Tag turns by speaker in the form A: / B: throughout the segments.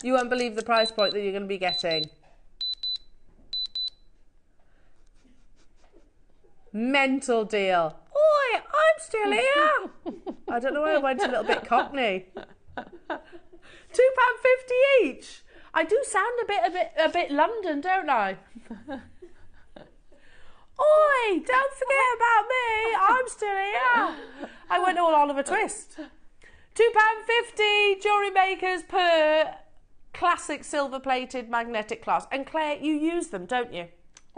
A: You won't believe the price point that you're going to be getting. Mental deal. Oi, I'm still here. I don't know why I went a little bit cockney. £2.50 each. I do sound a bit London, don't I? Oi, don't forget about me. I'm still here. I went all Oliver Twist. £2.50 jewellery makers per classic silver-plated magnetic clasp. And Claire, you use them, don't you?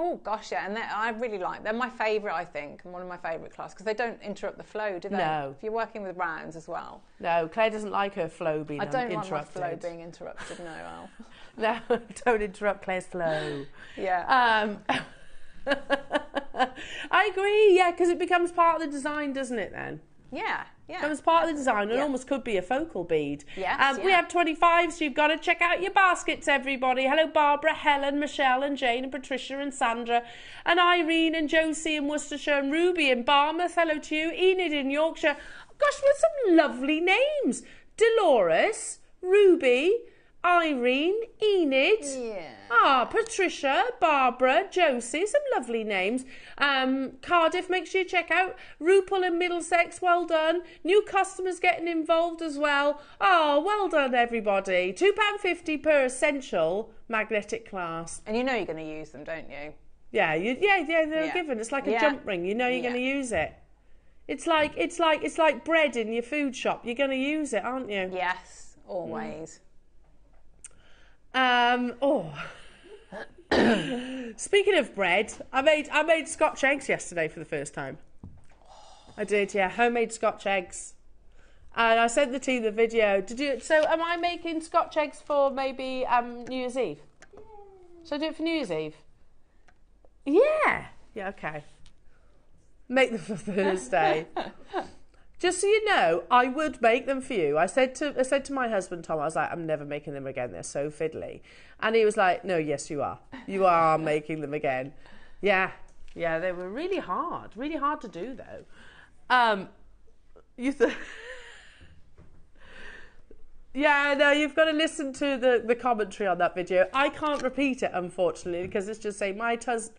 B: Oh gosh, yeah, and I really like them. They're my favourite, I think, and one of my favourite clasps because they don't interrupt the flow, do they?
A: No.
B: If you're working with rounds as well.
A: No, Claire doesn't like her flow being interrupted.
B: I don't like my flow being interrupted. No, Al.
A: No, don't interrupt Claire's flow.
B: Yeah.
A: I agree. Yeah, because it becomes part of the design, doesn't it? Then.
B: Yeah. Yeah.
A: It was part of the design. It almost could be a focal bead.
B: Yes,
A: We have 25, so you've got to check out your baskets, everybody. Hello, Barbara, Helen, Michelle, and Jane, and Patricia, and Sandra, and Irene, and Josie, in Worcestershire, and Ruby, in Barmouth. Hello to you. Enid, in Yorkshire. Gosh, with some lovely names. Dolores, Ruby, Irene, Enid, Patricia, Barbara, Josie, some lovely names. Cardiff, make sure you check out. Rupel in Middlesex, well done. New customers getting involved as well. Oh, well done, everybody. £2.50 per essential magnetic clasp.
B: And you know you're going to use them, don't you?
A: Yeah, they're given. It's like a jump ring. You know you're going to use it. It's like bread in your food shop. You're going to use it, aren't you?
B: Yes, always.
A: Speaking of bread, I made Scotch eggs yesterday for the first time. I did, yeah, homemade Scotch eggs. And I sent the team the video. So am I making Scotch eggs for maybe New Year's Eve? Should I do it for New Year's Eve? Yeah. Yeah, okay. Make them for Thursday. Just so you know, I would make them for you. I said to my husband, Tom, I was like, I'm never making them again. They're so fiddly. And he was like, no, yes, you are. You are making them again. Yeah. Yeah, they were really hard to do, though. Yeah, no, you've got to listen to the commentary on that video. I can't repeat it, unfortunately, because it's just saying my husband,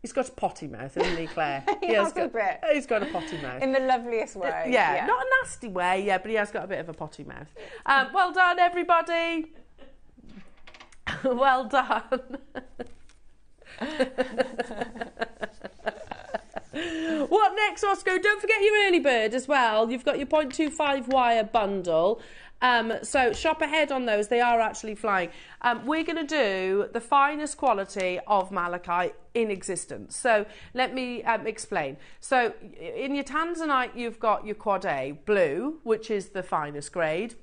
A: he's got a potty mouth, isn't he, Claire?
B: He's
A: got a potty mouth.
B: In the loveliest way.
A: Yeah, not a nasty way, yeah, but he has got a bit of a potty mouth. Well done, everybody. Well done. What next, Oscar? Don't forget your early bird as well. You've got your 0.25 wire bundle. So shop ahead on those. They are actually flying. We're going to do the finest quality of malachite in existence. So let me explain. So in your tanzanite, you've got your quad A blue, which is the finest grade.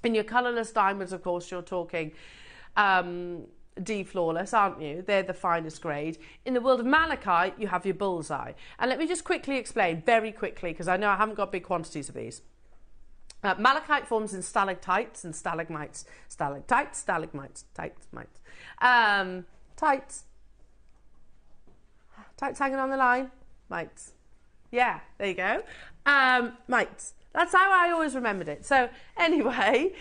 A: In your colourless diamonds, of course, you're talking D flawless, aren't you? They're the finest grade. In the world of malachite, you have your bullseye. And let me just quickly explain, very quickly, because I know I haven't got big quantities of these. Malachite forms in stalactites and stalagmites. Stalactites, stalagmites, tights. Tights hanging on the line. Mites. Yeah, there you go. Mites. That's how I always remembered it. So anyway,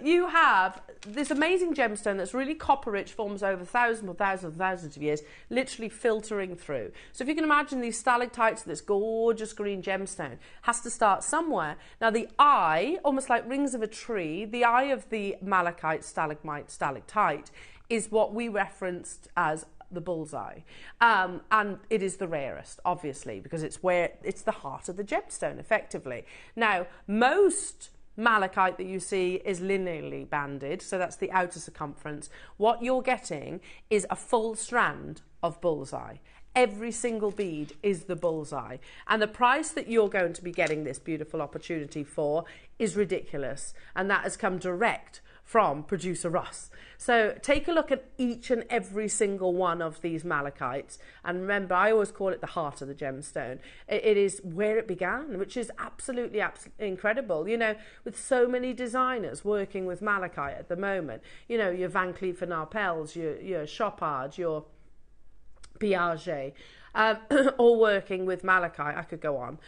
A: you have this amazing gemstone that's really copper rich, forms over thousands of years, literally filtering through. So if you can imagine these stalactites, this gorgeous green gemstone, has to start somewhere. Now the eye, almost like rings of a tree, the eye of the malachite, stalagmite, stalactite, is what we referenced as the bullseye, and it is the rarest, obviously, because it's the heart of the gemstone, effectively. Now, most malachite that you see is linearly banded, so that's the outer circumference. What you're getting is a full strand of bullseye. Every single bead is the bullseye, and the price that you're going to be getting this beautiful opportunity for is ridiculous, and that has come direct from producer Ross. So take a look at each and every single one of these malachites, and remember, I always call it the heart of the gemstone. It is where it began, which is absolutely incredible. You know, with so many designers working with malachite at the moment, you know, your Van Cleef & Arpels, your Chopard, your Piaget, or working with malachite. I could go on.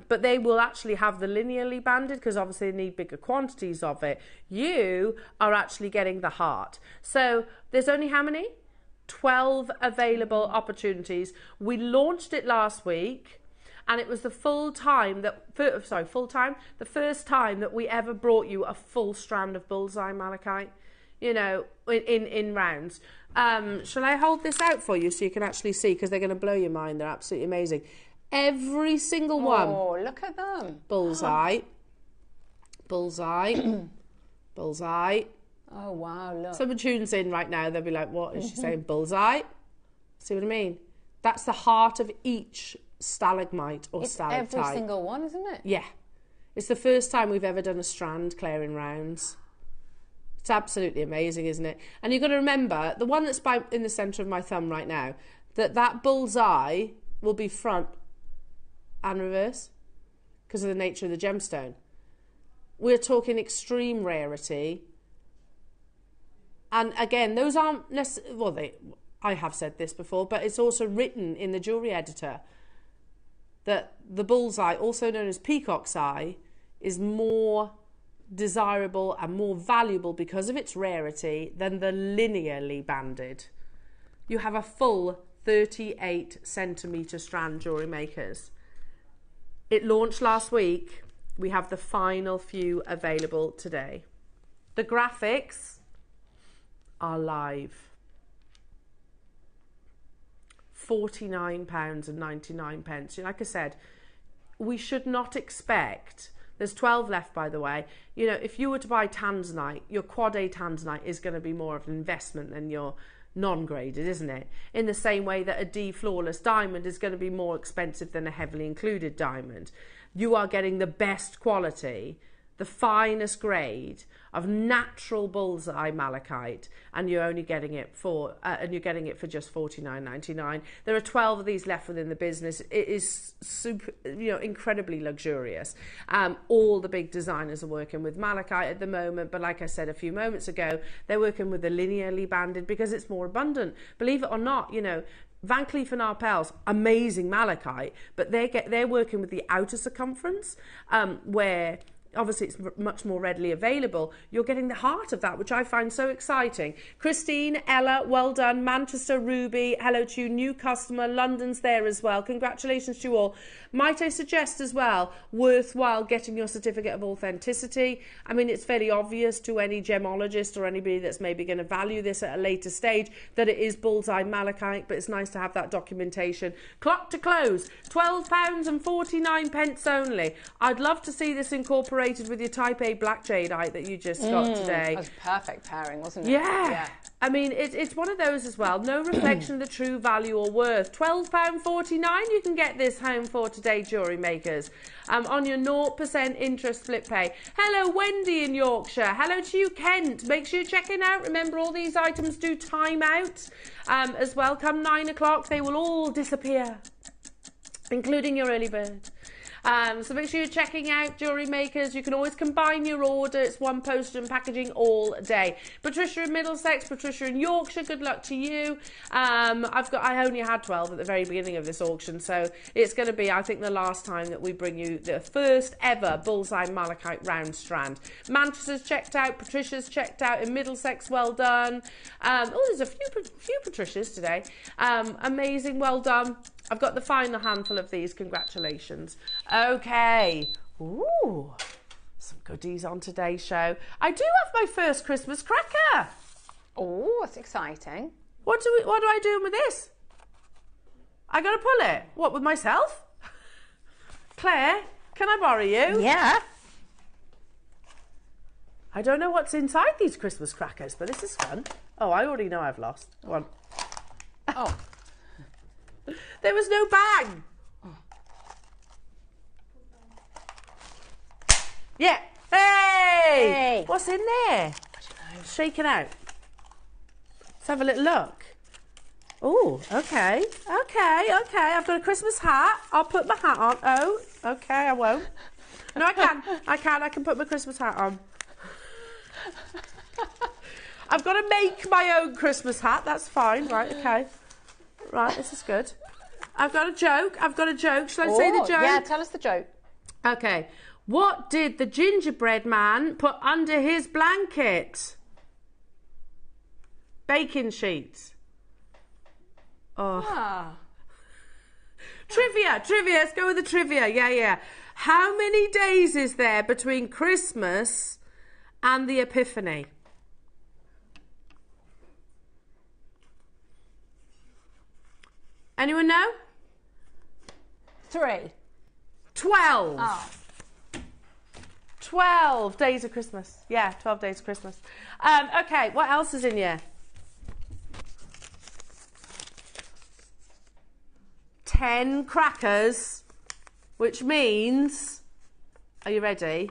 A: But they will actually have the linearly banded because obviously they need bigger quantities of it. You are actually getting the heart. So there's only how many? 12 available opportunities. We launched it last week. And it was the first time that we ever brought you a full strand of Bullseye malachite, you know, in rounds. Shall I hold this out for you so you can actually see? Because they're going to blow your mind. They're absolutely amazing. Every single one.
B: Oh, look at them.
A: Bullseye. Bullseye. Bullseye.
B: Oh, wow, look.
A: Someone tunes in right now, they'll be like, what is she saying? Bullseye? See what I mean? That's the heart of each stalagmite or stalactite.
B: It's every single one, isn't it?
A: Yeah. It's the first time we've ever done a strand, Claire, in rounds. It's absolutely amazing, isn't it? And you've got to remember, the one that's in the centre of my thumb right now, that bullseye will be front and reverse because of the nature of the gemstone. We're talking extreme rarity. And again, those aren't necessarily... Well, I have said this before, but it's also written in the jewellery editor that the bullseye, also known as peacock's eye, is more desirable and more valuable because of its rarity than the linearly banded. You have a full 38 centimetre strand, Jewellery Makers. It launched last week. We have the final few available today. The graphics are live. £49.99. Like I said, we should not expect... There's 12 left, by the way. You know, if you were to buy tanzanite, your quad A tanzanite is going to be more of an investment than your non-graded, isn't it? In the same way that a D flawless diamond is going to be more expensive than a heavily included diamond. You are getting the best quality, the finest grade of natural bullseye malachite, and you're only getting it for just $49.99. There are 12 of these left within the business. It is super, incredibly luxurious. All the big designers are working with malachite at the moment, but like I said a few moments ago, they're working with the linearly banded because it's more abundant. Believe it or not, Van Cleef & Arpels, amazing malachite, but they're working with the outer circumference, where obviously it's much more readily available. You're getting the heart of that, which I find so exciting. Christine, Ella, well done. Manchester, Ruby, hello to you. New customer, London's there as well. Congratulations to you all. Might I suggest as well, worthwhile getting your certificate of authenticity. I mean, it's fairly obvious to any gemologist or anybody that's maybe going to value this at a later stage that it is bullseye malachite, but it's nice to have that documentation. Clock to close, £12.49 only. I'd love to see this incorporated with your Type A black jadeite that you just got today.
B: That was a perfect pairing, wasn't it?
A: Yeah. I mean, it's one of those as well. No reflection of the true value or worth. £12.49 you can get this home for today, Jewellery Makers. On your 0% interest flip pay. Hello, Wendy in Yorkshire. Hello to you, Kent. Make sure you're checking out. Remember, all these items do time out as well. Come 9 o'clock, they will all disappear, including your early bird. So make sure you're checking out Jewellery Makers. You can always combine your order. It's one post and packaging all day. Patricia in Middlesex, Patricia in Yorkshire, good luck to you. I only had 12 at the very beginning of this auction, so it's going to be, I think, the last time that we bring you the first ever Bullseye Malachite round strand. Manchester's checked out, Patricia's checked out in Middlesex, well done. There's a few Patricias today. Amazing, well done. I've got the final handful of these. Congratulations. Okay. Ooh, some goodies on today's show. I do have my first Christmas cracker.
B: Oh, that's exciting.
A: What do I do with this? I got to pull it. What, with myself? Claire, can I borrow you?
B: Yeah.
A: I don't know what's inside these Christmas crackers, but this is fun. Oh, I already know I've lost. Go on.
B: Oh.
A: There was no bag. Yeah. Hey! What's in there? I don't know. Shaking out. Let's have a little look. Oh, okay. I've got a Christmas hat. I'll put my hat on. Oh, okay, I won't. No, I can. I can put my Christmas hat on. I've got to make my own Christmas hat. That's fine. Right, okay. Right, this is good. I've got a joke. Shall I say the joke?
B: Yeah, tell us the joke.
A: Okay. What did the gingerbread man put under his blanket? Baking sheets. Oh.
B: Ah.
A: Trivia. Let's go with the trivia. Yeah. How many days is there between Christmas and the Epiphany? Anyone know?
B: 3.
A: 12.
B: Oh.
A: 12 days of Christmas. Yeah, 12 days of Christmas. Okay, what else is in here? 10 crackers, which means, are you ready?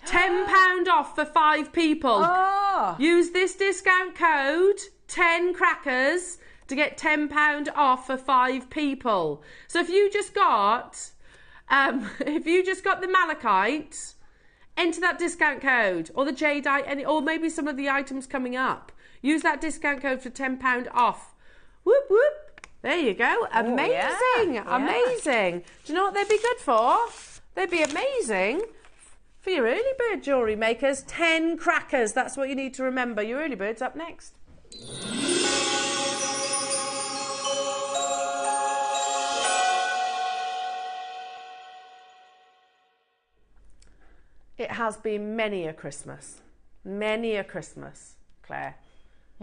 A: £10 off for 5 people.
B: Oh.
A: Use this discount code, 10 crackers, to get £10 off for 5 people. So if you just got the malachite, enter that discount code, or the jadeite, or maybe some of the items coming up. Use that discount code for £10 off. Whoop, whoop. There you go. Amazing.
B: Yeah.
A: Amazing. Do you know what they'd be good for? They'd be amazing for your early bird jewellery makers. 10 crackers. That's what you need to remember. Your early bird's up next. It has been many a Christmas, Claire,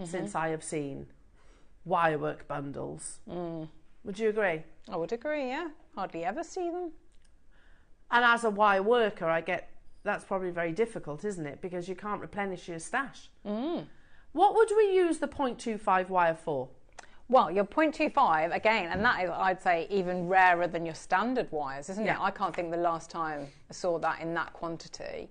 A: since I have seen Wirework bundles. Would you agree?
B: I would agree, yeah. Hardly ever see them.
A: And as a wire worker, I get that's probably very difficult, isn't it? Because you can't replenish your stash. What would we use the 0.25 wire for?
B: Well, your 0.25, again, and that is, I'd say, even rarer than your standard wires, isn't it? I can't think the last time I saw that in that quantity,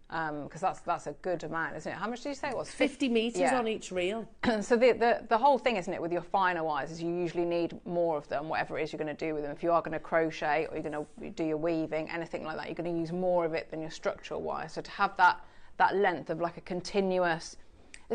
B: because that's a good amount, isn't it? How much did you say it was?
A: 50 metres on each reel.
B: So the whole thing, isn't it, with your finer wires is you usually need more of them, whatever it is you're going to do with them. If you are going to crochet or you're going to do your weaving, anything like that, you're going to use more of it than your structural wire. So to have that length of like a continuous...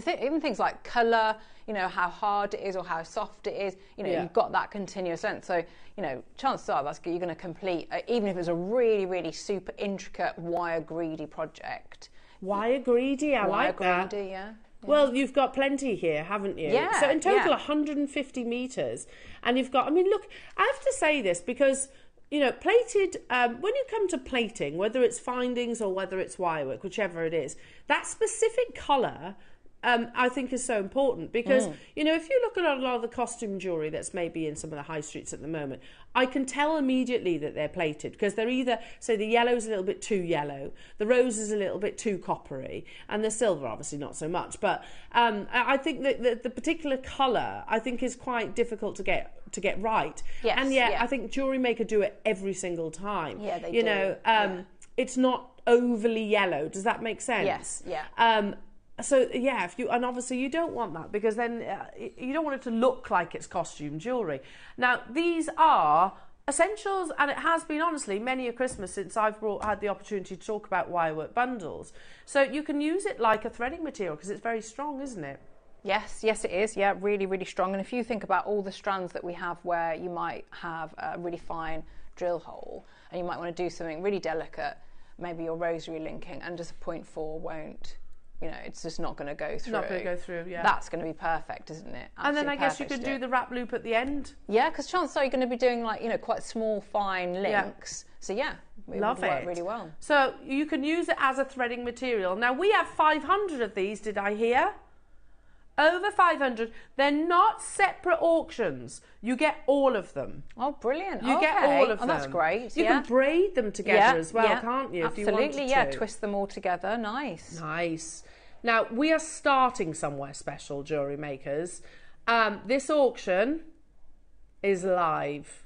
B: Even things like colour, you know, how hard it is or how soft it is, you know, you've got that continuous length. So, you know, chances are you're going to complete, even if it's a really, really super intricate wire greedy project.
A: Wire greedy, I like that.
B: Wire greedy, yeah.
A: Well, you've got plenty here, haven't you?
B: Yeah.
A: So in total, 150 metres. And you've got, I mean, look, I have to say this because... You know, plated, when you come to plating, whether it's findings or whether it's wirework, whichever it is, that specific colour, I think is so important because, you know, if you look at a lot of the costume jewellery that's maybe in some of the high streets at the moment, I can tell immediately that they're plated because they're either, say, the yellow's a little bit too yellow, the rose is a little bit too coppery, and the silver obviously not so much. But I think that the particular colour, I think, is quite difficult to get right.
B: Yes,
A: and yet I think JewelleryMaker do it every single time.
B: Yeah, they do.
A: You know, it's not overly yellow. Does that make sense?
B: Yes, yeah.
A: So yeah, and obviously you don't want that because then you don't want it to look like it's costume jewellery. Now these are essentials, and it has been honestly many a Christmas since I've had the opportunity to talk about wirework bundles. So you can use it like a threading material because it's very strong, isn't it?
B: Yes, it is. Yeah, really, really strong. And if you think about all the strands that we have where you might have a really fine drill hole and you might want to do something really delicate, maybe your rosary linking, and just a 0.4 won't, you know, it's just not going to go through.
A: Not going to go through, yeah.
B: That's going to be perfect, isn't it? Absolutely.
A: And then I guess you could do the wrap loop at the end.
B: Yeah, because chances are you're going to be doing like, you know, quite small, fine links. Yeah. So yeah, it would work really well. So
A: you can use it as a threading material. Now we have 500 of these, did I hear? Over 500. They're not separate auctions. You get all of them.
B: Oh, brilliant.
A: You get all of them.
B: That's great.
A: You can braid them together as well, can't you?
B: Absolutely,
A: if you wanted to.
B: Twist them all together. Nice.
A: Nice. Now, we are starting somewhere special, jewellery makers. This auction is live.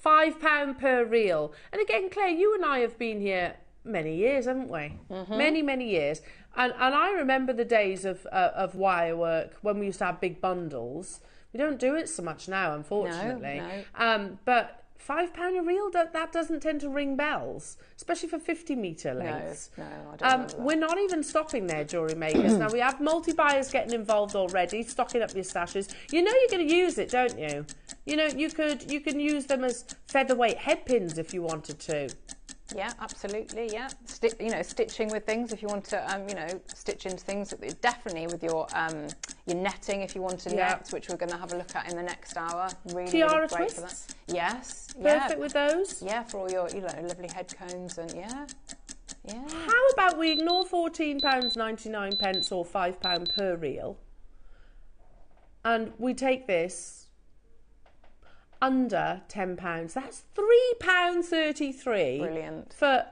A: £5 per reel. And again, Claire, you and I have been here many years, haven't we? Many, many years. And I remember the days of wirework when we used to have big bundles. We don't do it so much now, unfortunately.
B: No.
A: But £5 a reel, that doesn't tend to ring bells, especially for 50-metre lengths.
B: No, I don't remember that.
A: We're not even stopping there, jewellery makers. Now, we have multi-buyers getting involved already, stocking up your stashes. You know you're going to use it, don't you? You know, you can use them as featherweight head pins if you wanted to.
B: Yeah, absolutely. Yeah, stitching with things if you want to, stitch into things. Definitely with your netting if you want to net, which we're going to have a look at in the next hour. Really,
A: tiara
B: really great
A: twists.
B: for that. Yes,
A: Perfect with those.
B: Yeah, for all your lovely head combs and yeah.
A: How about we ignore £14.99 or £5 per reel, and we take this under £10. That's £3.33.
B: Brilliant.
A: For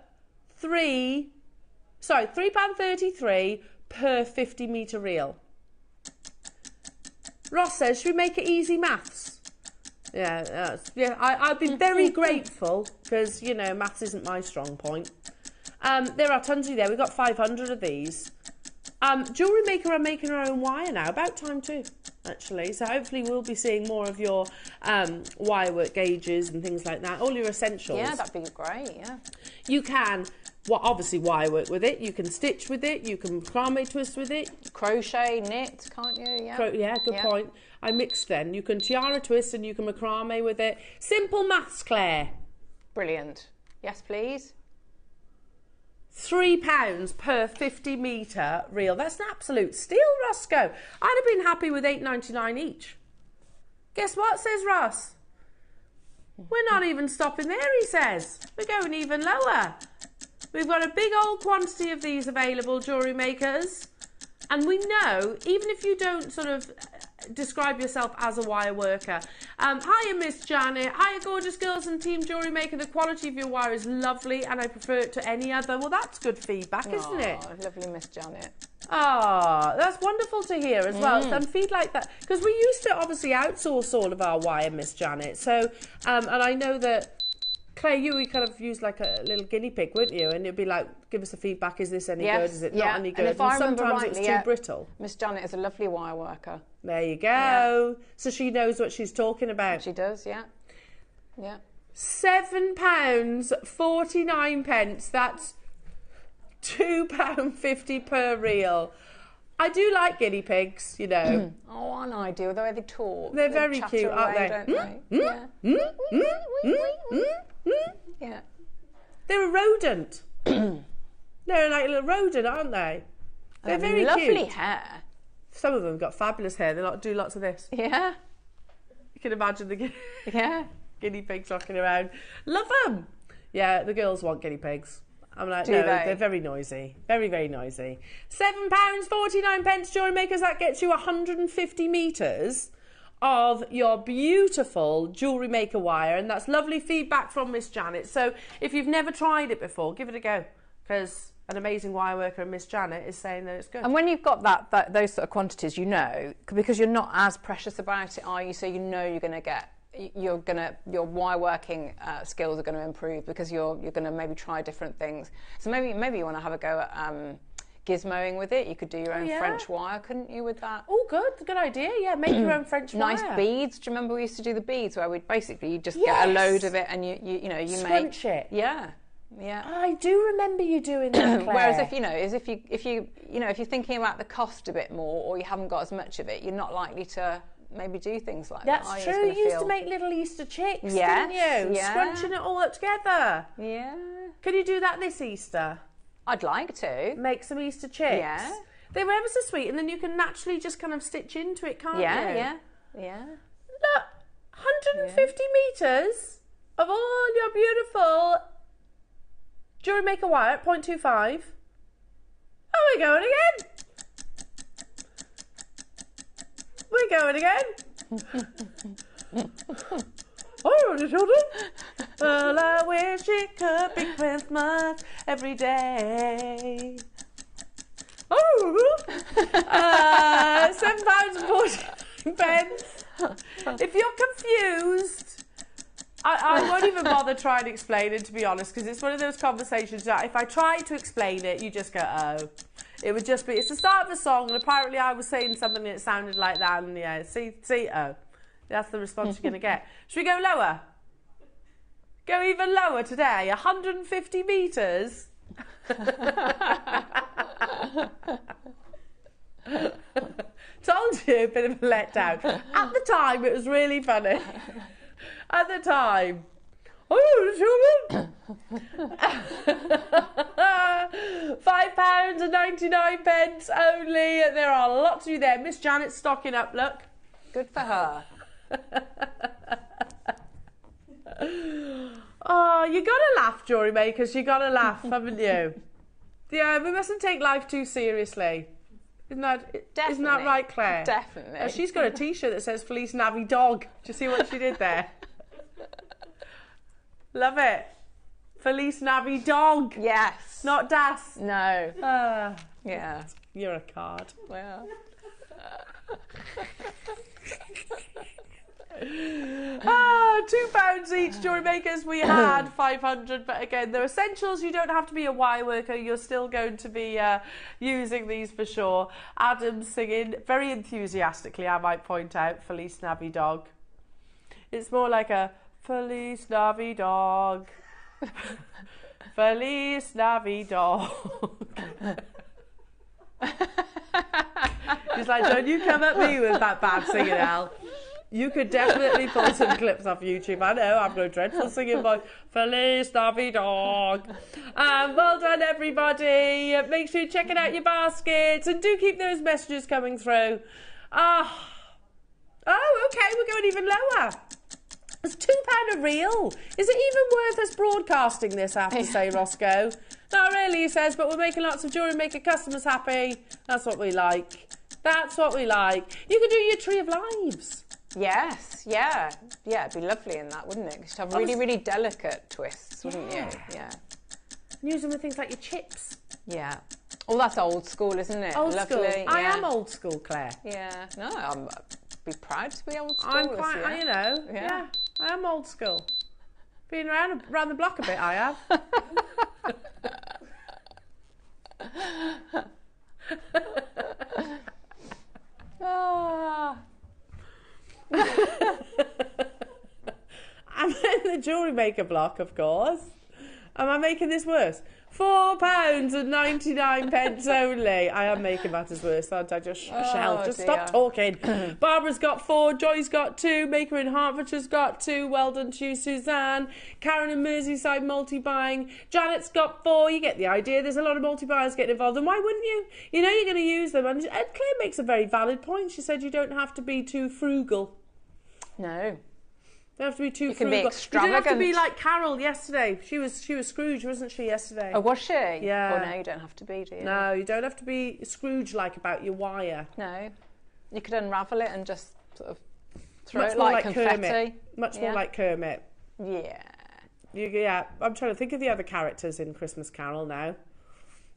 A: £3.33 per 50-metre reel. Ross says, should we make it easy maths? Yeah, I'd be very grateful because, you know, maths isn't my strong point. There are tons of you there. We've got 500 of these. Jewellery Maker are making our own wire now. About time too, actually. So hopefully we'll be seeing more of your wirework gauges and things like that. All your essentials.
B: Yeah, that'd be great, yeah.
A: You can, obviously wirework with it. You can stitch with it. You can macrame twist with it.
B: Crochet, knit, can't you? Yeah,
A: Good point. I mixed then. You can tiara twist and you can macrame with it. Simple maths, Claire.
B: Brilliant. Yes, please.
A: £3 per 50-metre reel. That's an absolute steal, Roscoe. I'd have been happy with $8.99 each. Guess what, says Ross? We're not even stopping there, he says. We're going even lower. We've got a big old quantity of these available, jewellery makers. And we know, even if you don't sort of describe yourself as a wire worker. Hiya, Miss Janet. Hiya, gorgeous girls and Team Jewellery Maker. The quality of your wire is lovely and I prefer it to any other. Well, that's good feedback, isn't it?
B: Lovely, Miss Janet.
A: Ah, that's wonderful to hear as well. And feed like that. Because we used to obviously outsource all of our wire, Miss Janet. So, and I know that Claire, you kind of used like a little guinea pig, weren't you? And it'd be like, give us a feedback, is this any good? Is it not any good? And sometimes it's too brittle.
B: Miss Janet is a lovely wire worker.
A: There you go. So she knows what she's talking about.
B: She does, yeah.
A: £7.49. That's £2.50 per reel. I do like guinea pigs, you know.
B: Oh, and I do, the way they talk.
A: They're very cute, aren't they?
B: Yeah.
A: They're a rodent. They're like a little rodent, aren't they? They're very
B: lovely
A: cute.
B: hair.
A: Some of them have got fabulous hair. They do lots of this.
B: Yeah.
A: You can imagine the guinea pigs rocking around. Love them. Yeah, the girls want guinea pigs. I'm like, no, they're very noisy. Very, very noisy. £7.49, jewellery makers. That gets you 150 metres of your beautiful Jewellery Maker wire. And that's lovely feedback from Miss Janet. So if you've never tried it before, give it a go. Because an amazing wire worker, Miss Janet, is saying that it's good.
B: And when you've got those sort of quantities, you know, because you're not as precious about it, are you? So you know you're going to get... your wire working skills are going to improve because you're going to maybe try different things. So maybe you want to have a go at gizmoing with it. You could do your own French wire, couldn't you, with that?
A: Oh, good idea. Yeah, make your own French wire.
B: Nice beads. Do you remember we used to do the beads where we'd basically just get a load of it and you
A: scrunch it.
B: Yeah.
A: I do remember you doing that, Claire.
B: Whereas if you're thinking about the cost a bit more or you haven't got as much of it, you're not likely to maybe do things like that.
A: That's true. You used to make little Easter chicks, didn't you?
B: Yeah.
A: Scrunching it all up together.
B: Yeah.
A: Can you do that this Easter?
B: I'd like to.
A: Make some Easter chicks.
B: Yeah.
A: They were ever so sweet, and then you can naturally just kind of stitch into it, can't you?
B: Yeah.
A: Look, 150 metres of all your beautiful Jewellery Maker wire at 0.25. Oh, we're going again. We're going again. Oh, children. Well, I wish it could be Christmas every day. Oh, £7.49. If you're confused, I won't even bother trying to explain it, to be honest, because it's one of those conversations that if I try to explain it, you just go, oh. It would just be, it's the start of a song, and apparently I was saying something that sounded like that, and yeah, see, oh. That's the response you're going to get. Should we go lower? Go even lower today, 150 metres. Told you, a bit of a letdown. At the time, it was really funny. At the time. Oh, children. £5.99 only. There are lots of you there. Miss Janet's stocking up, look.
B: Good for her.
A: Oh, you gotta laugh, jewellery makers. You gotta laugh, haven't you? Yeah, we mustn't take life too seriously. Isn't that right, Claire?
B: Definitely.
A: She's got a T-shirt that says Felice Navy Dog. Do you see what she did there? Love it. Felice Navy Dog.
B: Yes.
A: Not Das.
B: No.
A: Yeah. You're a card.
B: Yeah.
A: £2 each, jewellery makers. We had 500, but again, they're essentials. You don't have to be a wire worker. You're still going to be using these for sure. Adam's singing very enthusiastically, I might point out, Felice Navy Dog. It's more like a Felice Navy Dog. Felice Navy Dog. He's like, don't you come at me with that bad singing, Al. You could definitely pull some clips off YouTube. I know, I've no dreadful singing voice. Felice Navy Dog. Well done, everybody. Make sure you're checking out your baskets and do keep those messages coming through. Oh, okay, we're going even lower. It's £2 a reel. Is it even worth us broadcasting this, I have to say, Roscoe? Not really, he says, but we're making lots of Jewellery Maker customers happy. That's what we like. That's what we like. You could do your Tree of Lives.
B: Yes, yeah. Yeah, it'd be lovely in that, wouldn't it? Because you'd have really, really delicate twists, wouldn't you? Yeah.
A: Use them with things like your chips.
B: Yeah. Oh, that's old school, isn't it?
A: Old
B: lovely.
A: School.
B: Yeah.
A: I am old school, Claire.
B: Yeah. No, I'd be proud to be old school.
A: I'm quite,
B: yeah.
A: you know, yeah, I am old school. Been around the block a bit, I have. I'm in the Jewellery Maker block, of course. Am I making this worse? £4.99 only. I am making matters worse, aren't I? Just stop talking. Barbara's got 4, Joy's got 2, Maker in Hertfordshire's got 2. Well done to you, Suzanne. Karen in Merseyside multi-buying. Janet's got 4. You get the idea. There's a lot of multi-buyers getting involved, and why wouldn't you? You know you're going to use them. And Claire makes a very valid point. She said you don't have to be too frugal.
B: No.
A: You don't have to be too
B: frugal.
A: Can be
B: extravagant.
A: You don't have to be like Carol yesterday. She was Scrooge, wasn't she, yesterday?
B: Oh, was she?
A: Yeah.
B: Oh, no, you don't have to be, do you?
A: No, you don't have to be Scrooge-like about your wire.
B: No. You could unravel it and just sort of throw
A: Much
B: it
A: more
B: like confetti.
A: Kermit. Much more like Kermit.
B: Yeah.
A: Yeah, I'm trying to think of the other characters in Christmas Carol now.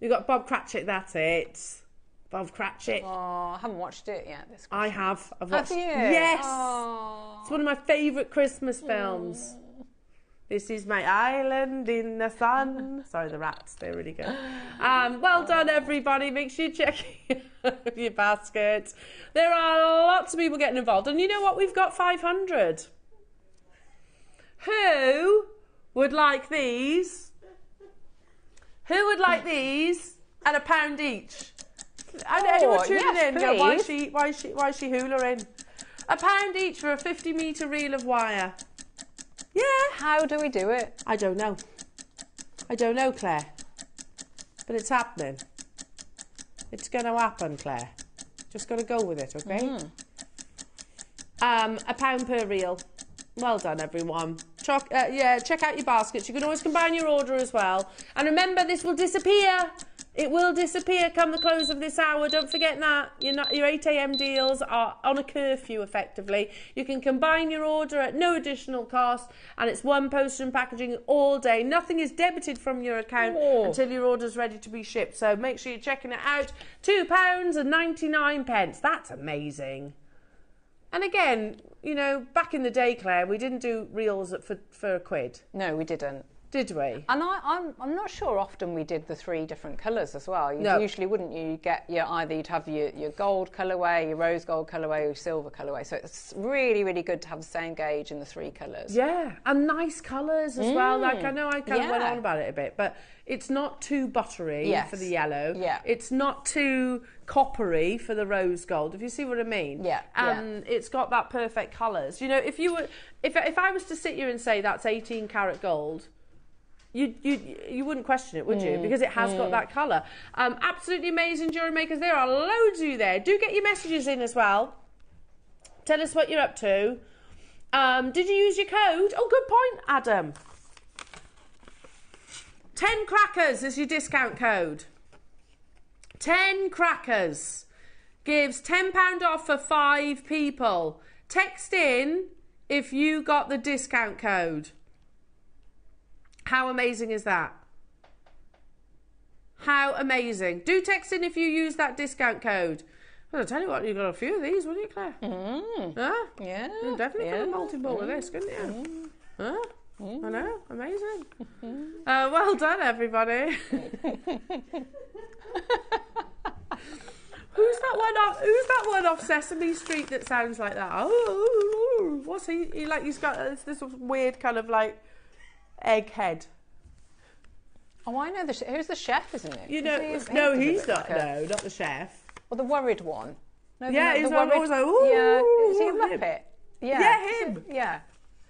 A: You've got Bob Cratchit, that's it. Bob Cratchit.
B: Oh, I haven't watched it yet this Christmas.
A: I have. I've watched.
B: Have you?
A: Yes.
B: Oh.
A: It's one of my favourite Christmas films. This is my island in the sun. Sorry, the rats, they're really good. Well done, everybody. Make sure you check your baskets. There are lots of people getting involved. And you know what? We've got 500. Who would like these? Who would like these at £1 each? And anyone tuning in, go, why is she hoolering? £1 each for a 50-metre reel of wire. Yeah.
B: How do we do it?
A: I don't know. I don't know, Claire. But it's happening. It's going to happen, Claire. Just got to go with it, okay? £1 per reel. Well done, everyone. Check out your baskets. You can always combine your order as well. And remember, this will disappear. It will disappear come the close of this hour. Don't forget that. Your 8 a.m. deals are on a curfew, effectively. You can combine your order at no additional cost, and it's one postage and packaging all day. Nothing is debited from your account until your order's ready to be shipped. So make sure you're checking it out. £2.99. That's amazing. And again, you know, back in the day, Claire, we didn't do reels for £1.
B: No, we didn't.
A: Did we?
B: And I'm not sure often we did the 3 different colours as well.
A: No.
B: Usually wouldn't you get either you'd have your gold colourway, your rose gold colourway, or your silver colourway. So it's really, really good to have the same gauge in the 3 colours.
A: Yeah, and nice colours as well. Like I know I kind of went
B: Yeah.
A: on about it a bit, but it's not too buttery for the yellow.
B: Yeah.
A: It's not too coppery for the rose gold, if you see what I mean.
B: Yeah.
A: And it's got that perfect colours. You know, if I was to sit here and say that's 18 karat gold, you wouldn't question it, would you? Because it has got that colour. Absolutely amazing jewellery makers. There are loads of you there. Do get your messages in as well. Tell us what you're up to. Did you use your code? Oh, good point, Adam. 10 crackers is your discount code. 10 crackers gives £10 off for 5 people. Text in if you got the discount code. How amazing is that? How amazing. Do text in if you use that discount code. Well, I'll tell you what, you got a few of these, wouldn't you, Claire? Huh?
B: Yeah.
A: You definitely put a multi-ball with this, couldn't you? Huh? I know, amazing. Well done, everybody. Who's that one off Sesame Street that sounds like that? Oh, what's he? He's got this weird kind of like egg head.
B: Oh, I know. Who's the chef, isn't it?
A: You know, he's not. No, not the chef.
B: Or the worried one. No,
A: Yeah, he's always like, ooh.
B: Yeah, is he a Muppet? Yeah.
A: Yeah, him.
B: Yeah.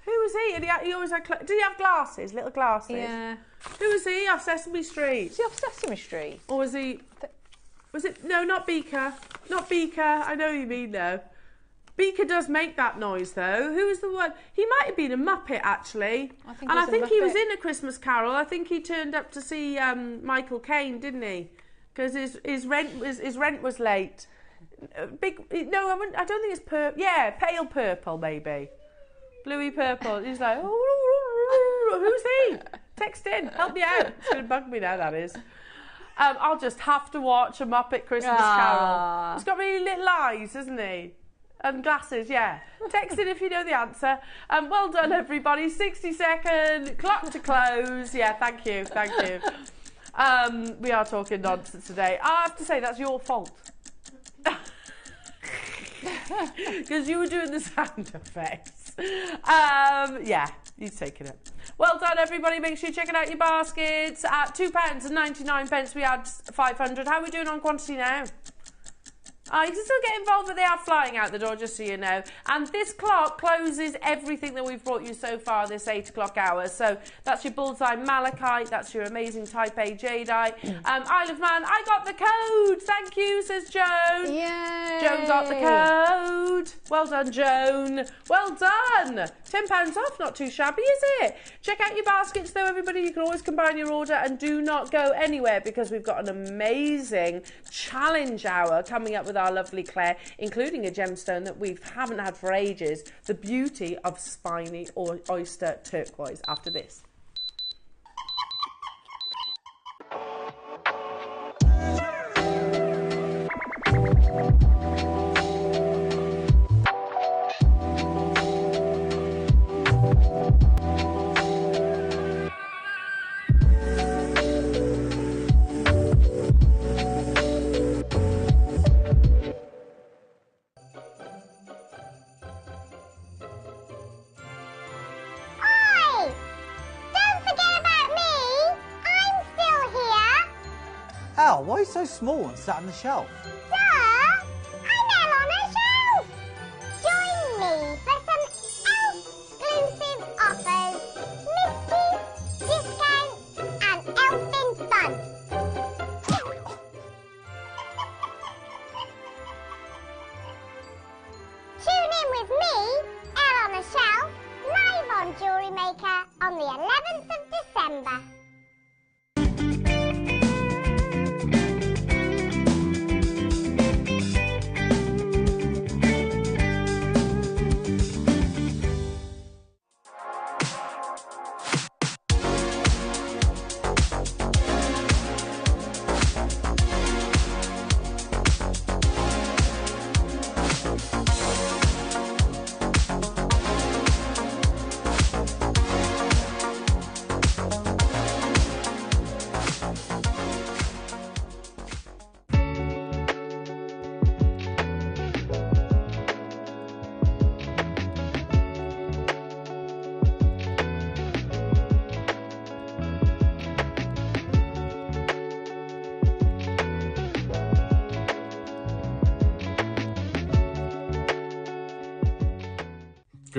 A: Who was he? And he always had. Did he have glasses? Little glasses.
B: Yeah.
A: Who was he off Sesame Street?
B: Is he off Sesame Street?
A: Or was he? Was it? No, not Beaker. Not Beaker. I know who you mean though. Beaker does make that noise though. Who was the one? He might have been a Muppet actually. I think he was in A Christmas Carol. I think he turned up to see Michael Caine, didn't he? Because his rent was late. No, I don't think it's purple. Yeah, pale purple maybe. Bluey purple. He's like, who's he? Text in. Help me out. It's going to bug me now, that is. I'll just have to watch A Muppet Christmas Carol. He's got really little eyes, hasn't he? And glasses, yeah. Text in if you know the answer. Well done, everybody. 60-second clock to close. Yeah, thank you. We are talking nonsense today. I have to say, that's your fault. Because you were doing the sound effects. Yeah, you've taken it. Well done, everybody. Make sure you're checking out your baskets. At £2.99, we had 500. How are we doing on quantity now? You can still get involved, but they are flying out the door, just so you know. And this clock closes everything that we've brought you so far this 8 o'clock hour. So that's your Bullseye malachite, that's your amazing Type A jadeite. Isle of Man, I got the code. Thank you, says Joan.
B: Yay.
A: Joan got the code. Well done, Joan. Well done. £10 off, not too shabby, is it? Check out your baskets, though, everybody. You can always combine your order and do not go anywhere because we've got an amazing challenge hour coming up with our lovely Claire, including a gemstone that we haven't had for ages, the beauty of Spiny or oyster turquoise, after this.
C: Al, why are you so small and sat on the shelf?
D: Duh! I'm Al on a shelf! Join me for some exclusive offers, mysteries, discounts and elfin fun. Tune in with me, Al on a shelf, live on Jewellery Maker on the 11th of December.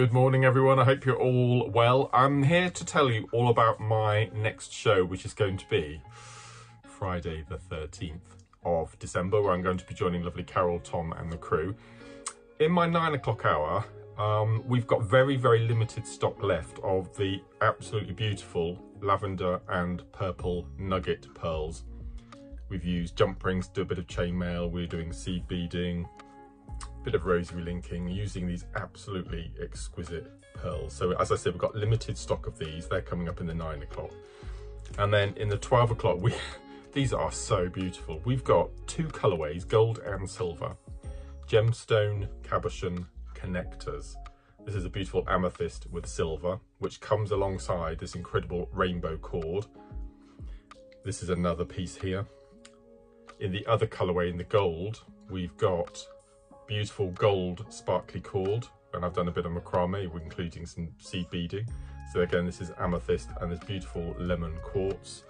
E: Good morning, everyone. I hope you're all well. I'm here to tell you all about my next show, which is going to be Friday the 13th of December, where I'm going to be joining lovely Carol, Tom and the crew. In my 9 o'clock hour, we've got very, very limited stock left of the absolutely beautiful lavender and purple nugget pearls. We've used jump rings to do a bit of chainmail. We're doing seed beading, bit of rosary linking, using these absolutely exquisite pearls. So as I said, we've got limited stock of these. They're coming up in the 9 o'clock. And then in the 12 o'clock, these are so beautiful. We've got 2 colorways, gold and silver, gemstone cabochon connectors. This is a beautiful amethyst with silver, which comes alongside this incredible rainbow cord. This is another piece here. In the other colorway, in the gold, we've got beautiful gold sparkly cord, and I've done a bit of macrame, including some seed beading. So again, this is amethyst and this beautiful lemon quartz.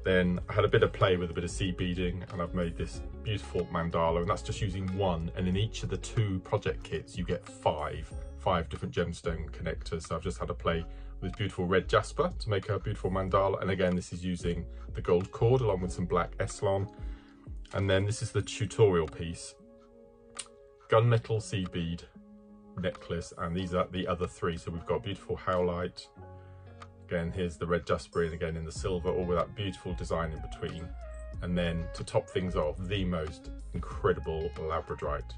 E: Then I had a bit of play with a bit of seed beading, and I've made this beautiful mandala, and that's just using 1. And in each of the 2 project kits, you get 5 different gemstone connectors. So I've just had a play with this beautiful red jasper to make a beautiful mandala. And again, this is using the gold cord along with some black Eslon. And then this is the tutorial piece, gunmetal seed bead necklace, and these are the other 3. So we've got beautiful howlite. Again, here's the red jasper, and again in the silver, all with that beautiful design in between. And then to top things off, the most incredible labradorite.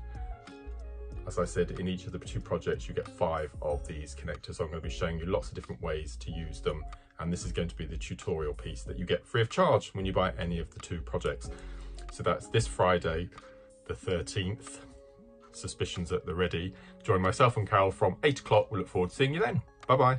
E: As I said, in each of the 2 projects, you get 5 of these connectors. So I'm going to be showing you lots of different ways to use them. And this is going to be the tutorial piece that you get free of charge when you buy any of the 2 projects. So that's this Friday, the 13th. Suspicions at the ready. Join myself and Carol from 8 o'clock. We look forward to seeing you then. Bye-bye.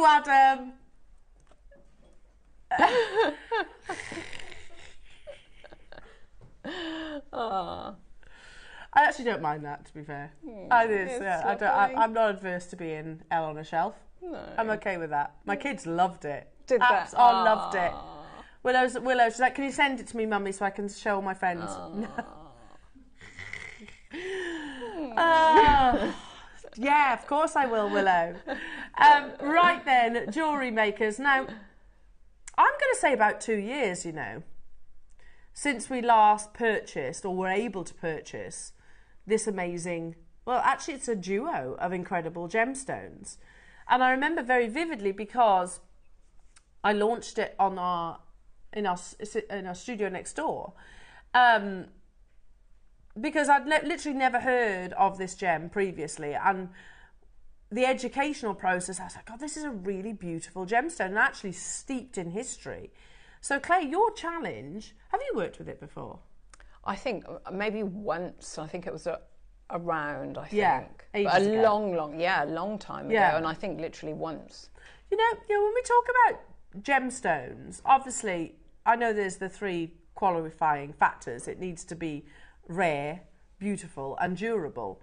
A: Adam. I actually don't mind that, to be fair. I'm not adverse to being L on a shelf. No. I'm okay with that. My kids loved it.
B: Did that?
A: Oh, loved it. Willow, she's like, can you send it to me, Mummy, so I can show all my friends? Yeah, of course I will, Willow. Right then, jewellery makers. Now, I'm going to say about 2 years, you know, since we last purchased, or were able to purchase, this amazing, well, actually it's a duo of incredible gemstones. And I remember very vividly because I launched it on in our studio next door. Because I'd literally never heard of this gem previously, and the educational process, I was like, God, this is a really beautiful gemstone and actually steeped in history. So Claire, your challenge, have you worked with it before?
B: I think maybe once. I think it was around, I think.
A: Yeah, ages
B: but
A: ago.
B: long time
A: Yeah.
B: ago, and I think literally once.
A: You know, when we talk about gemstones, obviously, I know there's the 3 qualifying factors. It needs to be rare, beautiful and durable,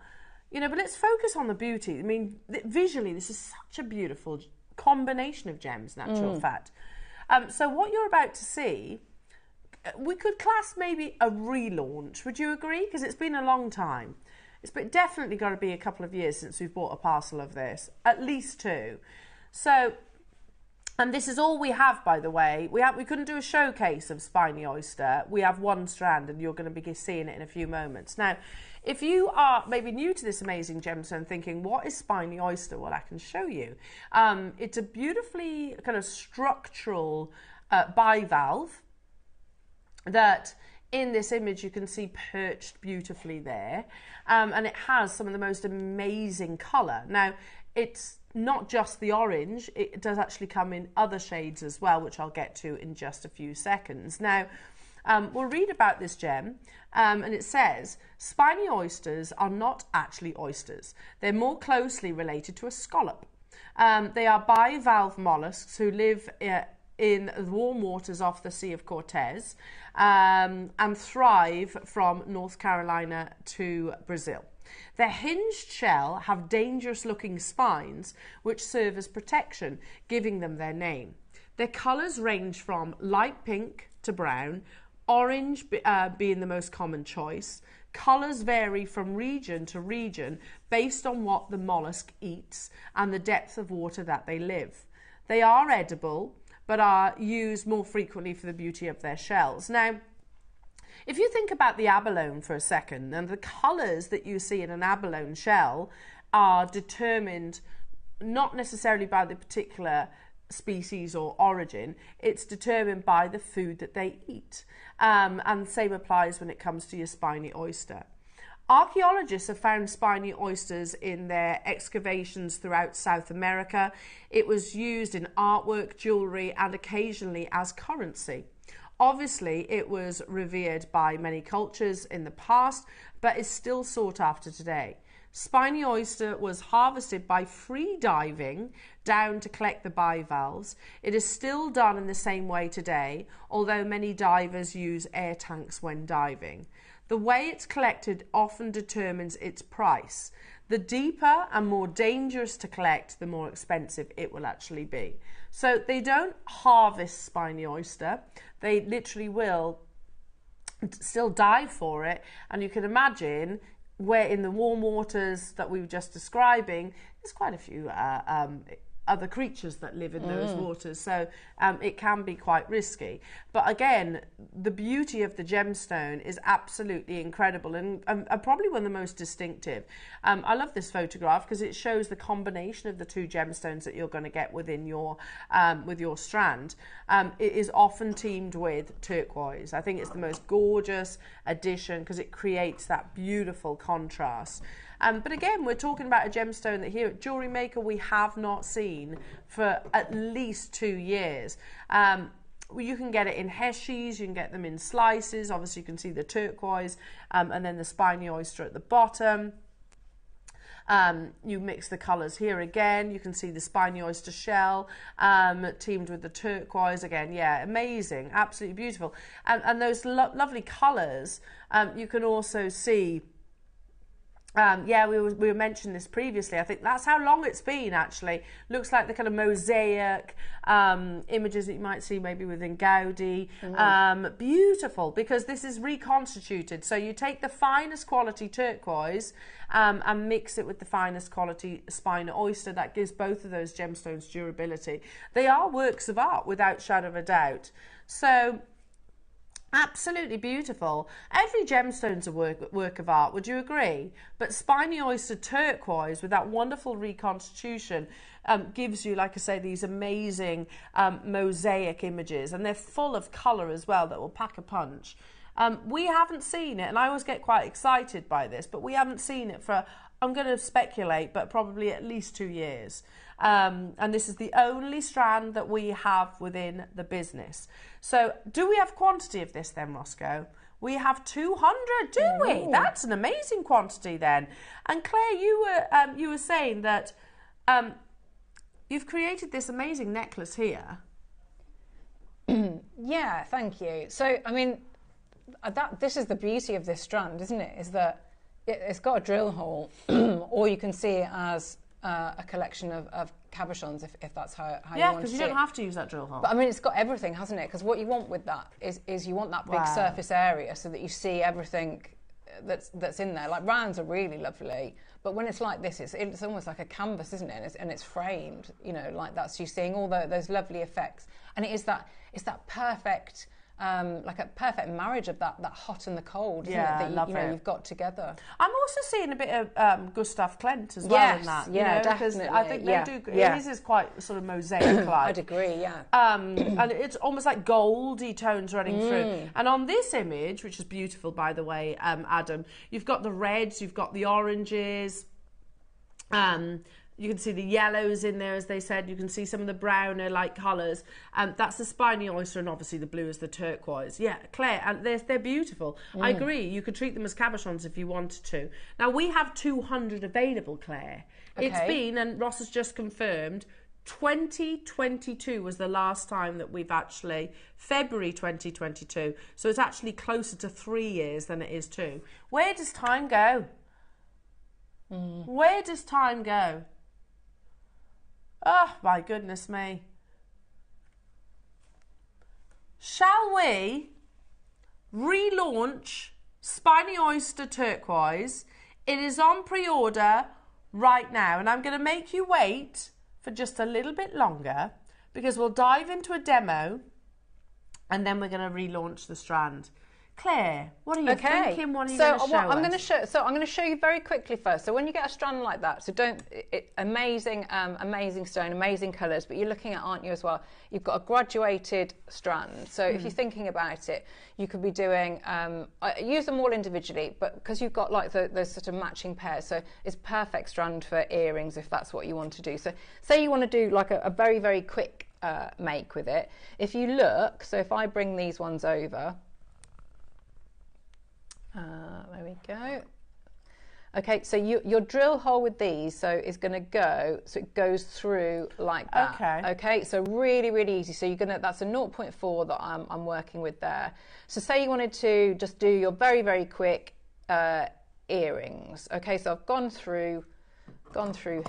A: you know, but let's focus on the beauty. I mean, visually this is such a beautiful combination of gems, in actual fact. So what you're about to see, we could class maybe a relaunch, would you agree? Because it's been a long time. It's definitely got to be a couple of years since we've bought a parcel of this, at least 2. So, and this is all we have, by the way. We couldn't do a showcase of Spiny oyster. We have 1 strand, and you're going to be seeing it in a few moments. Now, if you are maybe new to this amazing gemstone, thinking, what is Spiny oyster? Well, I can show you. It's a beautifully kind of structural bivalve. that in this image you can see perched beautifully there, and it has some of the most amazing colour. Now, it's not just the orange, it does actually come in other shades as well, which I'll get to in just a few seconds. Now, we'll read about this gem, and it says, spiny oysters are not actually oysters. They're more closely related to a scallop. They are bivalve mollusks who live in the warm waters off the Sea of Cortez, and thrive from North Carolina to Brazil. Their hinged shell have dangerous looking spines which serve as protection, giving them their name. Their colours range from light pink to brown, orange being the most common choice. Colours vary from region to region based on what the mollusk eats and the depth of water that they live. They are edible, but are used more frequently for the beauty of their shells. Now, if you think about the abalone for a second, and the colours that you see in an abalone shell are determined not necessarily by the particular species or origin, it's determined by the food that they eat. And the same applies when it comes to your spiny oyster. Archaeologists have found spiny oysters in their excavations throughout South America. It was used in artwork, jewellery, and occasionally as currency. Obviously, it was revered by many cultures in the past, but is still sought after today. Spiny oyster was harvested by free diving down to collect the bivalves. It is still done in the same way today, although many divers use air tanks when diving. The way it's collected often determines its price. The deeper and more dangerous to collect, the more expensive it will actually be. So they don't harvest spiny oyster. They literally will still dive for it. And you can imagine where in the warm waters that we were just describing, there's quite a few other creatures that live in those waters, so it can be quite risky. But again, the beauty of the gemstone is absolutely incredible, and probably one of the most distinctive. I love this photograph because it shows the combination of the two gemstones that you're going to get within your with your strand. It is often teamed with turquoise. I think it's the most gorgeous addition because it creates that beautiful contrast. But again, we're talking about a gemstone that here at Jewellery Maker we have not seen for at least 2 years. You can get it in heshies, you can get them in slices. Obviously, you can see the turquoise and then the spiny oyster at the bottom. You mix the colours here again. You can see the spiny oyster shell teamed with the turquoise again. Yeah, amazing, absolutely beautiful. And those lovely colours, you can also see. Yeah, we were mentioning this previously. I think that's how long it's been, actually. Looks like the kind of mosaic images that you might see maybe within Gaudi. Beautiful, because this is reconstituted. So you take the finest quality turquoise and mix it with the finest quality spiny oyster. That gives both of those gemstones durability. They are works of art, without shadow of a doubt. So absolutely beautiful. Every gemstone's a work of art, would you agree? But spiny oyster turquoise with that wonderful reconstitution gives you, like I say, these amazing mosaic images, and they're full of colour as well that will pack a punch. We haven't seen it, and I always get quite excited by this, but we haven't seen it for, I'm going to speculate, but probably at least 2 years. And this is the only strand that we have within the business. So do we have quantity of this then, Roscoe? We have 200, do we? That's an amazing quantity then. And Claire, you were saying that you've created this amazing necklace here.
B: Yeah, thank you. So, I mean, this is the beauty of this strand, isn't it? Is that it's got a drill hole, or you can see it as a collection of cabochons, if that's how you want to see it.
A: Yeah, because you don't have to use that drill hole.
B: But I mean, it's got everything, hasn't it? Because what you want with that is you want that big surface area so that you see everything that's in there. Like, rounds are really lovely, but when it's like this, it's almost like a canvas, isn't it? And it's framed, you know, like that. So you're seeing all those lovely effects, and it's that perfect like a perfect marriage of that hot and the cold, isn't
A: Yeah,
B: it? That
A: love
B: you know
A: it.
B: you've got together.
A: I'm also seeing a bit of Gustav Klimt as well in that.
B: Yeah,
A: because
B: definitely.
A: I think they do.
B: Yeah.
A: His is quite sort of mosaic-like.
B: I'd agree. Yeah.
A: And it's almost like goldy tones running through. And on this image, which is beautiful, by the way, Adam, you've got the reds, you've got the oranges. You can see the yellows in there, as they said. You can see some of the browner like colours. That's the Spiny oyster, and obviously the blue is the turquoise. Yeah, Claire, and they're beautiful. I agree. You could treat them as cabochons if you wanted to. Now, we have 200 available, Claire.
B: Okay.
A: It's been, and Ross has just confirmed, 2022 was the last time that we've actually, February 2022. So it's actually closer to 3 years than it is 2. Where does time go? Where does time go? Oh, my goodness me. Shall we relaunch Spiny Oyster Turquoise? It is on pre-order right now, and I'm going to make you wait for just a little bit longer because we'll dive into a demo and then we're going to relaunch the strand. Claire, what are you thinking? What are you going to show
B: I'm
A: us?
B: going to show. So I'm going to show you very quickly first. So when you get a strand like that, so amazing, amazing stone, amazing colours. But you're looking at, aren't you, as well? You've got a graduated strand. So if you're thinking about it, you could be doing. Use them all individually, but because you've got like those sort of matching pairs, so it's perfect strand for earrings if that's what you want to do. So say you want to do like a very, very quick make with it. If you look, so if I bring these ones over. There we go. Okay, so your drill hole with these is going to go, so it goes through like that. Okay, so really, really easy. So that's a 0.4 that I'm working with there. So say you wanted to just do your very, very quick earrings. Okay, so I've gone through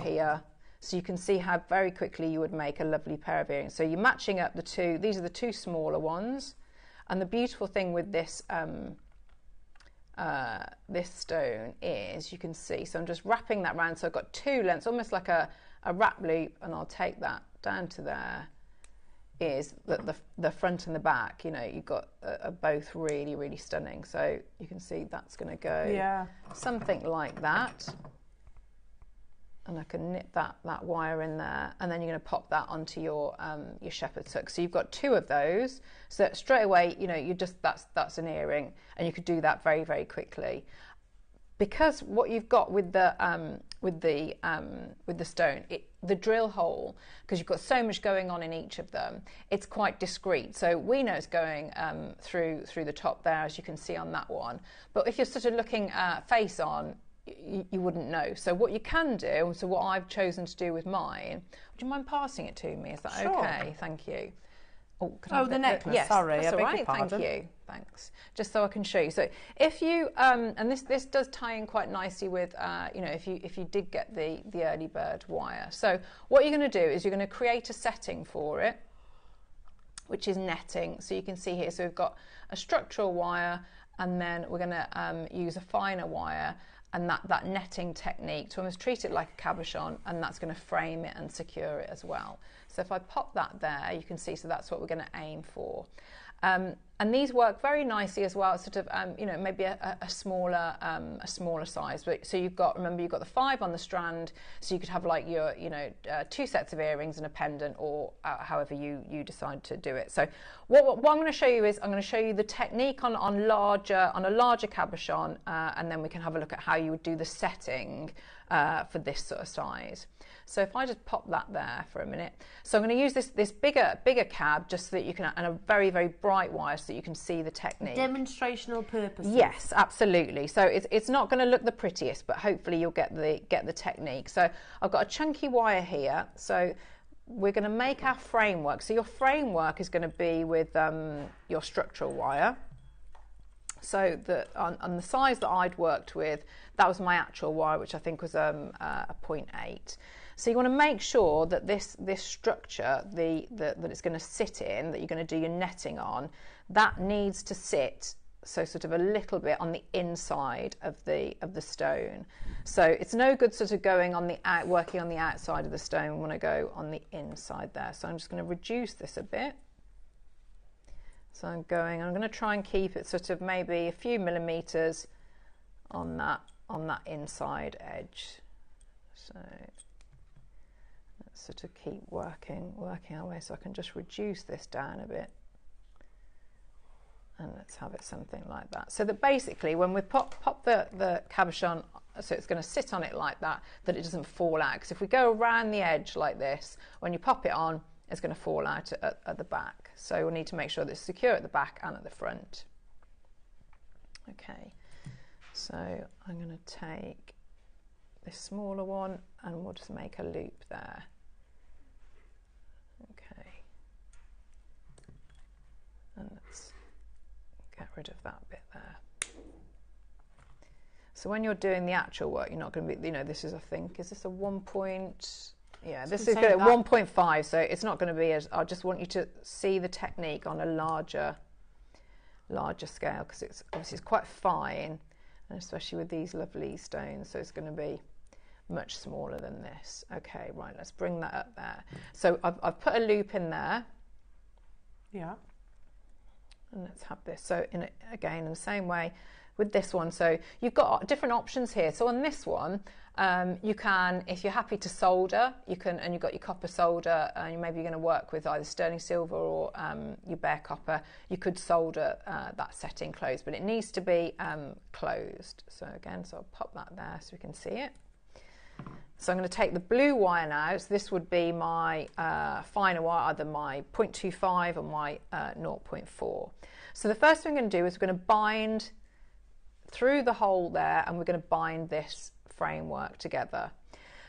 B: here. So you can see how very quickly you would make a lovely pair of earrings. So you're matching up the two. These are the two smaller ones. And the beautiful thing with this this stone is, you can see, so I'm just wrapping that round, so I've got two lengths, almost like a wrap loop, and I'll take that down to there, is the front and the back, you know, you've got are both really, really stunning. So you can see that's going to go something like that. And I can knit that wire in there, and then you're going to pop that onto your shepherd's hook. So you've got two of those. So straight away, you know, you just that's an earring, and you could do that very, very quickly. Because what you've got with the stone, the drill hole, because you've got so much going on in each of them, it's quite discreet. So we know it's going through the top there, as you can see on that one. But if you're sort of looking face on, you wouldn't know. So what you can do, so what I've chosen to do with mine, would you mind passing it to me? Is that okay? Thank you.
A: The necklace.
B: Yes,
A: sorry,
B: that's
A: I
B: all
A: beg
B: right.
A: your pardon.
B: Thank you. Thanks. Just so I can show you. So if you and this does tie in quite nicely with you know, if you did get the early bird wire. So what you're going to do is you're going to create a setting for it, which is netting. So you can see here. So we've got a structural wire, and then we're going to use a finer wire. And that netting technique to almost treat it like a cabochon, and that's going to frame it and secure it as well. So if I pop that there, you can see, so that's what we're going to aim for. And these work very nicely as well, sort of, you know, maybe a smaller size. But so remember, you've got the 5 on the strand, so you could have like your, you know, 2 sets of earrings and a pendant, or however you decide to do it. So what I'm going to show you is, I'm going to show you the technique on a larger cabochon, and then we can have a look at how you would do the setting for this sort of size. So if I just pop that there for a minute. So I'm going to use this bigger cab, just so that you can, and a very, very bright wire, so that you can see the technique.
A: Demonstrational purposes.
B: Yes, absolutely. So it's not going to look the prettiest, but hopefully you'll get the technique. So I've got a chunky wire here. So we're going to make our framework. So your framework is going to be with your structural wire. So on the size that I'd worked with, that was my actual wire, which I think was a 0.8. So you want to make sure that this structure that it's going to sit in, that you're going to do your netting on, that needs to sit, so sort of a little bit on the inside of the stone. So it's no good sort of working on the outside of the stone. We want to go on the inside there. So I'm just going to reduce this a bit. So I'm going to try and keep it sort of maybe a few millimeters on that inside edge. So let's sort of keep working our way, so I can just reduce this down a bit. And let's have it something like that. So that basically when we pop the cabochon, so it's going to sit on it like that, that it doesn't fall out. Because if we go around the edge like this, when you pop it on, it's going to fall out at the back. So we'll need to make sure that it's secure at the back and at the front. Okay, so I'm going to take this smaller one and we'll just make a loop there. Okay, and let's get rid of that bit there. So when you're doing the actual work, you're not going to be, you know, this is, I think, is this a 1 point? Yeah, this is good at 1.5, so it's not going to be as, I just want you to see the technique on a larger scale, because it's obviously it's quite fine, and especially with these lovely stones, so it's going to be much smaller than this. Okay, right, let's bring that up there. So I've put a loop in there.
A: Yeah.
B: And let's have this. So again, in the same way with this one, so you've got different options here. So on this one, you can, if you're happy to solder, you can, and you've got your copper solder, and maybe you're going to work with either sterling silver or your bare copper, you could solder that setting closed, but it needs to be closed. So again, so I'll pop that there so we can see it. So I'm going to take the blue wire now. So this would be my finer wire, either my 0.25 or my 0.4. So the first thing we're going to do is we're going to bind through the hole there, and we're going to bind this framework together.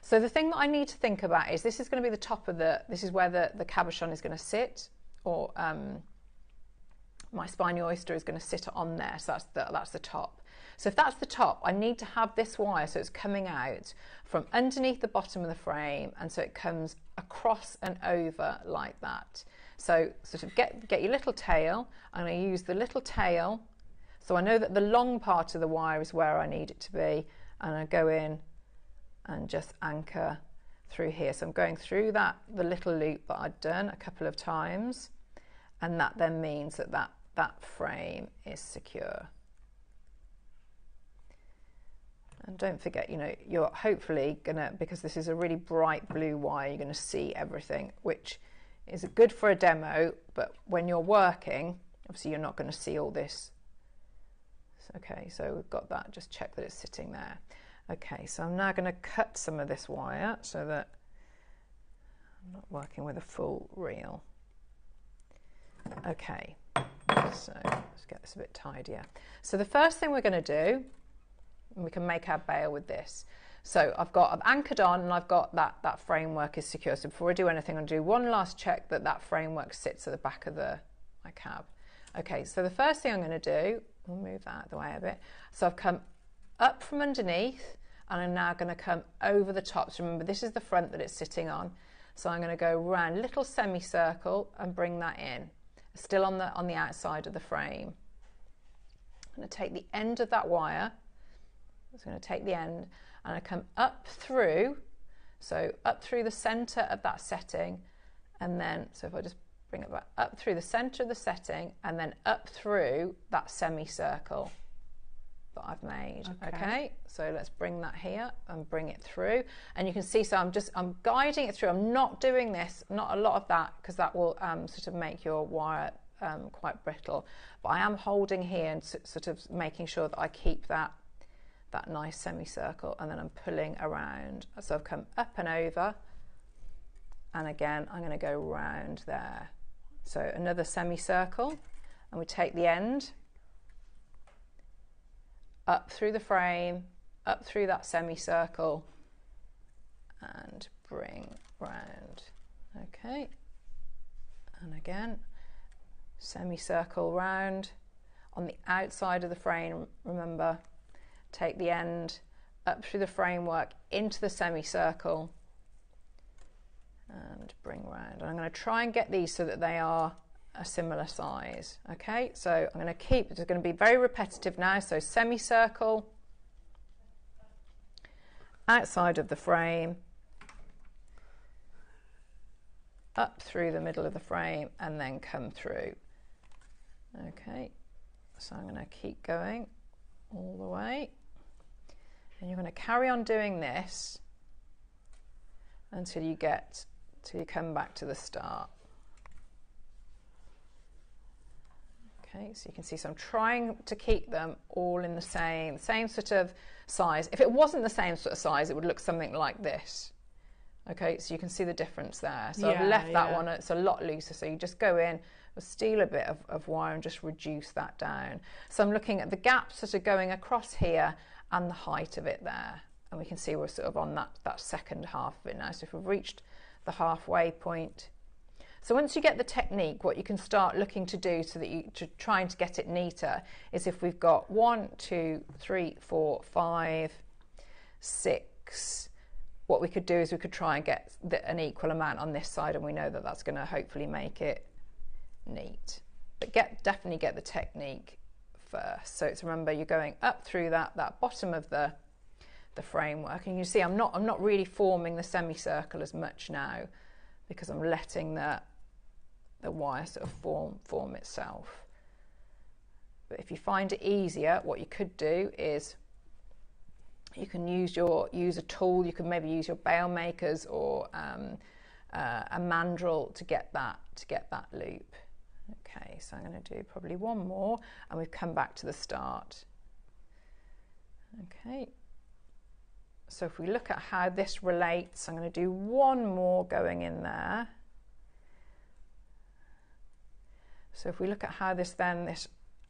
B: So the thing that I need to think about is this is going to be the top of this is where the cabochon is going to sit, or my spiny oyster is going to sit on there. So that's the top. So if that's the top, I need to have this wire so it's coming out from underneath the bottom of the frame, and so it comes across and over like that. So sort of get your little tail, and I use the little tail, so I know that the long part of the wire is where I need it to be, and I go in and just anchor through here. So I'm going through the little loop that I'd done a couple of times, and that then means that frame is secure. And don't forget, you know, you're hopefully gonna, because this is a really bright blue wire, you're gonna see everything, which is good for a demo, but when you're working, obviously you're not gonna see all this. Okay, so we've got that, just check that it's sitting there. Okay, so I'm now gonna cut some of this wire so that I'm not working with a full reel. Okay, so let's get this a bit tidier. So the first thing we're gonna do, and we can make our bail with this. So I've anchored on, and I've got that framework is secure. So before I do anything, I'm going to do one last check that framework sits at the back of my cab. Okay, so the first thing I'm going to do, we'll move that out of the way a bit. So I've come up from underneath, and I'm now going to come over the top. So remember, this is the front that it's sitting on. So I'm going to go around a little semicircle and bring that in, still on the outside of the frame. I'm going to take the end of that wire. I'm going to take the end, and I come up through, so up through the center of that setting, and then, so if I just bring it back, up through the center of the setting, and then up through that semicircle that I've made. Okay, so let's bring that here and bring it through, and you can see, so I'm guiding it through. I'm not doing this, not a lot of that, because that will sort of make your wire quite brittle, but I am holding here and sort of making sure that I keep that nice semicircle, and then I'm pulling around. So I've come up and over, and again I'm going to go round there. So another semicircle, and we take the end up through the frame, up through that semicircle, and bring round. Okay, and again semicircle round on the outside of the frame. Remember, take the end up through the framework into the semicircle and bring round. And I'm going to try and get these so that they are a similar size. Okay, so I'm going to keep, it's going to be very repetitive now. So semicircle, outside of the frame, up through the middle of the frame, and then come through. Okay, so I'm going to keep going all the way, and you're going to carry on doing this until you come back to the start. Okay, so you can see, so I'm trying to keep them all in the same sort of size. If it wasn't the same sort of size, it would look something like this. Okay, so you can see the difference there. So I've left that one, it's a lot looser. So you just go in, steal a bit of wire and just reduce that down. So I'm looking at the gaps that are going across here and the height of it there. And we can see we're sort of on that second half of it now. So if we've reached the halfway point. So once you get the technique, what you can start looking to do so that trying to get it neater is if we've got 1, 2, 3, 4, 5, 6, what we could do is we could try and get an equal amount on this side, and we know that that's going to hopefully make it neat. But definitely get the technique first. So it's, remember, you're going up through that bottom of the framework, and you see I'm not really forming the semicircle as much now because I'm letting the wire sort of form itself. But if you find it easier, what you could do is you can use a tool. You can maybe use your bail makers or a mandrel to get that loop. Okay, so I'm going to do probably one more, and we've come back to the start. Okay, so if we look at how this relates, I'm going to do one more going in there. So if we look at how this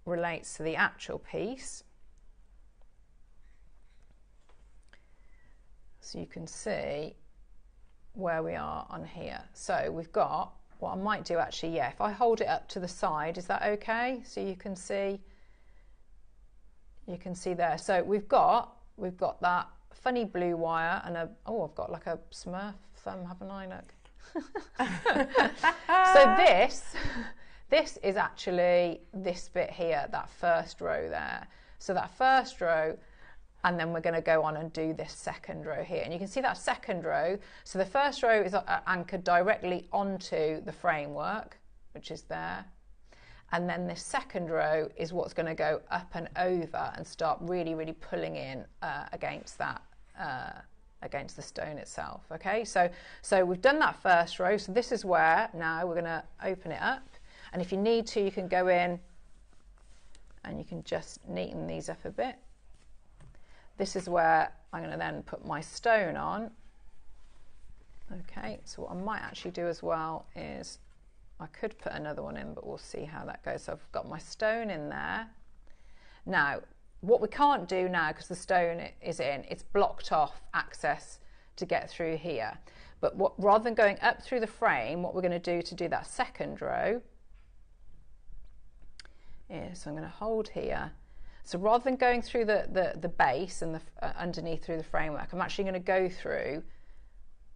B: relates to the actual piece, so you can see where we are on here. So we've got, what I might do actually, if I hold it up to the side, is that okay? So you can see there. So we've got that funny blue wire and I've got like a Smurf thumb, haven't I? Look. So this is actually this bit here, that first row there. So that first row, and then we're going to go on and do this second row here. And you can see that second row. So the first row is anchored directly onto the framework, which is there. And then this second row is what's going to go up and over and start really, really pulling in against that, against the stone itself. Okay, so we've done that first row. So this is where now we're going to open it up. And if you need to, you can go in and you can just neaten these up a bit. This is where I'm going to then put my stone on. Okay, so what I might actually do as well is I could put another one in, but we'll see how that goes. So I've got my stone in there. Now, what we can't do now, because the stone is in, it's blocked off access to get through here. But rather than going up through the frame, what we're going to do that second row is, so I'm going to hold here. So rather than going through the base and underneath through the framework, I'm actually going to go through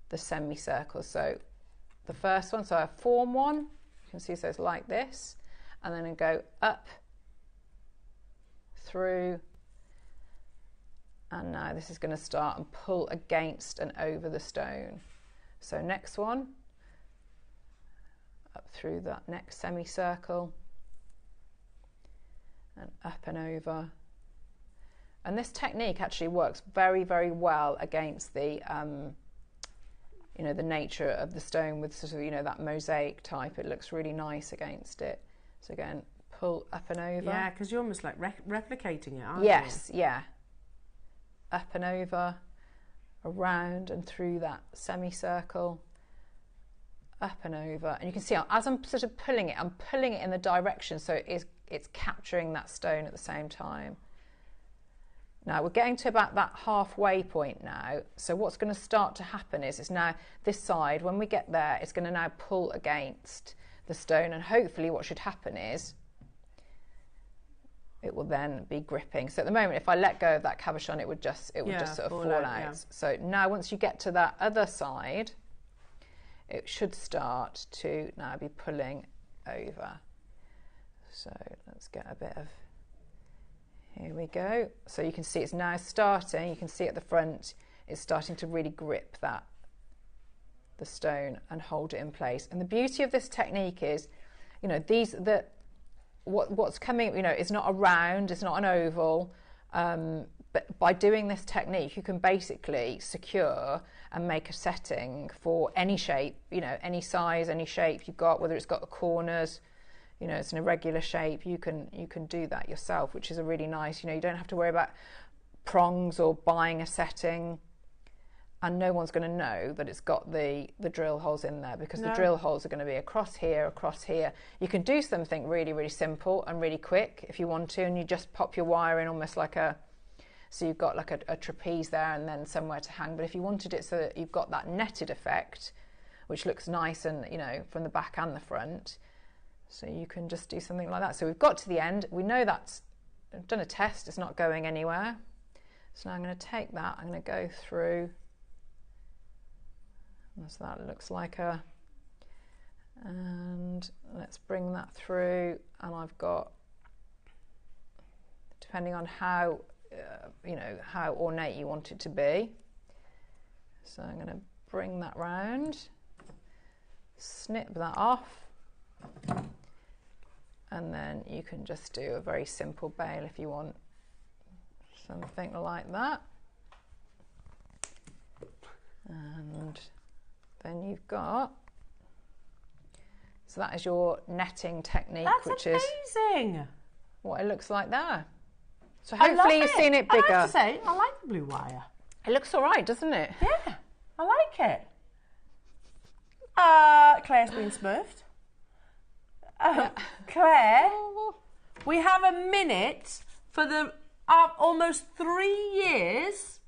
B: the semicircle. So the first one, so I form one, you can see, so it's like this, and then I go up through, and now this is going to start and pull against and over the stone. So next one, up through that next semicircle, and up and over. And this technique actually works very, very well against the the nature of the stone with sort of, that mosaic type. It looks really nice against it. So again, pull up and over.
A: Yeah, because you're almost like replicating it, aren't you?
B: Yes, yeah. Up and over, around and through that semicircle, up and over. And you can see as I'm sort of pulling it, I'm pulling it in the direction so it's capturing that stone at the same time. Now we're getting to about that halfway point now. So what's going to start to happen is now this side, when we get there, it's going to now pull against the stone, and hopefully what should happen is it will then be gripping. So at the moment, if I let go of that cabochon, it would just sort of fall out. Yeah. So now once you get to that other side, it should start to now be pulling over. So let's get a bit of, here we go. So you can see it's now starting, you can see at the front, it's starting to really grip the stone and hold it in place. And the beauty of this technique is, what's coming, you know, it's not a round, it's not an oval, but by doing this technique, you can basically secure and make a setting for any shape, you know, any size, any shape you've got, whether it's got the corners, you know, it's an irregular shape, you can do that yourself, which is a really nice, you know, you don't have to worry about prongs or buying a setting, and no one's going to know that it's got the drill holes in there, because the drill holes are going to be across here, across here. You can do something really, really simple and really quick if you want to, and you just pop your wire in almost like so you've got like a trapeze there and then somewhere to hang. But if you wanted it so that you've got that netted effect, which looks nice, and you know, from the back and the front, so you can just do something like that. So we've got to the end, we know that's, I've done a test, it's not going anywhere. So now I'm going to take that, I'm going to go through, so that looks like and let's bring that through, and I've got, depending on how, you know, how ornate you want it to be. So I'm going to bring that round, snip that off, and then you can just do a very simple bail if you want something like that. And then you've got, so that is your netting technique.
A: That's
B: which
A: amazing.
B: Is what it looks like there. So hopefully you've seen it bigger.
A: I have to say, I like the blue wire.
B: It looks all right, doesn't it?
A: Yeah, I like it. Claire's been smurfed. Claire, we have a minute for the almost 3 years.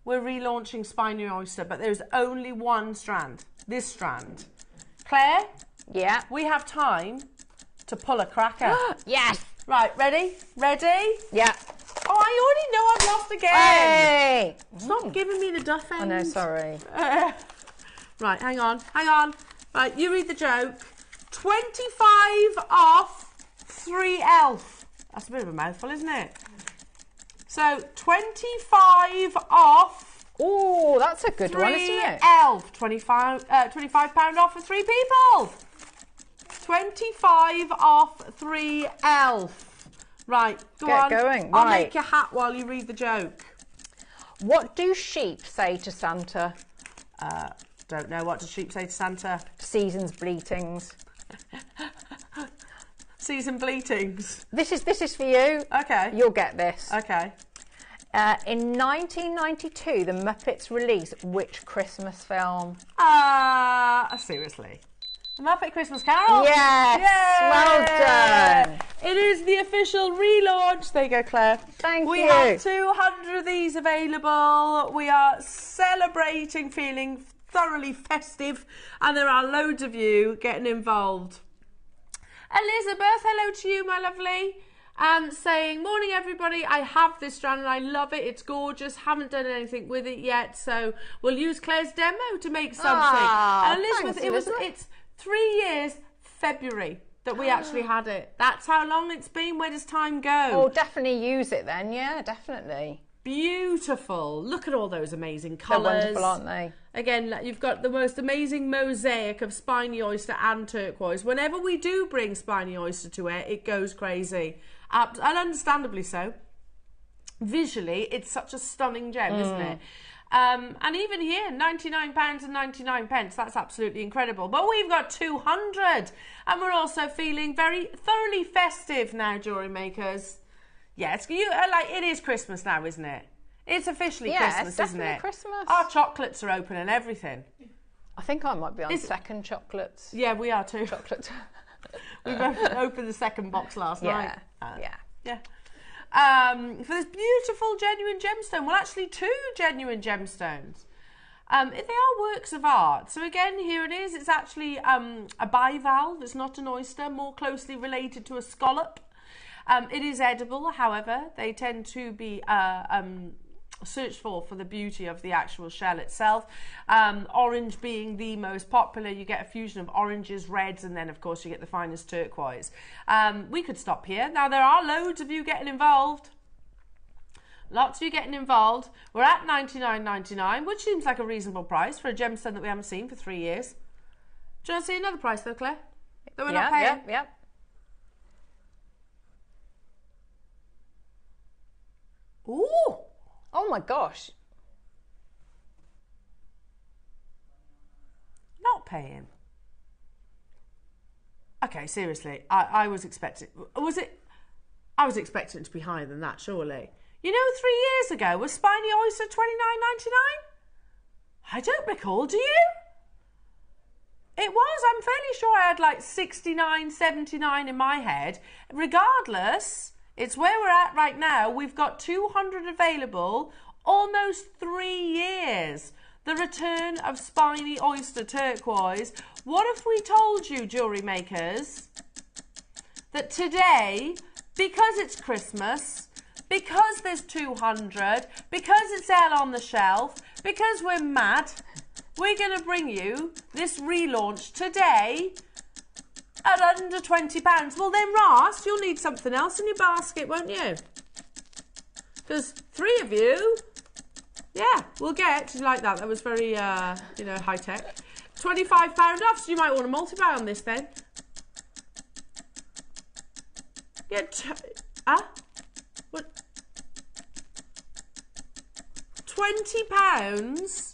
A: We're relaunching Spiny Oyster, but there's only one strand, this strand. Claire?
B: Yeah.
A: We have time to pull a cracker.
B: Yes.
A: Right, ready? Ready?
B: Yeah.
A: Oh, I already know I've lost again.
B: Hey!
A: Stop giving me the duff end.
B: Oh no, sorry.
A: Right, hang on. Right, you read the joke. 25 off 3 elf. That's a bit of a mouthful, isn't it? So 25 off.
B: Oh, that's a good one, isn't it?
A: 3 elf. 25 £25 off for 3 people. 25 off 3 elf. Right, go on.
B: Get going.
A: I'll
B: Right.
A: make a hat while you read the joke.
B: What do sheep say to Santa?
A: Don't know. What does sheep say to Santa?
B: Season's bleatings.
A: Season bleatings.
B: This is for you.
A: Okay.
B: You'll get this.
A: Okay.
B: In 1992, the Muppets released which Christmas film?
A: Seriously. The Muppet Christmas Carol?
B: Yes.
A: Yay!
B: Well done.
A: It is the official relaunch. There you go, Claire.
B: Thank you.
A: We have 200 of these available. We are celebrating, feeling thoroughly festive, and there are loads of you getting involved. Elizabeth, hello to you, my lovely. Saying, morning everybody, I have this strand and I love it, it's gorgeous, haven't done anything with it yet, so we'll use Claire's demo to make something. And Elizabeth,
B: thanks,
A: it's 3 years, February, that we actually had it. That's how long it's been. Where does time go?
B: Oh, definitely use it then, yeah, definitely.
A: Beautiful. Look at all those amazing
B: They're
A: colours.
B: wonderful, aren't they?
A: Again, you've got the most amazing mosaic of Spiny Oyster and turquoise. Whenever we do bring Spiny Oyster to it, it goes crazy. And understandably so. Visually, it's such a stunning gem, isn't it? And even here, £99 and 99 pence, that's absolutely incredible. But we've got 200. And we're also feeling very thoroughly festive now, jewellery makers. Yeah, it is Christmas now, isn't it? It's officially Christmas,
B: it's
A: isn't it?
B: Christmas.
A: Our chocolates are open and everything.
B: I think I might be on second chocolates.
A: Yeah, we are too.
B: Chocolate.
A: We've opened the second box last night.
B: Yeah.
A: For this beautiful genuine gemstone. Well, actually 2 genuine gemstones. They are works of art. So again, here it is. It's actually a bivalve. It's not an oyster, more closely related to a scallop. It is edible, however. They tend to be searched for the beauty of the actual shell itself. Orange being the most popular. You get a fusion of oranges, reds, and then of course you get the finest turquoise. We could stop here. Now there are loads of you getting involved. Lots of you getting involved. We're at $99.99, which seems like a reasonable price for a gemstone that we haven't seen for 3 years. Do you want to see another price though, Claire? That we're not paying?
B: Yep.
A: Ooh.
B: Oh my gosh.
A: Not paying. Okay, seriously, I was expecting... I was expecting it to be higher than that, surely. You know, 3 years ago, was Spiny Oyster $29.99? I don't recall, do you? It was. I'm fairly sure I had like 69, 79 in my head. Regardless, it's where we're at right now. We've got 200 available, almost 3 years. The return of Spiny Oyster Turquoise. What if we told you, jewellery makers, that today, because it's Christmas, because there's 200, because it's out on the shelf, because we're mad, we're going to bring you this relaunch today at under £20. Well then, Ross, you'll need something else in your basket, won't you? Because 3 of you, yeah, we'll get like that. That was very, you know, high tech. £25 off, so you might want to multiply on this then. Yeah, what? £20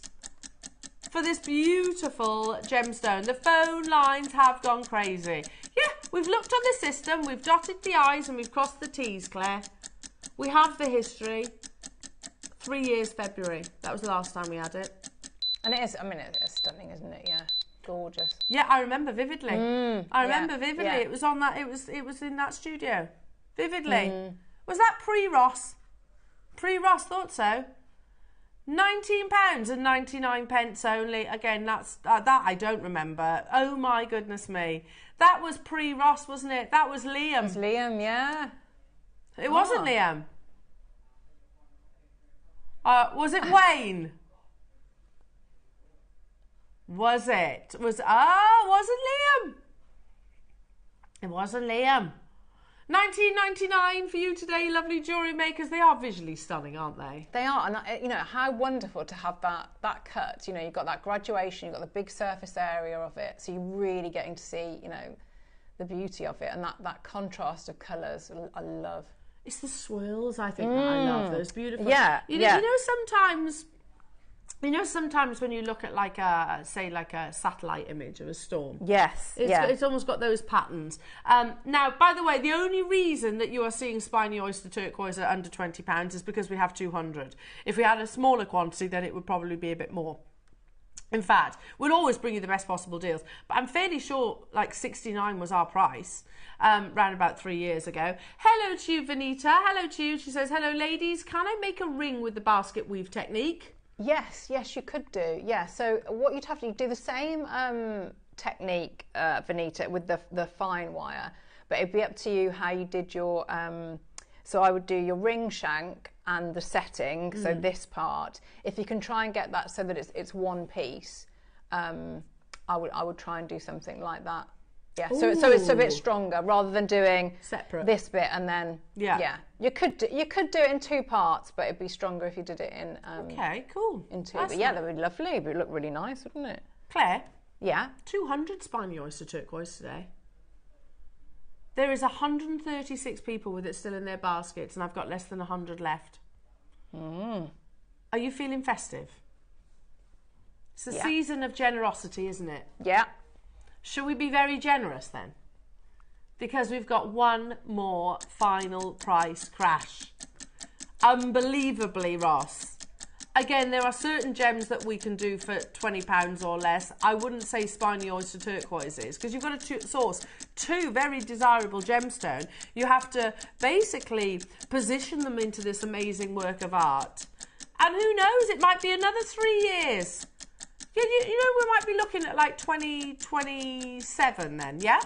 A: for this beautiful gemstone. The phone lines have gone crazy. Yeah, we've looked on the system, we've dotted the I's and we've crossed the T's, Claire. We have the history. 3 years February. That was the last time we had it.
B: And it is, I mean, it's stunning, isn't it? Yeah, gorgeous.
A: Yeah, I remember vividly. I remember vividly.
B: Yeah.
A: It was on that. It was in that studio. Vividly. Was that pre-Ross? Pre-Ross, thought so. £19.99 only. Again, that's that I don't remember. Oh my goodness me. That was pre-Ross, wasn't it? That was Liam.
B: It was Liam, yeah.
A: It wasn't Liam. Was it Wayne? Was it? Wasn't Liam. It wasn't Liam. £19.99 for you today, lovely jewellery makers. They are visually stunning, aren't they?
B: They are, and you know, how wonderful to have that cut. You know, you've got that graduation, you've got the big surface area of it, so you're really getting to see, you know, the beauty of it, and that contrast of colours. I love.
A: It's the swirls, I think, that I love. Those beautiful.
B: Yeah,
A: you know, sometimes when you look at like a, say, like a satellite image of a storm.
B: Yes,
A: it's almost got those patterns. Now, by the way, the only reason that you are seeing Spiny Oyster Turquoise at under £20 is because we have 200. If we had a smaller quantity, then it would probably be a bit more. In fact, we'll always bring you the best possible deals. But I'm fairly sure like 69 was our price round about 3 years ago. Hello to you, Vanita. Hello to you. She says, hello, ladies. Can I make a ring with the basket weave technique?
B: Yes, you could do. Yeah, so what you'd have to do the same technique, Vanita, with the fine wire, but it'd be up to you how you did your, so I would do your ring shank and the setting, so this part. If you can try and get that so that it's one piece, I would try and do something like that. Yeah, so it's a bit stronger rather than doing
A: separate
B: this bit and then you could do it in 2 parts, but it'd be stronger if you did it in
A: okay, cool.
B: In 2. But yeah, that would be lovely. It would look really nice, wouldn't it?
A: Claire,
B: yeah,
A: 200 Spiny Oyster Turquoise today. There is 136 people with it still in their baskets, and I've got less than 100 left. Are you feeling festive? It's the season of generosity, isn't it?
B: Yeah.
A: Should we be very generous then? Because we've got one more final price crash. Unbelievably, Ross. Again, there are certain gems that we can do for £20 or less. I wouldn't say Spiny Oyster Turquoises, because you've got to source 2 very desirable gemstones. You have to basically position them into this amazing work of art. And who knows, it might be another 3 years. You know, we might be looking at like 2027 then, yeah?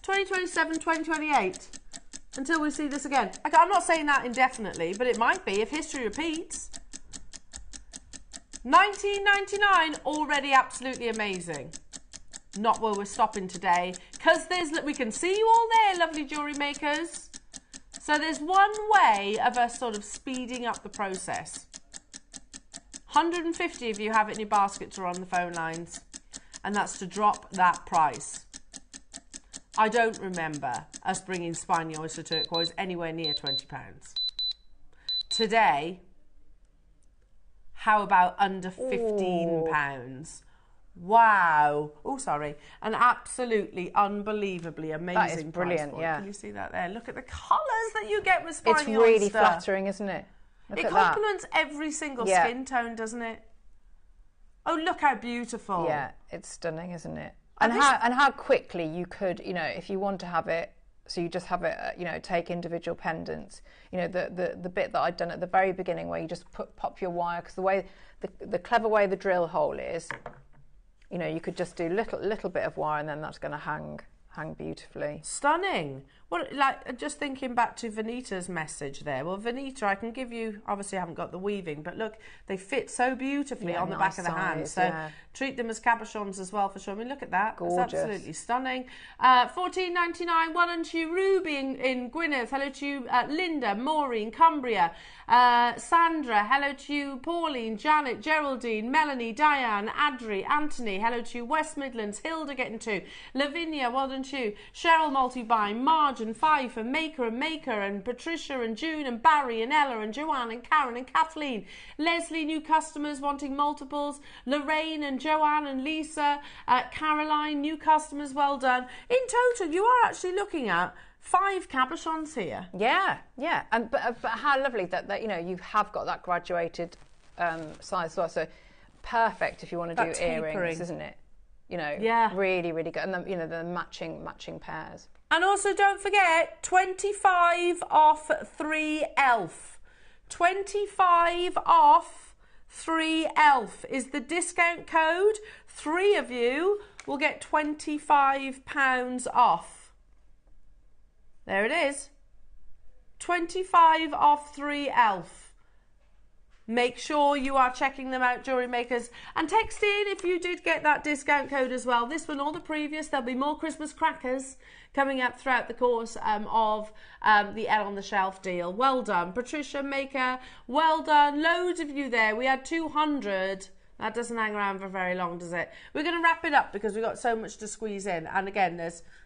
A: 2027, 2028, until we see this again. I'm not saying that indefinitely, but it might be if history repeats. £19.99, already absolutely amazing. Not where we're stopping today, because we can see you all there, lovely jewellery makers. So there's one way of us sort of speeding up the process. 150 of you have it in your baskets or on the phone lines, and that's to drop that price. I don't remember us bringing Spiny Oyster Turquoise anywhere near £20. today, how about under £15? Wow. Oh, sorry. An absolutely unbelievably amazing
B: That is brilliant,
A: price point.
B: yeah.
A: Can you see that there? Look at the colours that you get with Spiny
B: It's really
A: oyster.
B: flattering, isn't it? Look
A: It
B: at that.
A: complements every single
B: Yeah.
A: skin tone, doesn't it? Oh, look how beautiful.
B: Yeah, it's stunning, isn't it? And how quickly you could, you know, if you want to have it, so you just have it, you know, take individual pendants. You know, the bit that I'd done at the very beginning where you just pop your wire, because the way, the clever way the drill hole is, you know, you could just do little bit of wire and then that's going to hang beautifully.
A: Stunning. Well, like, just thinking back to Vanita's message there. Well, Vanita, I can give you, obviously I haven't got the weaving, but look, they fit so beautifully on the back of the hand. So treat them as cabochons as well for sure. I mean, look at that.
B: Gorgeous.
A: It's absolutely stunning. $14.99. Well done to you, Ruby in Gwynedd. Hello to you, Linda, Maureen, Cumbria, Sandra. Hello to you, Pauline, Janet, Geraldine, Melanie, Diane, Adri, Anthony. Hello to you, West Midlands, Hilda getting to, Lavinia, well done to you, Cheryl Multibuying, Marge and Fife and Maker and Patricia and June and Barry and Ella and Joanne and Karen and Kathleen, Leslie, new customers wanting multiples, Lorraine and Joanne and Lisa, Caroline, new customers, well done. In total, you are actually looking at 5 cabochons here.
B: Yeah, yeah, and but how lovely that you know you have got that graduated size as well. So perfect if you want to do earrings, isn't it? You know,
A: yeah,
B: really, really good. And then, you know, the matching pairs.
A: And also don't forget, 25 off 3 elf. 25 off 3 elf is the discount code. 3 of you will get £25 off. There it is. 25 off 3 elf. Make sure you are checking them out, Jewellery Makers, and text in if you did get that discount code as well. This one or the previous, there'll be more Christmas crackers coming up throughout the course of the Elle on the Shelf deal. Well done, Patricia Maker, well done. Loads of you there. We had 200. That doesn't hang around for very long, does it? We're going to wrap it up because we've got so much to squeeze in. And again,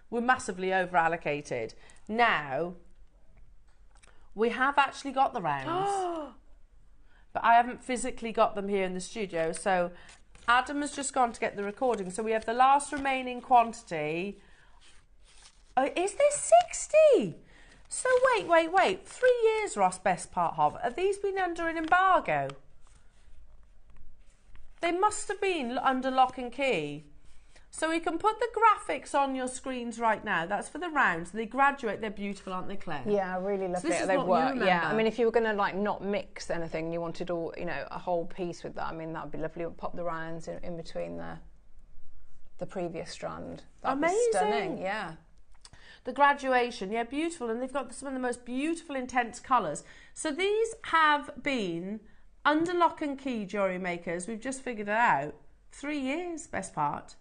A: we're massively over allocated. Now, we have actually got the rounds. But I haven't physically got them here in the studio. So Adam has just gone to get the recording. So we have the last remaining quantity. Oh, is there 60? So wait. 3 years, Ross, best part of. Have these been under an embargo? They must have been under lock and key. So we can put the graphics on your screens right now. That's for the rounds. They graduate. They're beautiful, aren't they, Claire?
B: Yeah, I really love it.
A: They work.
B: Yeah, I mean, if you were going to like not mix anything, you wanted all, you know, a whole piece with that. I mean, that would be lovely. Pop the rounds in between the previous strand. That'd
A: Amazing.
B: Be stunning. Yeah.
A: The graduation, yeah, beautiful. And they've got some of the most beautiful, intense colours. So these have been under lock and key, Jewellery Makers. We've just figured it out. 3 years, best part.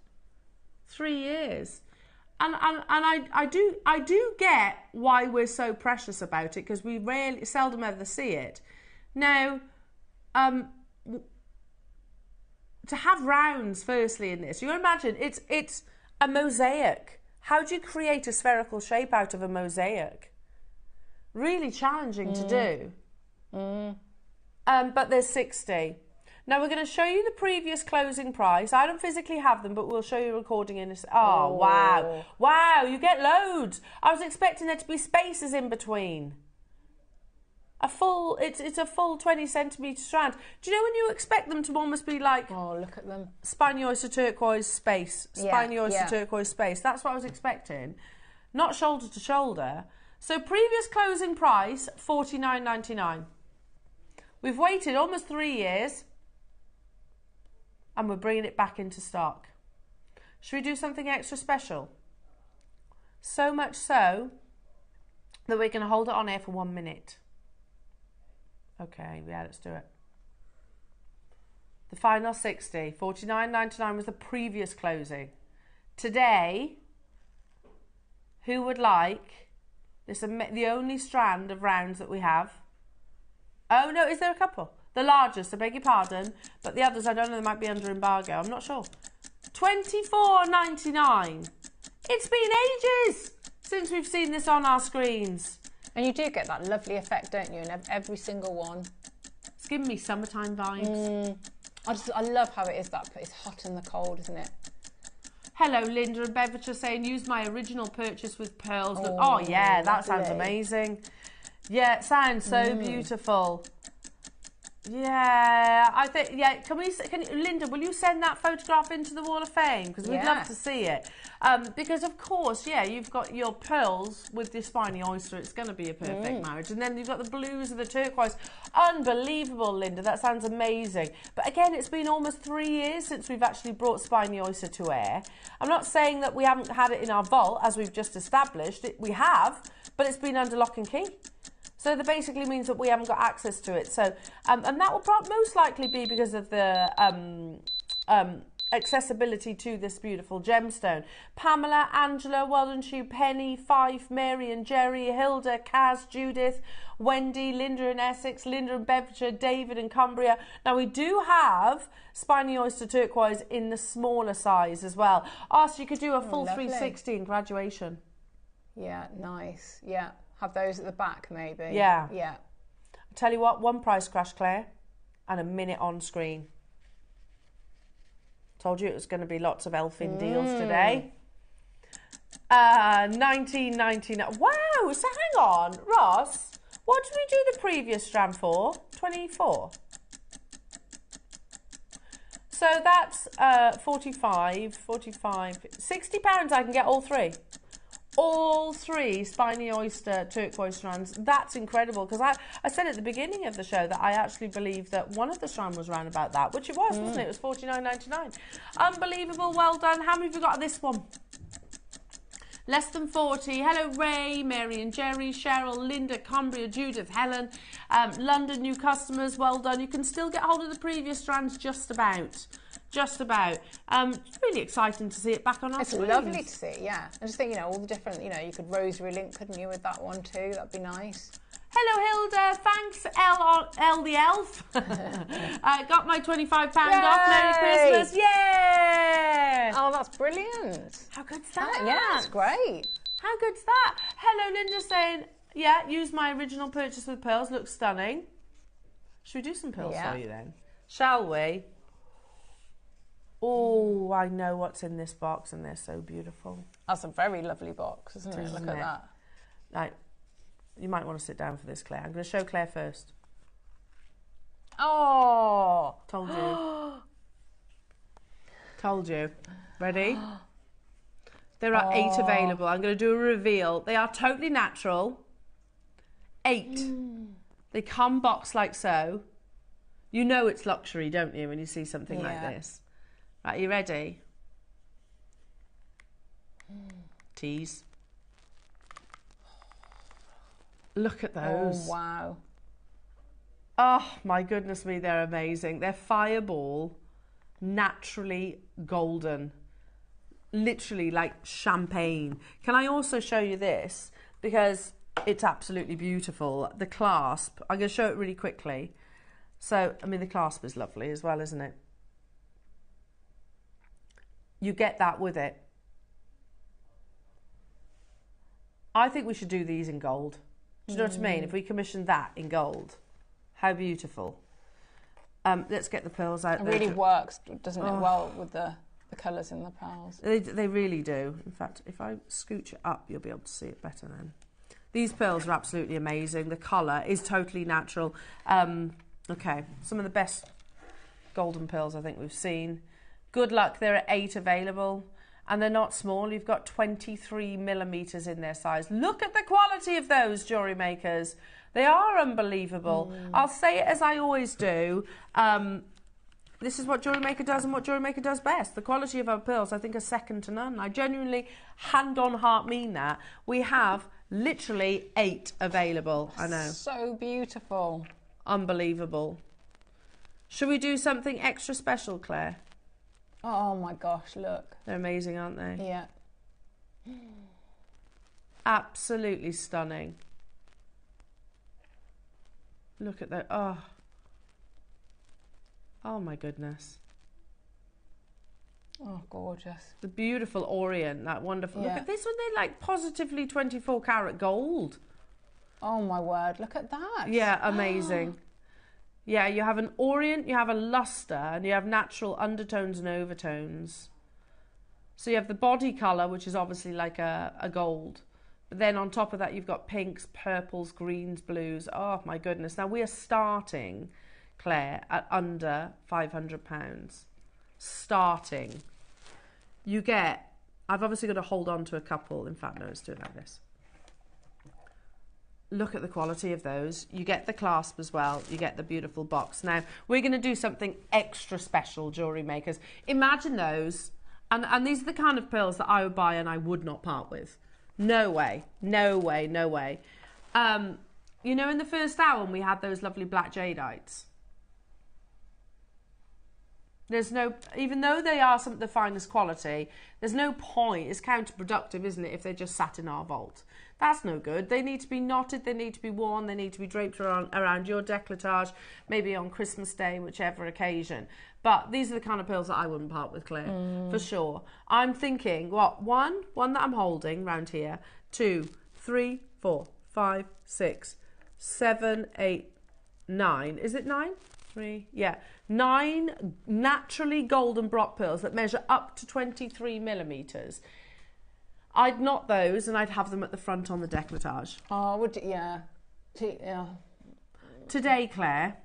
A: 3 years. And I do get why we're so precious about it, because we seldom ever see it. Now, to have rounds firstly in this, you can imagine it's a mosaic. How do you create a spherical shape out of a mosaic? Really challenging to do. But there's 60. Now we're going to show you the previous closing price. I don't physically have them, but we'll show you a recording in a Oh, wow. Wow, you get loads. I was expecting there to be spaces in between. It's a full 20 centimetre strand. Do you know when you expect them to almost be like...
B: Oh, look at them.
A: Spiny oyster turquoise space. Spiny oyster turquoise space. That's what I was expecting. Not shoulder to shoulder. So previous closing price, $49.99. We've waited almost 3 years. And we're bringing it back into stock. Should we do something extra special? So much so that we're going to hold it on air for 1 minute. Okay, yeah, let's do it. The final 60, $49.99 was the previous closing. Today, who would like this? The only strand of rounds that we have. Oh no, is there a couple? The largest, I beg your pardon, but the others, I don't know, they might be under embargo. I'm not sure. $24.99. It's been ages since we've seen this on our screens.
B: And you do get that lovely effect, don't you, in every single one.
A: It's giving me summertime vibes.
B: I love how it is that it's hot in the cold, isn't it?
A: Hello, Linda and Beverage saying, use my original purchase with pearls. Oh yeah, that sounds amazing. Yeah, it sounds so beautiful. Yeah, I think, yeah, Linda, will you send that photograph into the Wall of Fame? Because we'd love to see it. Because, of course, yeah, you've got your pearls with your Spiny oyster. It's going to be a perfect marriage. And then you've got the blues and the turquoise. Unbelievable, Linda. That sounds amazing. But, again, it's been almost 3 years since we've actually brought Spiny oyster to air. I'm not saying that we haven't had it in our vault, as we've just established. We have, but it's been under lock and key. So that basically means that we haven't got access to it. So, and that will most likely be because of the accessibility to this beautiful gemstone. Pamela, Angela, well done to you, Penny, Fife, Mary and Jerry, Hilda, Kaz, Judith, Wendy, Linda in Essex, Linda in Bedfordshire, David in Cumbria. Now we do have Spiny oyster turquoise in the smaller size as well. So you could do a full 360 in graduation.
B: Yeah, nice. Yeah. Have those at the back, maybe.
A: Yeah.
B: Yeah.
A: I'll tell you what, one price crash, Claire, and a minute on screen. Told you it was going to be lots of elfin deals today. 19.99. Wow, so hang on, Ross. What did we do the previous strand for? 24. So that's 45, 60 pounds. I can get all three. All three Spiny oyster turquoise strands. That's incredible, because I said at the beginning of the show that I actually believe that one of the strands was around about that, which it was, wasn't it? It was $49.99. Unbelievable. Well done. How many have we got on this one? Less than 40. Hello, Ray, Mary and Jerry, Cheryl, Linda, Cumbria, Judith, Helen, London, new customers. Well done. You can still get hold of the previous strands just about. Just about. It's really exciting to see it back on our screens.
B: It's lovely to see, yeah. I just think, all the different, you could rosary link, couldn't you, with that one too? That'd be nice.
A: Hello, Hilda. Thanks, L the Elf. Got my £25 off. Merry Christmas. Yeah!
B: Oh, that's brilliant.
A: How good's that?
B: Yeah, that's great.
A: How good's that? Hello, Linda saying, yeah, use my original purchase with pearls. Looks stunning. Should we do some pearls for you then? Shall we? Oh, I know what's in this box, and they're so beautiful.
B: That's a very lovely box, isn't it? Look at that.
A: Right, you might want to sit down for this, Claire. I'm going to show Claire first.
B: Oh!
A: Told you. Told you. Ready? There are 8 available. I'm going to do a reveal. They are totally natural. 8. They come boxed like so. You know it's luxury, don't you, when you see something like this? Right, are you ready? Tease. Look at those.
B: Oh, wow.
A: Oh, my goodness me, they're amazing. They're fireball, naturally golden. Literally like champagne. Can I also show you this? Because it's absolutely beautiful. The clasp, I'm going to show it really quickly. So, I mean, the clasp is lovely as well, isn't it? You get that with it. I think we should do these in gold. Do you know what I mean? If we commissioned that in gold, how beautiful. Let's get the pearls out.
B: It really works, doesn't it, well with the colours in the pearls.
A: They really do. In fact, if I scooch it up, you'll be able to see it better then. These pearls are absolutely amazing. The colour is totally natural. Okay, some of the best golden pearls I think we've seen. Good luck, there are 8 available, and they're not small. You've got 23 millimetres in their size. Look at the quality of those, jewellery makers. They are unbelievable. I'll say it as I always do. This is what Jewellery Maker does and what Jewellery Maker does best. The quality of our pearls, I think, are second to none. I genuinely, hand on heart, mean that. We have literally 8 available. I know.
B: So beautiful.
A: Unbelievable. Should we do something extra special, Claire?
B: Oh my gosh, look.
A: They're amazing, aren't they?
B: Yeah.
A: Absolutely stunning. Look at that. Oh my goodness.
B: Oh, gorgeous.
A: The beautiful orient, that wonderful.
B: Yeah.
A: Look at this one. They're like positively 24 karat gold.
B: Oh my word, look at that.
A: Yeah, amazing. Yeah, you have an orient, you have a luster, and you have natural undertones and overtones. So you have the body colour, which is obviously like a gold. But then on top of that, you've got pinks, purples, greens, blues. Oh, my goodness. Now, we are starting, Claire, at under £500. Starting. You get... I've obviously got to hold on to a couple. In fact, no, let's do it like this. Look at the quality of those. You get the clasp as well. You get the beautiful box. Now, we're going to do something extra special, jewellery makers. Imagine those. And these are the kind of pearls that I would buy and I would not part with. No way. No way. No way. You know, in the first hour when we had those lovely black jadeites. There's no, even though they are some of the finest quality, there's no point. It's counterproductive, isn't it, if they just sat in our vault? That's no good. They need to be knotted, they need to be worn, they need to be draped around your décolletage, maybe on Christmas Day, whichever occasion. But these are the kind of pearls that I wouldn't part with, Claire, for sure. I'm thinking, what, one that I'm holding round here, 2, 3, 4, 5, 6, 7, 8, 9. Is it 9? 3, yeah. 9 naturally golden Brock pearls that measure up to 23 millimetres. I'd knot those and I'd have them at the front on the décolletage.
B: Oh, would you? Yeah. Yeah.
A: Today, Claire,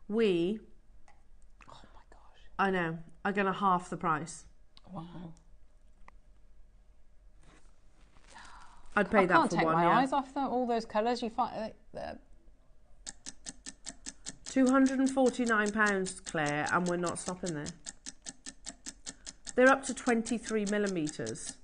A: we...
B: Oh my gosh.
A: I know, are going to half the price.
B: Wow.
A: I'd pay that for one,
B: I can't take my eyes off them. All those colours you find...
A: £249, Claire, and we're not stopping there. They're up to 23 millimetres.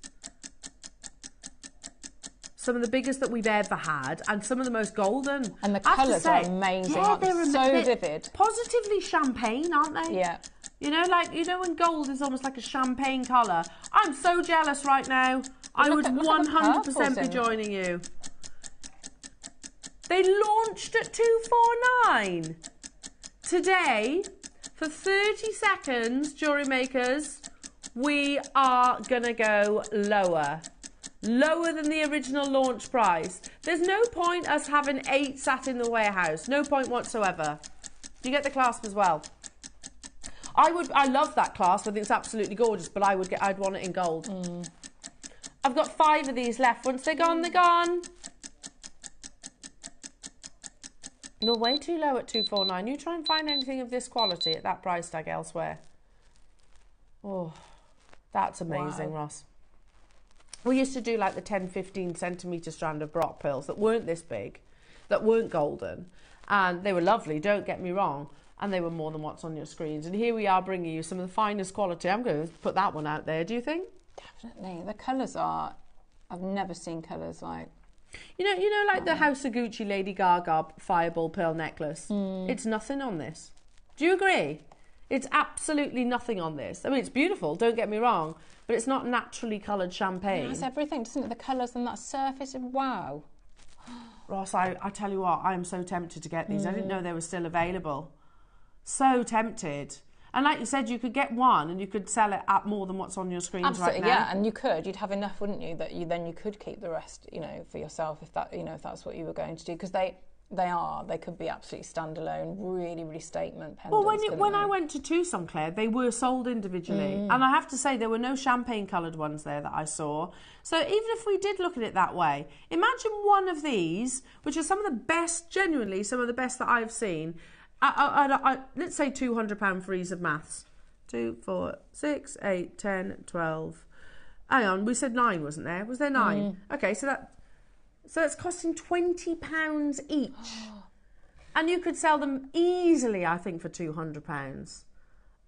A: Some of the biggest that we've ever had, and some of the most golden.
B: And the colours are amazing. Yeah,
A: they're
B: so vivid.
A: Positively champagne, aren't they?
B: Yeah.
A: You know, like, you know when gold is almost like a champagne colour? I'm so jealous right now. I would 100% be joining you. They launched at £249. Today, for 30 seconds, jewellery makers, we are going to go lower. Lower than the original launch price. There's no point us having 8 sat in the warehouse. No point whatsoever. You get the clasp as well. I love that clasp. I think it's absolutely gorgeous, but I'd want it in gold. I've got 5 of these left. Once they're gone, they're gone. You're way too low at £249. You try and find anything of this quality at that price tag elsewhere. Oh, that's amazing, wow. Ross. We used to do like the 10-15 centimetre strand of Brock pearls that weren't this big, that weren't golden, and they were lovely, don't get me wrong, and they were more than what's on your screens. And here we are bringing you some of the finest quality. I'm going to put that one out there, do you think?
B: Definitely. The colours are... I've never seen colours like...
A: You know, like the House of Gucci Lady Gaga fireball pearl necklace. It's nothing on this. Do you agree? It's absolutely nothing on this. I mean, it's beautiful, don't get me wrong, but it's not naturally coloured champagne.
B: It's everything, doesn't it? The colours and that surface, wow.
A: Ross, I tell you what, I am so tempted to get these. I didn't know they were still available. So tempted. And like you said, you could get one and you could sell it at more than what's on your screens right now.
B: Yeah, and you could. You'd have enough, wouldn't you, that you could keep the rest, you know, for yourself if that, you know, if that's what you were going to do. Because they could be absolutely standalone, really, really statement pendants.
A: Well, when I went to Tucson, Claire, they were sold individually. And I have to say, there were no champagne-coloured ones there that I saw. So even if we did look at it that way, imagine one of these, which are some of the best, genuinely, some of the best that I've seen. Let's say £200 for ease of maths. 2, 4, 6, 8, 10, 12. Hang on, we said 9, wasn't there? Was there 9? Okay, so that's costing £20 each. And you could sell them easily, I think, for £200.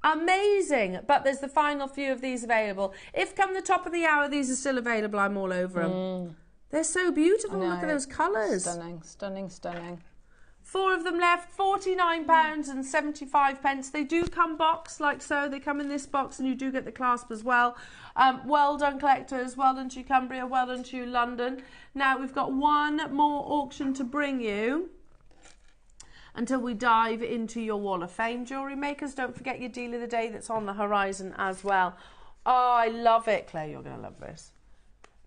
A: Amazing. But there's the final few of these available. If come the top of the hour these are still available, I'm all over them. They're so beautiful. Look at those colours.
B: Stunning, stunning, stunning.
A: 4 of them left, £49.75. They do come boxed like so. They come in this box and you do get the clasp as well. Well done, collectors. Well done to you, Cumbria. Well done to you, London. Now, we've got one more auction to bring you until we dive into your Wall of Fame. Jewellery makers, don't forget your deal of the day that's on the horizon as well. Oh, I love it. Claire, you're going to love this.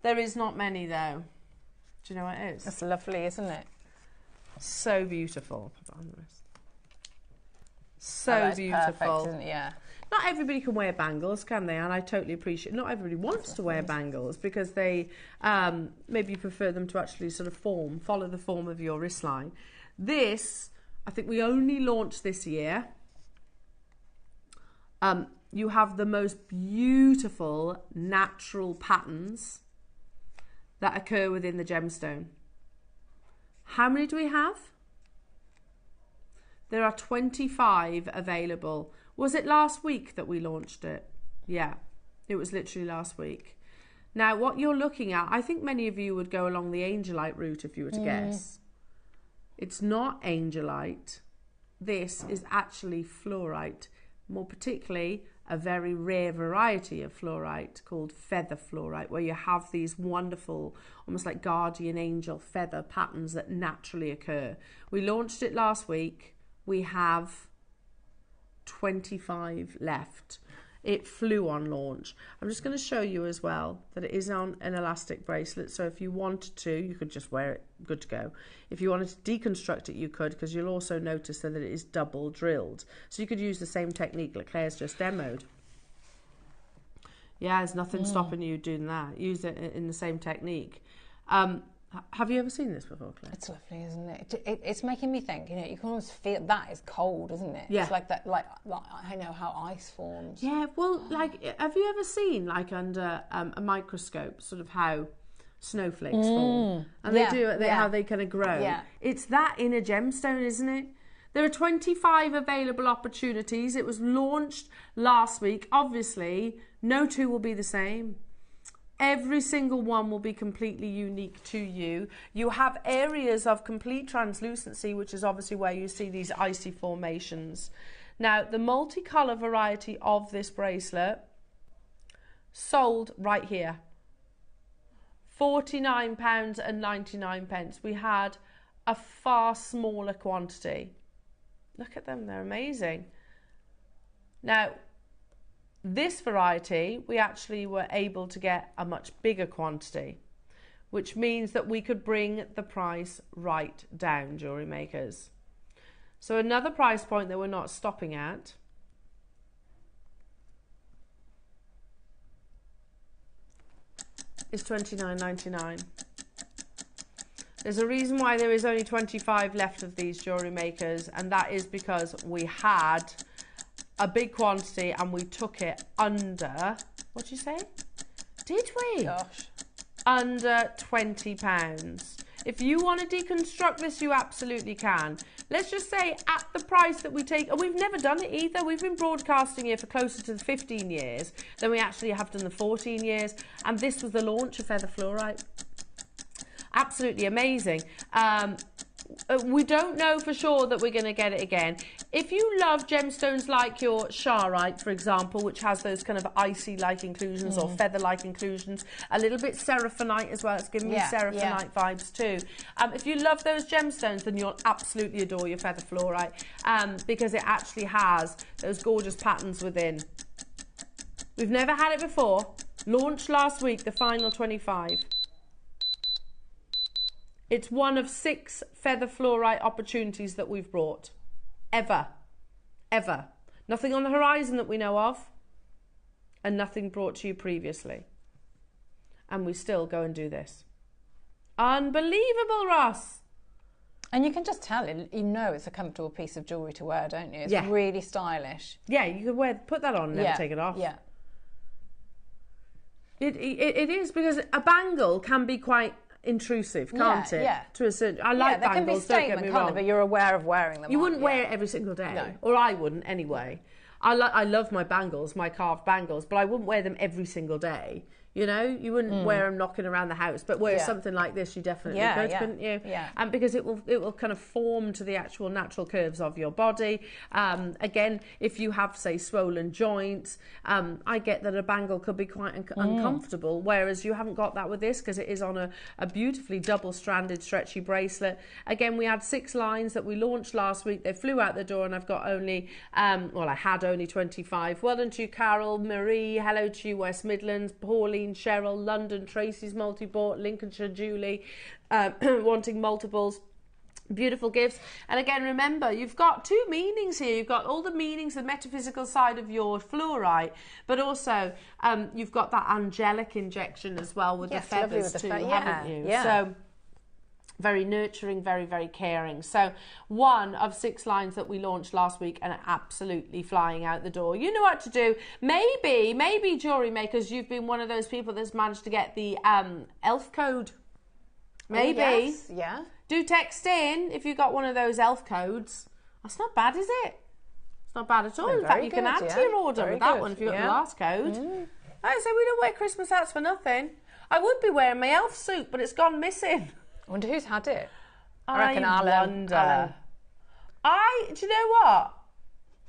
A: There is not many, though. Do you know what it is?
B: That's lovely, isn't it?
A: So beautiful. Put that on the wrist. So
B: that's
A: beautiful.
B: Perfect, isn't it? Yeah.
A: Not everybody can wear bangles, can they? And I totally appreciate. Not everybody wants to wear bangles because they maybe prefer them to actually sort of follow the form of your wristline. This, I think we only launched this year. You have the most beautiful natural patterns that occur within the gemstone. How many do we have? There are 25 available. Was it last week that we launched it? Yeah, it was literally last week. Now, what you're looking at, I think many of you would go along the angelite route if you were to guess. It's not angelite. This is actually fluorite, more particularly a very rare variety of fluorite called feather fluorite, where you have these wonderful, almost like guardian angel feather patterns that naturally occur. We launched it last week. We have 25 left. It flew on launch. I'm just going to show you as well that it is on an elastic bracelet, so if you wanted to, you could just wear it, good to go. If you wanted to deconstruct it, you could, because you'll also notice that it is double drilled. So you could use the same technique that Claire's just demoed. Yeah, there's nothing stopping you doing that. Use it in the same technique. Have you ever seen this before, Claire?
B: It's lovely, isn't it? It's making me think, you know, you can almost feel that is cold, isn't it?
A: Yeah.
B: It's like that, like I know how ice forms.
A: Yeah, well, like, have you ever seen, like, under a microscope, sort of how snowflakes form? And they do it, how they kind of grow.
B: Yeah.
A: It's that in a gemstone, isn't it? There are 25 available opportunities. It was launched last week. Obviously, no two will be the same. Every single one will be completely unique to you. You have areas of complete translucency, which is obviously where you see these icy formations. Now, the multicolour variety of this bracelet sold right here. £49.99. We had a far smaller quantity. Look at them, they're amazing. Now, this variety, we actually were able to get a much bigger quantity, which means that we could bring the price right down, jewellery makers. So another price point that we're not stopping at is $29.99. There's a reason why there is only 25 left of these, jewellery makers, and that is because we had a big quantity and we took it under, what'd you say? Did we?
B: Gosh.
A: Under £20. If you want to deconstruct this, you absolutely can. Let's just say at the price that we take, and we've never done it either. We've been broadcasting here for closer to the 15 years than we actually have done the 14 years. And this was the launch of Feather Fluorite. Absolutely amazing. We don't know for sure that we're going to get it again. If you love gemstones like your Charite, for example, which has those kind of icy-like inclusions or feather-like inclusions, a little bit seraphinite as well. It's giving me seraphinite vibes too. If you love those gemstones, then you'll absolutely adore your Feather Fluorite because it actually has those gorgeous patterns within. We've never had it before. Launched last week, the final 25. It's one of 6 Feather Fluorite opportunities that we've brought. Ever. Nothing on the horizon that we know of, and nothing brought to you previously. And we still go and do this. Unbelievable, Ross.
B: And you can just tell it, you know it's a comfortable piece of jewellery to wear, don't you? It's really stylish.
A: Yeah, you could put that on and never take it off.
B: Yeah.
A: It is, because a bangle can be quite intrusive, can't it?
B: Yeah.
A: To a certain, I like
B: they can be
A: bangles, don't
B: statement,
A: get me
B: can't
A: wrong.
B: they? But you're aware of wearing them.
A: You wouldn't wear it every single day.
B: No.
A: Or I wouldn't anyway. I love my bangles, my carved bangles, but I wouldn't wear them every single day. You know, you wouldn't wear them knocking around the house, but wear something like this, you definitely could, couldn't you?
B: Yeah.
A: And because it will kind of form to the actual natural curves of your body. Again, if you have, say, swollen joints, I get that a bangle could be quite uncomfortable, whereas you haven't got that with this because it is on a beautifully double-stranded, stretchy bracelet. Again, we had 6 lines that we launched last week. They flew out the door, and I've got only, I had only 25. Well done to you, Carol, Marie. Hello to you, West Midlands. Pauline. Kathleen, Cheryl, London, Tracy's multi-bought, Lincolnshire, Julie, wanting multiples. Beautiful gifts. And again, remember, you've got two meanings here. You've got all the meanings, the metaphysical side of your fluorite, but also you've got that angelic injection as well with the feathers too, haven't you?
B: Yeah.
A: So very nurturing, very, very caring. So one of 6 lines that we launched last week and absolutely flying out the door. You know what to do. Maybe jewellery makers, you've been one of those people that's managed to get the elf code. Maybe.
B: Oh, yes. Yeah.
A: Do text in if you got one of those elf codes. That's not bad, is it? It's not bad at all. In fact, you can add to your order with that one if you got the last code. I say we don't wear Christmas hats for nothing. I would be wearing my elf suit, but it's gone missing.
B: I wonder who's had it. I reckon
A: I
B: Alan.
A: wonder. Do you know what?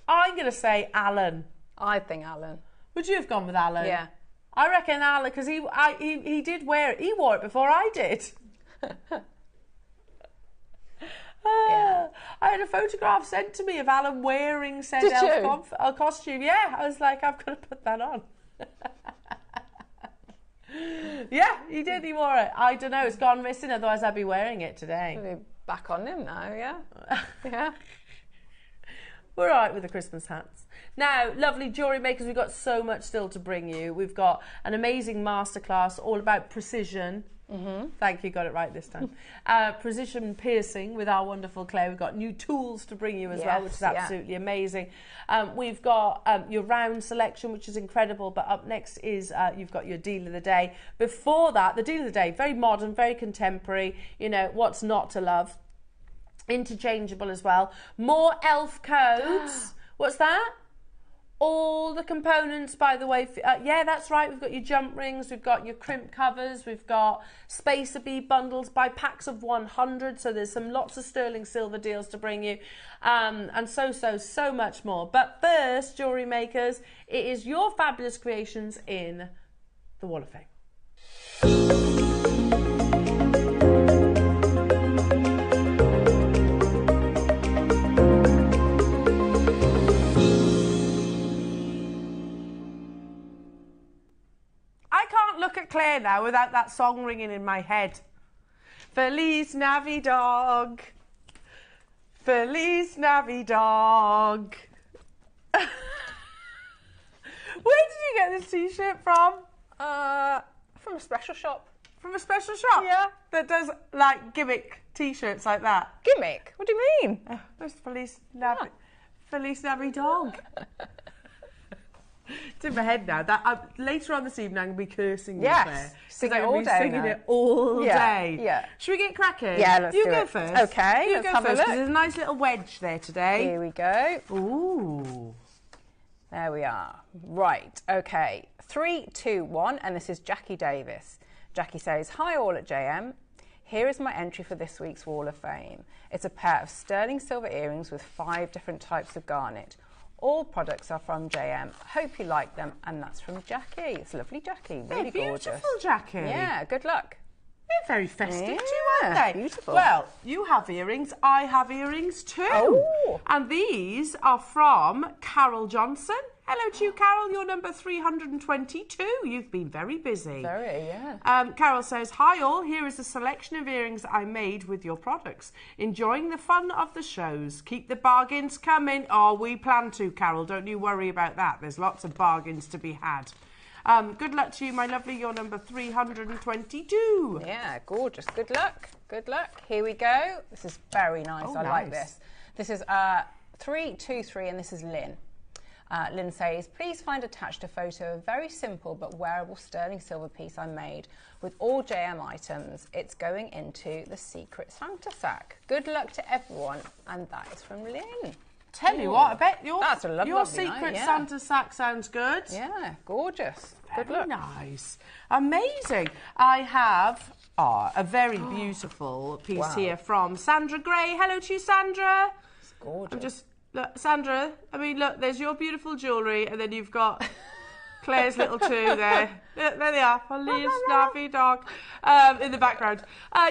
A: I'm going to say Alan.
B: I think Alan.
A: Would you have gone with Alan?
B: Yeah.
A: I reckon Alan, because he did wear it. He wore it before I did. I had a photograph sent to me of Alan wearing said elf costume. Yeah, I was like, I've got to put that on. Yeah, he did. He wore it. I don't know. It's gone missing. Otherwise, I'd be wearing it today.
B: We'll be back on him now. Yeah. Yeah.
A: We're all right with the Christmas hats. Now, lovely jewellery makers, we've got so much still to bring you. We've got an amazing masterclass all about precision. Thank you, got it right this time. Precision piercing with our wonderful Claire. We've got new tools to bring you as well, which is absolutely amazing. We've got your round selection, which is incredible. But up next is you've got your deal of the day. Before that, the deal of the day, very modern, very contemporary. You know, what's not to love. Interchangeable as well. More elf codes. What's that? All the components, by the way. Yeah, that's right. We've got your jump rings. We've got your crimp covers. We've got spacer bead bundles by packs of 100. So there's lots of sterling silver deals to bring you. And so much more. But first, jewellery makers, it is your fabulous creations in the Wall of Fame. Look at Claire now without that song ringing in my head. Feliz Navidad. Feliz Navidad. Where did you get this t-shirt from?
B: From a special shop.
A: From a special shop?
B: Yeah.
A: That does like gimmick t-shirts like that.
B: Gimmick? What do you mean?
A: It's Feliz Navidad. Feliz Navidad. It's in my head now. That later on this evening, I'm going to be cursing you, Claire.
B: Sing it
A: I'm
B: all
A: going to be
B: day
A: singing
B: now.
A: it all day.
B: Yeah.
A: Should we get cracking?
B: Yeah, let's do it.
A: You go first.
B: Okay,
A: you
B: let's
A: go
B: have a
A: first,
B: look.
A: 'cause there's a nice little wedge there today.
B: Here we go.
A: Ooh.
B: There we are. Right, okay. 3, 2, 1, and this is Jackie Davis. Jackie says, hi all at JM. Here is my entry for this week's Wall of Fame. It's a pair of sterling silver earrings with 5 different types of garnet. All products are from JM. Hope you like them. And that's from Jackie. It's lovely, Jackie. Really gorgeous.
A: Beautiful, Jackie.
B: Yeah, good luck.
A: They're very festive too, aren't
B: Yeah,
A: they?
B: beautiful.
A: Well, you have earrings. I have earrings too.
B: Oh.
A: And these are from Carol Johnson. Hello to you, Carol. You're number 322. You've been very busy.
B: Very, yeah.
A: Carol says, hi all, here is a selection of earrings I made with your products. Enjoying the fun of the shows. Keep the bargains coming. Oh, we plan to, Carol. Don't you worry about that. There's lots of bargains to be had. Good luck to you, my lovely. You're number 322.
B: Yeah, gorgeous. Good luck. Good luck. Here we go. This is very nice.
A: Oh,
B: I like
A: nice.
B: this. This is 323, and this is Lynn. Lynn says, please find attached a photo of a very simple but wearable sterling silver piece I made with all JM items. It's going into the secret Santa sack. Good luck to everyone. And that is from Lynn.
A: Tell you what, I bet your
B: lovely
A: secret
B: night, yeah.
A: Santa sack sounds good.
B: Yeah, gorgeous. Good
A: Very
B: luck.
A: nice. Amazing. I have a very beautiful piece here from Sandra Gray. Hello to you, Sandra.
B: It's gorgeous.
A: I'm just, look, Sandra, I mean, look, there's your beautiful jewellery, and then you've got Claire's little two there. There they are. Feliz Navidad in the background.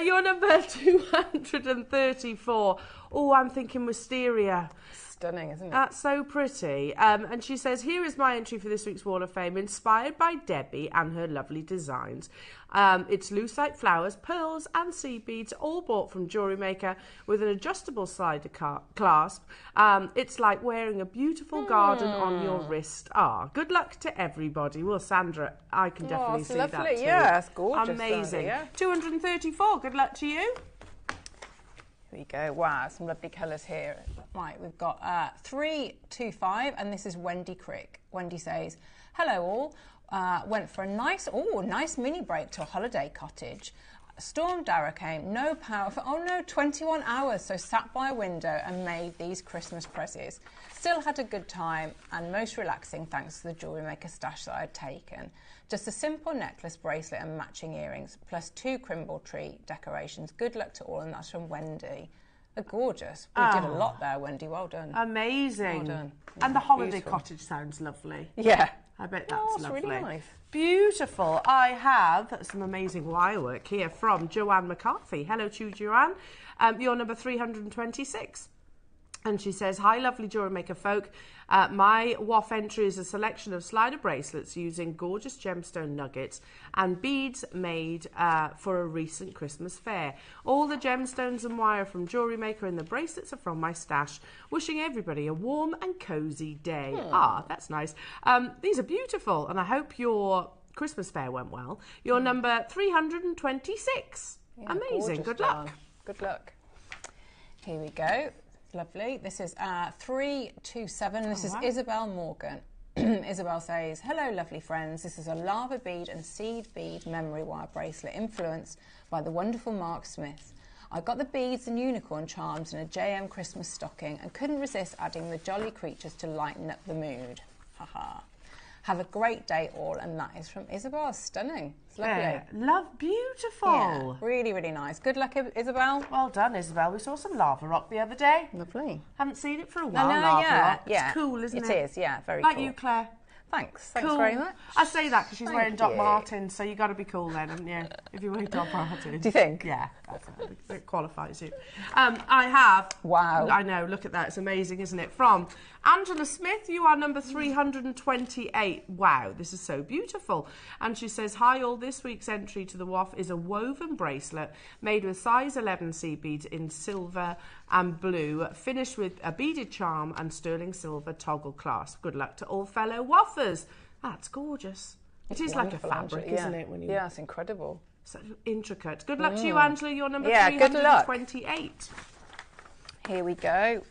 A: You're number 234. Oh, I'm thinking wisteria.
B: stunning, isn't it?
A: That's so pretty. And she says, here is my entry for this week's Wall of Fame, inspired by Debbie and her lovely designs. It's lucite flowers, pearls and seed beads, all bought from JewelleryMaker with an adjustable slider clasp. It's like wearing a beautiful garden on your wrist. Good luck to everybody. Well, Sandra, I can definitely see that too.
B: Yeah, it's gorgeous.
A: Amazing.
B: Sandra, yeah.
A: 234. Good luck to you.
B: Here we go. Wow, some lovely colours here. Right, we've got 325, and this is Wendy Crick. Wendy says, hello all. Went for a nice mini break to a holiday cottage. Storm Dara came, no power for 21 hours, so sat by a window and made these Christmas presents. Still had a good time and most relaxing thanks to the JewelleryMaker stash that I had taken. Just a simple necklace, bracelet and matching earrings, plus 2 crimble tree decorations. Good luck to all, and that's from Wendy. They're gorgeous. We did a lot there, Wendy. Well done.
A: Amazing.
B: Well done.
A: And the holiday
B: Beautiful.
A: cottage sounds lovely.
B: Yeah.
A: I bet that's lovely.
B: Really nice.
A: Beautiful. I have some amazing wirework here from Joanne McCarthy. Hello to you, Joanne. You're number 326. And she says, hi, lovely JewelleryMaker folk. My WOF entry is a selection of slider bracelets using gorgeous gemstone nuggets and beads made for a recent Christmas fair. All the gemstones and wire from JewelleryMaker and the bracelets are from my stash. Wishing everybody a warm and cosy day. That's nice. These are beautiful, and I hope your Christmas fair went well. You're number 326.
B: Yeah,
A: amazing. Good luck.
B: One. Good luck. Here we go. Lovely. This is 327. This is Isabel Morgan. Isabel says, hello, lovely friends. This is a lava bead and seed bead memory wire bracelet influenced by the wonderful Mark Smith. I got the beads and unicorn charms in a JM Christmas stocking and couldn't resist adding the jolly creatures to lighten up the mood. Haha. Have a great day all, and that is from Isabel. Stunning. It's lovely.
A: Yeah, beautiful.
B: Yeah, really, really nice. Good luck, Isabel.
A: Well done, Isabel. We saw some lava rock the other day.
B: Lovely.
A: Haven't seen it for a while,
B: No,
A: lava
B: yeah,
A: rock. It's
B: yeah.
A: cool, isn't it?
B: It is, yeah, very
A: like
B: cool.
A: you, Claire.
B: Thanks
A: Cool.
B: very much.
A: I say that because she's wearing Doc
B: you.
A: Martens, so you got to be cool then, haven't you? If you're wearing Doc Martens.
B: Do you think?
A: Yeah, it qualifies you. I have.
B: Wow.
A: I know. Look at that. It's amazing, isn't it? From Angela Smith, you are number 328. Wow, this is so beautiful. And she says, hi all. This week's entry to the WOF is a woven bracelet made with size 11 seed beads in silver and blue, finished with a beaded charm and sterling silver toggle clasp. Good luck to all fellow woffers. That's gorgeous. It is like a fabric, isn't it? When you
B: it's incredible.
A: So intricate. Good luck to you, Angela. You're number
B: good luck.
A: 328.
B: Here we go.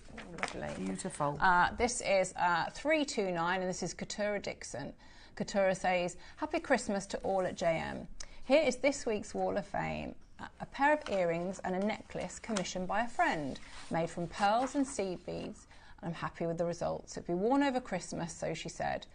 B: Lovely.
A: Beautiful.
B: This is 329, and this is Katura Dixon. Katura says, happy Christmas to all at JM. Here is this week's Wall of Fame. A pair of earrings and a necklace commissioned by a friend, made from pearls and seed beads, and I'm happy with the results. It'll be worn over Christmas, so she said.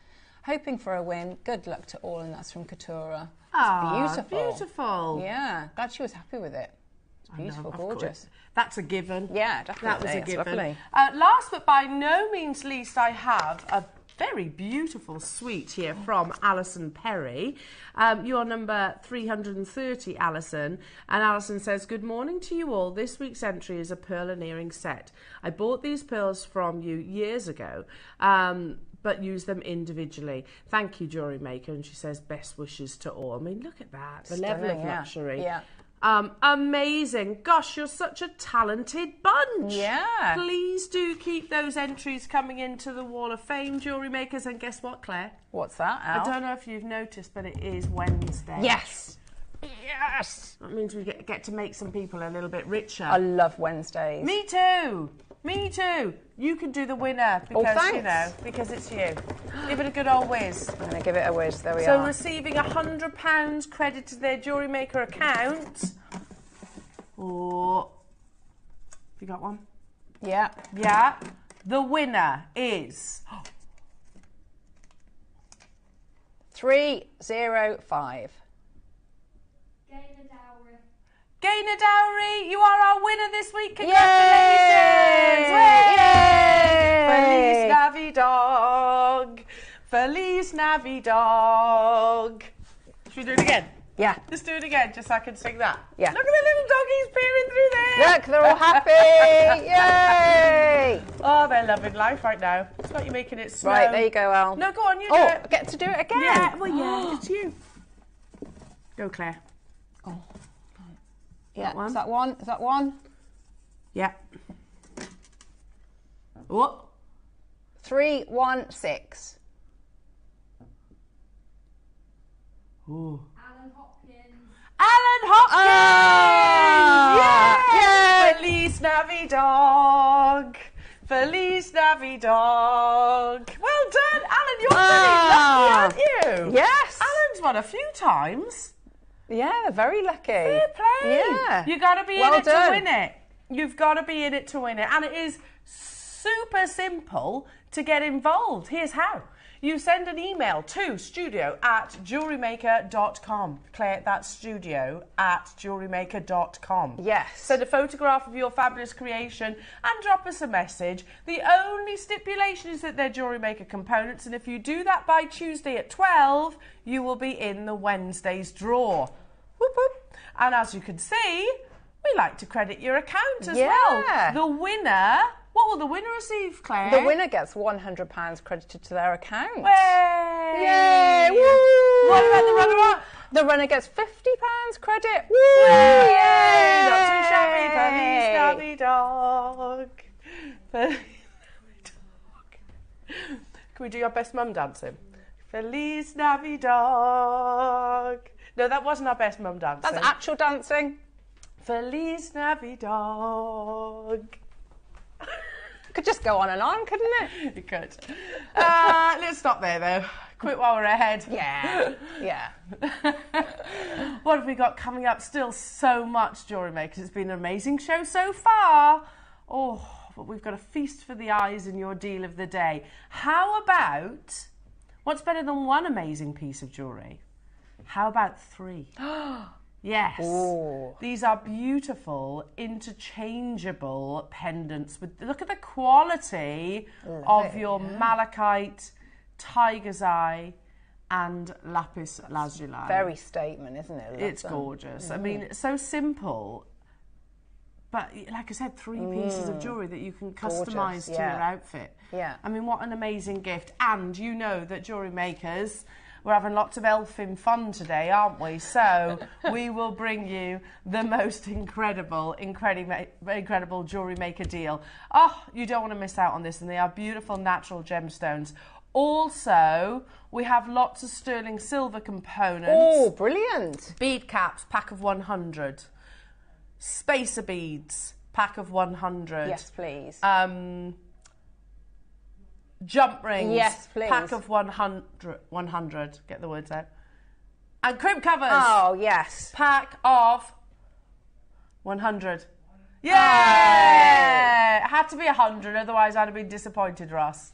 B: Hoping for a win. Good luck to all, and that's from Katura. It's beautiful.
A: Beautiful.
B: Yeah, glad she was happy with it. It's beautiful, gorgeous.
A: That's a given.
B: Yeah, definitely.
A: That was a
B: It's
A: given.
B: lovely.
A: Last but by no means least, I have a very beautiful suite here from Alison Perry. You're number 330, Alison. And Alison says, good morning to you all. This week's entry is a pearl and earring set. I bought these pearls from you years ago, but use them individually. Thank you, JewelleryMaker. And she says, best wishes to all. I mean, look at that. The level of luxury.
B: Yeah.
A: Amazing. Gosh, you're such a talented bunch.
B: Yeah.
A: Please do keep those entries coming into the Wall of Fame, JewelleryMakers. And guess what, Claire?
B: What's that, Al?
A: I don't know if you've noticed, but it is Wednesday.
B: Yes. Yes.
A: That means we get to make some people a little bit richer.
B: I love Wednesdays.
A: Me too. Me too. You can do the winner because,
B: thanks.
A: because it's you. Give it a good old whiz.
B: I'm going to give it a whiz. There we
A: So
B: are.
A: receiving £100 credit to their JewelleryMaker account. Or, have you got one?
B: Yeah.
A: Yeah. The winner is
B: 305.
A: Gaynor Dowry. You are our winner this week.
B: Yay!
A: Congratulations!
B: Yay!
A: Feliz Navidad. Feliz Navidad. Should we do it again?
B: Yeah.
A: Just do it again, just so I can sing that.
B: Yeah.
A: Look at the little doggies peering through there.
B: Look, they're all happy. Yay!
A: Oh, they're loving life right now. It's like you're making it snow.
B: Right, there you go, Elle.
A: No, go on, you do
B: Oh,
A: it.
B: I get to do it again.
A: Yeah, well, yeah, it's you. Go, Claire.
B: Oh. Yeah,
A: That one?
B: is that one? Is that one?
A: Yeah. What?
B: 3, 1, 6.
A: Ooh.
F: Alan Hopkins!
A: Ah!
B: Yay!
A: Feliz Navidad! Feliz Navidad! Well done, Alan. You're really lucky, aren't you?
B: Yes.
A: Alan's won a few times.
B: Yeah, they're very lucky.
A: Fair play.
B: Yeah.
A: You got to be
B: Well
A: in it
B: done.
A: to win it. You've got to be in it to win it. And it is super simple to get involved. Here's how. You send an email to studio@jewellerymaker.com. Claire, that's studio@jewellerymaker.com.
B: Yes.
A: Send a photograph of your fabulous creation and drop us a message. The only stipulation is that they're Jewellery Maker components, and if you do that by Tuesday at 12, you will be in the Wednesday's draw. Whoop, whoop. And as you can see, we like to credit your account as well. The winner... What will the winner receive, Claire?
B: The winner gets £100 credited to their account.
A: Yay!
B: Woo!
A: What about the runner-up?
B: The runner gets £50 credit. Woo!
A: Yay! Not too shabby. Feliz Navidad. Feliz Navidad. Can we do your best mum dancing? Feliz Navidad. No, that wasn't our best mum dancing.
B: That's actual dancing.
A: Feliz Navidad.
B: Could just go on and on, couldn't it?
A: You could. Let's stop there, though. Quit while we're ahead.
B: Yeah. Yeah.
A: What have we got coming up? Still so much Jewellery Makers. It's been an amazing show so far. Oh, but we've got a feast for the eyes in your deal of the day. How about, what's better than one amazing piece of jewellery? How about 3? Yes.
B: Ooh.
A: These are beautiful, interchangeable pendants. Look at the quality of your malachite, tiger's eye, and lapis lazuli.
B: Very statement, isn't it?
A: It's gorgeous. I mean, it's so simple. But like I said, 3 pieces of jewellery that you can customise to your outfit.
B: Yeah.
A: I mean, what an amazing gift. And you know that Jewellery Makers... We're having lots of elfin fun today, aren't we? So we will bring you the most incredible Jewellery Maker deal. Oh, you don't want to miss out on this, and they are beautiful natural gemstones. Also, we have lots of sterling silver components.
B: Oh, brilliant.
A: Bead caps, pack of 100. Spacer beads, pack of 100.
B: Yes, please.
A: Jump rings.
B: Yes, please.
A: Pack of 100. Get the words out. And crimp covers.
B: Oh, yes.
A: Pack of 100. Yeah! It had to be 100, otherwise I'd have been disappointed, Ross.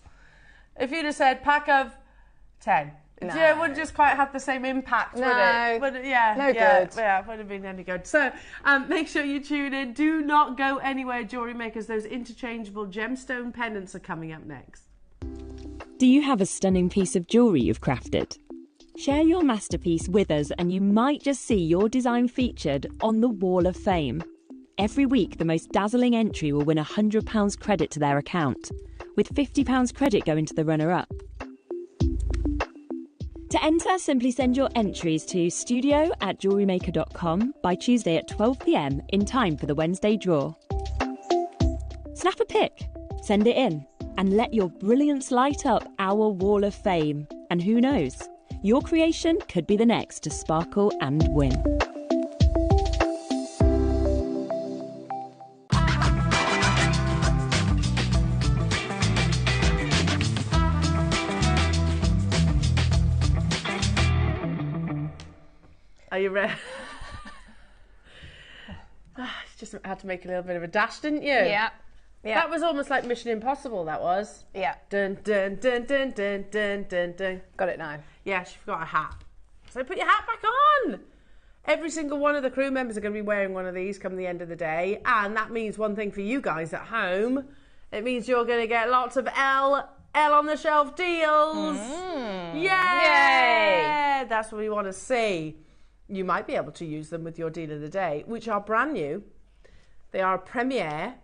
A: If you'd have said pack of 10.
B: No.
A: Yeah, it wouldn't just quite have the same impact, would it? Would it? Yeah.
B: No
A: yeah,
B: good.
A: Yeah, it wouldn't have been any good. So make sure you tune in. Do not go anywhere, Jewellery Makers. Those interchangeable gemstone pendants are coming up next.
F: Do you have a stunning piece of jewellery you've crafted? Share your masterpiece with us and you might just see your design featured on the Wall of Fame. Every week, the most dazzling entry will win £100 credit to their account, with £50 credit going to the runner-up. To enter, simply send your entries to studio@jewellerymaker.com by Tuesday at 12 p.m. in time for the Wednesday draw. Snap a pic, send it in, and let your brilliance light up our Wall of Fame. And who knows, your creation could be the next to sparkle and win.
A: Are you ready? Just had to make a little bit of a dash, didn't you?
B: Yeah. Yeah.
A: That was almost like Mission Impossible, that was.
B: Yeah.
A: Dun, dun, dun, dun, dun, dun, dun, dun.
B: Got it now.
A: Yeah, she forgot a hat. So put your hat back on. Every single one of the crew members are going to be wearing one of these come the end of the day. And that means one thing for you guys at home. It means you're going to get lots of L on the shelf deals. Yay!
B: Yay!
A: That's what we want to see. you might be able to use them with your deal of the day, which are brand new. They are a premiere.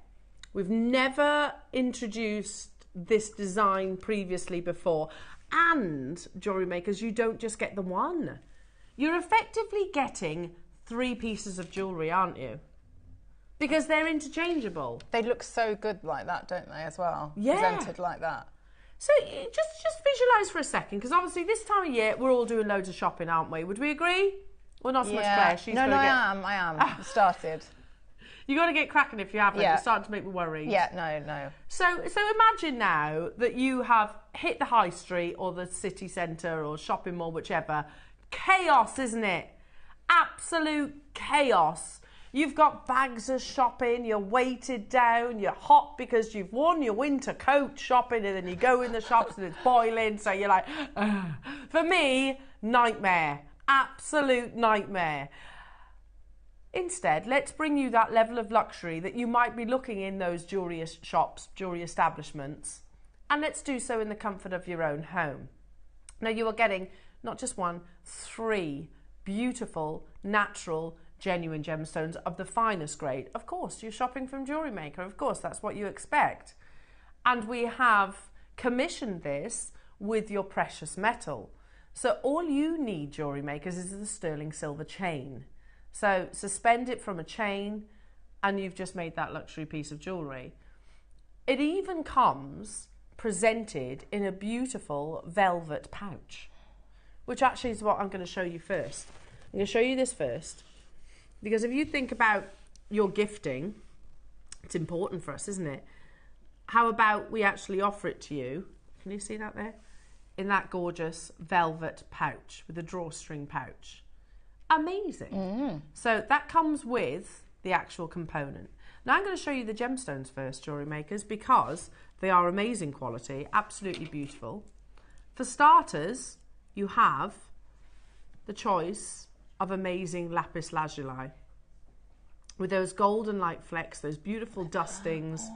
A: We've never introduced this design previously before. And, jewellery makers, you don't just get the one. You're effectively getting 3 pieces of jewellery, aren't you? Because they're interchangeable.
B: They look so good like that, don't they, as well?
A: Yeah.
B: Presented like that.
A: So just visualise for a second, because obviously this time of year, we're all doing loads of shopping, aren't we? Would we agree? Well, not so much Claire. She's
B: I am. Started.
A: You got to get cracking if you haven't.
B: Yeah.
A: You're starting to make me worried.
B: Yeah, no.
A: So imagine now that you have hit the high street or the city centre or shopping mall, whichever. Chaos, isn't it? Absolute chaos. You've got bags of shopping, you're weighted down, you're hot because you've worn your winter coat shopping, and then you go in the shops and it's boiling, so you're like, ugh. For me, nightmare. Absolute nightmare. Instead, let's bring you that level of luxury that you might be looking in those jewellery shops, jewellery establishments, and let's do so in the comfort of your own home. Now, you are getting not just 1, 3 beautiful, natural, genuine gemstones of the finest grade. Of course, you're shopping from JewelleryMaker. Of course, that's what you expect. And we have commissioned this with your precious metal. So all you need, jewellery makers, is the sterling silver chain. So suspend it from a chain and you've just made that luxury piece of jewellery. It even comes presented in a beautiful velvet pouch, which actually is what I'm going to show you first. I'm going to show you this first, because if you think about your gifting, it's important for us, isn't it? How about we actually offer it to you? Can you see that there? In that gorgeous velvet pouch with a drawstring pouch. Amazing. So that comes with the actual component. Now I'm going to show you the gemstones first, jewellery makers, because they are amazing quality, absolutely beautiful. For starters, you have the choice of amazing lapis lazuli with those golden light flecks, those beautiful dustings,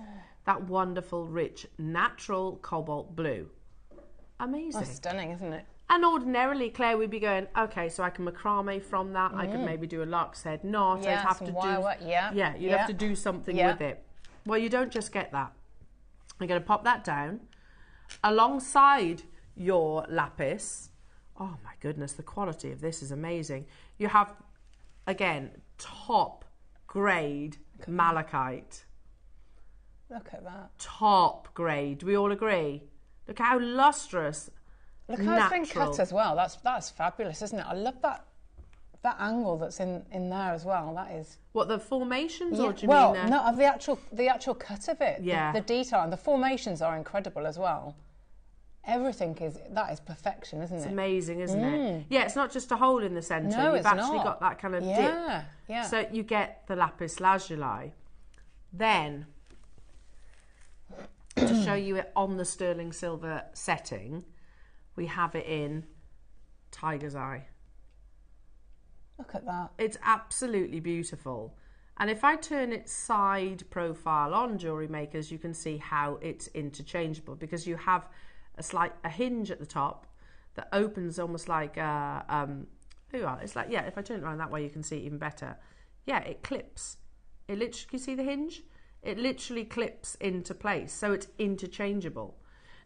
A: that wonderful, rich, natural cobalt blue. Amazing.
B: That's stunning, isn't it?
A: And ordinarily, Claire, we'd be going, okay, so I can macrame from that. I could maybe do a lark's head knot.
B: Yeah,
A: I'd have to do
B: wirework. Yeah,
A: you'd have to do something with it. Well, you don't just get that. You're going to pop that down alongside your lapis. Oh my goodness, the quality of this is amazing. You have, again, top grade malachite.
B: Look at that.
A: Top grade. Do we all agree? Look how lustrous.
B: Look how it's been cut as well. That's fabulous, isn't it? I love that angle that's in there as well. That is.
A: What, the formations, or do you
B: well,
A: mean?
B: no, of the actual cut of it.
A: Yeah.
B: The detail and the formations are incredible as well. Everything that is perfection, isn't it?
A: It's amazing, isn't it? Yeah, it's not just a hole in the centre.
B: No,
A: You've
B: it's
A: actually
B: not.
A: got that kind of dip.
B: Yeah.
A: So you get the lapis lazuli. Then, to show you it on the sterling silver setting, we have it in tiger's eye.
B: Look at that.
A: It's absolutely beautiful. And if I turn its side profile on, jewellery makers, you can see how it's interchangeable, because you have a hinge at the top that opens almost like it's like, yeah, if I turn it around that way you can see it even better. Yeah, it clips. It literally, can you see the hinge? It literally clips into place, so it's interchangeable.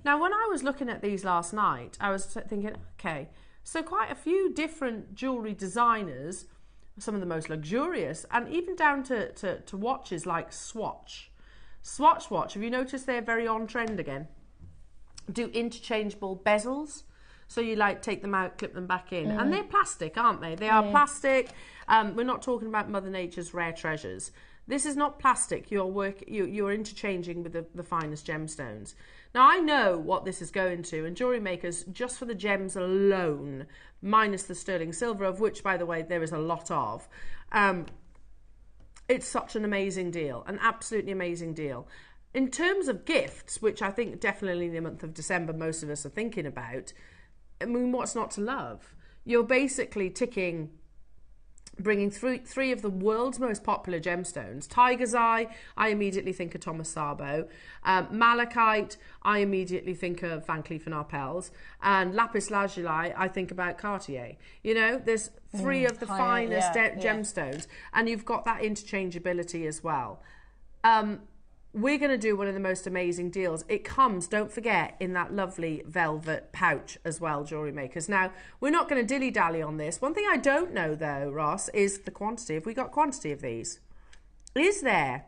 A: Now, when I was looking at these last night, I was thinking, okay, so quite a few different jewellery designers, some of the most luxurious, and even down to watches like Swatch. Swatch watch, have you noticed they're very on trend again? Do interchangeable bezels. So you like take them out, clip them back in. And they're plastic, aren't they? They are plastic. We're not talking about Mother Nature's rare treasures. This is not plastic. You're interchanging with the finest gemstones. Now, I know what this is going to, and jewellery makers, just for the gems alone, minus the sterling silver, of which, by the way, there is a lot of, it's such an amazing deal, an absolutely amazing deal. In terms of gifts, which I think definitely in the month of December most of us are thinking about, I mean, what's not to love? You're basically ticking bringing three of the world's most popular gemstones. Tiger's Eye, I immediately think of Thomas Sabo. Malachite, I immediately think of Van Cleef & Arpels. And lapis lazuli, I think about Cartier. You know, there's three of the finest gemstones, and you've got that interchangeability as well. We're going to do one of the most amazing deals. It comes, don't forget, in that lovely velvet pouch as well, jewellery makers. Now, we're not going to dilly-dally on this. One thing I don't know, though, Ross, is the quantity. Have we got quantity of these? Is there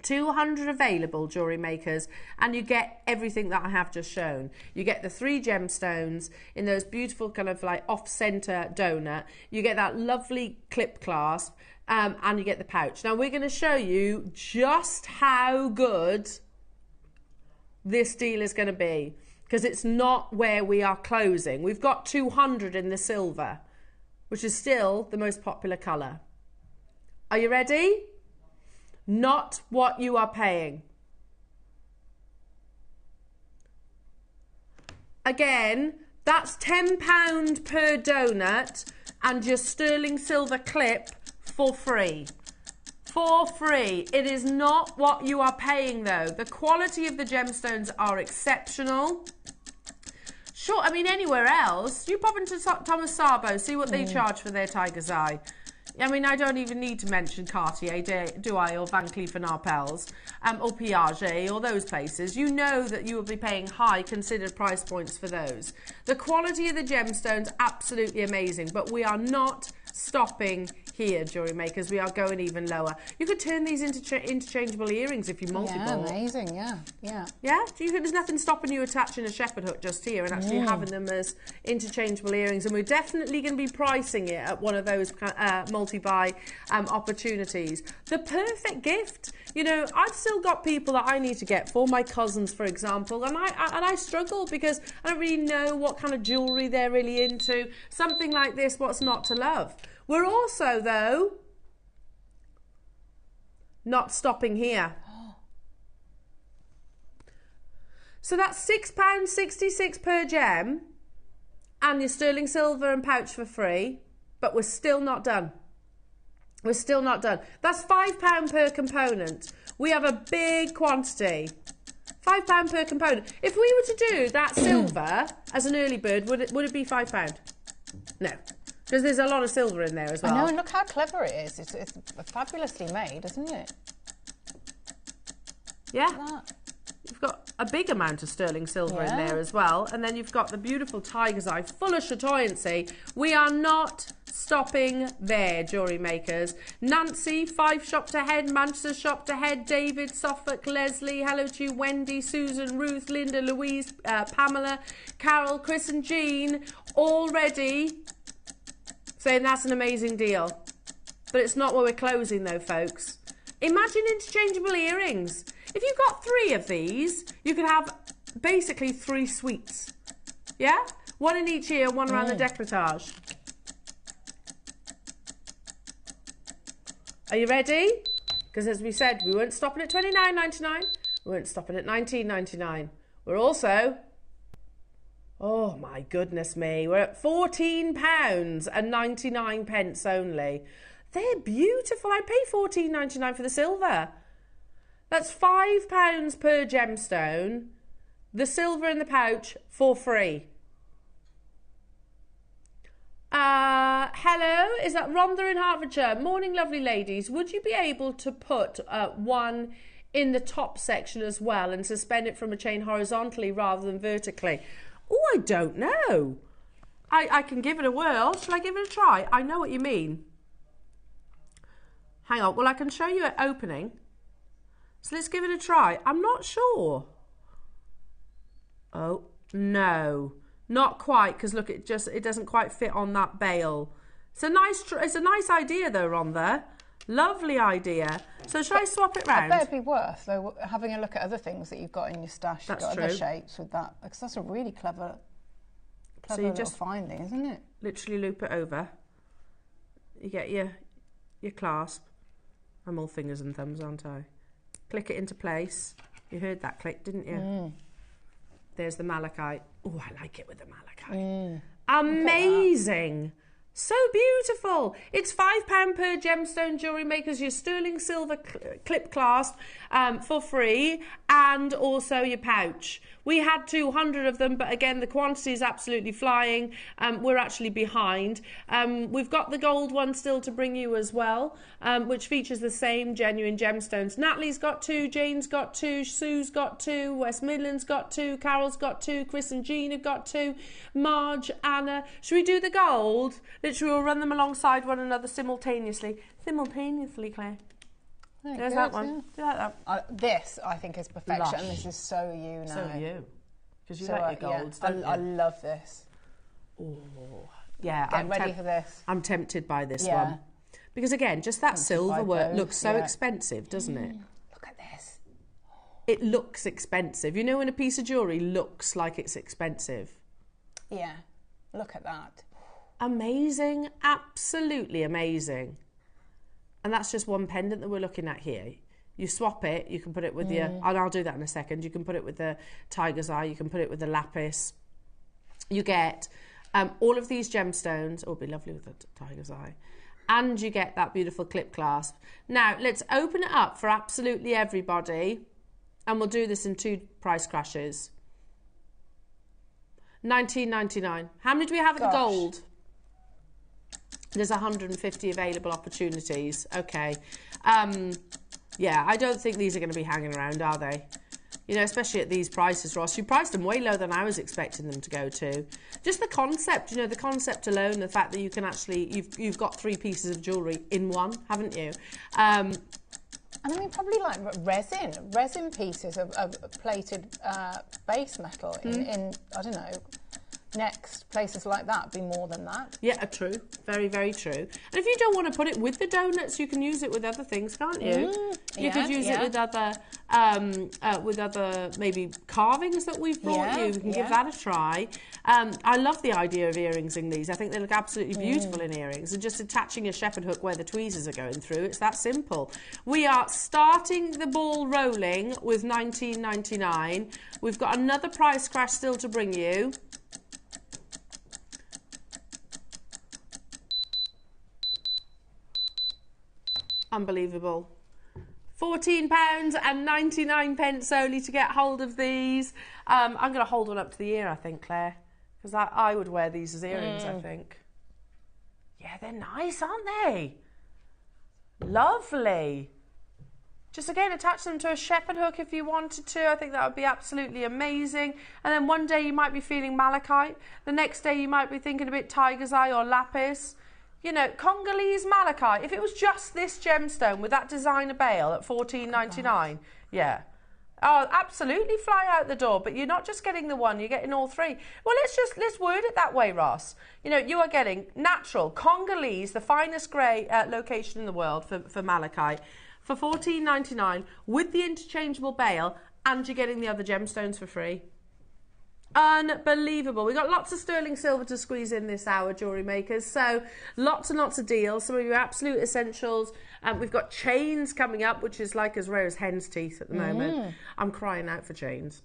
A: 200 available, jewellery makers? And you get everything that I have just shown. You get the 3 gemstones in those beautiful kind of like off-centre donut. You get that lovely clip clasp. And you get the pouch. Now we're going to show you just how good this deal is going to be, because it's not where we are closing. We've got 200 in the silver, which is still the most popular colour. Are you ready? Not what you are paying. Again, that's £10 per donut and your sterling silver clip for free. For free. It is not what you are paying, though. The quality of the gemstones are exceptional. Sure, I mean, anywhere else, you pop into Thomas Sabo, see what they charge for their Tiger's Eye. I mean, I don't even need to mention Cartier, do I, or Van Cleef & Arpels, or Piaget, or those places. You know that you will be paying high considered price points for those. The quality of the gemstones, absolutely amazing, but we are not stopping here, jewellery makers. We are going even lower. You could turn these into interchangeable earrings if you multi-ball.
B: Yeah, amazing, yeah.
A: Yeah? There's nothing stopping you attaching a shepherd hook just here and actually having them as interchangeable earrings. And we're definitely going to be pricing it at one of those multi-buy opportunities. The perfect gift. You know, I've still got people that I need to get for my cousins, for example, and I struggle because I don't really know what kind of jewellery they're really into. Something like this, what's not to love? We're also, though, not stopping here. So that's £6.66 per gem and your sterling silver and pouch for free, but we're still not done. We're still not done. That's £5 per component. We have a big quantity. £5 per component. If we were to do that silver as an early bird, would it be £5? No. Because there's a lot of silver in there as well.
B: I know, and look how clever it is. It's fabulously made, isn't it?
A: Yeah. You've got a big amount of sterling silver in there as well. And then you've got the beautiful Tiger's Eye, full of chatoyancy. We are not stopping there, jewellery makers. Nancy, 5 shopped ahead. Manchester shopped ahead. David, Suffolk, Leslie, hello to you. Wendy, Susan, Ruth, Linda, Louise, Pamela, Carol, Chris and Jean, already saying that's an amazing deal. But it's not where we're closing though, folks. Imagine interchangeable earrings. If you've got 3 of these, you could have basically 3 suites. Yeah? 1 in each ear, 1 around the décolletage. Are you ready? Because as we said, we weren't stopping at $29.99. We weren't stopping at $19.99. We're also... Oh my goodness me, we're at £14.99 only. They're beautiful. I pay $14.99 for the silver. That's £5 per gemstone. The silver in the pouch for free. Hello, is that Rhonda in Hertfordshire? Morning, lovely ladies. Would you be able to put one in the top section as well and suspend it from a chain horizontally rather than vertically? Oh, I don't know. I can give it a whirl. Shall I give it a try? I know what you mean. Hang on. Well, I can show you it opening. So let's give it a try. I'm not sure. Oh, no. Not quite, because look, it doesn't quite fit on that bail. It's a nice idea though, Rhonda. Lovely idea. So shall I swap it round?
B: I bet it'd be worth though having a look at other things that you've got in your stash.
A: That's
B: you've got
A: true.
B: Other shapes with that, because that's a really clever so you just finding, isn't it?
A: Literally loop it over. You get your clasp. I'm all fingers and thumbs, aren't I? Click it into place. You heard that click, didn't you? There's the malachite. Oh, I like it with the malachite. Amazing. So beautiful. It's £5 per gemstone. Jewellery Makers, your sterling silver clip clasp for free, and also your pouch. We had 200 of them, but again, the quantity is absolutely flying. We're actually behind. We've got the gold one still to bring you as well, which features the same genuine gemstones. Natalie's got 2, Jane's got 2, Sue's got 2, West Midlands got 2, Carol's got 2, Chris and Jean have got 2, Marge, Anna. Should we do the gold? Literally, we'll run them alongside one another simultaneously. Simultaneously, Claire. There's that one. Do you like that?
B: This, I think, is perfection.
A: Lush.
B: And this is so you now.
A: So you. Because you like your golds, don't you?
B: I love this.
A: Oh, yeah.
B: Get ready for this.
A: I'm tempted by this one. Because again, just that silver work looks so expensive, doesn't it?
B: Look at this.
A: It looks expensive. You know when a piece of jewellery looks like it's expensive?
B: Yeah. Look at that.
A: Amazing. Absolutely amazing. And that's just one pendant that we're looking at here. You swap it, you can put it with your, and I'll do that in a second, you can put it with the tiger's eye, you can put it with the lapis. You get all of these gemstones. Oh, it'd be lovely with the tiger's eye. And you get that beautiful clip clasp. Now, let's open it up for absolutely everybody. And we'll do this in 2 price crashes. $19.99. How many do we have of the gold? There's 150 available opportunities. Okay. Yeah, I don't think these are going to be hanging around, are they? You know, especially at these prices, Ross. You priced them way lower than I was expecting them to go to. Just the concept, you know, the concept alone, the fact that you can actually, you've got 3 pieces of jewellery in one, haven't you? And
B: I mean, probably like resin pieces of plated base metal in, I don't know, next places like that be more than that.
A: Yeah, true. Very, very true. And if you don't want to put it with the donuts, you can use it with other things, can't you? You could use it with other maybe carvings that we've brought you. We can give that a try. I love the idea of earringsing these. I think they look absolutely beautiful in earrings. And just attaching a shepherd hook where the tweezers are going through, it's that simple. We are starting the ball rolling with $19.99. We've got another price crash still to bring you. Unbelievable. £14.99 only to get hold of these. I'm going to hold one up to the ear, I think, Claire, because I would wear these as earrings, I think. Yeah, they're nice, aren't they? Lovely. Just again, attach them to a shepherd hook if you wanted to. I think that would be absolutely amazing. And then one day you might be feeling malachite. The next day you might be thinking a bit tiger's eye or lapis. You know, Congolese malachite. If it was just this gemstone with that designer bail at $14.99, yeah. Oh, absolutely fly out the door. But you're not just getting the one, you're getting all 3. Well, let's word it that way, Ross. You know, you are getting natural Congolese, the finest grey location in the world for malachite, for $14.99 with the interchangeable bail, and you're getting the other gemstones for free. Unbelievable. We've got lots of sterling silver to squeeze in this hour, Jewellery Makers. So lots and lots of deals. Some of your absolute essentials. We've got chains coming up, which is like as rare as hen's teeth at the moment. I'm crying out for chains.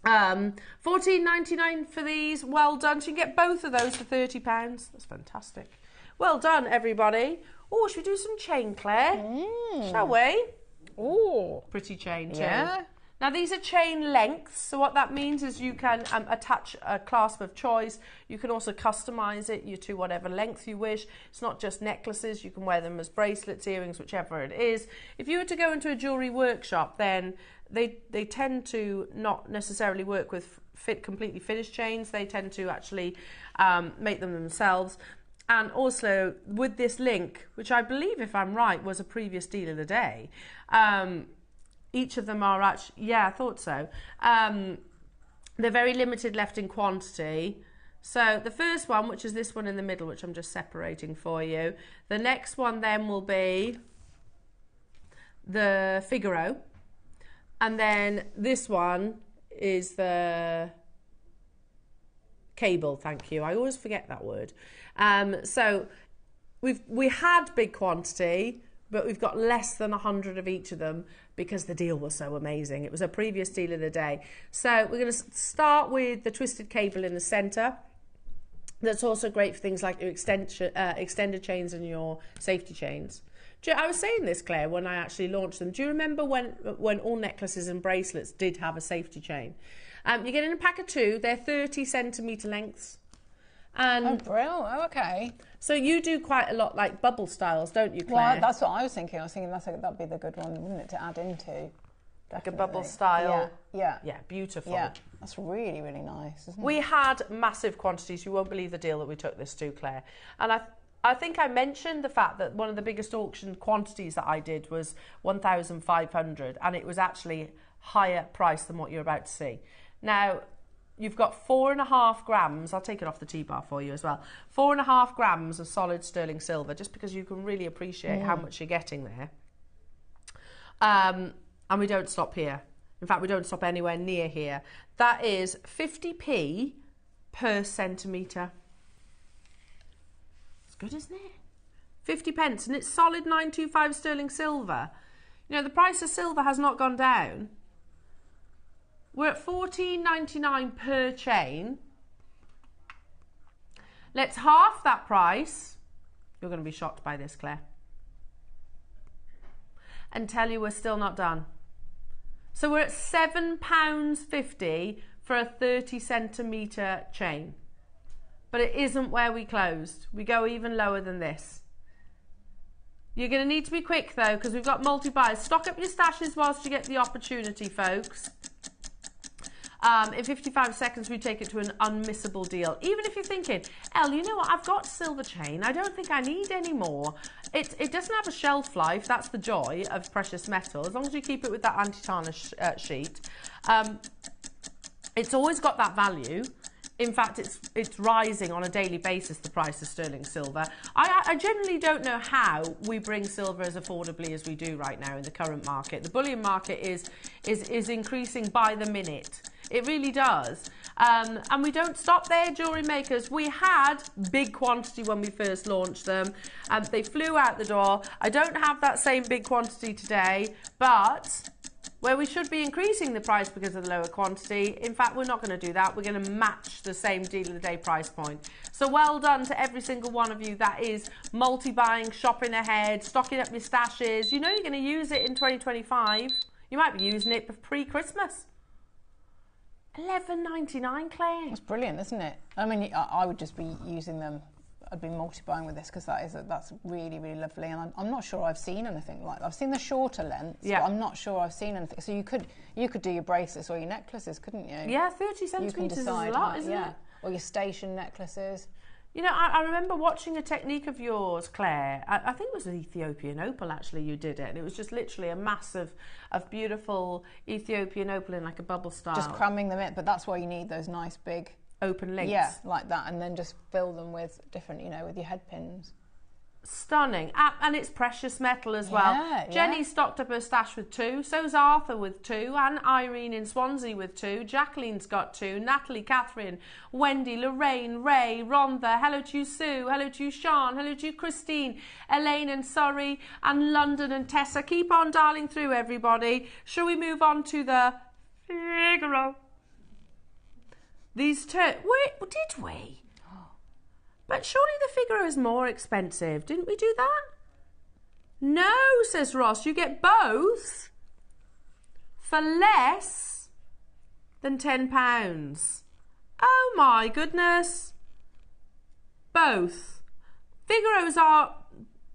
A: $14.99 for these. Well done. So you can get both of those for £30. That's fantastic. Well done, everybody. Oh, should we do some chain, Claire? Shall we?
B: Oh,
A: pretty chain too.
B: Yeah.
A: Now, these are chain lengths, so what that means is you can attach a clasp of choice. You can also customise it to whatever length you wish. It's not just necklaces. You can wear them as bracelets, earrings, whichever it is. If you were to go into a jewellery workshop, then they tend to not necessarily work with completely finished chains. They tend to actually make them themselves. And also, with this link, which I believe, if I'm right, was a previous deal of the day, each of them are actually, yeah, I thought so. They're very limited left in quantity. So the first one, which is this one in the middle, which I'm just separating for you. The next one then will be the Figaro. And then this one is the cable, thank you. I always forget that word. So we had big quantity, but we've got less than 100 of each of them because the deal was so amazing. It was a previous deal of the day. So we're going to start with the twisted cable in the centre. That's also great for things like your extender chains and your safety chains. I was saying this, Claire, when I actually launched them. Do you remember when all necklaces and bracelets did have a safety chain? You get in a pack of 2. They're 30 centimetre lengths. And
B: oh, brilliant. Oh, okay.
A: So you do quite a lot like bubble styles, don't you, Claire?
B: Well, that's what I was thinking. I was thinking that'd be the good one, wouldn't it, to add into?
A: Like a bubble style.
B: Yeah.
A: Yeah, beautiful.
B: Yeah, that's really, really nice, isn't it?
A: We had massive quantities. You won't believe the deal that we took this to, Claire. And I think I mentioned the fact that one of the biggest auction quantities that I did was 1,500, and it was actually higher price than what you're about to see. Now, you've got 4.5 grams, I'll take it off the T-bar for you as well, 4.5 grams of solid sterling silver, just because you can really appreciate how much you're getting there. And we don't stop here. In fact, we don't stop anywhere near here. That is 50p per centimetre. It's good, isn't it? 50 pence, and it's solid 925 sterling silver. You know, the price of silver has not gone down. We're at $14.99 per chain. Let's half that price. You're going to be shocked by this, Claire. And tell you we're still not done. So we're at £7.50 for a 30 centimetre chain. But it isn't where we closed. We go even lower than this. You're going to need to be quick though, because we've got multi-buys. Stock up your stashes whilst you get the opportunity, folks. In 55 seconds, we take it to an unmissable deal. Even if you're thinking, Elle, you know what? I've got silver chain. I don't think I need any more. It doesn't have a shelf life. That's the joy of precious metal. As long as you keep it with that anti-tarnish sheet. It's always got that value. In fact, it's rising on a daily basis, the price of sterling silver. I generally don't know how we bring silver as affordably as we do right now in the current market. The bullion market is increasing by the minute. It really does. And we don't stop there, jewellery makers. We had big quantity when we first launched them. They flew out the door. I don't have that same big quantity today, but where we should be increasing the price because of the lower quantity, in fact, we're not going to do that. We're going to match the same deal of the day price point. So well done to every single one of you that is multi-buying, shopping ahead, stocking up your stashes. You know you're going to use it in 2025. You might be using it for pre-Christmas. $11.99, Claire.
B: That's brilliant, isn't it? I mean, I would just be using them. I'd be multi-buying with this because that's really, really lovely. And I'm not sure I've seen anything like that. I've seen the shorter lengths, but I'm not sure I've seen anything. So you could do your bracelets or your necklaces, couldn't you?
A: Yeah, 30 centimetres is a lot, isn't it?
B: Or your station necklaces.
A: You know, I remember watching a technique of yours, Claire. I think it was an Ethiopian opal, actually, you did it. And it was just literally a mass of beautiful Ethiopian opal in like a bubble style.
B: Just cramming them in, but that's why you need those nice big
A: open links.
B: Yeah, like that, and then just fill them with different, with your head pins.
A: Stunning. And it's precious metal as well. Jenny stocked up her stash with 2, so's Arthur with 2, and Irene in Swansea with 2, Jacqueline's got 2, Natalie, Catherine, Wendy, Lorraine, Ray, Rhonda, hello to you Sue, hello to you Sean, hello to you Christine, Elaine and Surrey, and London and Tessa. Keep on dialing through, everybody. Shall we move on to the Figaro? These two, did we? But surely the Figaro is more expensive. Didn't we do that? No, says Ross. You get both for less than £10. Oh my goodness. Both. Figaros are,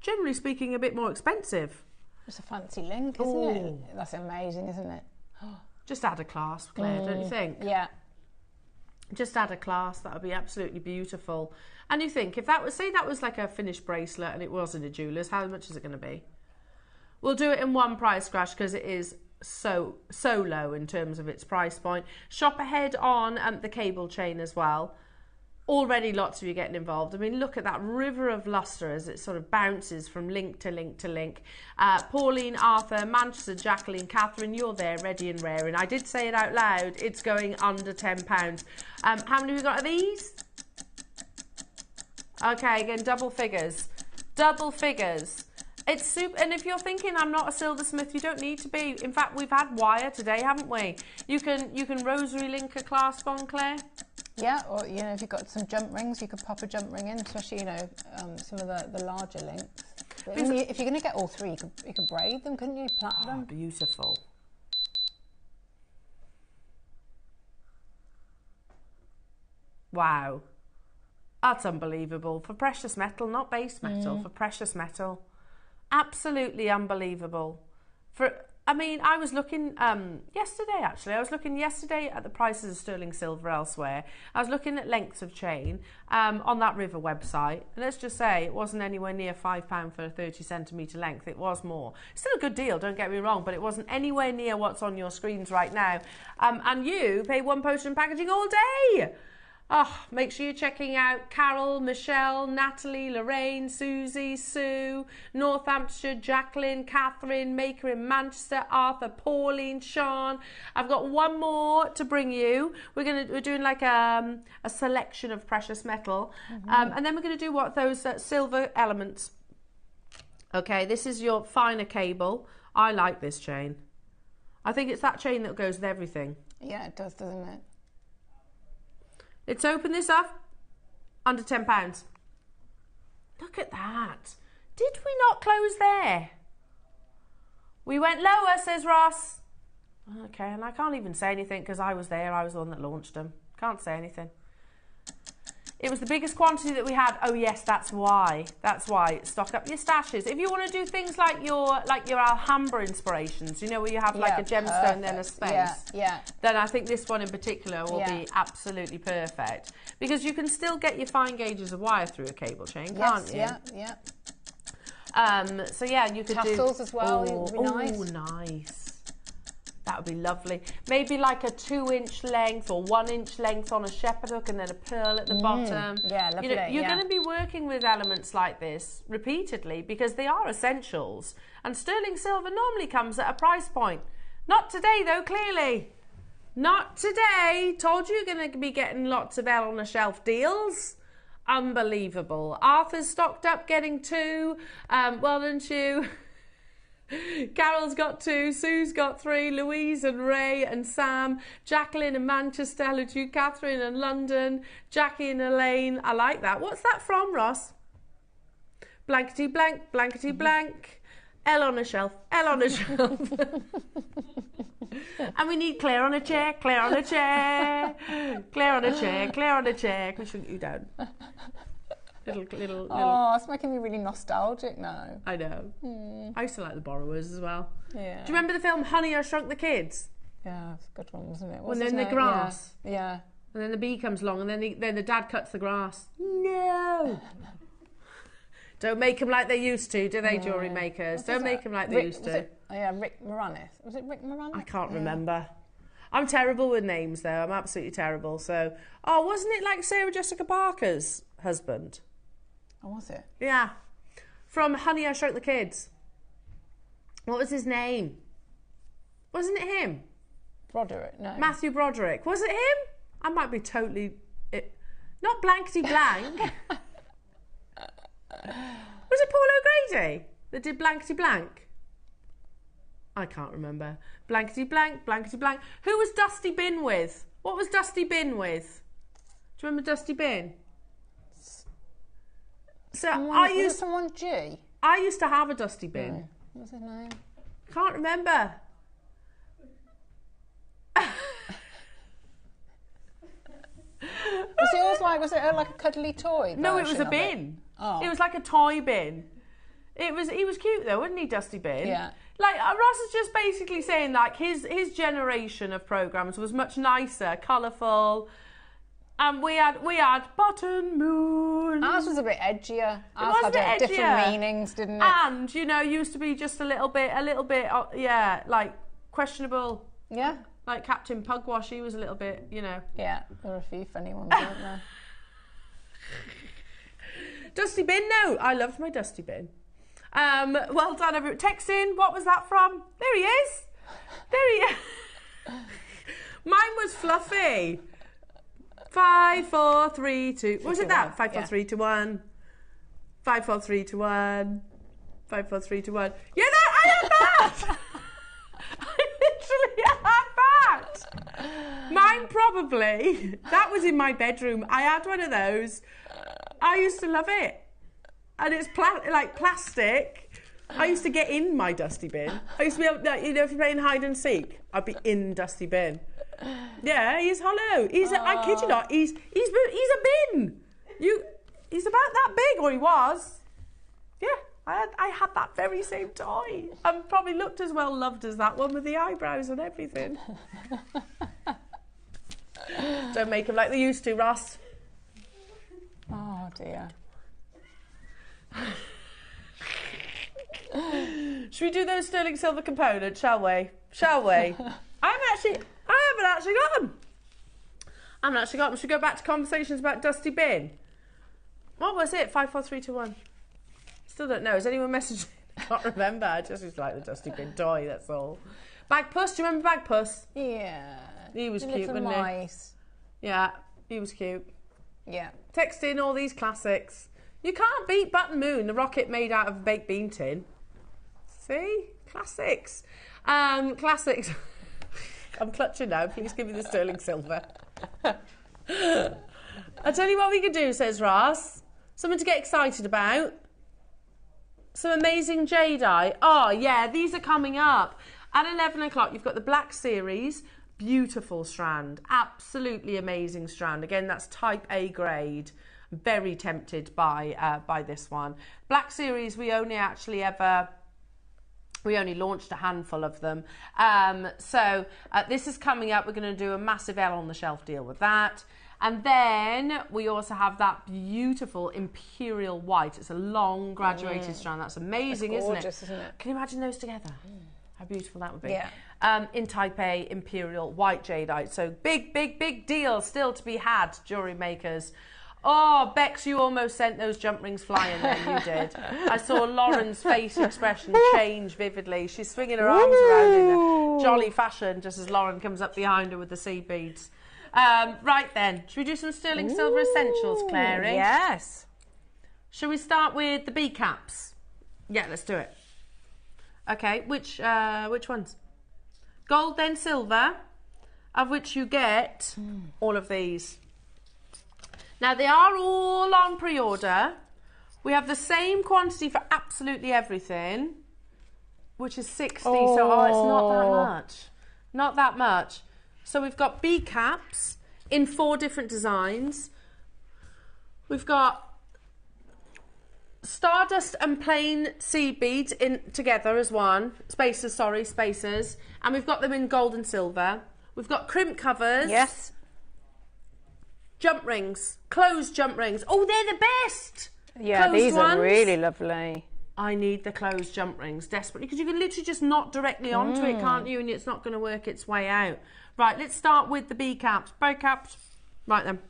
A: generally speaking, a bit more expensive.
B: It's a fancy link, isn't it? That's amazing, isn't it?
A: Just add a clasp, Claire, don't you think?
B: Yeah.
A: Just add a clasp, that would be absolutely beautiful. And you think, if that was, say that was like a finished bracelet and it wasn't a jeweller's, how much is it going to be? We'll do it in one price crash because it is so low in terms of its price point. Shop ahead on the cable chain as well. Already lots of you getting involved. I mean, look at that river of lustre as it sort of bounces from link to link to link. Pauline, Arthur, Manchester, Jacqueline, Catherine, you're there, ready and raring. I did say it out loud. It's going under £10. How many have we got of these? Okay, again, double figures. Double figures. It's super, and if you're thinking I'm not a silversmith, you don't need to be. In fact, we've had wire today, haven't we? You can rosary link a clasp on, Claire.
B: Yeah, or you know, if you've got some jump rings, you could pop a jump ring in, especially, you know, some of the larger links. But if you're going to get all three, you could braid them, couldn't you? Plait them.
A: Beautiful. Wow. That's unbelievable. For precious metal, not base metal, for precious metal. Absolutely unbelievable. I mean, I was looking yesterday, actually. I was looking yesterday at the prices of sterling silver elsewhere. I was looking at lengths of chain on that River website. And let's just say it wasn't anywhere near £5 for a 30 centimetre length. It was more. Still a good deal, don't get me wrong, but it wasn't anywhere near what's on your screens right now. And you pay £1 postage and packaging all day. Oh, make sure you're checking out Carol, Michelle, Natalie, Lorraine, Susie, Sue, Northamptonshire, Jacqueline, Catherine, Maker in Manchester, Arthur, Pauline, Sean. I've got one more to bring you. We're doing like a selection of precious metal, and then we're going to do those silver elements. Okay, this is your finer cable. I like this chain. I think it's that chain that goes with everything.
B: Yeah, it does, doesn't it?
A: Let's open this up. Under £10. Look at that. Did we not close there? We went lower, says Ross. Okay, and I can't even say anything because I was there. I was the one that launched them. Can't say anything. It was the biggest quantity that we had. Oh yes, that's why. That's why. Stock up your stashes. If you want to do things like your Alhambra inspirations, you know, where you have like a gemstone, then a space.
B: Yeah.
A: Then I think this one in particular will be absolutely perfect because you can still get your fine gauges of wire through a cable chain, can't you?
B: Yeah.
A: So yeah, you could
B: tassels
A: do
B: as well. Would be nice.
A: Oh, nice. That would be lovely. Maybe like a 2-inch length or 1-inch length on a shepherd hook and then a pearl at the bottom.
B: Yeah, lovely.
A: You know, you're going to be working with elements like this repeatedly because they are essentials. And sterling silver normally comes at a price point. Not today though, clearly. Not today. Told you you're going to be getting lots of L on a shelf deals. Unbelievable. Arthur's stocked up getting 2. Well done, you. Carol's got 2, Sue's got 3, Louise and Ray and Sam, Jacqueline in Manchester, hello to you, Catherine in London, Jackie and Elaine. I like that. What's that from, Ross? Blankety blank, blankety blank. L on a shelf, L on a shelf. And we need Claire on a chair, Claire on a chair, Claire on a chair, Claire on a chair. Can we shrink you down? Little.
B: Oh, it's making me really nostalgic now.
A: I know. I used to like The Borrowers as well.
B: Yeah.
A: Do you remember the film Honey, I Shrunk the Kids?
B: Yeah, it's a good one, wasn't it?
A: When they're in the grass.
B: Yeah.
A: And then the bee comes along and then the dad cuts the grass. No! Don't make them like they used to, do they, jewellery makers? Don't make them like they used to.
B: Rick Moranis. Was it Rick Moranis?
A: I can't remember. I'm terrible with names, though. I'm absolutely terrible. So, wasn't it like Sarah Jessica Parker's husband?
B: Oh, was it?
A: Yeah. From Honey, I Shrunk the Kids. What was his name? Wasn't it him?
B: Broderick, no.
A: Matthew Broderick. Was it him? I might be totally... Not blankety blank. Was it Paul O'Grady that did blankety blank? I can't remember. Blankety blank, blankety blank. Who was Dusty Bin with? What was Dusty Bin with? Do you remember Dusty Bin? So
B: someone G?
A: I used to have a Dusty Bin.
B: No. What's his name?
A: Can't remember.
B: Was it like a cuddly toy?
A: No, it was a bin.
B: Oh.
A: It was like a toy bin. He was cute though, wasn't he, Dusty Bin?
B: Yeah.
A: Like Ross is just basically saying like his generation of programmes was much nicer, colourful. And we had Button Moon.
B: Ours was a bit edgier. Ours
A: was a bit
B: had different
A: edgier.
B: meanings, didn't it?
A: And used to be just a little bit, like questionable.
B: Yeah.
A: Like Captain Pugwash, he was a little bit,
B: Yeah, there were a few funny ones, weren't there?
A: Dusty Bin, no, I loved my Dusty Bin. Well done, everyone. Text in, what was that from? There he is. Mine was Fluffy. 5, 4, 3, 2. Was it that? 5, 4, 3, 2, 1. 5, 4, 3, 2, 1. 5, 4, 3, 2, 1. Yeah, I had that. I literally had that. Mine probably, that was in my bedroom. I had one of those. I used to love it. And it's like plastic. I used to get in my dusty bin. I used to be able, like, you know, if you're playing hide and seek, I'd be in dusty bin. Yeah, he's hollow. I kid you not, he's a bin. He's about that big, or he was. Yeah, I had that very same toy. And probably looked as well loved as that one with the eyebrows and everything. Don't make them like they used to, Ross.
B: Oh dear.
A: Should we do those sterling silver components, shall we? Shall we? I haven't actually got them. Should we go back to conversations about dusty bin? What was it? 5, 4, 3, 2, 1. Still don't know. Has anyone messaged? I can't remember. I just used to like the dusty bin toy, that's all. Bagpuss, do you remember Bagpuss?
B: Yeah.
A: He was
B: The
A: cute,
B: little
A: wasn't
B: mice.
A: he? Yeah, he was cute.
B: Yeah.
A: Texting all these classics. You can't beat Button Moon, the rocket made out of a baked bean tin. See? Classics. Classics. I'm clutching now. Please give me the sterling silver. I'll tell you what we could do, says Ross. Something to get excited about. Some amazing jadeite. Oh, yeah, these are coming up. At 11 o'clock, you've got the Black Series. Beautiful strand. Absolutely amazing strand. Again, that's type A grade. Very tempted by this one. Black Series, we only launched a handful of them. This is coming up. We're going to do a massive L on the shelf deal with that. And then we also have that beautiful Imperial white. It's a long graduated strand. That's amazing,
B: That's gorgeous,
A: isn't it?
B: isn't it?
A: Can you imagine those together? How beautiful that would be.
B: Yeah.
A: In Type A Imperial white jadeite. So big deal still to be had, jewellery makers. Oh, Bex, you almost sent those jump rings flying there, you did. I saw Lauren's face expression change vividly. She's swinging her arms around in a jolly fashion just as Lauren comes up behind her with the seed beads. Right then, should we do some sterling silver essentials, Clary?
B: Yes.
A: Shall we start with the bead caps? Yeah, let's do it. Okay, which ones? Gold, then silver, of which you get all of these. Now, they are all on pre-order. We have the same quantity for absolutely everything, which is 60. So, it's not that much. Not that much. So, we've got bead caps in 4 different designs. We've got stardust and plain seed beads together as one. Spacers. And we've got them in gold and silver. We've got crimp covers.
B: Yes.
A: Jump rings, closed jump rings. Oh, they're the best.
B: Yeah,
A: closed
B: these
A: ones.
B: are really lovely.
A: I need the closed jump rings desperately because you can literally just knot directly onto it, can't you? And it's not going to work its way out. Right, let's start with the bead caps. Bead caps. Right then.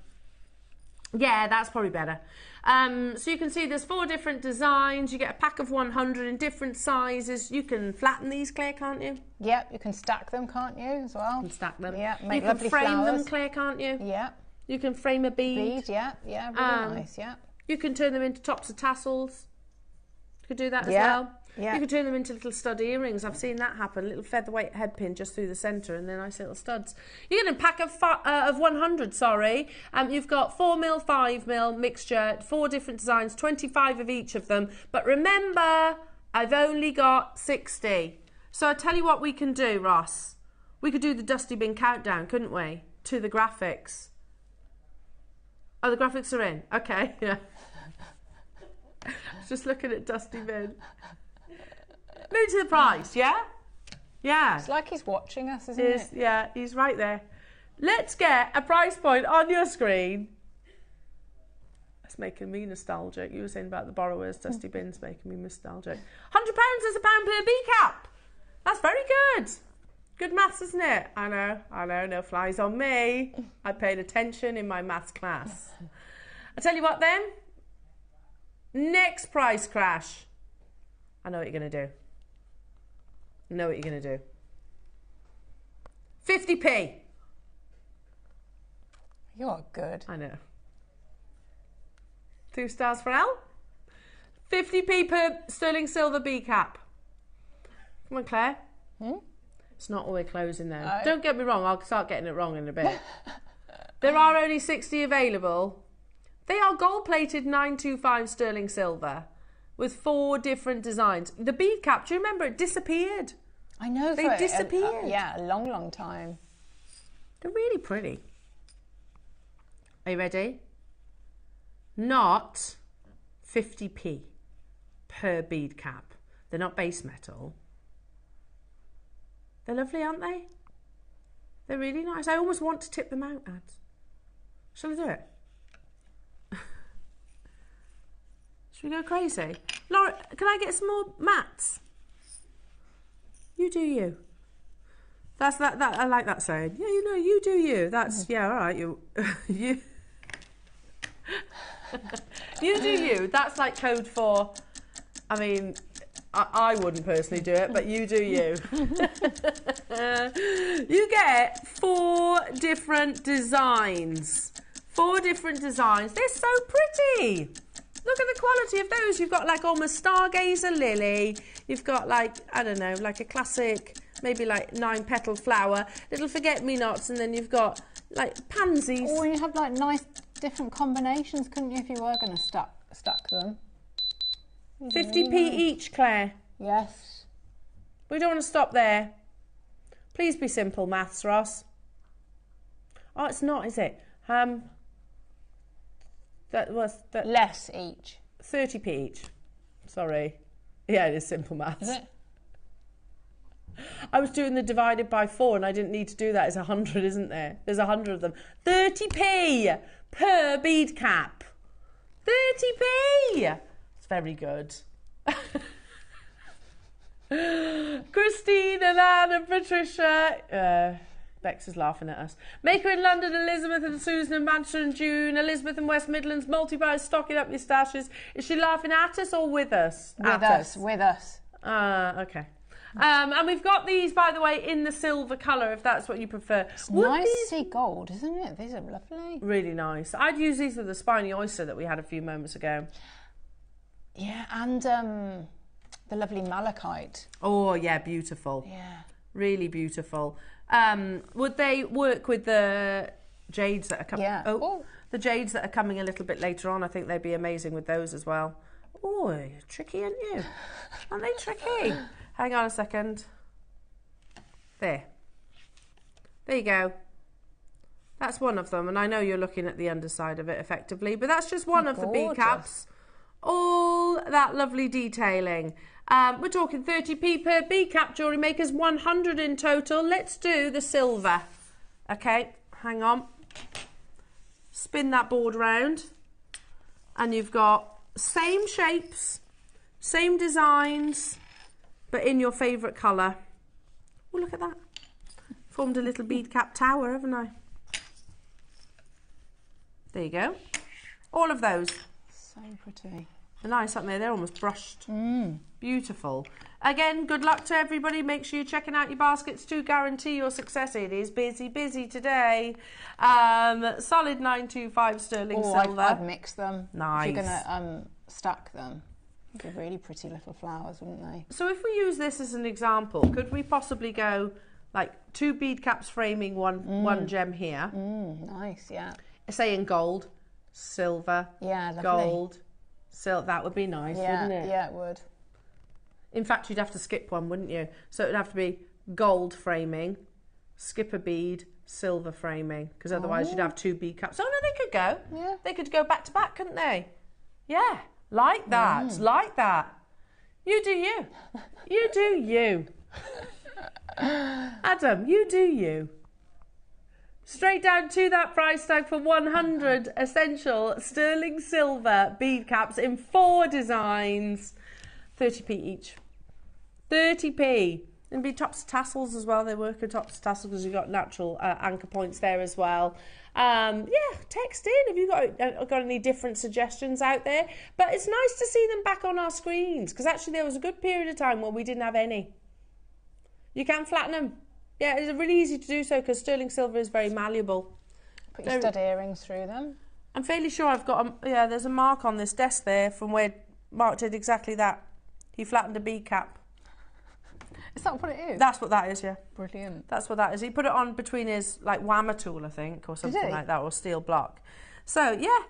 A: Yeah, that's probably better. So you can see there's 4 different designs. You get a pack of 100 in different sizes. You can flatten these, Claire, can't you?
B: Yep, you can stack them, can't you, as well?
A: You can stack them.
B: Yeah, make
A: you can
B: lovely
A: frame
B: flowers.
A: them, Claire, can't you?
B: Yeah.
A: You can frame a bead.
B: Yeah, really nice, yeah.
A: You can turn them into tops of tassels. You could do that as
B: Yeah,
A: well.
B: yeah.
A: You could turn them into little stud earrings. I've seen that happen. A little featherweight head pin just through the centre and then nice little studs. You get a pack of 100, sorry. You've got 4mm, 5mm mixture, 4 different designs, 25 of each of them. But remember, I've only got 60. So I tell you what we can do, Ross. We could do the dusty bin countdown, couldn't we? To the graphics. Oh, the graphics are in. Okay, yeah. Just looking at dusty bin. Move to the price, yeah? Yeah.
B: It's like he's watching us, isn't it?
A: Yeah, he's right there. Let's get a price point on your screen. That's making me nostalgic. You were saying about the borrowers, dusty bins making me nostalgic. £100 is £1 per bead cap. That's very good. Good maths, isn't it? I know, no flies on me. I paid attention in my maths class. I'll tell you what then. Next price crash. I know what you're going to do. I know what you're going to do. 50p.
B: You're good.
A: I know. 2 stars for L. 50p per sterling silver bead cap. Come on, Claire. It's not all the way closing though.
B: Oh.
A: Don't get me wrong, I'll start getting it wrong in a bit. There are only 60 available. They are gold-plated 925 sterling silver with 4 different designs. The bead cap, do you remember, it disappeared.
B: I know.
A: They disappeared.
B: Yeah, a long, long time.
A: They're really pretty. Are you ready? Not 50p per bead cap. They're not base metal. They're lovely, aren't they? They're really nice. I almost want to tip them out, Ads. Shall I do it? Should we go crazy? Laura, can I get some more mats? You do you. That's that. I like that saying. Yeah, you know, you do you. That's yeah. All right, you you you do you. That's like code for. I mean, I wouldn't personally do it, but you do you. You get 4 different designs. 4 different designs. They're so pretty. Look at the quality of those. You've got like almost stargazer lily. You've got like, I don't know, like a classic, maybe like 9-petal flower, little forget-me-nots, and then you've got like pansies.
B: Or you have like nice different combinations, couldn't you, if you were going to stack them?
A: 50p each, Claire.
B: Yes.
A: We don't want to stop there. Please be simple maths, Ross. Oh, it's not, is it? That was that
B: Less each.
A: 30p each. Sorry. Yeah, it is simple maths.
B: Is it?
A: I was doing the divided by 4 and I didn't need to do that. It's 100, isn't there? There's 100 of them. 30p per bead cap. 30p. It's very good. Christine and Anne and Patricia. Bex is laughing at us. Maker in London, Elizabeth and Susan and Manchester and June. Elizabeth in West Midlands. Multi-buy stocking up your stashes. Is she laughing at us or with us?
B: With us. With us.
A: Okay. And we've got these, by the way, in the silver colour, if that's what you prefer.
B: It's nice to see gold, isn't it? These are lovely.
A: Really nice. I'd use these with the Spiny oyster that we had a few moments ago.
B: Yeah, and the lovely malachite.
A: Oh, yeah, beautiful.
B: Yeah.
A: Really beautiful. Would they work with the jades that are coming?
B: Yeah.
A: Oh, the jades that are coming a little bit later on. I think they'd be amazing with those as well. Oh, you're tricky, aren't you? Aren't they tricky? Hang on a second. There. There you go. That's one of them, and I know you're looking at the underside of it effectively, but that's just one of the bead caps. All that lovely detailing. We're talking 30p per bead cap, Jewellery Makers, 100 in total. Let's do the silver. Okay, hang on. Spin that board round. And you've got same shapes, same designs, but in your favourite colour. Oh, look at that. Formed a little bead cap tower, haven't I? There you go. All of those.
B: So pretty.
A: They're nice, aren't they? They're almost brushed. Beautiful. Again, good luck to everybody. Make sure you're checking out your baskets to guarantee your success. It is busy, busy today. Solid 925 sterling silver.
B: I'd mix them.
A: Nice.
B: If you're going to stack them. They'd be really pretty little flowers, wouldn't they?
A: So if we use this as an example, could we possibly go like 2 bead caps framing one gem here?
B: Nice, yeah.
A: Say in gold, silver,
B: Yeah, lovely.
A: gold, silver. That would be nice, wouldn't it?
B: Yeah, it would.
A: In fact, you'd have to skip one, wouldn't you? So it would have to be gold framing, skip a bead, silver framing, because otherwise you'd have 2 bead caps. Oh, no, they could go.
B: Yeah.
A: They could go back to back, couldn't they? Yeah, like that, like that. You do you. You do you. Adam, you do you. Straight down to that price tag for 100 essential sterling silver bead caps in 4 designs. 30p each. 30p. And be tops tassels as well. They work with tops tassels because you've got natural anchor points there as well. Yeah, text in if you've got any different suggestions out there. But it's nice to see them back on our screens because actually there was a good period of time where we didn't have any. You can flatten them. Yeah, it's really easy to do so because sterling silver is very malleable.
B: Put your stud earrings through them.
A: I'm fairly sure I've got there's a mark on this desk there from where Mark did exactly that. He flattened a bead cap.
B: Is that what it is?
A: That's what that is, yeah.
B: Brilliant.
A: That's what that is. He put it on between his like whammer tool, I think, or something like that, or steel block. So yeah,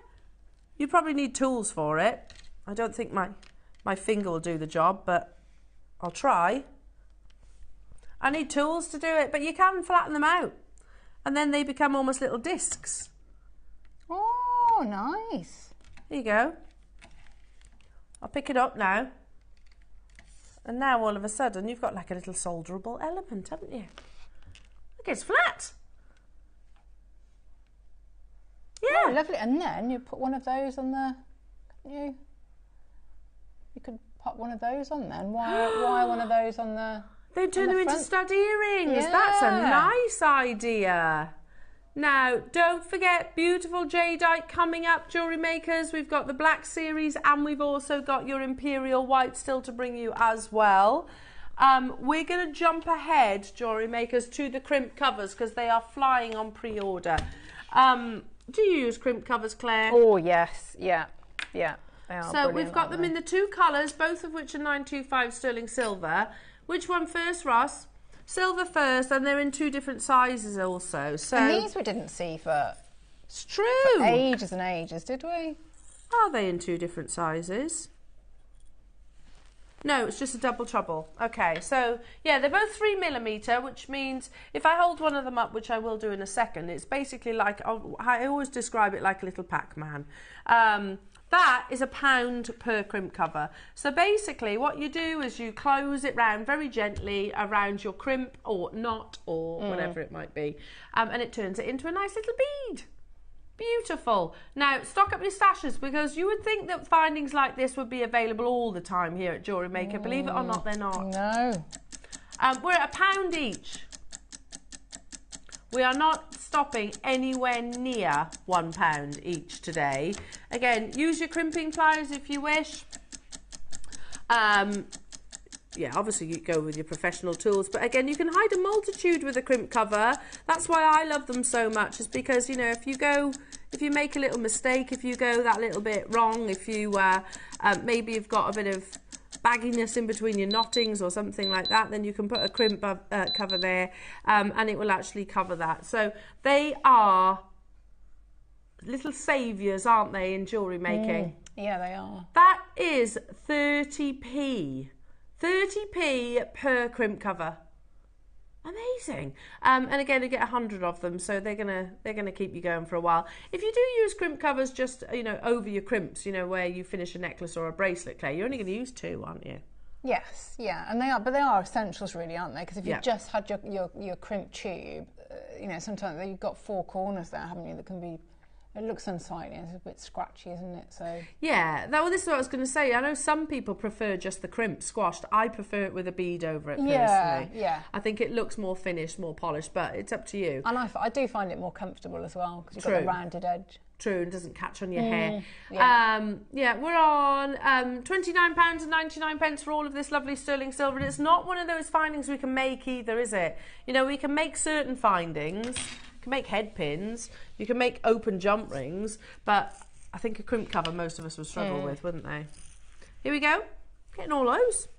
A: you probably need tools for it. I don't think my finger will do the job, but I'll try. I need tools to do it, but you can flatten them out, and then they become almost little discs.
B: Oh, nice.
A: There you go. I'll pick it up now. And now all of a sudden you've got like a little solderable element, haven't you? Look, it's flat. Yeah.
B: Oh, lovely. And then you put one of those on the, couldn't you? You could pop one of those on then. Why one of those on the...
A: They turn them into
B: front?
A: stud earrings.
B: Yeah.
A: That's a nice idea. Now, don't forget, beautiful jadeite coming up, jewellery makers. We've got the black series and we've also got your Imperial white still to bring you as well. We're going to jump ahead, jewellery makers, to the crimp covers because they are flying on pre-order. Do you use crimp covers, Claire?
B: Oh, yes. Yeah. Yeah. They are
A: So we've got them in the two colours, both of which are 925 sterling silver. Which one first, Ross? Silver first, and they're in two different sizes also. So
B: and these we didn't see for
A: it's true.
B: Ages and ages, did we?
A: Are they in two different sizes? No, it's just a double trouble. Okay, so yeah, they're both 3mm, which means if I hold one of them up, which I will do in a second, it's basically like, I always describe it like a little Pac-Man. That is £1 per crimp cover. So basically what you do is you close it round very gently around your crimp or knot or whatever it might be, and it turns it into a nice little bead. Beautiful. Now stock up your stashes because you would think that findings like this would be available all the time here at Jewellery Maker. Believe it or not, they're not.
B: No.
A: We're at £1 each. We are not stopping anywhere near £1 each today. Again, use your crimping pliers if you wish. Yeah, obviously you go with your professional tools, but again, you can hide a multitude with a crimp cover. That's why I love them so much, is because, you know, if you make a little mistake, if you go that little bit wrong, if you maybe you've got a bit of bagginess in between your knottings or something like that, then you can put a crimp cover there, and it will actually cover that. So they are little saviours, aren't they, in jewellery making?
B: Yeah, they are.
A: That is 30p. 30p per crimp cover. Amazing. And again, you get 100 of them, so they're gonna keep you going for a while. If you do use crimp covers just, you know, over your crimps, you know, where you finish a necklace or a bracelet, Claire, you're only going to use 2, aren't you?
B: Yes, yeah, and they are essentials, really, aren't they? Because if you've just had your crimp tube, you know, sometimes you've got 4 corners there, haven't you? That can be. It looks unsightly, it's a bit scratchy, isn't it? So
A: yeah, well, this is what I was going to say. I know some people prefer just the crimp squashed. I prefer it with a bead over it personally.
B: Yeah.
A: I think it looks more finished, more polished, but it's up to you.
B: And I do find it more comfortable as well because you've got the rounded edge.
A: True, and doesn't catch on your hair.
B: Yeah.
A: Yeah, we're on £29.99 for all of this lovely sterling silver, and it's not one of those findings we can make either, is it? You know, we can make certain findings. Make head pins, you can make open jump rings, but I think a crimp cover most of us would struggle with, wouldn't they? Here we go, getting all those.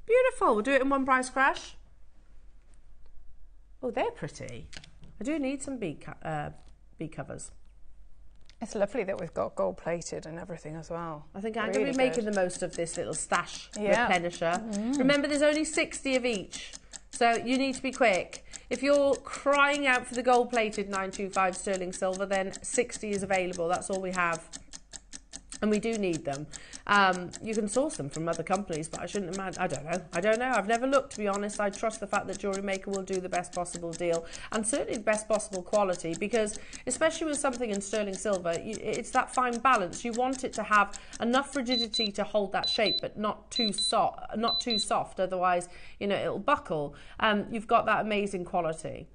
A: Beautiful, we'll do it in one price crash. Oh, they're pretty. I do need some bead covers.
B: It's lovely that we've got gold plated and everything as well.
A: I think I'm going to be making the most of this little stash replenisher. Remember, there's only 60 of each. So you need to be quick. If you're crying out for the gold-plated 925 sterling silver, then 60 is available. That's all we have. And we do need them. You can source them from other companies, but I shouldn't imagine. I don't know. I've never looked, to be honest. I trust the fact that Jewellery Maker will do the best possible deal and certainly the best possible quality, because especially with something in sterling silver, it's that fine balance. You want it to have enough rigidity to hold that shape, but not too soft. Otherwise, you know, it'll buckle. You've got that amazing quality.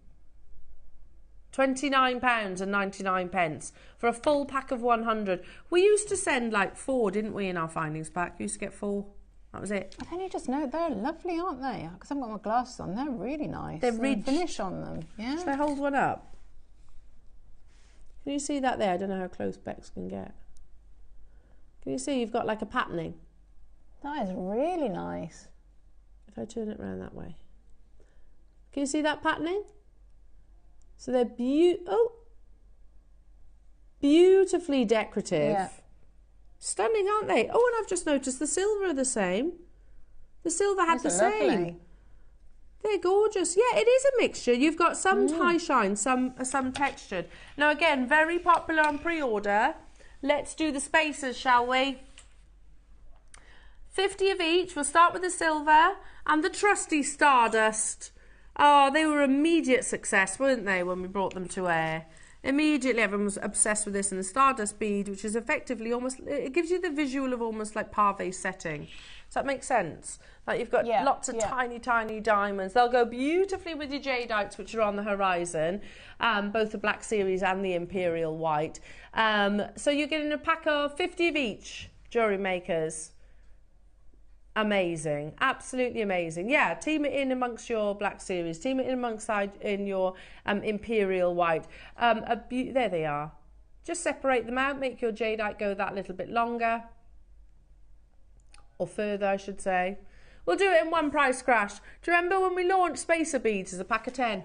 A: £29.99 for a full pack of 100. We used to send like 4, didn't we, in our findings pack? We used to get 4. That was it.
B: And then you just know they're lovely, aren't they? Because I've got my glasses on. They're really nice.
A: They're ridged.
B: Finish on them. Yeah.
A: Should I hold one up? Can you see that there? I don't know how close Bex can get. Can you see you've got like a patterning?
B: That is really nice.
A: If I turn it around that way. Can you see that patterning? So they're beautifully decorative.
B: Yeah.
A: Stunning, aren't they? Oh, and I've just noticed the silver are the same. The silver had the same.
B: Lovely.
A: They're gorgeous. Yeah, it is a mixture. You've got some high shine, some textured. Now, again, very popular on pre-order. Let's do the spacers, shall we? 50 of each. We'll start with the silver and the trusty Stardust. Oh, they were immediate success, weren't they, when we brought them to air? Immediately, everyone was obsessed with this. And the Stardust bead, which is effectively almost, it gives you the visual of almost like pave setting. Does that make sense? Like you've got lots of tiny, tiny diamonds. They'll go beautifully with your jadeites, which are on the horizon, both the Black Series and the Imperial White. So you're getting a pack of 50 of each, jewellery makers. Amazing, absolutely amazing. Yeah, team it in amongst your Black Series, team it in amongst in your Imperial White. There they are. Just separate them out, make your jadeite go that little bit longer. Or further, I should say. We'll do it in one price crash. Do you remember when we launched spacer beads as a pack of 10?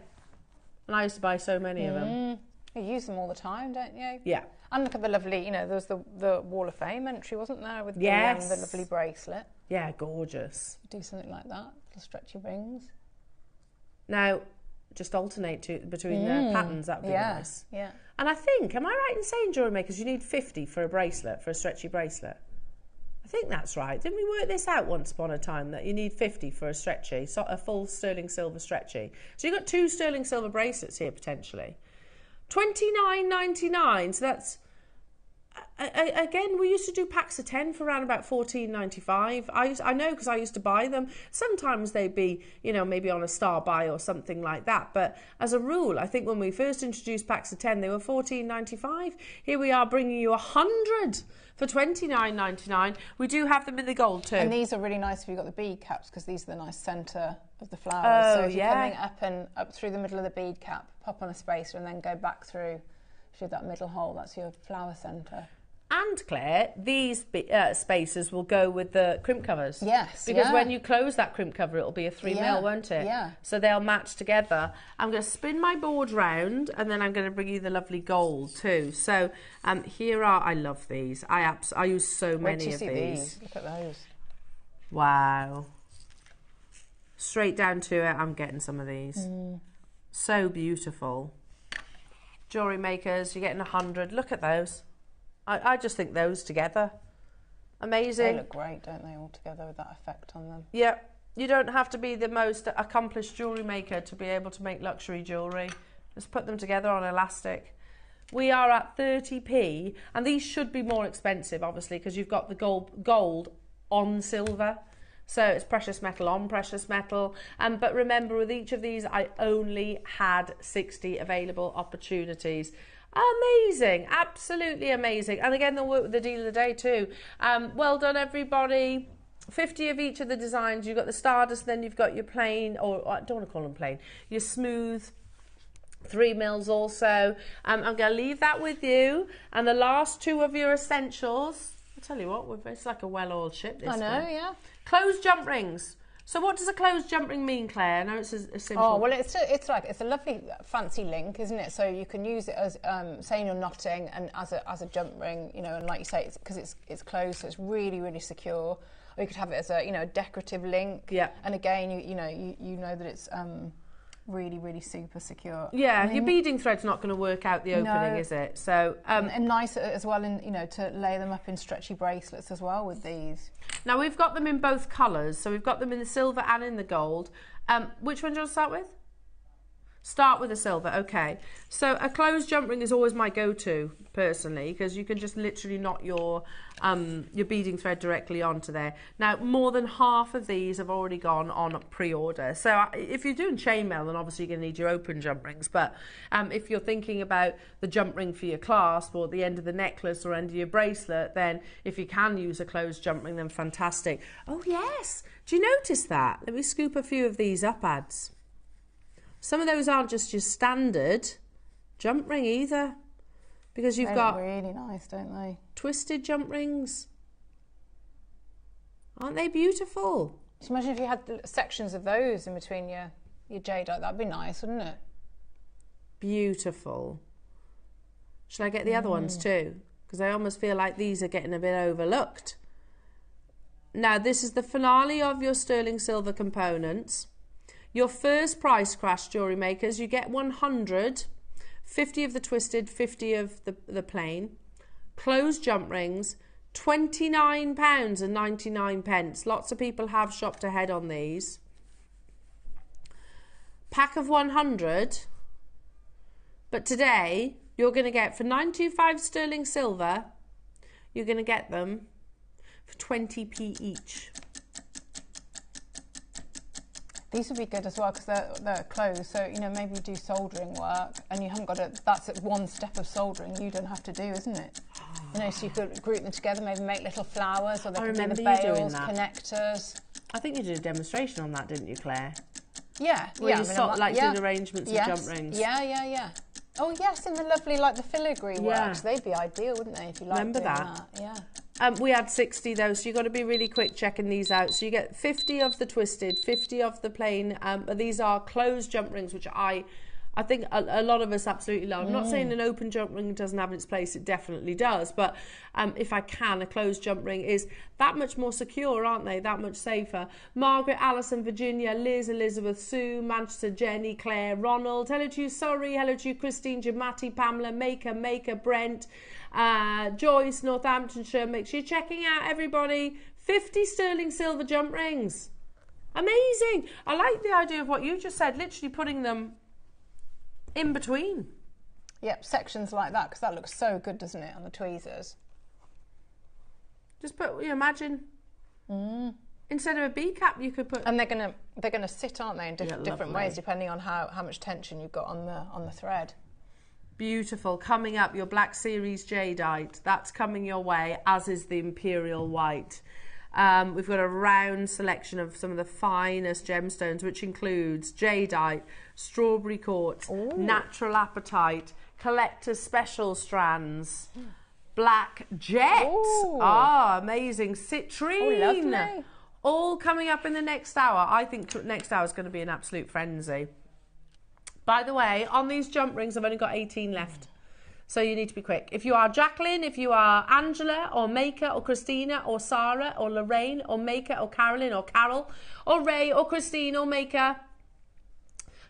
A: And I used to buy so many of them.
B: You use them all the time, don't you?
A: Yeah.
B: And look at the lovely, you know, there was the Wall of Fame entry, wasn't there, with the lovely bracelet.
A: Yeah, gorgeous.
B: Do something like that, little stretchy rings.
A: Now, just alternate between the patterns, that would be nice.
B: Yeah.
A: And I think, am I right in saying, jewellery makers, you need 50 for a bracelet, for a stretchy bracelet? I think that's right. Didn't we work this out once upon a time, that you need 50 for a stretchy, so a full sterling silver stretchy? So you've got 2 sterling silver bracelets here, potentially. $29.99, so that's... Again, we used to do packs of 10 for around about $14.95. I know, because I used to buy them. Sometimes they'd be, you know, maybe on a star buy or something like that. But as a rule, I think when we first introduced packs of 10, they were $14.95. Here we are bringing you 100 for $29.99. We do have them in the gold too.
B: And these are really nice if you've got the bead caps, because these are the nice centre of the flowers. So if you're coming up through the middle of the bead cap, pop on a spacer and then go back through that middle hole, that's your flower centre.
A: And Claire, these spacers will go with the crimp covers.
B: Yes,
A: because when you close that crimp cover, it'll be a 3mm, won't it?
B: Yeah.
A: So they'll match together. I'm going to spin my board round, and then I'm going to bring you the lovely gold too. So here are, I love these. I use so many of these.
B: Look at those.
A: Wow. Straight down to it, I'm getting some of these. So beautiful. Jewellery makers, you're getting 100. Look at those. I just think those together, amazing.
B: They look great, don't they, all together with that effect on them?
A: Yeah, you don't have to be the most accomplished jewellery maker to be able to make luxury jewellery. Just put them together on elastic. We are at 30p, and these should be more expensive, obviously, because you've got the gold on silver. So it's precious metal on precious metal. But remember, with each of these, I only had 60 available opportunities. Amazing, absolutely amazing. And again, they'll work with the deal of the day too. Well done, everybody. 50 of each of the designs. You've got the Stardust, then you've got your plain, or I don't want to call them plain, your smooth 3mm also. I'm going to leave that with you. And the last 2 of your essentials. I'll tell you what, it's like a well-oiled ship, this one.
B: I know, yeah.
A: Closed jump rings. So what does a closed jump ring mean, Claire? I know it's a simple...
B: Oh, well, it's a lovely fancy link, isn't it? So you can use it as, saying you're knotting, and as a jump ring, you know, and like you say, because it's closed, so it's really, really secure. Or you could have it as a, you know, decorative link. Yeah. And again, you know that it's really, really super secure.
A: Yeah, your beading thread's not going to work out the opening, is it? So
B: and nice as well, in, you know, to lay them up in stretchy bracelets as well with these.
A: Now we've got them in both colours, so we've got them in the silver and in the gold. Which one do you want to start with? Start with the silver, okay. So a closed jump ring is always my go-to, personally, because you can just literally knot your beading thread directly onto there. Now, more than half of these have already gone on pre-order. So if you're doing chainmail, then obviously you're going to need your open jump rings. But if you're thinking about the jump ring for your clasp or the end of the necklace or end of your bracelet, then if you can use a closed jump ring, then fantastic. Oh, yes. Do you notice that? Let me scoop a few of these up, ads. Some of those aren't just your standard jump ring either, because you've got
B: really nice, don't they?
A: Twisted jump rings. Aren't they beautiful?
B: Just imagine if you had sections of those in between your your jadeite. That'd be nice, wouldn't it?
A: Beautiful. Shall I get the other ones too? Because I almost feel like these are getting a bit overlooked. Now, this is the finale of your sterling silver components. Your first price crash, jewellery makers, you get 100, 50 of the twisted, 50 of the plain. Closed jump rings, £29.99. Lots of people have shopped ahead on these. Pack of 100. But today, you're going to get, for 925 sterling silver, you're going to get them for 20p each.
B: These would be good as well because they're closed. So, you know, maybe you do soldering work and you haven't got to, that's at one step of soldering you don't have to do, isn't it? You know, so you could group them together, maybe make little flowers, or they could be the bails, connectors.
A: I think you did a demonstration on that, didn't you, Claire?
B: Yeah.
A: Where you sort of like did arrangements of jump rings.
B: Yeah. Oh yes, and the lovely, like the filigree works. They'd be ideal, wouldn't they, if you liked doing that? Yeah.
A: We had 60 though, so you've got to be really quick checking these out. So you get 50 of the twisted, 50 of the plain. But these are closed jump rings, which I think a lot of us absolutely love. I'm not saying an open jump ring doesn't have its place, it definitely does. But if I can, a closed jump ring is that much more secure, aren't they? That much safer. Margaret, Alison, Virginia, Liz, Elizabeth, Sue, Manchester, Jenny, Claire, Ronald. Hello to you, sorry. Hello to you, Christine, Jamati, Pamela, Maker, Brent, Joyce, Northamptonshire. Make sure you're checking out, everybody. 50 sterling silver jump rings. Amazing. I like the idea of what you just said, literally putting them in between.
B: Yep, sections like that, because that looks so good, doesn't it, on the tweezers?
A: Just put, you imagine, instead of a bead cap, you could put.
B: And they're gonna sit, aren't they, in different ways, depending on how much tension you've got on the thread.
A: Beautiful. Coming up, your Black Series jadeite. That's coming your way, as is the Imperial white. We've got a round selection of some of the finest gemstones, which includes jadeite, strawberry quartz, natural apatite, collector's special strands, black jet. Amazing. Citrine.
B: Lovely.
A: All coming up in the next hour. I think next hour is going to be an absolute frenzy. By the way, on these jump rings, I've only got 18 left. So you need to be quick. If you are Jacqueline, if you are Angela or Maker or Christina or Sarah or Lorraine or Maker or Carolyn or Carol or Ray or Christine or Maker.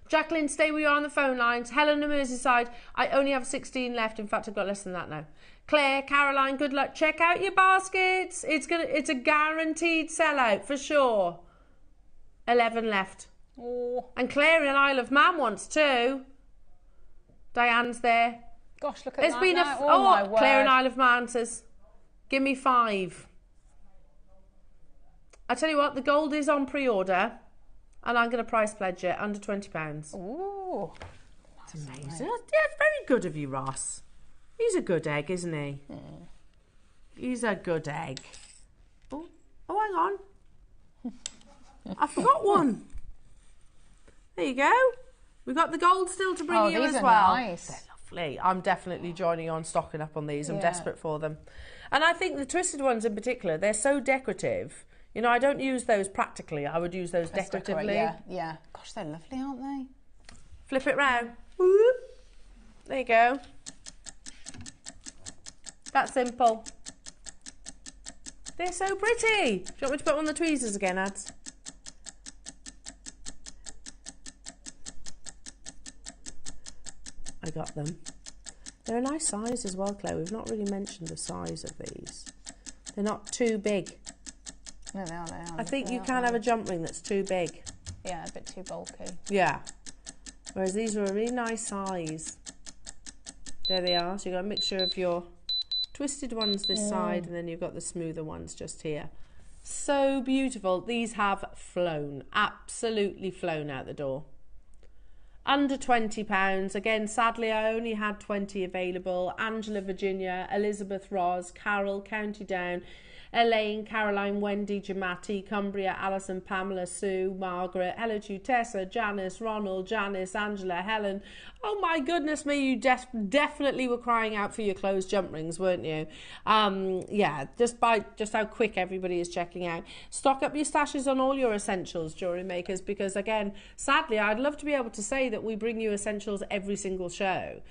A: Jacqueline, stay where you are on the phone lines. Helen and Merseyside, I only have 16 left. In fact, I've got less than that now. Claire, Caroline, good luck. Check out your baskets. It's a guaranteed sellout for sure. 11 left. And Claire in Isle of Man wants 2. Diane's there.
B: Gosh, look at that.
A: It's been
B: now. My word.
A: Claire in Isle of Man says, give me 5. I tell you what, the gold is on pre-order, and I'm going to price pledge it under £20.
B: Ooh,
A: that's amazing. Yeah, it's very good of you, Ross. He's a good egg, isn't he? He's a good egg. Oh, hang on. I forgot one. There you go. We've got the gold still to bring you as well.
B: Nice.
A: They're lovely. I'm definitely joining on, stocking up on these. I'm desperate for them. And I think the twisted ones in particular, they're so decorative. You know, I don't use those practically. I would use those decoratively.
B: Yeah. Gosh, they're lovely, aren't they?
A: Flip it round. Whoop. There you go. That's simple. They're so pretty. Do you want me to put on the tweezers again, Ads? I got them. They're a nice size as well, Claire. We've not really mentioned the size of these. They're not too big.
B: No, they aren't.
A: I think you can have a jump ring that's too big.
B: Yeah, a bit too bulky.
A: Yeah. Whereas these are a really nice size. There they are. So you've got a mixture of your twisted ones this side, and then you've got the smoother ones just here. So beautiful. These have flown. Absolutely flown out the door. Under £20. Again, sadly, I only had 20 available. Angela, Virginia, Elizabeth, Roz, Carol, County Down, Elaine, Caroline, Wendy, Jamati, Cumbria, Alison, Pamela, Sue, Margaret, hello to you, Tessa, Janice, Ronald, Janice, Angela, Helen. Oh my goodness me, you definitely were crying out for your closed jump rings, weren't you? Yeah, just how quick everybody is checking out. Stock up your stashes on all your essentials, jewellery makers, because again, sadly, I'd love to be able to say that we bring you essentials every single show,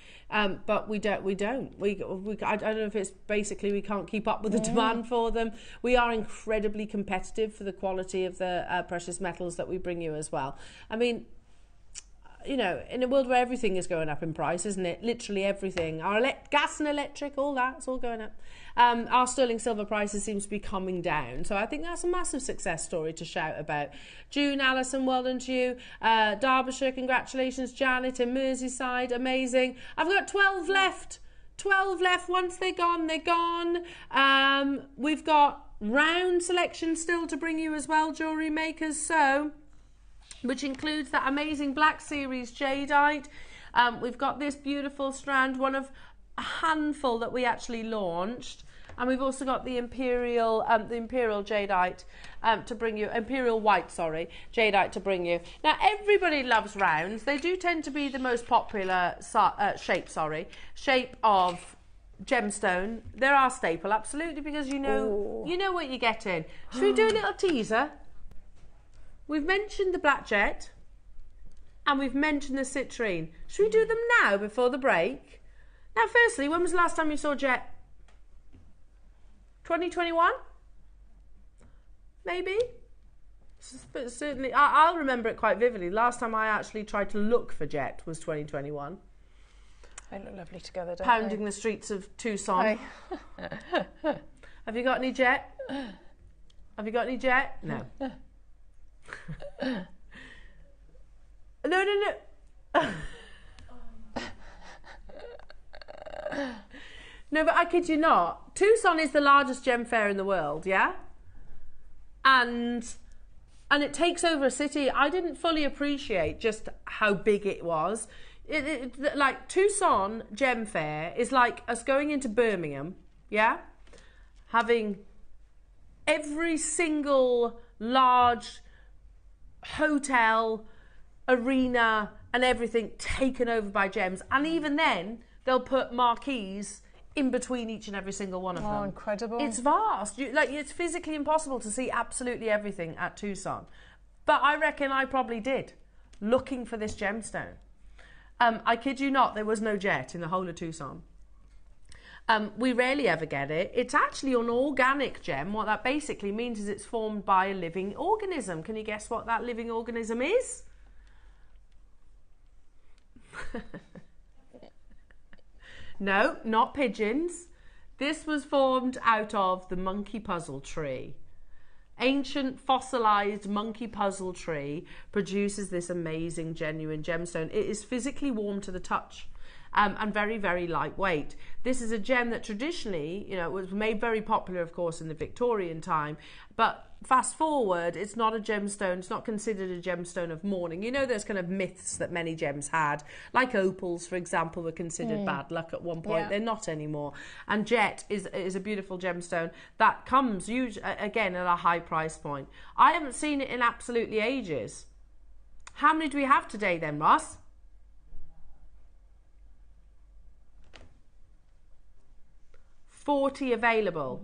A: but we don't. I don't know if it's basically we can't keep up with the demand for them. We are incredibly competitive for the quality of the precious metals that we bring you as well. I mean, you know, in a world where everything is going up in price, isn't it? Literally everything. Our gas and electric, all that, it's all going up. Our sterling silver prices seems to be coming down. So I think that's a massive success story to shout about. June, Alison, well done to you. Derbyshire, congratulations. Janet in Merseyside, amazing. I've got 12 left. 12 left. Once they're gone, they're gone. We've got round selection still to bring you as well, jewellery makers. So, which includes that amazing Black Series jadeite. We've got this beautiful strand, one of a handful that we actually launched. And we've also got the Imperial jadeite to bring you, Imperial white, sorry, jadeite to bring you. Now, everybody loves rounds. They do tend to be the most popular shape of gemstone. They're our staple, absolutely, because you know what you're getting. Should we do a little teaser? We've mentioned the black jet and we've mentioned the citrine. Should we do them now before the break? Now, firstly, when was the last time you saw jet? 2021? Maybe? But certainly, I'll remember it quite vividly. Last time I actually tried to look for jet was 2021.
B: They look lovely together, don't
A: Pounding
B: they?
A: the streets of Tucson. Have you got any jet? Have you got any jet? No. No. No, but I kid you not. Tucson is the largest gem fair in the world, yeah? And it takes over a city. I didn't fully appreciate just how big it was. Like Tucson Gem Fair is like us going into Birmingham, yeah? Having every single large hotel, arena and everything taken over by gems, and even then they'll put marquees in between each and every single one of them.
B: Oh, incredible.
A: It's vast. It's physically impossible to see absolutely everything at Tucson, but I reckon I probably did, looking for this gemstone. I kid you not, there was no jet in the whole of Tucson. We rarely ever get it. It's actually an organic gem. What that basically means is it's formed by a living organism. Can you guess what that living organism is? No, not pigeons. This was formed out of the monkey puzzle tree. Ancient fossilized monkey puzzle tree produces this amazing genuine gemstone. It is physically warm to the touch. And very, very lightweight. This is a gem that traditionally, you know, was made very popular, of course, in the Victorian time. But fast forward, it's not a gemstone. It's not considered a gemstone of mourning. You know, there's kind of myths that many gems had, like opals, for example, were considered bad luck at one point. Yeah. They're not anymore. And jet is a beautiful gemstone that comes again at a high price point. I haven't seen it in absolutely ages. How many do we have today then, Ross? 40 available.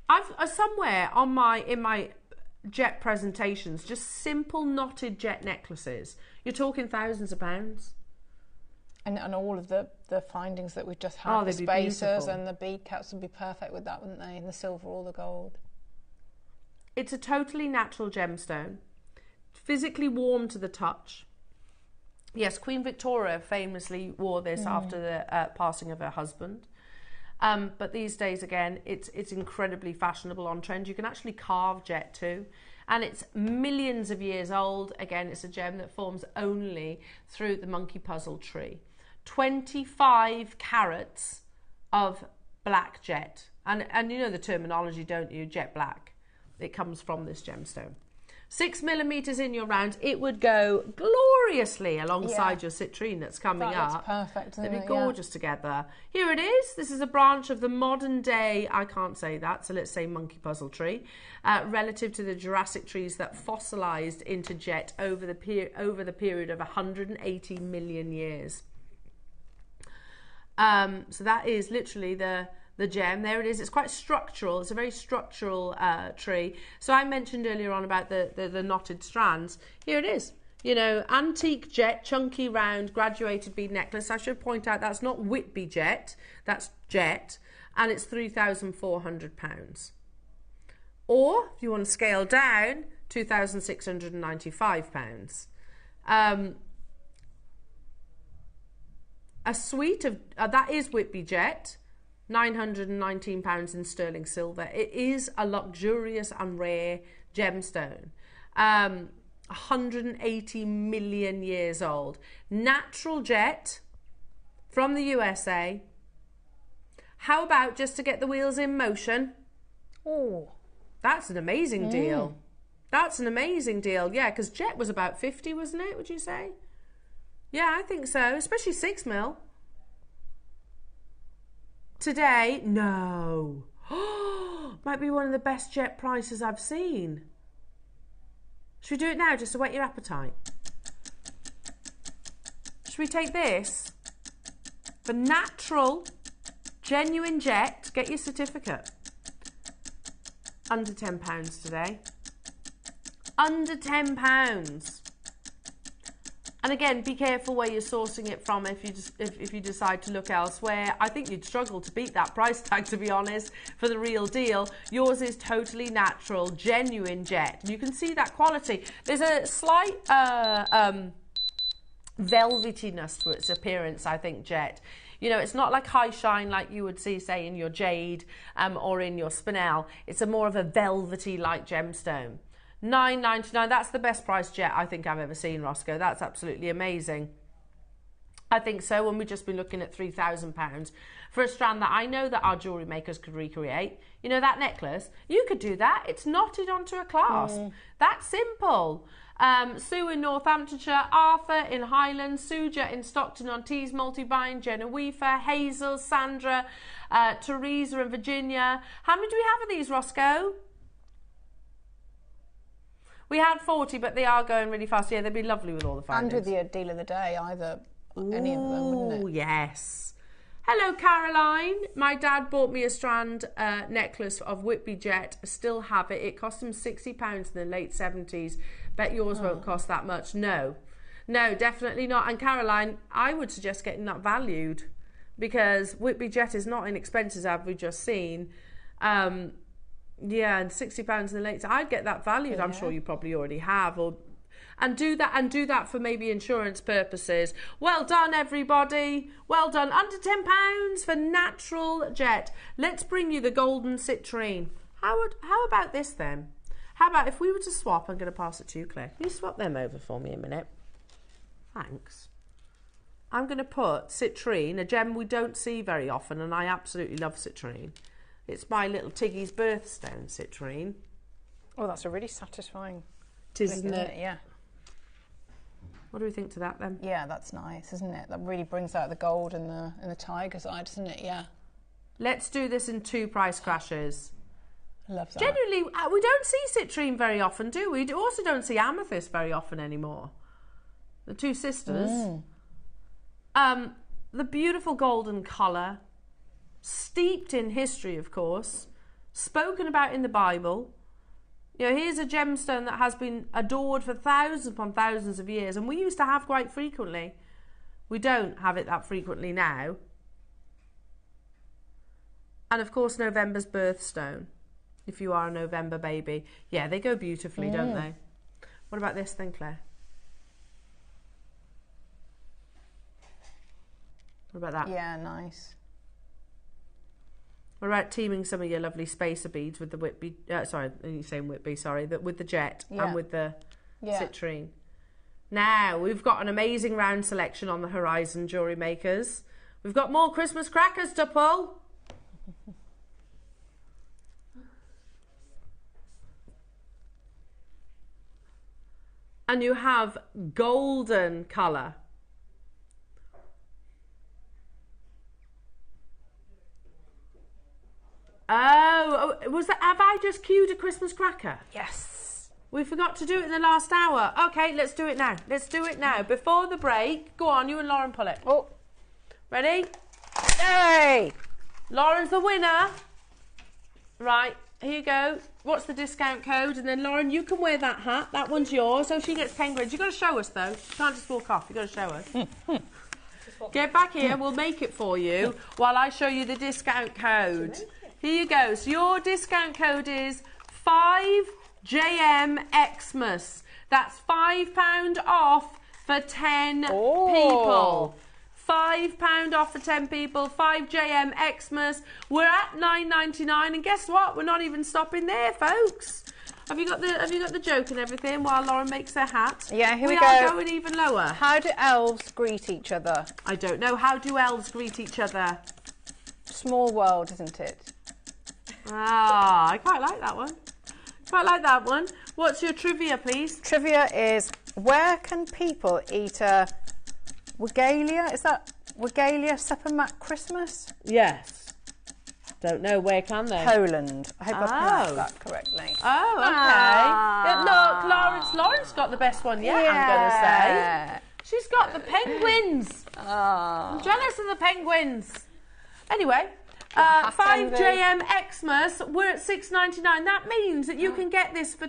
A: I've somewhere in my jet presentations, just simple knotted jet necklaces. You're talking thousands of pounds.
B: And all of the findings that we've just had, the spacers and the bead caps would be perfect with that, wouldn't they? And the silver or the gold.
A: It's a totally natural gemstone, physically warm to the touch. Yes, Queen Victoria famously wore this after the passing of her husband. But these days, again, it's incredibly fashionable, on trend. You can actually carve jet too. And it's millions of years old. Again, it's a gem that forms only through the monkey puzzle tree. 25 carats of black jet. And you know the terminology, don't you? Jet black. It comes from this gemstone. 6 millimeters in your round. It would go glorious gloriously alongside your citrine that's coming
B: That
A: up.
B: looks perfect, doesn't
A: They'd be
B: it?
A: gorgeous together. Here it is. This is a branch of the modern day, I can't say that, so let's say monkey puzzle tree, relative to the Jurassic trees that fossilised into jet over the period of 180 million years. So that is literally the gem. There it is. It's quite structural. It's a very structural tree. So I mentioned earlier on about the knotted strands. Here it is. You know, antique jet, chunky round, graduated bead necklace. I should point out that's not Whitby jet. That's jet. And it's £3,400. Or, if you want to scale down, £2,695. A suite of, that is Whitby jet, £919 in sterling silver. It is a luxurious and rare gemstone. 180 million years old. Natural jet from the USA. How about just to get the wheels in motion?
B: Oh,
A: that's an amazing deal. That's an amazing deal. Yeah, because jet was about 50, wasn't it? Would you say? Yeah, I think so. Especially 6mm. Today, no. Might be one of the best jet prices I've seen. Should we do it now just to whet your appetite? Should we take this for natural, genuine jet? Get your certificate. Under £10 today. Under £10. And again, be careful where you're sourcing it from if you decide to look elsewhere. I think you'd struggle to beat that price tag, to be honest, for the real deal. Yours is totally natural, genuine jet. You can see that quality. There's a slight velvetiness to its appearance, I think, jet. You know, it's not like high shine like you would see, say, in your jade or in your spinel. It's a more of a velvety-like gemstone. $9.99, that's the best price jet I think I've ever seen, Roscoe. That's absolutely amazing. I think so, when we've just been looking at £3,000 for a strand that I know that our jewellery makers could recreate. You know, that necklace, you could do that. It's knotted onto a clasp. That's simple. Sue in Northamptonshire, Arthur in Highlands, Suja in Stockton-on-Tees, Multibind, Genevieve, Hazel, Sandra, Teresa in Virginia. How many do we have of these, Roscoe? We had 40, but they are going really fast. Yeah, they'd be lovely with all the findings.
B: and with the deal of the day, either any of them, wouldn't
A: Oh,
B: it?
A: yes. Hello, Caroline. My dad bought me a strand necklace of Whitby jet. I still have it. It cost him £60 in the late 70s. Bet yours won't cost that much. No, definitely not. And Caroline, I would suggest getting that valued, because Whitby jet is not inexpensive, as we've just seen. Yeah, and £60 in the late. I'd get that valued. I'm sure you probably already have, and do that for maybe insurance purposes. Well done, everybody. Well done. Under £10 for natural jet. Let's bring you the golden citrine. How about this then? How about if we were to swap? I'm going to pass it to you, Claire. Can you swap them over for me a minute? Thanks. I'm going to put citrine, a gem we don't see very often, and I absolutely love citrine. It's my little Tiggy's birthstone citrine.
B: Oh, that's a really satisfying.
A: It is, isn't it?
B: Yeah.
A: What do we think to that then?
B: Yeah, that's nice, isn't it? That really brings out the gold and the tiger's eye, doesn't it? Yeah.
A: Let's do this in 2 price crashes.
B: I love that.
A: Genuinely, we don't see citrine very often, do we? We also don't see amethyst very often anymore. The 2 sisters. The beautiful golden colour, steeped in history, of course, spoken about in the Bible. You know, here's a gemstone that has been adored for thousands upon thousands of years, and we used to have quite frequently. We don't have it that frequently now. And of course, November's birthstone, if you are a November baby. Yeah, they go beautifully, don't they? What about this then, Claire? What about that?
B: Yeah, nice.
A: What about teaming some of your lovely spacer beads with the Whitby, you're saying Whitby, sorry, with the jet and with the citrine. Now, we've got an amazing round selection on the horizon, jewellery makers. We've got more Christmas crackers to pull. and you have golden colour. Oh, was that? Have I just cued a Christmas cracker?
B: Yes.
A: We forgot to do it in the last hour. Okay, let's do it now. Let's do it now. Before the break, go on, you and Lauren pull it.
B: Oh.
A: Ready?
B: Yay!
A: Lauren's the winner. Right, here you go. What's the discount code? And then Lauren, you can wear that hat. That one's yours. So she gets 10 quid. You've got to show us though. You can't just walk off. You've got to show us. Get back here. We'll make it for you while I show you the discount code. Here you go. So your discount code is 5JM Xmas. That's £5 off for 10 people. £5 off for 10 people. 5JM Xmas. We're at £9.99, and guess what? We're not even stopping there, folks. Have you got the joke and everything while Lauren makes her hat?
B: Yeah, here we go.
A: We are going even lower.
B: How do elves greet each other?
A: I don't know. How do elves greet each other?
B: Small world, isn't it?
A: Ah, I quite like that one. Quite like that one. What's your trivia, please?
B: Trivia is, where can people eat a Wigelia? Is that Wigelia Seppamat Christmas?
A: Yes. Don't know. Where can they?
B: Poland. I hope I pronounced that correctly.
A: Oh, okay. Yeah, look, Lauren's got the best one yet, I'm going to say. She's got the penguins. I'm jealous of the penguins. Anyway, 5JM Xmas, we're at $6.99. That means that you can get this for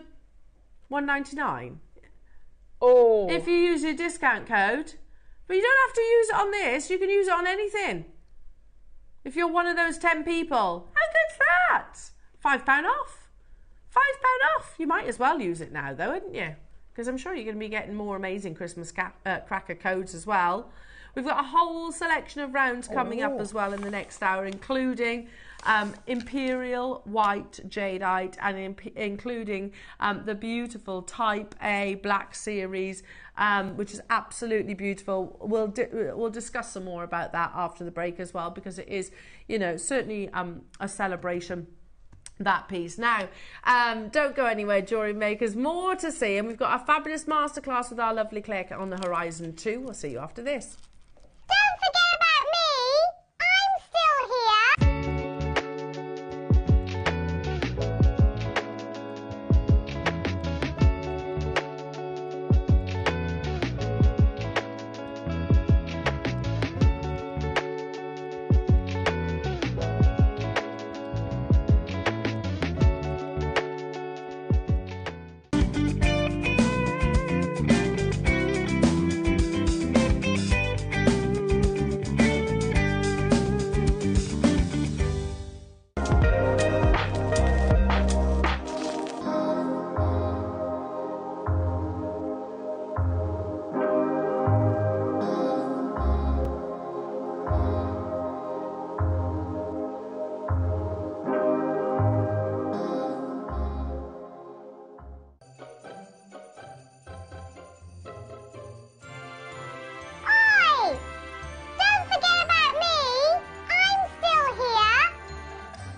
A: $1.99.
B: Oh.
A: If you use your discount code. But you don't have to use it on this. You can use it on anything. If you're one of those 10 people. How good's that? £5 off. £5 off. You might as well use it now, though, wouldn't you? Because I'm sure you're going to be getting more amazing Christmas cracker codes as well. We've got a whole selection of rounds coming up as well in the next hour, including Imperial white jadeite and including the beautiful Type A Black Series, which is absolutely beautiful. We'll discuss some more about that after the break as well, because it is, you know, certainly a celebration, that piece. Now, don't go anywhere, jewellery makers. More to see, and we've got a fabulous masterclass with our lovely Claire on the horizon too. We'll see you after this.
D: Don't forget about me. I'm still here.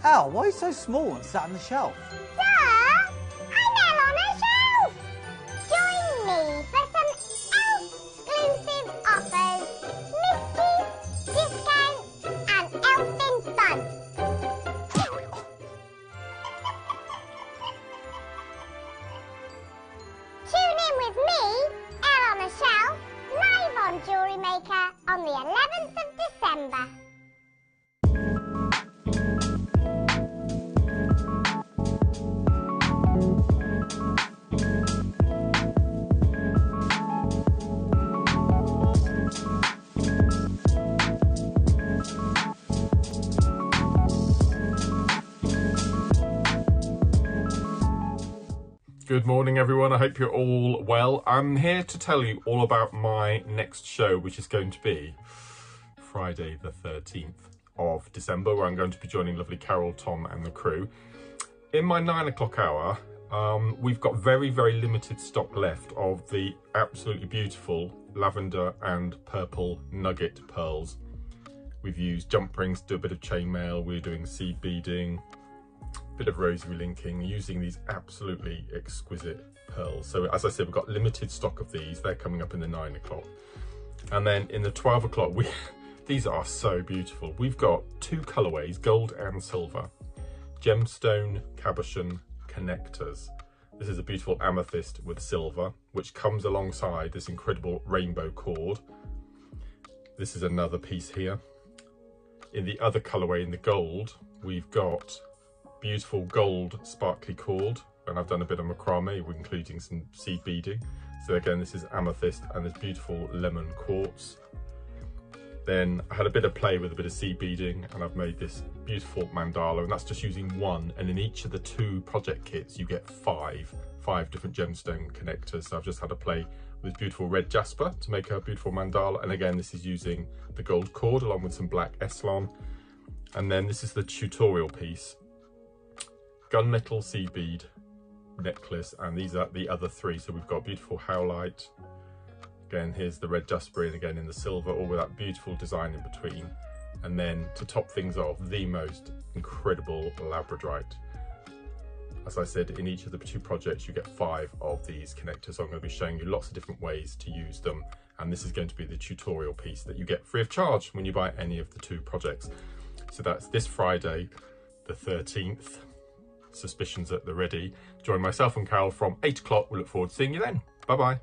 C: Al, why are you so small and sat on the shelf?
D: Duh! I'm Al on a shelf! Join me for some exclusive offers, mysteries, discounts and elfin fun. Tune in with me, Elle on a Shelf, live on Jewellery Maker on the 11th of December.
E: Good morning, everyone. I hope you're all well. I'm here to tell you all about my next show, which is going to be Friday the 13th of December, where I'm going to be joining lovely Carol, Tom and the crew. In my 9 o'clock hour, we've got very, very limited stock left of the absolutely beautiful lavender and purple nugget pearls. We've used jump rings to do a bit of chainmail. We're doing seed beading. bit of rosary linking using these absolutely exquisite pearls. So as I said, we've got limited stock of these. They're coming up in the 9 o'clock. And then in the 12 o'clock, these are so beautiful. We've got 2 colorways, gold and silver, gemstone cabochon connectors. This is a beautiful amethyst with silver, which comes alongside this incredible rainbow cord. This is another piece here. In the other colorway, in the gold, we've got beautiful gold sparkly cord, and I've done a bit of macrame, including some seed beading. So again, this is amethyst and this beautiful lemon quartz. Then I had a bit of play with a bit of seed beading, and I've made this beautiful mandala, and that's just using 1. And in each of the 2 project kits, you get 5 different gemstone connectors. So I've just had a play with this beautiful red jasper to make a beautiful mandala. And again, this is using the gold cord along with some black Eslon. And then this is the tutorial piece, gunmetal seed bead necklace, and these are the other 3. So we've got beautiful howlite. Again, here's the red jasper, and again in the silver, all with that beautiful design in between. And then to top things off, the most incredible labradorite. As I said, in each of the 2 projects, you get 5 of these connectors. So I'm going to be showing you lots of different ways to use them. And this is going to be the tutorial piece that you get free of charge when you buy any of the 2 projects. So that's this Friday, the 13th. Suspicions at the ready. Join myself and Carol from 8 o'clock. We look forward to seeing you then. Bye-bye.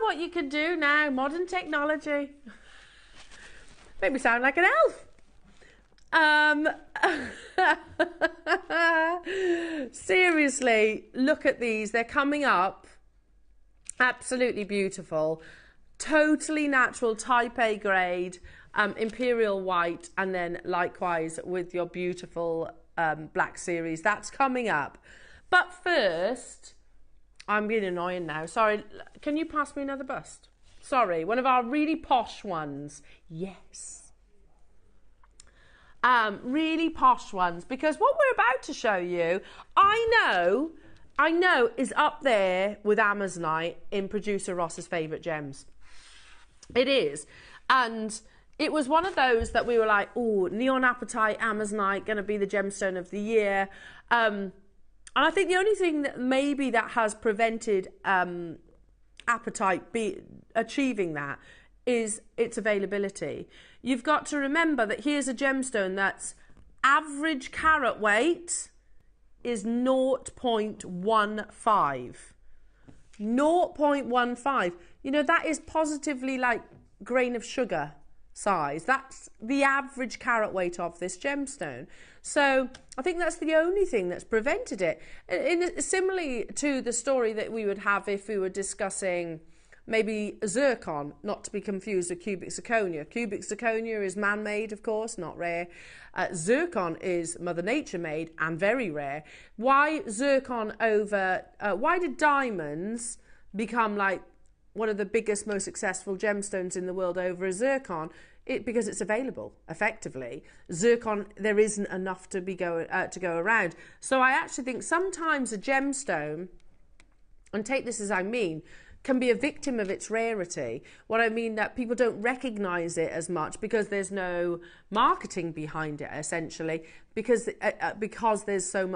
A: What you can do now, modern technology. Make me sound like an elf. Seriously, look at these. They're coming up. Absolutely beautiful. Totally natural, type A grade, Imperial white, and then likewise with your beautiful black series. That's coming up. But first, I'm being annoying now. Sorry, can you pass me another bust? Sorry, one of our really posh ones. Yes. Really posh ones, because what we're about to show you, I know is up there with Amazonite in producer Ross's favourite gems. It is. And it was one of those that we were like, oh, neon apatite, Amazonite, going to be the gemstone of the year. And I think the only thing that maybe that has prevented apatite achieving that is its availability. You've got to remember that here's a gemstone that's average carat weight is 0.15. 0.15. You know, that is positively like grain of sugar size. That's the average carat weight of this gemstone. So I think that's the only thing that's prevented it. Similarly to the story that we would have if we were discussing maybe zircon, not to be confused with cubic zirconia. Cubic zirconia is man-made, of course, not rare. Zircon is Mother Nature made and very rare. Why zircon over, why did diamonds become like one of the biggest, most successful gemstones in the world over a zircon? Because it's available, effectively. Zircon, there isn't enough to go around. So I actually think sometimes a gemstone, and take this as I mean, can be a victim of its rarity. What I mean that people don't recognise it as much because there's no marketing behind it, essentially, because there's so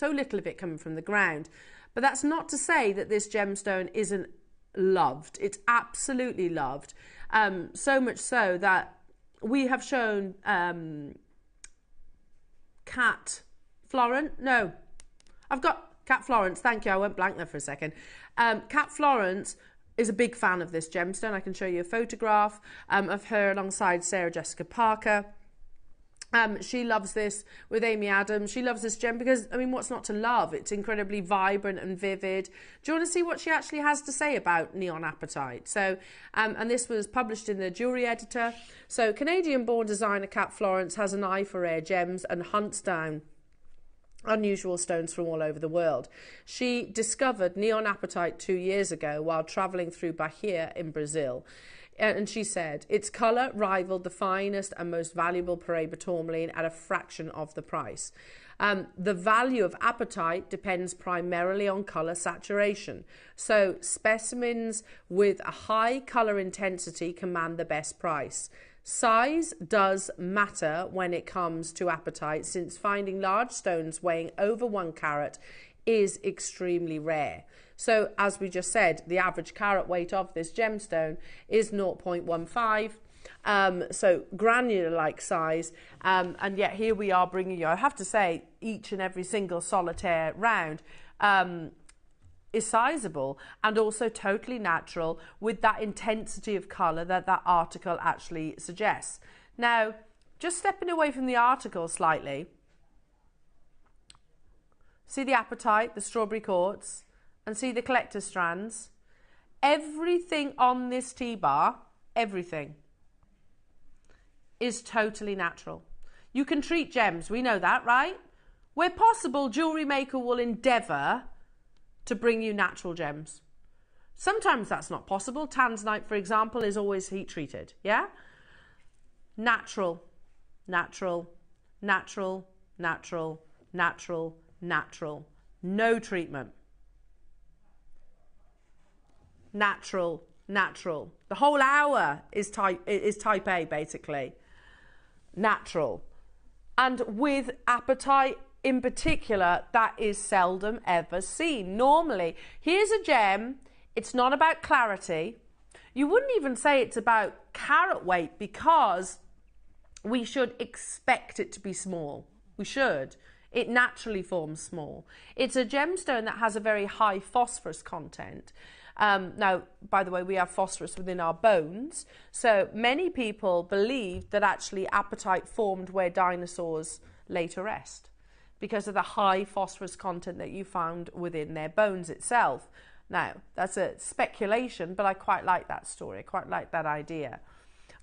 A: little of it coming from the ground. But that's not to say that this gemstone isn't loved. It's absolutely loved. So much so that we have shown Cat Florence. No, I've got Cat Florence. Thank you. I went blank there for a second. Cat Florence is a big fan of this gemstone. I can show you a photograph of her alongside Sarah Jessica Parker. She loves this with Amy Adams. She loves this gem because, I mean, what's not to love? It's incredibly vibrant and vivid. Do you want to see what she actually has to say about neon apatite? So, and this was published in the Jewellery Editor. So, Canadian-born designer Kat Florence has an eye for rare gems and hunts down unusual stones from all over the world. She discovered neon apatite 2 years ago while travelling through Bahia in Brazil. And she said, its colour rivaled the finest and most valuable Paraiba tourmaline at a fraction of the price. The value of apatite depends primarily on colour saturation. So specimens with a high colour intensity command the best price. Size does matter when it comes to apatite, since finding large stones weighing over 1 carat is extremely rare. So, as we just said, the average carat weight of this gemstone is 0.15, so granular-like size, and yet here we are bringing you, I have to say, each and every single solitaire round is sizable and also totally natural with that intensity of colour that that article actually suggests. Now, just stepping away from the article slightly, see the apatite, the strawberry quartz, and see the collector strands. Everything on this T-bar, everything, is totally natural. You can treat gems, we know that, right? Where possible, Jewellery Maker will endeavour to bring you natural gems. Sometimes that's not possible. Tanzanite, for example, is always heat treated, yeah? Natural, natural, natural, natural, natural, natural. No treatment. Natural, natural. The whole hour is type A, basically. Natural. And with apatite in particular, that is seldom ever seen. Normally, here's a gem, it's not about clarity. You wouldn't even say it's about carat weight because we should expect it to be small. We should. It naturally forms small. It's a gemstone that has a very high phosphorus content. Now, by the way, we have phosphorus within our bones. So many people believe that actually apatite formed where dinosaurs lay to rest because of the high phosphorus content that you found within their bones itself. Now, that's a speculation, but I quite like that story. I quite like that idea.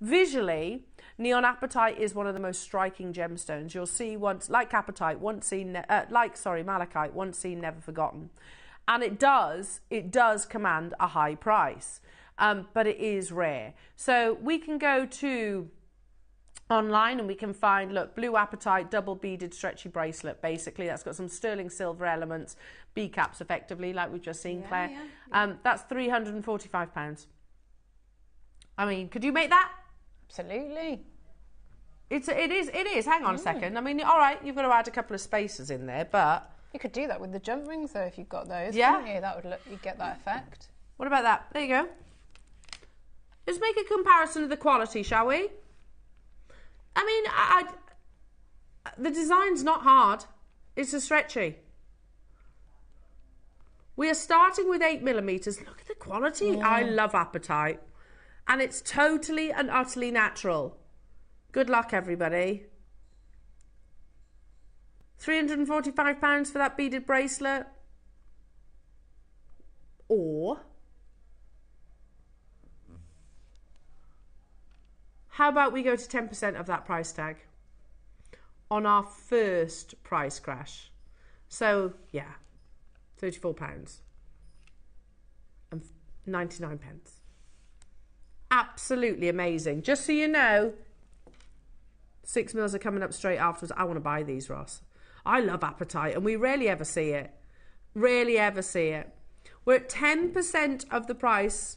A: Visually, neon apatite is one of the most striking gemstones. You'll see once, like apatite, once seen, malachite, once seen, never forgotten. And it does command a high price, but it is rare. So we can go to online and we can find, look, blue apatite, double beaded stretchy bracelet, basically. That's got some sterling silver elements, bead caps effectively, like we've just seen, Claire. Yeah. That's £345. I mean, could you make that?
B: Absolutely.
A: It is. Hang on a second. I mean, all right, you've got to add a couple of spaces in there, but...
B: You could do that with the jump rings, though, if you've got those.
A: Yeah.
B: Couldn't you? That would look, you'd get that effect.
A: What about that? There you go. Let's make a comparison of the quality, shall we? I mean, the design's not hard. It's a stretchy. We are starting with 8mm. Look at the quality. Yeah. I love apatite. And it's totally and utterly natural. Good luck, everybody. £345 for that beaded bracelet. Or how about we go to 10% of that price tag on our first price crash? So, yeah, £34 and 99 pence. Absolutely amazing. Just so you know, 6mm are coming up straight afterwards. I want to buy these, Ross. I love apatite, and we rarely ever see it. Rarely ever see it. We're at 10% of the price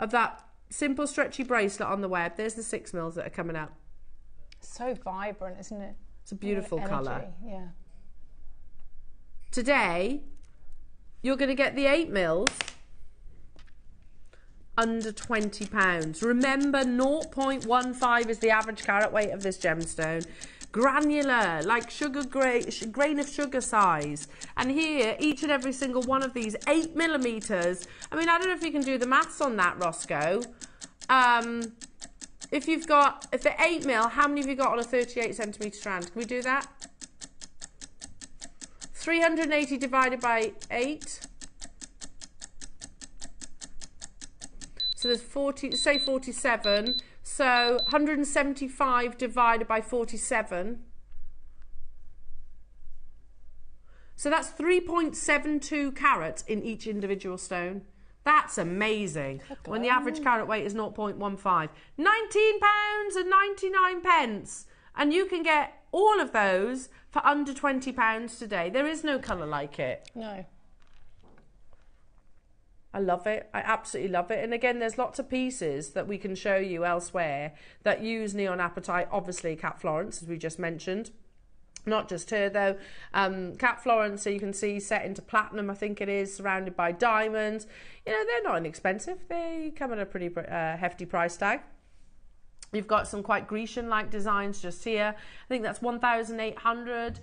A: of that simple stretchy bracelet on the web. There's the 6mm that are coming up.
B: So vibrant, isn't it?
A: It's a beautiful colour.
B: Yeah.
A: Today, you're going to get the 8mm under £20. Remember, 0.15 is the average carat weight of this gemstone. granular, like sugar grain of sugar size. And here, each and every single one of these, 8 millimeters. I mean, I don't know if you can do the maths on that, Roscoe. If they're 8 mil, how many have you got on a 38 centimeter strand? Can we do that? 380 divided by 8. So there's 40, say 47. So 175 divided by 47. So that's 3.72 carats in each individual stone. That's amazing. When the average carat weight is 0.15. £19 and 99 pence. And you can get all of those for under £20 today. There is no colour like it.
B: No.
A: I love it. I absolutely love it. And again, there's lots of pieces that we can show you elsewhere that use neon apatite. Obviously, Cat Florence, as we just mentioned. Not just her, though. Cat Florence, so you can see, set into platinum, I think it is, surrounded by diamonds. You know, they're not inexpensive. They come at a pretty hefty price tag. You've got some quite Grecian-like designs just here. I think that's 1,800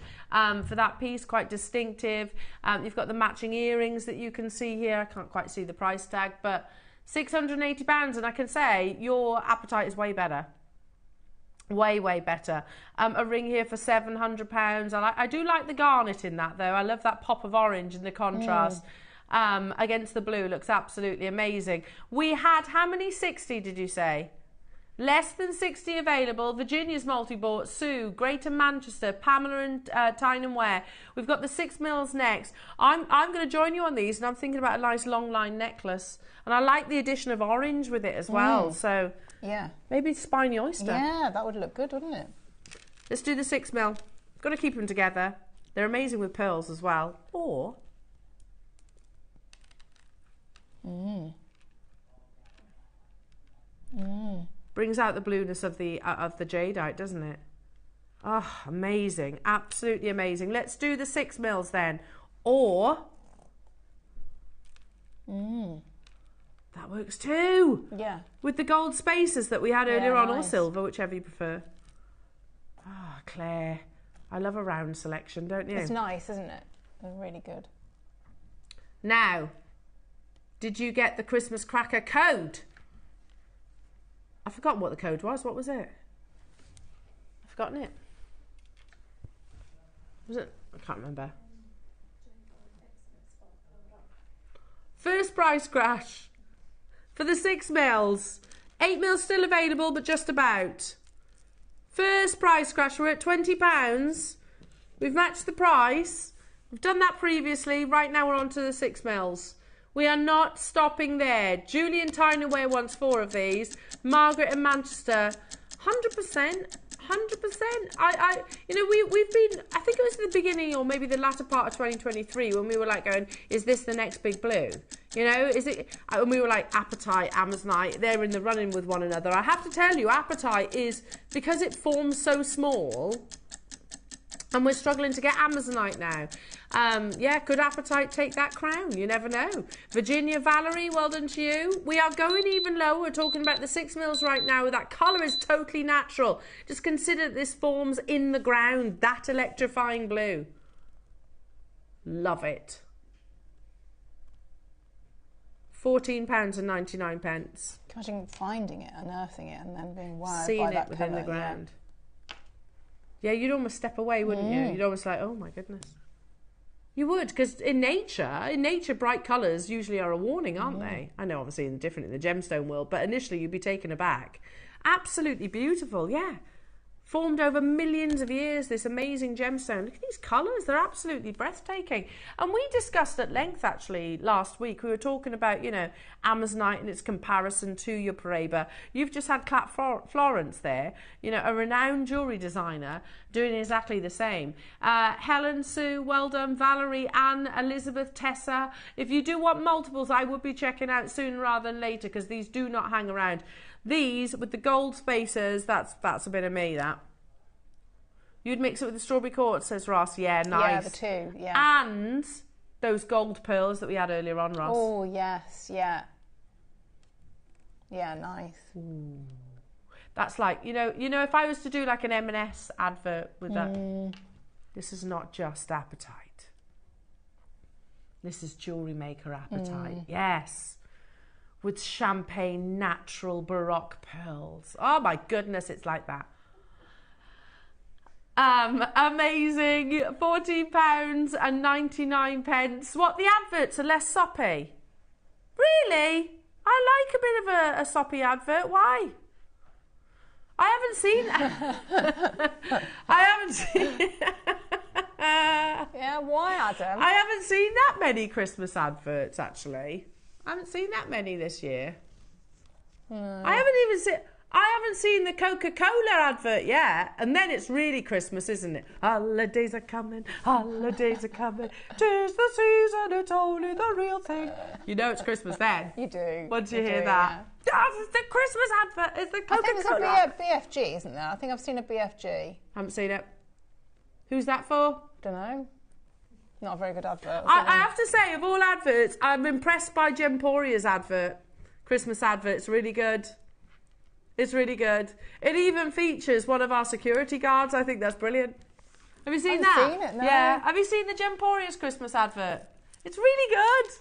A: for that piece, quite distinctive. You've got the matching earrings that you can see here. I can't quite see the price tag, but £680. And I can say your apatite is way better. Way, way better. A ring here for £700. I do like the garnet in that, though. I love that pop of orange and the contrast. Against the blue, looks absolutely amazing. We had, how many? 60, did you say? Less than 60 available. Virginia's multi-bought, Sue, Greater Manchester, Pamela and Tyne & Ware. We've got the 6 mils next. I'm going to join you on these, and I'm thinking about a nice long line necklace. And I like the addition of orange with it as well. So
B: yeah,
A: maybe Spiny oyster.
B: Yeah, that would look good, wouldn't it?
A: Let's do the 6 mil. Got to keep them together. They're amazing with pearls as well. Or brings out the blueness of the jadeite, doesn't it? Oh, amazing. Absolutely amazing. Let's do the 6 mils then. Or that works too.
B: Yeah.
A: With the gold spacers that we had earlier on,
B: nice.
A: or silver, whichever you prefer. Ah, Claire. I love a round selection, don't you?
B: It's nice, isn't it? It's really good.
A: Now, did you get the Christmas cracker code? I've forgotten what the code was. What was it? I've forgotten it. Was it? I can't remember. First price crash for the 6 mils. 8 mils still available, but just about. First price crash. We're at £20. We've matched the price. We've done that previously. Right now we're on to the 6 mils. We are not stopping there. Julie and Tyne & Ware wants 4 of these. Margaret in Manchester, 100%. 100%. You know, we've been, I think it was the beginning or maybe the latter part of 2023 when we were like going, is this the next big blue? You know, is it, and we were like, apatite, amazonite, they're in the running with one another. I have to tell you, apatite is, because it forms so small, and we're struggling to get amazonite now. Yeah, could apatite take that crown? You never know. Virginia, Valerie, well done to you. We are going even lower. We're talking about the 6 mils right now. That colour is totally natural. Just consider that this forms in the ground. That electrifying blue. Love it. £14.99.
B: Imagine finding it, unearthing it, and then being wowed
A: Seeing
B: by that
A: it within
B: colour,
A: the ground. Yeah, you'd almost step away, wouldn't you? You'd almost like, oh my goodness. You would, because in nature, bright colours usually are a warning, aren't they? I know, obviously, different in the gemstone world, but initially you'd be taken aback. Absolutely beautiful, yeah. Formed over millions of years, this amazing gemstone. Look at these colours, they're absolutely breathtaking. And we discussed at length, actually, last week. We were talking about, you know, amazonite and its comparison to your Paraiba. You've just had Cat Florence there, you know, a renowned jewellery designer doing exactly the same. Helen, Sue, well done. Valerie, Anne, Elizabeth, Tessa. If you do want multiples, I would be checking out sooner rather than later because these do not hang around. These, with the gold spacers, that's a bit of me, that. You'd mix it with the strawberry quartz, says Ross. Yeah, nice.
B: Yeah, the two, yeah.
A: And those gold pearls that we had earlier on, Ross.
B: Oh, yes, yeah. Yeah, nice.
A: Ooh. That's like, you know, if I was to do like an M&S advert with that, this is not just Appetite. This is JewelleryMaker Appetite. Yes. With champagne natural Baroque pearls. Oh my goodness, it's like that. Amazing. £14.99. What, the adverts are less soppy? Really? I like a bit of a soppy advert. Why? I haven't seen
B: Yeah, why, Adam?
A: I haven't seen that many Christmas adverts, actually. I haven't seen that many this year. I haven't seen the Coca-Cola advert yet, and then it's really Christmas, isn't it? Holidays are coming, 'tis the season, it's only the real thing. You know it's Christmas then.
B: You do.
A: Once you hear that.
B: Yeah.
A: Oh, it's the Christmas advert, it's the Coca-Cola.
B: I think there's a BFG, isn't there? I think I've seen a BFG.
A: Haven't seen it. Who's that for?
B: Don't know. Not a very good advert.
A: I have to say, of all adverts, I'm impressed by Gemporia's advert. Christmas advert, it's really good. It's really good. It even features one of our security guards. I think that's brilliant. Have you seen that?
B: I haven't seen it, no.
A: Yeah. Have you seen the Gemporia's Christmas advert? It's really good.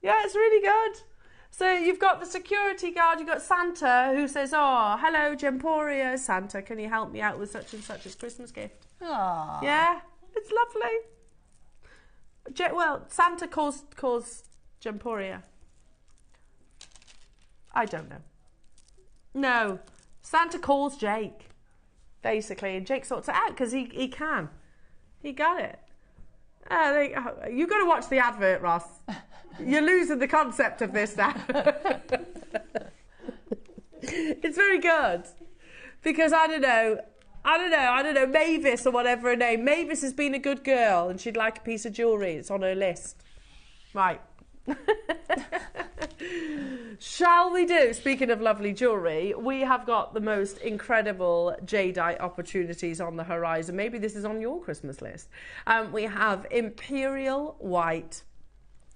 A: Yeah, it's really good. So you've got the security guard, you've got Santa who says, oh, hello, Gemporia. Santa, can you help me out with such and such as Christmas gift?
B: Aww.
A: Yeah, it's lovely. Well, Santa calls Gemporia. I don't know. No, Santa calls Jake, basically, and Jake sorts it out because he can. He got it. You've got to watch the advert, Ross. You're losing the concept of this now. It's very good because I don't know, Mavis or whatever her name. Mavis has been a good girl and she'd like a piece of jewellery. It's on her list. Right. Shall we do, speaking of lovely jewellery, we have got the most incredible jadeite opportunities on the horizon. Maybe this is on your Christmas list. We have Imperial white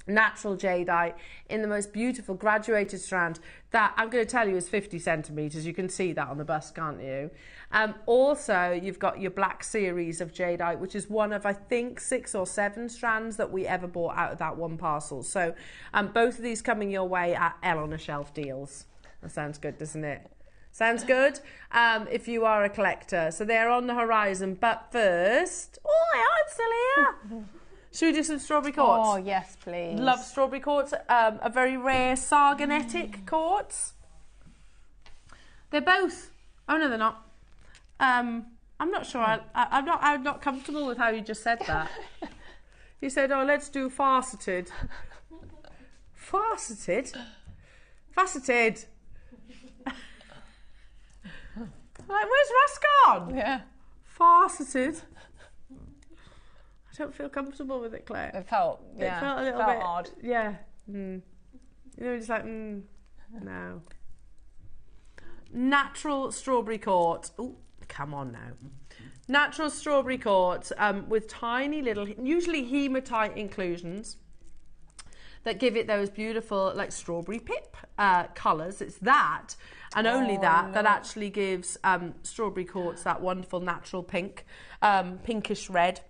A: natural jadeite in the most beautiful graduated strand that I'm going to tell you is 50 centimetres. You can see that on the bust, can't you? Also, you've got your black series of jadeite, which is one of, I think, 6 or 7 strands that we ever bought out of that one parcel. So both of these coming your way at Elle on a Shelf deals. That sounds good, doesn't it? Sounds good if you are a collector. So they're on the horizon. But first, I'm still here. Should we do some strawberry quartz?
B: Oh, yes, please.
A: Love strawberry quartz. A very rare sargonetic quartz. They're both. Oh, no, they're not. I'm not sure. I'm not comfortable with how you just said that. You said, oh, let's do faceted. Faceted? Faceted. Like, where's Ross gone?
B: Yeah.
A: Faceted. I don't feel comfortable with it, Claire.
B: It felt
A: a little bit
B: odd.
A: Yeah. You know, just like, no. Natural strawberry quartz. Oh, come on now. Natural strawberry quartz with tiny little, usually hematite inclusions that give it those beautiful, like, strawberry pip colours. It's that, and only that actually gives strawberry quartz that wonderful natural pink, pinkish red.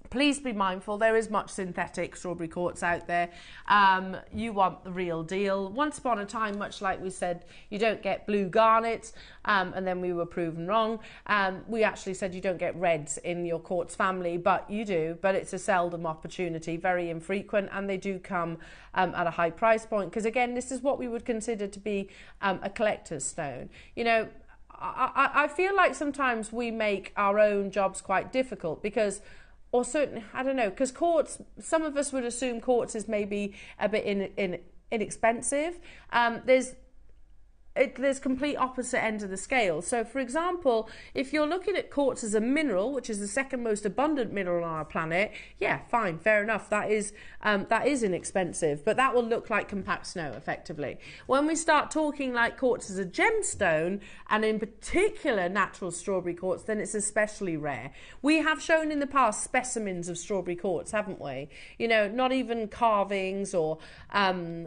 A: Please be mindful, there is much synthetic strawberry quartz out there. You want the real deal. Once upon a time, much like we said, you don't get blue garnets, and then we were proven wrong. We actually said you don't get reds in your quartz family, but you do. But it's a seldom opportunity, very infrequent, and they do come at a high price point. Because again, this is what we would consider to be a collector's stone. You know, I feel like sometimes we make our own jobs quite difficult because, or certainly, I don't know, because quartz, some of us would assume quartz is maybe a bit inexpensive. There's complete opposite end of the scale. So, for example, if you're looking at quartz as a mineral, which is the second most abundant mineral on our planet, yeah, fine, fair enough. That is inexpensive, but that will look like compact snow, effectively. When we start talking like quartz as a gemstone, and in particular natural strawberry quartz, then it's especially rare. We have shown in the past specimens of strawberry quartz, haven't we? You know, not even carvings or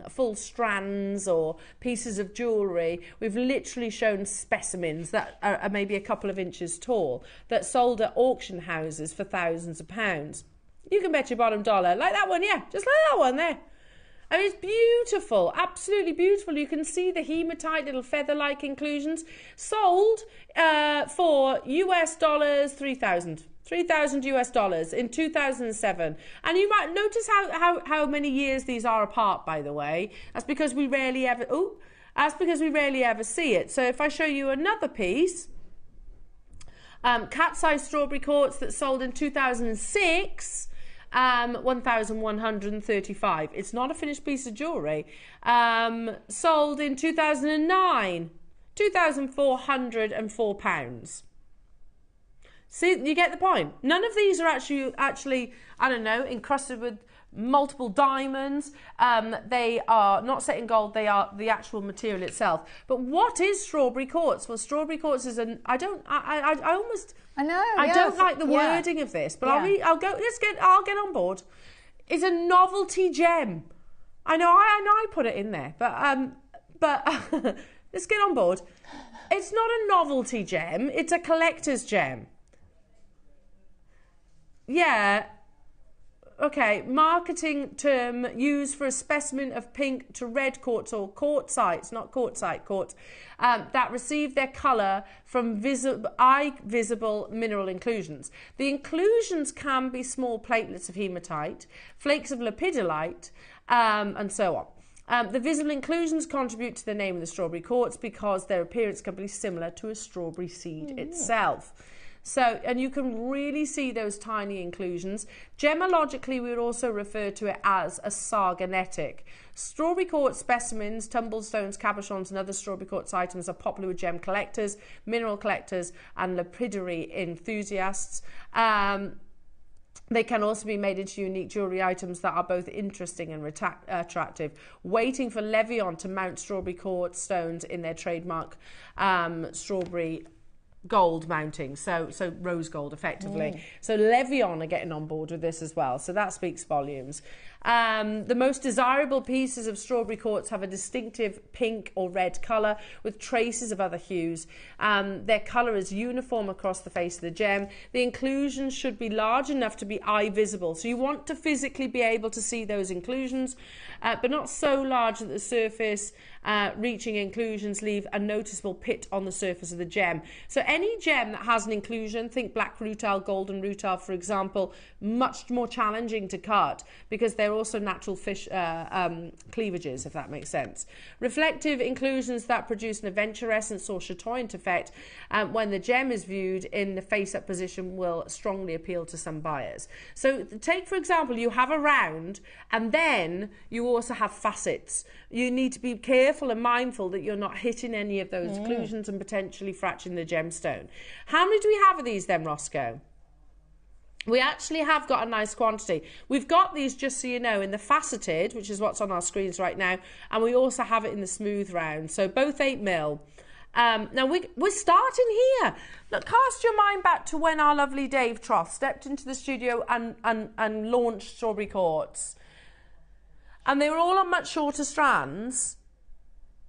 A: full strands or pieces of jewellery. jewellery, we've literally shown specimens that are maybe a couple of inches tall that sold at auction houses for thousands of pounds. You can bet your bottom dollar, like that one, yeah, just like that one there. I mean, it's beautiful, absolutely beautiful. You can see the hematite, little feather-like inclusions, sold for US dollars, $3,000 US in 2007. And you might notice how many years these are apart, by the way. That's because we rarely ever, see it. So if I show you another piece, cat-sized strawberry quartz that sold in 2006, 1,135. It's not a finished piece of jewellery. Sold in 2009, £2,404. See, you get the point. None of these are actually, I don't know, encrusted with multiple diamonds. They are not set in gold. They are the actual material itself. But what is strawberry quartz? Well, strawberry quartz is I don't like the wording of this, but I'll get on board. It's a novelty gem. I know I put it in there, but let's get on board. It's not a novelty gem. It's a collector's gem. Yeah. Okay, marketing term used for a specimen of pink to red quartz or quartzites, not quartzite, quartz, that receive their colour from eye-visible mineral inclusions. The inclusions can be small platelets of hematite, flakes of lepidolite, and so on. The visible inclusions contribute to the name of the strawberry quartz because their appearance can be similar to a strawberry seed itself. So, and you can really see those tiny inclusions. Gemologically, we would also refer to it as a sargonetic. Strawberry quartz specimens, tumblestones, cabochons, and other strawberry quartz items are popular with gem collectors, mineral collectors, and lapidary enthusiasts. They can also be made into unique jewellery items that are both interesting and attractive, waiting for Levion to mount strawberry quartz stones in their trademark strawberry gold mounting, so rose gold effectively. So Levion are getting on board with this as well, so that speaks volumes. The most desirable pieces of strawberry quartz have a distinctive pink or red colour with traces of other hues. Their colour is uniform across the face of the gem. The inclusions should be large enough to be eye visible, so you want to physically be able to see those inclusions, but not so large that the surface reaching inclusions leave a noticeable pit on the surface of the gem. So any gem that has an inclusion, think black rutile, golden rutile, for example, much more challenging to cut because they're also natural fish cleavages, if that makes sense. Reflective inclusions that produce an aventurescence or chatoyant effect when the gem is viewed in the face-up position will strongly appeal to some buyers. So take, for example, you have a round and then you also have facets. You need to be careful and mindful that you're not hitting any of those inclusions and potentially fracturing the gemstone. How many do we have of these then, Roscoe? We actually have got a nice quantity. We've got these, just so you know, in the faceted, which is what's on our screens right now, and we also have it in the smooth round, so both 8mm. Now we're starting here. Look, cast your mind back to when our lovely Dave Troth stepped into the studio and launched Strawberry Quartz. And they were all on much shorter strands.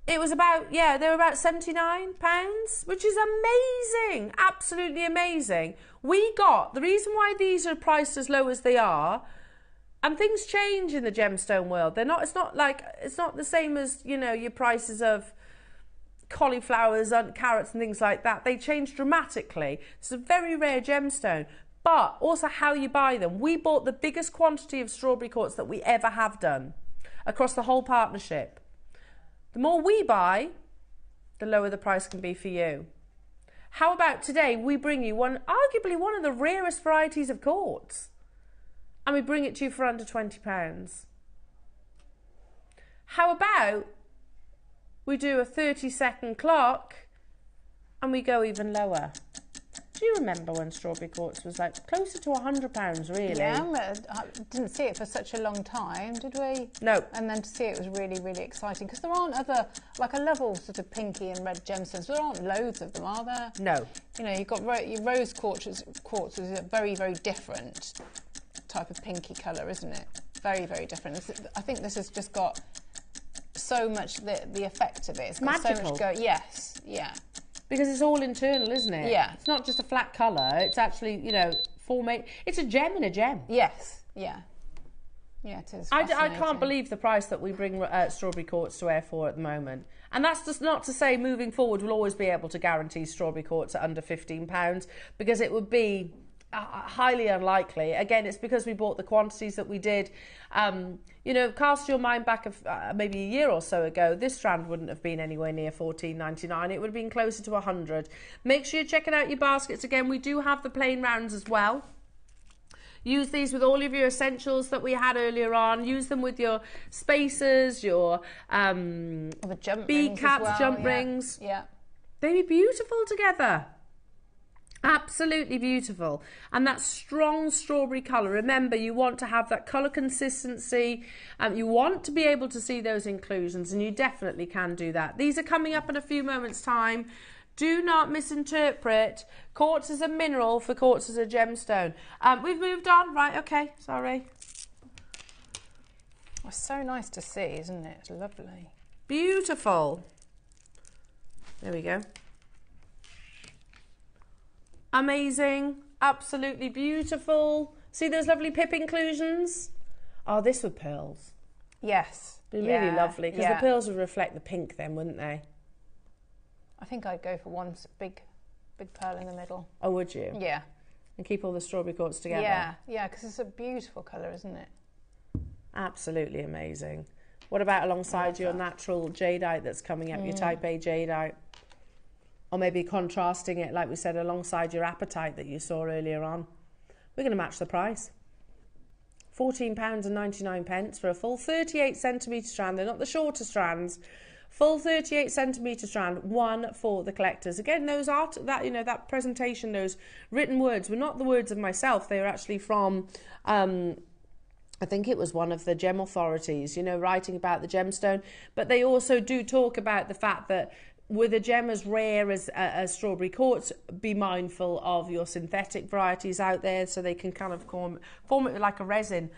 A: It was about, they were about £79, which is amazing, absolutely amazing. The reason why these are priced as low as they are, and things change in the gemstone world. It's not the same as, you know, your prices of cauliflowers and carrots and things like that. They change dramatically. It's a very rare gemstone, but also how you buy them. We bought the biggest quantity of strawberry quartz that we ever have done across the whole partnership. The more we buy, the lower the price can be for you. How about today we bring you arguably one of the rarest varieties of quartz, and we bring it to you for under £20. How about we do a 30-second clock and we go even lower? Do you remember when strawberry quartz was like closer to £100, really?
B: Yeah, I didn't see it for such a long time, did we?
A: No.
B: And then to see it was really, really exciting, because there aren't other, like I love all sort of pinky and red gemstones, there aren't loads of them, are there?
A: No.
B: You know, you've got your rose quartz is a very, very different type of pinky colour, isn't it? Very, very different. I think this has just got so much the effect of it. It's got
A: magical.
B: so much yes, yeah.
A: Because it's all internal, isn't it?
B: Yeah.
A: It's not just a flat colour. It's actually, you know, it's a gem in a gem.
B: Yes, yeah. Yeah, it is.
A: I can't believe the price that we bring strawberry quartz to air for at the moment. And that's just not to say moving forward we'll always be able to guarantee strawberry quartz at under £15, because it would be highly unlikely. Again, it's because we bought the quantities that we did. You know, cast your mind back maybe a year or so ago, this strand wouldn't have been anywhere near $14.99. It would have been closer to $100. Make sure you're checking out your baskets. Again, we do have the plain rounds as well. Use these with all of your essentials that we had earlier on. Use them with your spacers, your
B: the jump
A: bead
B: rings
A: caps,
B: as well.
A: jump rings.
B: Yeah.
A: They'd be beautiful together. Absolutely beautiful. And that strong strawberry colour. Remember, you want to have that colour consistency. You want to be able to see those inclusions, and you definitely can do that. These are coming up in a few moments' time. Do not misinterpret quartz as a mineral for quartz as a gemstone. We've moved on. Right, okay, sorry.
B: It's so nice to see, isn't it? It's lovely.
A: Beautiful. There we go. Amazing. Absolutely beautiful. See those lovely pip inclusions? Oh, this with pearls.
B: Yes.
A: Be really lovely, because the pearls would reflect the pink then, wouldn't they?
B: I think I'd go for one big pearl in the middle.
A: Oh, would you?
B: Yeah.
A: And keep all the strawberry quartz together?
B: Yeah, yeah, because it's a beautiful colour, isn't it?
A: Absolutely amazing. What about alongside your natural jadeite that's coming up, your type A jadeite? Or maybe contrasting it, like we said, alongside your apatite that you saw earlier on. We're going to match the price. £14.99 for a full 38 centimetre strand. They're not the shorter strands. Full 38 centimetre strand, one for the collectors. Again, those that presentation, those written words were not the words of myself. They were actually from, I think it was one of the gem authorities, you know, writing about the gemstone. But they also do talk about the fact that with a gem as rare as strawberry quartz, be mindful of your synthetic varieties out there, so they can kind of form it like a resin.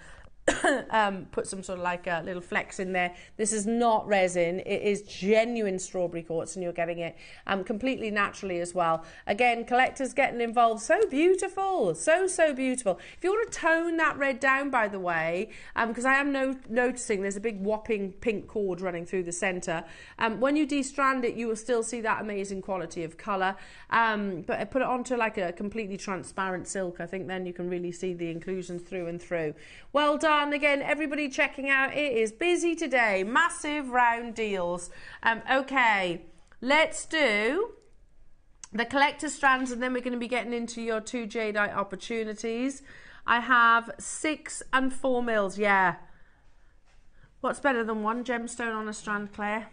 A: Put some sort of like a little flex in there. This is not resin, it is genuine strawberry quartz, and you're getting it completely naturally as well. Again, collectors getting involved. So beautiful, so beautiful. If you want to tone that red down, by the way, because I am noticing there's a big whopping pink cord running through the centre. When you destrand it, you will still see that amazing quality of colour, but I put it onto like a completely transparent silk. I think then you can really see the inclusions through and through. Well done. Again, everybody checking out. It is busy today. Massive round deals. Okay, let's do the collector strands, and then we're going to be getting into your 2 jadeite opportunities. I have 6 and 4 mils. Yeah. What's better than one gemstone on a strand, Claire?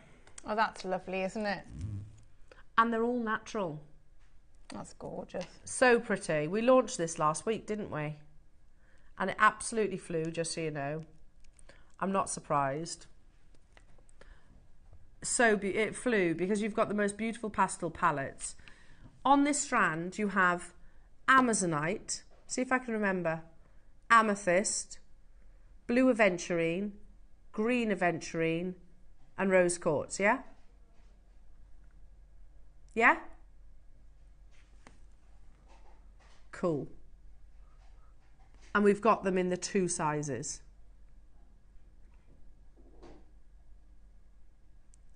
B: Oh, that's lovely, isn't it?
A: And they're all natural.
B: That's gorgeous.
A: So pretty. We launched this last week, didn't we? And it absolutely flew, just so you know. I'm not surprised. It flew because you've got the most beautiful pastel palettes. On this strand, you have amazonite. See if I can remember. Amethyst, blue aventurine, green aventurine, and rose quartz, yeah? Yeah? Cool. And we've got them in the 2 sizes.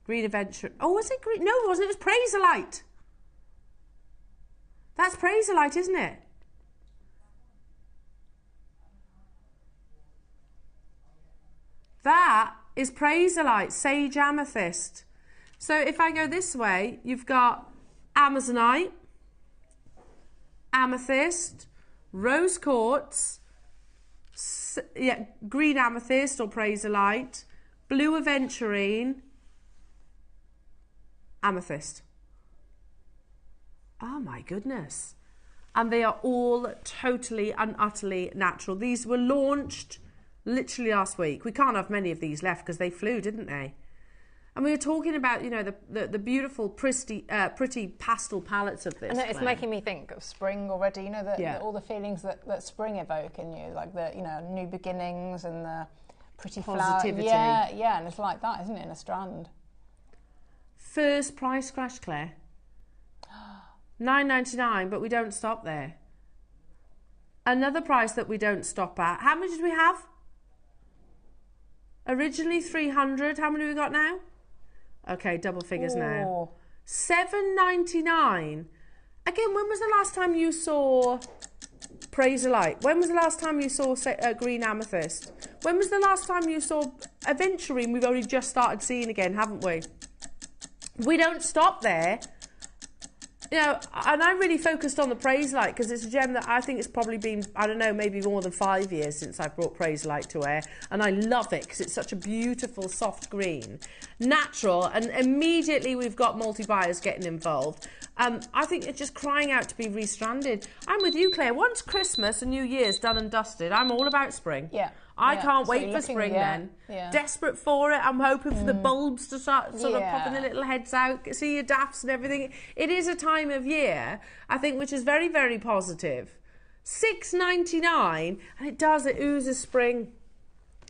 A: Green Adventure. Oh, was it green? No, it wasn't. It was Praisolite. That's Praisolite, isn't it? That is Praisolite, Sage Amethyst. So if I go this way, you've got Amazonite, Amethyst, Rose Quartz, green amethyst or Praisolite, blue aventurine, amethyst. Oh my goodness. And they are all totally and utterly natural. These were launched literally last week. We can't have many of these left because they flew, didn't they? And we were talking about, you know, the beautiful, pretty pastel palettes of this.
B: And it's making me think of spring already. You know, all the feelings that spring evoke in you, like the, you know, new beginnings and the pretty
A: positivity.
B: Flower. Yeah, and it's like that, isn't it, in a strand?
A: First price crash, Claire. $9.99, but we don't stop there. Another price that we don't stop at. How much did we have? Originally 300. How many have we got now? Okay, double figures now. $7.99. Again, when was the last time you saw Praserite? When was the last time you saw green amethyst? When was the last time you saw aventurine? We've only just started seeing again, haven't we? We don't stop there. You know, and I really focused on the Praserite because it's a gem that I think it's probably been, I don't know, maybe more than 5 years since I brought Praserite to wear, and I love it because it's such a beautiful soft green, natural, and immediately we've got multi-buyers getting involved. I think it's just crying out to be restranded. I'm with you, Claire. Once Christmas and New Year's done and dusted, I'm all about spring.
B: Yeah.
A: I can't wait for spring then.
B: Yeah.
A: Desperate for it. I'm hoping for the bulbs to start sort of popping their little heads out, see your daffs and everything. It is a time of year, I think, which is very, very positive. $6.99, and it oozes spring.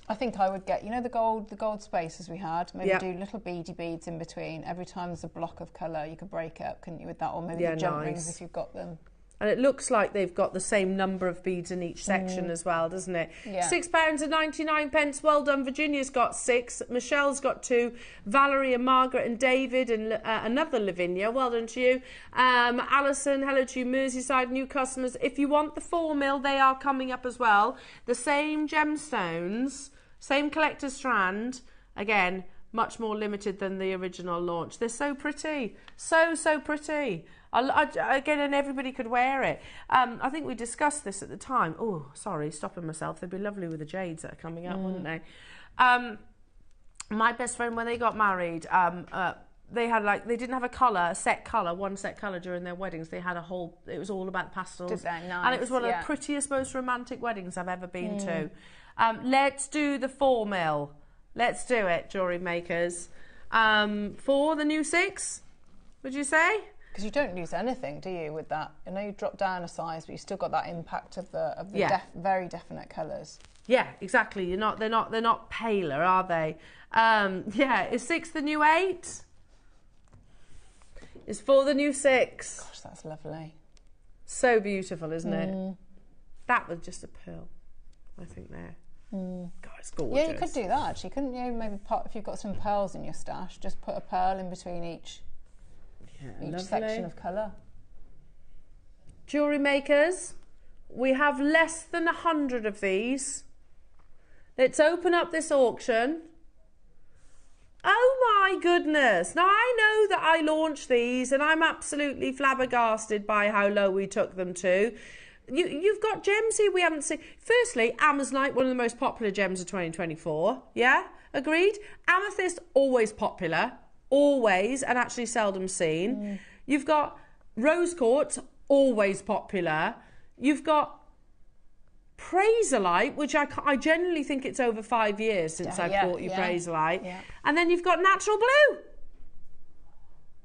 B: I think I would get, you know, the gold spaces we had, maybe do little beady beads in between. Every time there's a block of colour, you could break it up, couldn't you, with that? Or maybe the jump rings if you've got them.
A: And it looks like they've got the same number of beads in each section as well, doesn't it? Yeah. £6.99. Well done. Virginia's got 6. Michelle's got 2. Valerie and Margaret and David and another Lavinia. Well done to you. Alison, hello to you. Merseyside, new customers. If you want the 4 mil, they are coming up as well. The same gemstones, same collector strand. Again, much more limited than the original launch. They're so pretty. So pretty. Again, and everybody could wear it. I think we discussed this at the time. Oh, sorry, stopping myself. They'd be lovely with the jades that are coming up, wouldn't they? My best friend, when they got married, they had they didn't have a set colour, one set colour during their weddings. They had it was all about pastels.
B: Did they? Nice.
A: And it was one of the prettiest, most romantic weddings I've ever been to. Let's do the 4 mil. Let's do it, jewellery makers. For the new 6, would you say?
B: Because you don't lose anything, do you, with that? I know you drop down a size, but you still got that impact of the very definite colours.
A: Yeah, exactly. They're not paler, are they? Is 6 the new 8? Is 4 the new 6?
B: Gosh, that's lovely.
A: So beautiful, isn't it? That was just a pearl, I think there. God, it's gorgeous.
B: Yeah, you could do that actually, couldn't you? Maybe if you've got some pearls in your stash, just put a pearl in between each section of colour.
A: Jewellery makers, we have less than 100 of these. Let's open up this auction. Oh my goodness. Now, I know that I launched these and I'm absolutely flabbergasted by how low we took them to. You've got gems here we haven't seen. Firstly, Amazonite, one of the most popular gems of 2024. Yeah? Agreed? Amethyst, always popular. Always, and actually seldom seen. You've got rose quartz, always popular. You've got Praserite, which I generally think it's over 5 years since I've bought you Praserite. Yeah. And then you've got natural blue.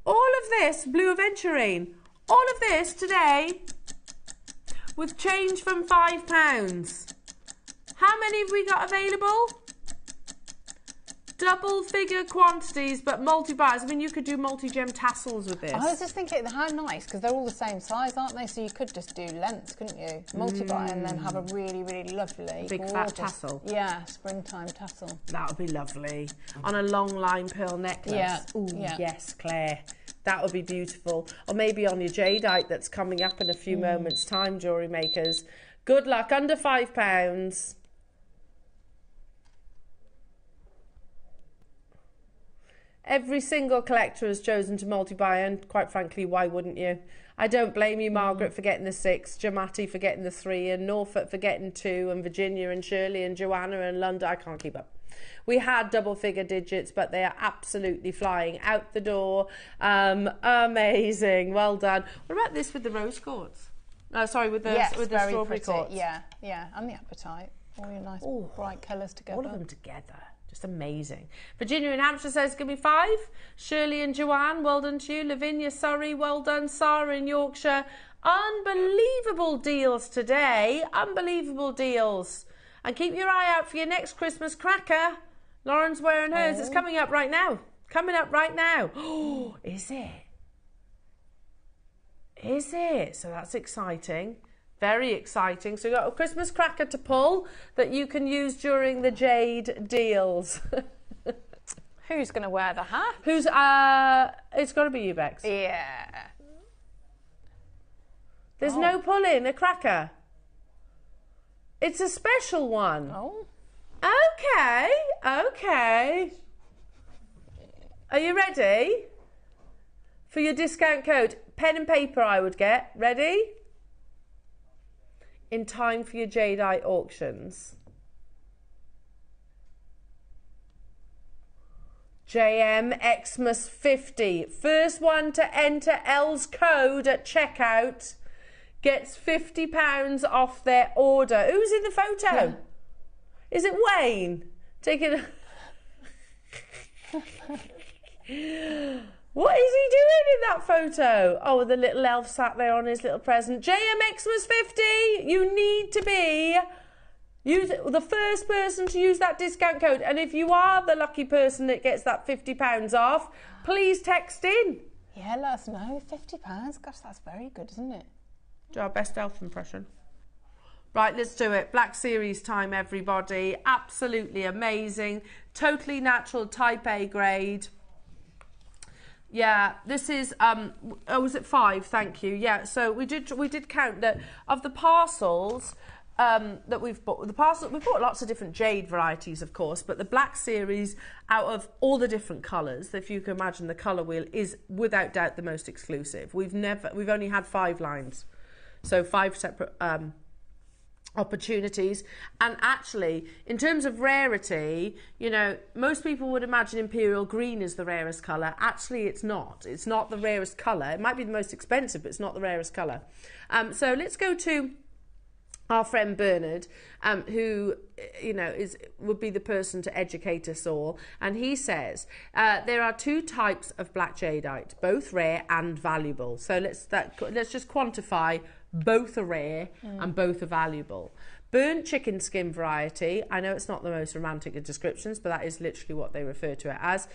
A: All of this, blue aventurine. All of this today with change from £5. How many have we got available? Double figure quantities, but multi-buyers. I mean, you could do multi-gem tassels with this.
B: I was just thinking, how nice, because they're all the same size, aren't they? So you could just do lengths, couldn't you? Multi-buy and then have a really, really lovely,
A: big fat tassel.
B: Yeah, springtime tassel.
A: That would be lovely. On a long line pearl necklace.
B: Yeah.
A: Ooh, yes, Claire. That would be beautiful. Or maybe on your jadeite that's coming up in a few moments' time, jewellery makers. Good luck. Under £5. Every single collector has chosen to multi-buy, and quite frankly, why wouldn't you? I don't blame you, Margaret, for getting the 6, Jamati for getting the 3, and Norfolk for getting 2, and Virginia and Shirley and Joanna and London. I can't keep up. We had double figure digits, but they are absolutely flying out the door. Amazing. Well done. What about this with the rose quartz? Sorry, with the strawberry quartz.
B: Yeah, and the apatite. All your nice bright colours together.
A: All of them together. Just amazing. Virginia in Hampshire says, give me 5. Shirley and Joanne, well done to you. Lavinia, Surrey, well done. Sarah in Yorkshire. Unbelievable deals today. Unbelievable deals. And keep your eye out for your next Christmas cracker. Lauren's wearing hers. It's coming up right now. Coming up right now. Oh, is it? Is it? So that's exciting. Very exciting. So you've got a Christmas cracker to pull that you can use during the Jade deals.
B: Who's going to wear the hat?
A: Who's, it's got to be you, Bex.
B: Yeah.
A: There's no pulling a cracker. It's a special one.
B: Oh.
A: Okay, okay. Are you ready? For your discount code, pen and paper I would get. Ready? In time for your jadeite auctions. JM Xmas 50. First one to enter L's code at checkout gets £50 off their order. Who's in the photo?
B: Yeah.
A: Is it Wayne? Taking. What is he doing in that photo? Oh, the little elf sat there on his little present. JMX was 50. You need to be the first person to use that discount code. And if you are the lucky person that gets that £50 off, please text in.
B: Yeah, let us know. £50. Gosh, that's very good, isn't it?
A: Do our best elf impression. Right, let's do it. Black Series time, everybody. Absolutely amazing. Totally natural, type A grade. Yeah, this is, was it 5? Thank you. Yeah, so we did count that of the parcels that we've bought. We bought lots of different jade varieties, of course, but the Black Series, out of all the different colours, if you can imagine the colour wheel, is without doubt the most exclusive. We've only had 5 lines, so 5 separate opportunities. And actually, in terms of rarity, you know, most people would imagine Imperial green is the rarest colour. Actually, it's not. It's not the rarest colour. It might be the most expensive, but it's not the rarest colour. So let's go to our friend Bernard, who, you know, would be the person to educate us all. And he says there are 2 types of black jadeite, both rare and valuable. So let's just quantify. Both are rare and both are valuable. Burnt chicken skin variety, I know it's not the most romantic of descriptions, but that is literally what they refer to it as,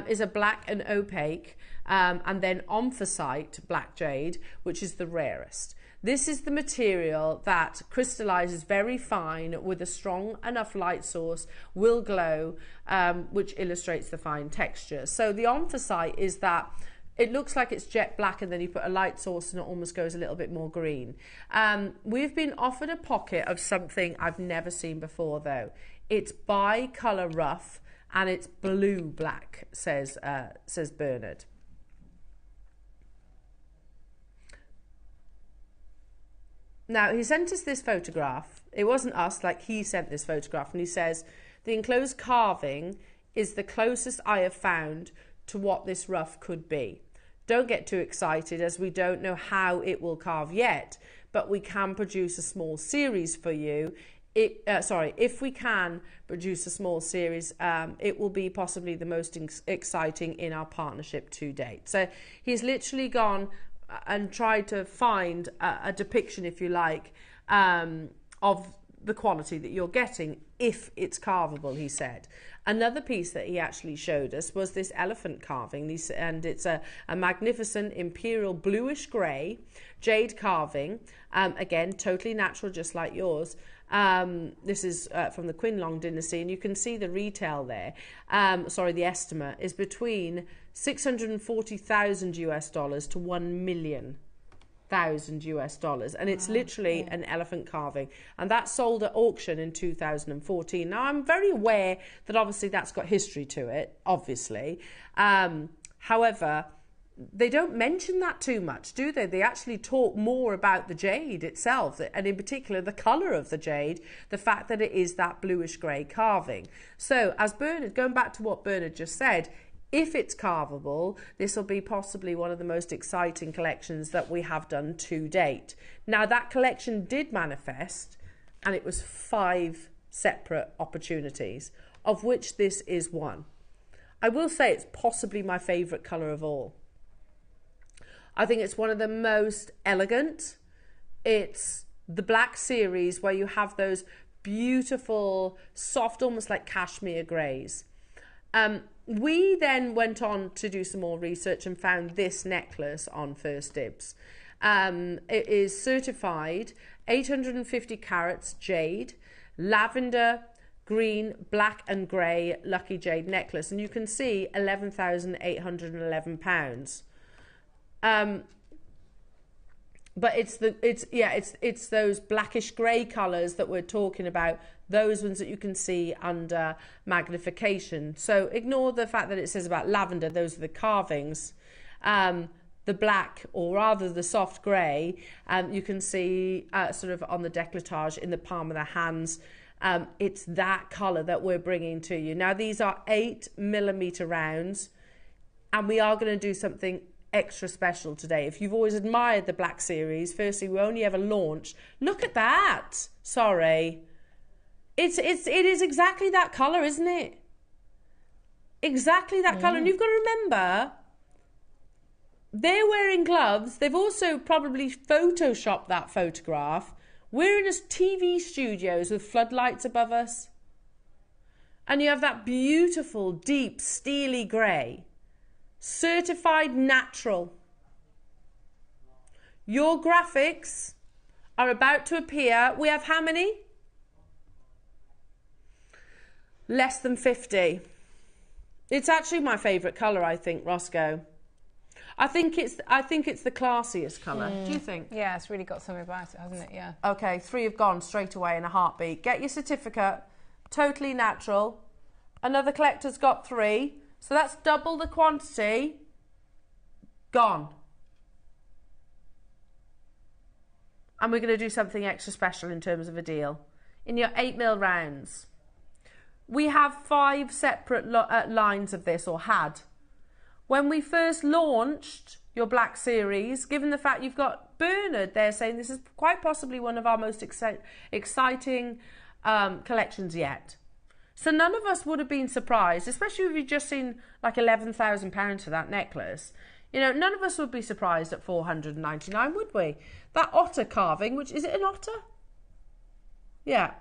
A: is a black and opaque, and then omphacite black jade, which is the rarest. This is the material that crystallizes very fine with a strong enough light source, will glow, which illustrates the fine texture. So the omphacite is that it looks like it's jet black, and then you put a light source and it almost goes a little bit more green. We've been offered a pocket of something I've never seen before, though. It's bi-colour rough and it's blue black, says Bernard. Now, he sent us this photograph. It wasn't us, like, he sent this photograph, and he says, the enclosed carving is the closest I have found to what this rough could be. Don't get too excited, as we don't know how it will carve yet, but we can produce a small series for you. If we can produce a small series, it will be possibly the most exciting in our partnership to date. So he's literally gone and tried to find a depiction, if you like, of the quality that you're getting if it's carvable, he said. Another piece that he actually showed us was this elephant carving, and it's a magnificent imperial bluish grey jade carving, again totally natural, just like yours. This is from the Quinlong dynasty, and you can see the retail there, the estimate is between $640,000 US to $1 million. US dollars, and it's literally an elephant carving, and that sold at auction in 2014. Now, I'm very aware that obviously that's got history to it, obviously. However, they don't mention that too much, do they? They actually talk more about the jade itself, and in particular the colour of the jade, the fact that it is that bluish grey carving. So, as Bernard, going back to what Bernard just said, if it's carvable, this will be possibly one of the most exciting collections that we have done to date. Now, that collection did manifest, and it was 5 separate opportunities, of which this is one. I will say it's possibly my favourite colour of all. I think it's one of the most elegant. It's the Black Series, where you have those beautiful, soft, almost like cashmere greys. We then went on to do some more research and found this necklace on First Dibs. It is certified 850 carats jade, lavender, green, black and grey lucky jade necklace, and you can see £11,811. But it's those blackish grey colours that we're talking about, those ones that you can see under magnification. So ignore the fact that it says about lavender, those are the carvings. The black, or rather the soft grey, you can see sort of on the décolletage in the palm of the hands. It's that colour that we're bringing to you. Now these are 8mm rounds, and we are going to do something extra special today. If you've always admired the black series, firstly, we only ever launched. Look at that. Sorry. It is exactly that colour, isn't it? Exactly that colour. And you've got to remember, they're wearing gloves. They've also probably photoshopped that photograph. We're in a TV studios with floodlights above us. And you have that beautiful, deep, steely grey. Certified natural. Your graphics are about to appear. We have how many? Less than 50. It's actually my favourite colour, I think, Roscoe. I think it's the classiest colour. Do you think?
B: Yeah, it's really got something about it, hasn't it? Yeah.
A: Okay, 3 have gone straight away in a heartbeat. Get your certificate. Totally natural. Another collector's got 3. So that's double the quantity. Gone. And we're going to do something extra special in terms of a deal. In your 8mm rounds. We have 5 separate lines of this, or had. When we first launched your Black Series, given the fact you've got Bernard there saying this is quite possibly one of our most exciting collections yet. So none of us would have been surprised, especially if you've just seen like £11,000 for that necklace. You know, none of us would be surprised at £499, would we? That otter carving, which, is it an otter? Yeah.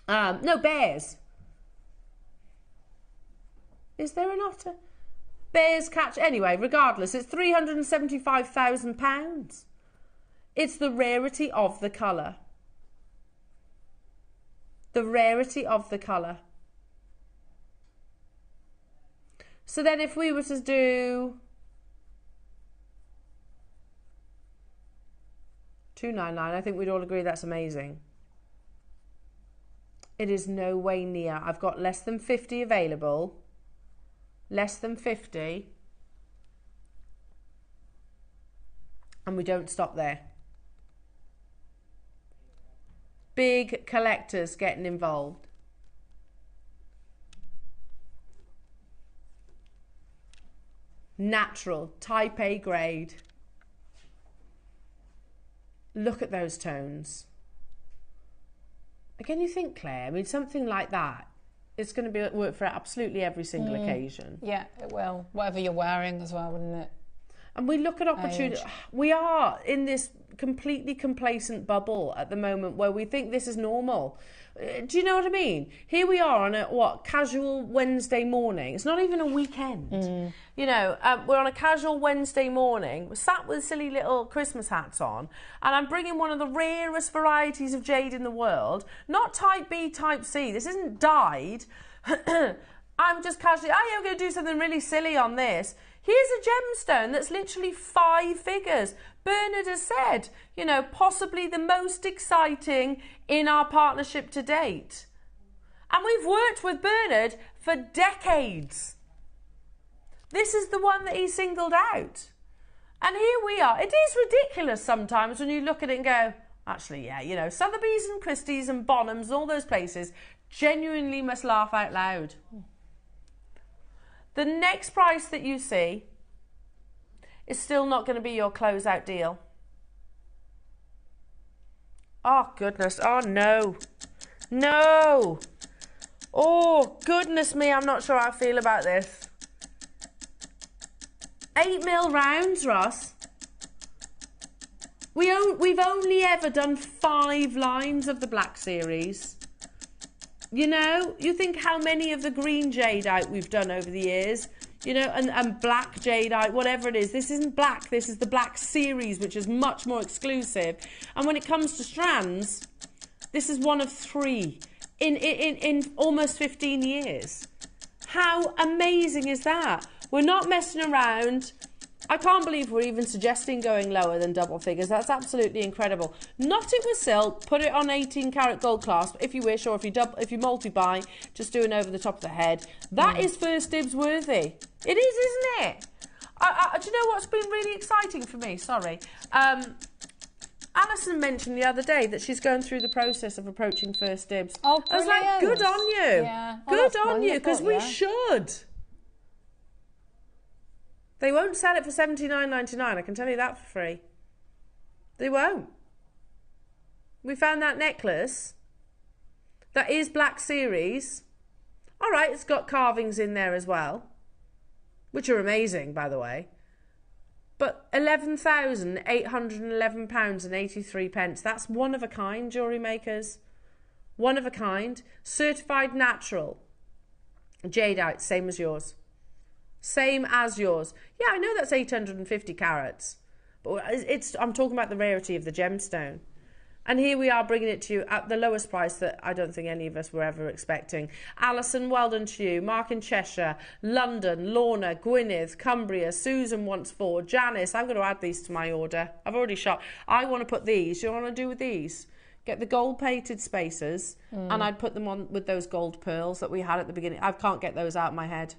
A: No, bears. Is there an otter? Bears catch. Anyway, regardless, it's £375,000. It's the rarity of the colour. The rarity of the colour. So then if we were to do $299, I think we'd all agree that's amazing. It is no way near. I've got less than 50 available. Less than 50. And we don't stop there. Big collectors getting involved. Natural, type A grade. Look at those tones. Again, you think, Claire, I mean, something like that, it's going to be work for absolutely every single occasion.
B: Yeah, it will. Whatever you're wearing as well, wouldn't it?
A: And we look at opportunity. We are in this completely complacent bubble at the moment where we think this is normal. Do you know what I mean? Here we are on a casual Wednesday morning. It's not even a weekend. You know, we're on a casual Wednesday morning. We're sat with silly little Christmas hats on, and I'm bringing one of the rarest varieties of jade in the world. Not type B, type C. This isn't dyed. I'm just casually, I'm going to do something really silly on this. Here's a gemstone that's literally 5 figures. Bernard has said, you know, possibly the most exciting in our partnership to date. And we've worked with Bernard for decades. This is the one that he singled out. And here we are. It is ridiculous sometimes when you look at it and go, actually, yeah, you know, Sotheby's and Christie's and Bonhams and all those places genuinely must laugh out loud. The next price that you see is still not going to be your closeout deal. Oh, goodness. Oh, no. No. Oh, goodness me. I'm not sure how I feel about this. 8mm rounds, Ross. we've only ever done 5 lines of the black series. You know, you think how many of the green jadeite we've done over the years, you know, and black jadeite, whatever it is. This isn't black, this is the black series, which is much more exclusive. And when it comes to strands, this is one of 3 in almost 15 years. How amazing is that? We're not messing around. I can't believe we're even suggesting going lower than double figures. That's absolutely incredible. Knot it with silk, put it on 18 karat gold clasp if you wish, or if you multi-buy, just do an over the top of the head. That is first dibs worthy. It is, isn't it? Do you know what's been really exciting for me? Sorry. Alison mentioned the other day that she's going through the process of approaching first dibs.
B: Oh,
A: I was like, good on you.
B: Yeah.
A: Good on you, because we should. They won't sell it for $79.99, I can tell you that for free. They won't. We found that necklace that is black series. All right, it's got carvings in there as well, which are amazing, by the way. But £11,811.83. That's one of a kind, jewellery makers. One of a kind. Certified natural. Jadeite, same as yours. Same as yours. Yeah, I know that's 850 carats. But I'm talking about the rarity of the gemstone. And here we are bringing it to you at the lowest price that I don't think any of us were ever expecting. Alison, well done to you. Mark in Cheshire, London, Lorna, Gwynedd, Cumbria, Susan wants 4, Janice. I'm going to add these to my order. I've already shot. I want to put these. Do you know what I do with these? Get the gold plated spacers and I'd put them on with those gold pearls that we had at the beginning. I can't get those out of my head.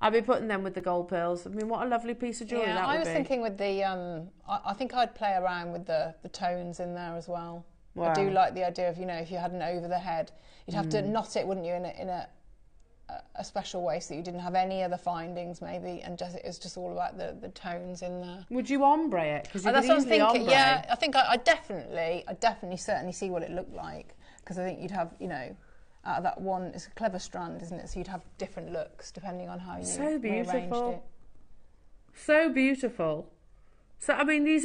A: I'd be putting them with the gold pearls. I mean, what a lovely piece of jewellery that would be.
B: I was thinking with the, I think I'd play around with the tones in there as well. Wow. I do like the idea of, you know, if you had an over the head, you'd have to knot it, wouldn't you, in a special way so that you didn't have any other findings maybe, and just it was just all about the tones in there.
A: Would you ombre it? Because
B: that's what I'm thinking. Yeah, I think I definitely certainly see what it looked like, because I think you'd have, you know, out of that one, it's a clever strand, isn't it? So you'd have different looks depending on how you rearranged it.
A: So beautiful. So, I mean, we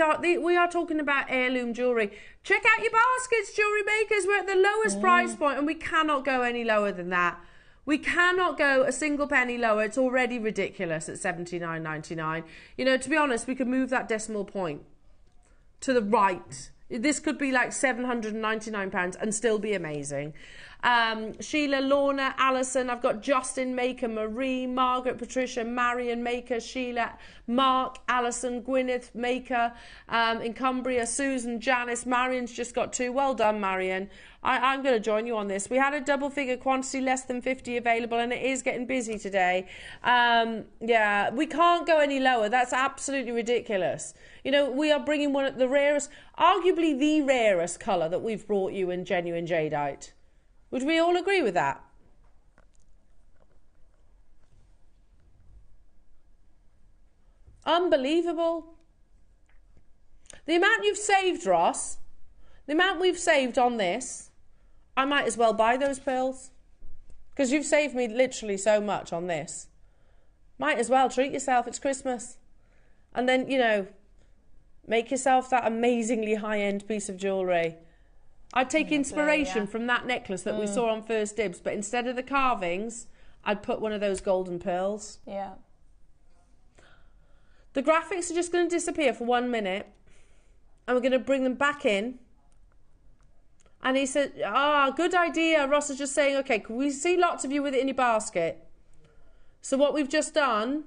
A: are talking about heirloom jewellery. Check out your baskets, jewellery makers. We're at the lowest price point, and we cannot go any lower than that. We cannot go a single penny lower. It's already ridiculous at $79.99. You know, to be honest, we could move that decimal point to the right. This could be like £799 and still be amazing. Sheila, Lorna, Alison, I've got Justin Maker, Marie, Margaret, Patricia, Marion Maker, Sheila, Mark, Alison, Gwyneth Maker, in Cumbria, Susan, Janice, Marion's just got 2. Well done, Marion. I'm going to join you on this. We had a double figure quantity, less than 50 available, and it is getting busy today. Yeah, we can't go any lower. That's absolutely ridiculous. You know, we are bringing one of the rarest, arguably the rarest colour that we've brought you in genuine jadeite. Would we all agree with that? Unbelievable. The amount you've saved, Ross, the amount we've saved on this, I might as well buy those pearls. Because you've saved me literally so much on this. Might as well treat yourself, it's Christmas. And then, you know, make yourself that amazingly high-end piece of jewellery. I'd take inspiration from that necklace that we saw on First Dibs, but instead of the carvings, I'd put one of those golden pearls.
B: Yeah.
A: The graphics are just going to disappear for 1 minute, and we're going to bring them back in. And he said, good idea. Ross is just saying, okay, can we see lots of you with it in your basket? So what we've just done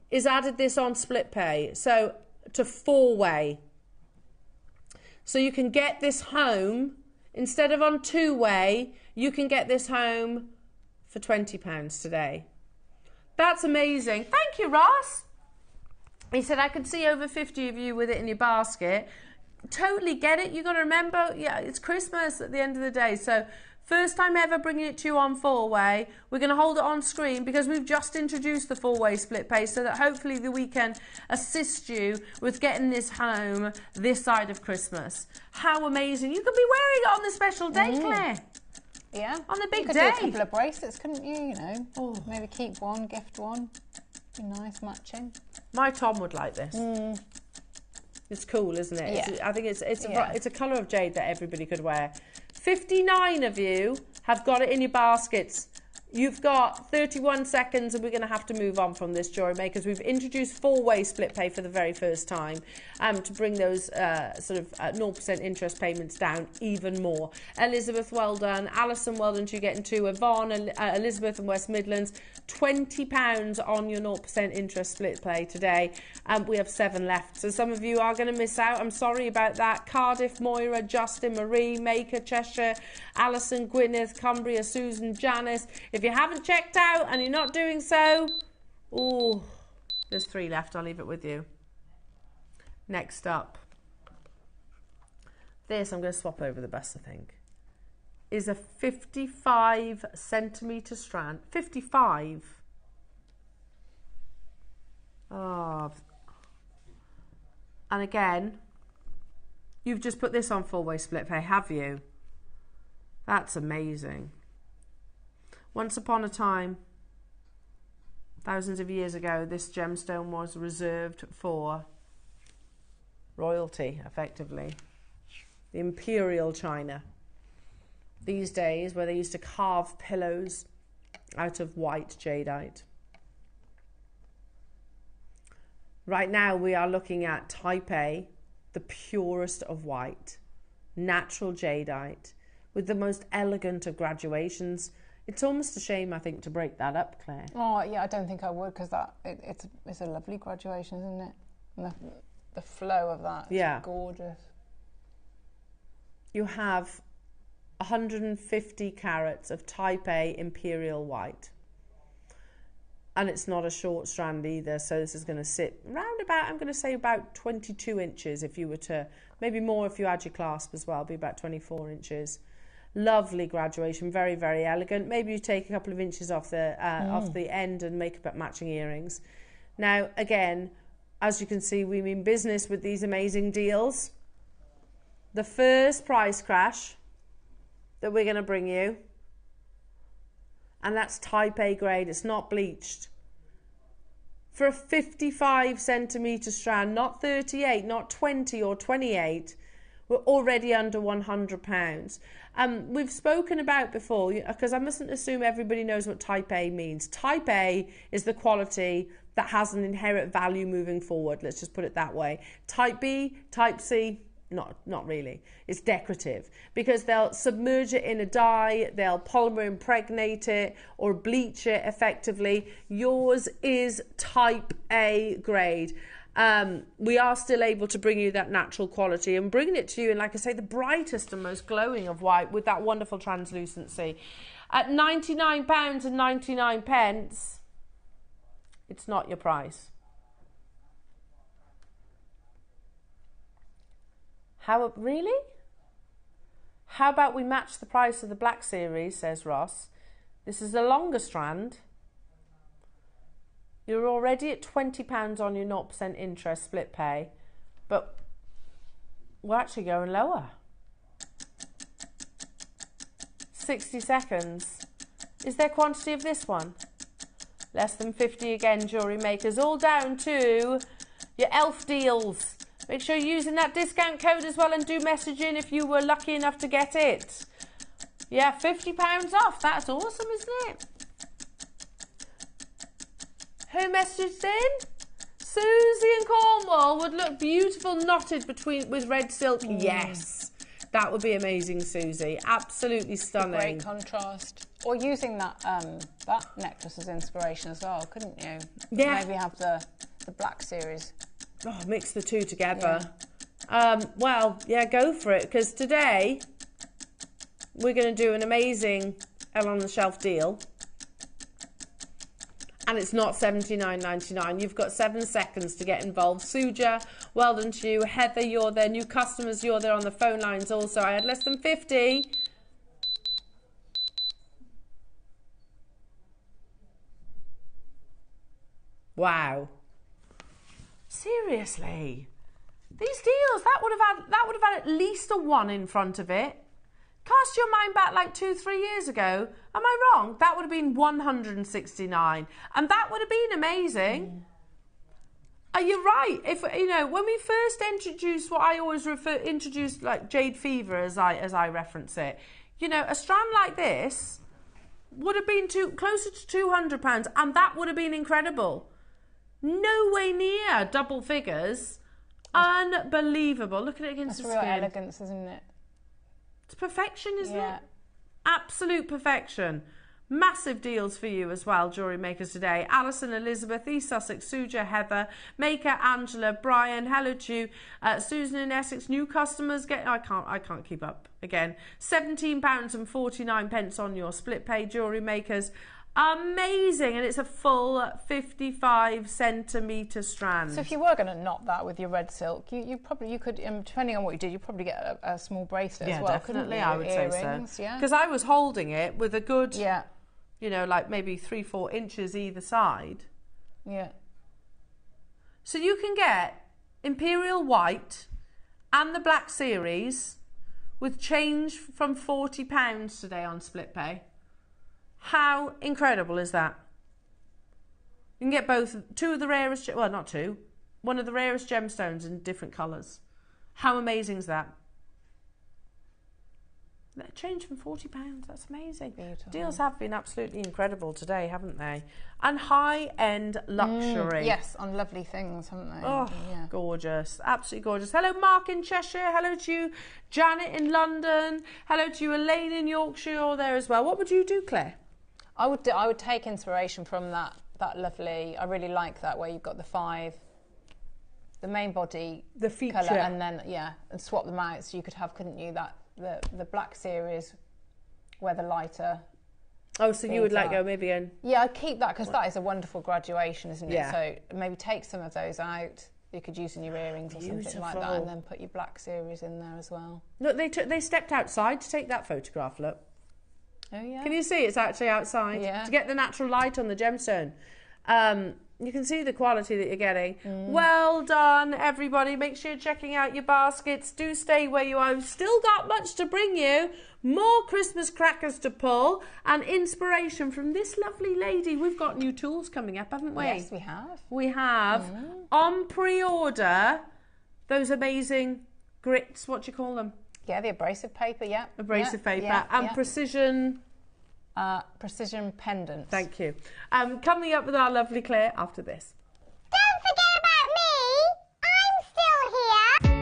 A: is added this on split pay, so to 4-way. So you can get this home, instead of on 2-way, you can get this home for £20 today. That's amazing. Thank you, Ross. He said, I could see over 50 of you with it in your basket. Totally get it. You've got to remember, yeah, it's Christmas at the end of the day. So first time ever bringing it to you on 4-way. We're going to hold it on screen because we've just introduced the 4-way split pay, so that hopefully we can assist you with getting this home this side of Christmas. How amazing. You could be wearing it on the special day, Claire.
B: Yeah.
A: On the big
B: day.
A: day.
B: You could do a couple of bracelets, couldn't you? You know, maybe keep one, gift one. Be nice matching.
A: My Tom would like this. It's cool, isn't it?
B: Yeah.
A: I think it's a colour of jade that everybody could wear. 59 of you have got it in your baskets. You've got 31 seconds and we're going to have to move on from this, Jewellery Makers. We've introduced 4-way split pay for the very first time to bring those sort of 0% interest payments down even more. Elizabeth, well done. Alison, well done. You're getting 2. Yvonne, Elizabeth and West Midlands, £20 on your 0% interest split pay today. We have 7 left. So some of you are going to miss out. I'm sorry about that. Cardiff, Moira, Justin, Marie, Maker, Cheshire, Alison, Gwyneth, Cumbria, Susan, Janice. If you haven't checked out and you're not doing so, ooh, there's 3 left. I'll leave it with you. Next up, this, I'm going to swap over the bus, I think, is a 55 centimetre strand. 55. Oh. And again, you've just put this on 4-way split pay, have you? That's amazing. Once upon a time, thousands of years ago, this gemstone was reserved for royalty, effectively. The Imperial China. These days, where they used to carve pillows out of white jadeite. Right now, we are looking at Type A, the purest of white, natural jadeite, with the most elegant of graduations. It's almost a shame, I think, to break that up, Claire.
B: Oh, yeah, I don't think I would, because it's a lovely graduation, isn't it? And the flow of that is gorgeous.
A: You have 150 carats of Type A Imperial white. And it's not a short strand either, so this is going to sit round about, I'm going to say about 22 inches if you were to, maybe more if you add your clasp as well, be about 24 inches. Lovely graduation, very, very elegant. Maybe you take a couple of inches off the end and make up matching earrings. Now, again, as you can see, we mean business with these amazing deals. The first price crash that we're going to bring you, and that's Type A grade, it's not bleached. For a 55 centimetre strand, not 38, not 20 or 28, we're already under £100. We've spoken about before, because I mustn't assume everybody knows what Type A means. Type A is the quality that has an inherent value moving forward, let's just put it that way. Type B, Type C, not really. It's decorative, because they'll submerge it in a dye, they'll polymer impregnate it or bleach it effectively. Yours is Type A grade. We are still able to bring you that natural quality and bringing it to you in, like I say, the brightest and most glowing of white with that wonderful translucency. At £99.99, it's not your price. Really? How about we match the price of the Black Series, says Ross. This is a longer strand. You're already at £20 on your 0% interest split pay, but we're actually going lower. 60 seconds. Is there quantity of this one? Less than 50 again, Jewellery Makers. All down to your elf deals. Make sure you're using that discount code as well and do message in if you were lucky enough to get it. Yeah, £50 off. That's awesome, isn't it? Who messaged in? Susie in Cornwall would look beautiful knotted with red silk. Yes, that would be amazing, Susie. Absolutely stunning.
B: Great contrast. Or using that necklace as inspiration as well, couldn't you?
A: Yeah.
B: Maybe have the Black Series.
A: Oh, mix the two together. Yeah. Well, yeah, go for it, because today we're going to do an amazing Elle on the Shelf deal. And it's not $79.99. You've got 7 seconds to get involved. Suja, well done to you. Heather, you're there. New customers, you're there on the phone lines also. I had less than 50. Wow. Seriously. These deals, that would have had at least a 1 in front of it. Cast your mind back like 2-3 years ago. Am I wrong? That would have been 169. And that would have been amazing. You're right. If you know, when we first introduced what I always introduced like Jade Fever as I reference it, you know, a strand like this would have been closer to £200, and that would have been incredible. No way near double figures. Unbelievable. Look at it against the skin.
B: That's real elegance, isn't it?
A: It's perfection, isn't
B: Yeah.
A: it? Absolute perfection. Massive deals for you as well, jewellery makers today. Alison, Elizabeth, East Sussex, Suja, Heather, Maker, Angela, Brian, hello to you, Susan in Essex. New customers I can't keep up again. £17.49 on your split pay, jewellery makers. Amazing, and it's a full 55 centimetre strand.
B: So if you were going to knot that with your red silk, you could, depending on what you did, you'd probably get a small bracelet as well.
A: Definitely, I would
B: Earrings,
A: say so.
B: Yeah,
A: because I was holding it with a good,
B: yeah,
A: you know, like maybe 3-4 inches either side.
B: yeah.
A: So you can get Imperial White and the Black Series with change from £40 today on split pay. How incredible is that? You can get two of the rarest, well, not two, one of the rarest gemstones in different colours. How amazing is that? That change from £40, that's amazing.
B: Beautiful.
A: Deals have been absolutely incredible today, haven't they? And high-end luxury.
B: Yes, on lovely things, haven't they?
A: Oh,
B: yeah.
A: gorgeous. Absolutely gorgeous. Hello, Mark in Cheshire. Hello to you, Janet in London. Hello to you, Elaine in Yorkshire. You're there as well. What would you do, Claire?
B: I would take inspiration from that lovely. I really like that where you've got the main body,
A: the feature,
B: colour, and then and swap them out. So you could have, couldn't you, that the Black Series where the lighter.
A: Oh, so you would like go maybe in?
B: Yeah, I'd keep that because that is a wonderful graduation, isn't it?
A: Yeah.
B: So maybe take some of those out. You could use in your earrings or something like that, and then put your Black Series in there as well.
A: Look, they stepped outside to take that photograph. Look.
B: Oh yeah.
A: Can you see it's actually outside?
B: Yeah.
A: To get the natural light on the gemstone. You can see the quality that you're getting. Well done, everybody. Make sure you're checking out your baskets. Do stay where you are. We've still got much to bring you. More Christmas crackers to pull and inspiration from this lovely lady. We've got new tools coming up, haven't we?
B: Yes, we have.
A: We have on pre-order those amazing grits. What do you call them?
B: Yeah, the abrasive paper, yeah.
A: Abrasive paper and precision...
B: precision pendants.
A: Thank you. Coming up with our lovely Claire after this.
D: Don't forget about me. I'm still here.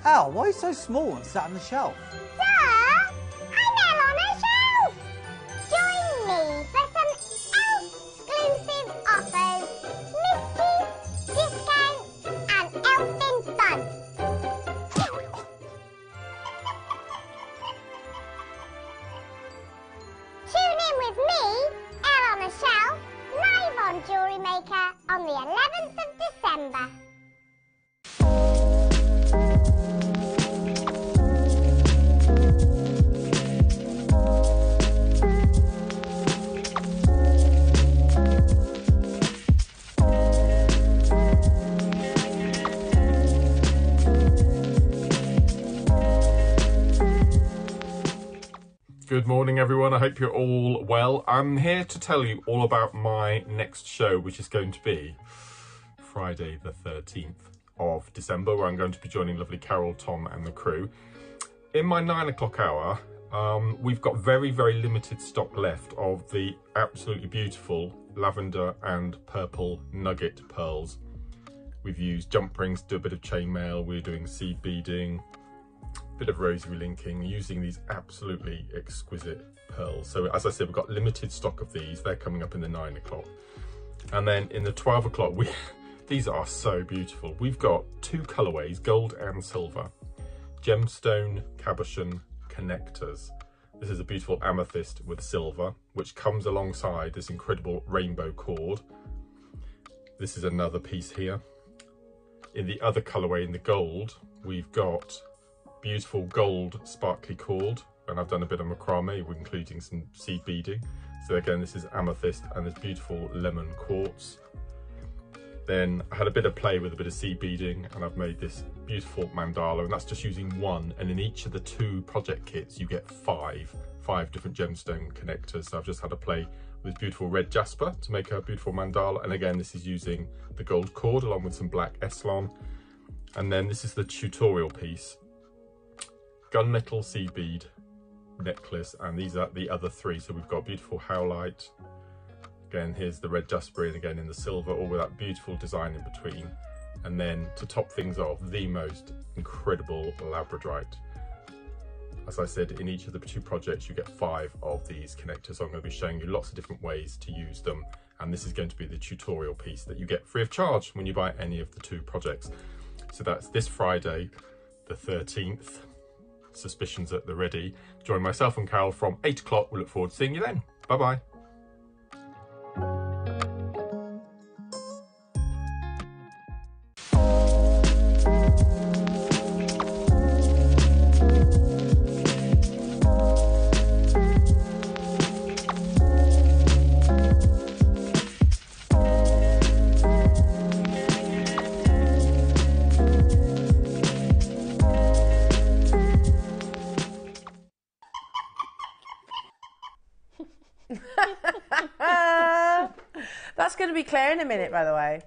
C: Al, why are you so small and sat on the shelf?
D: Sir, I'm Elle on a shelf. Join me for some exclusive offers, mysteries, discounts, and elfin fun. Tune in with me, Elle on a shelf, live on Jewellery Maker on the 11th of December.
E: Good morning, everyone. I hope you're all well. I'm here to tell you all about my next show, which is going to be Friday the 13th of December, where I'm going to be joining lovely Carol, Tom and the crew. In my 9 o'clock hour, We've got very, very limited stock left of the absolutely beautiful lavender and purple nugget pearls. We've used jump rings to do a bit of chainmail. We're doing seed beading, a bit of rosary linking, using these absolutely exquisite pearls. So as I said, we've got limited stock of these. They're coming up in the 9 o'clock. And then in the 12 o'clock, these are so beautiful. We've got 2 colorways, gold and silver, gemstone cabochon connectors. This is a beautiful amethyst with silver, which comes alongside this incredible rainbow cord. This is another piece here. In the other colorway, in the gold, we've got beautiful gold sparkly cord, and I've done a bit of macrame, including some seed beading. So again, this is amethyst and this beautiful lemon quartz. Then I had a bit of play with a bit of seed beading, and I've made this beautiful mandala, and that's just using 1. And in each of the 2 project kits, you get 5 different gemstone connectors. So I've just had a play with this beautiful red jasper to make a beautiful mandala. And again, this is using the gold cord along with some black Eslon. And then this is the tutorial piece, gunmetal seed bead necklace, and these are the other 3. So we've got beautiful howlite. Again, here's the red jasper, and again in the silver, all with that beautiful design in between. And then to top things off, the most incredible labradorite. As I said, in each of the 2 projects, you get 5 of these connectors. So I'm going to be showing you lots of different ways to use them. And this is going to be the tutorial piece that you get free of charge when you buy any of the 2 projects. So that's this Friday, the 13th. Suspicions at the ready. Join myself and Carol from 8 o'clock. We look forward to seeing you then. Bye-bye.
A: That's going to be Claire in a minute, by the way.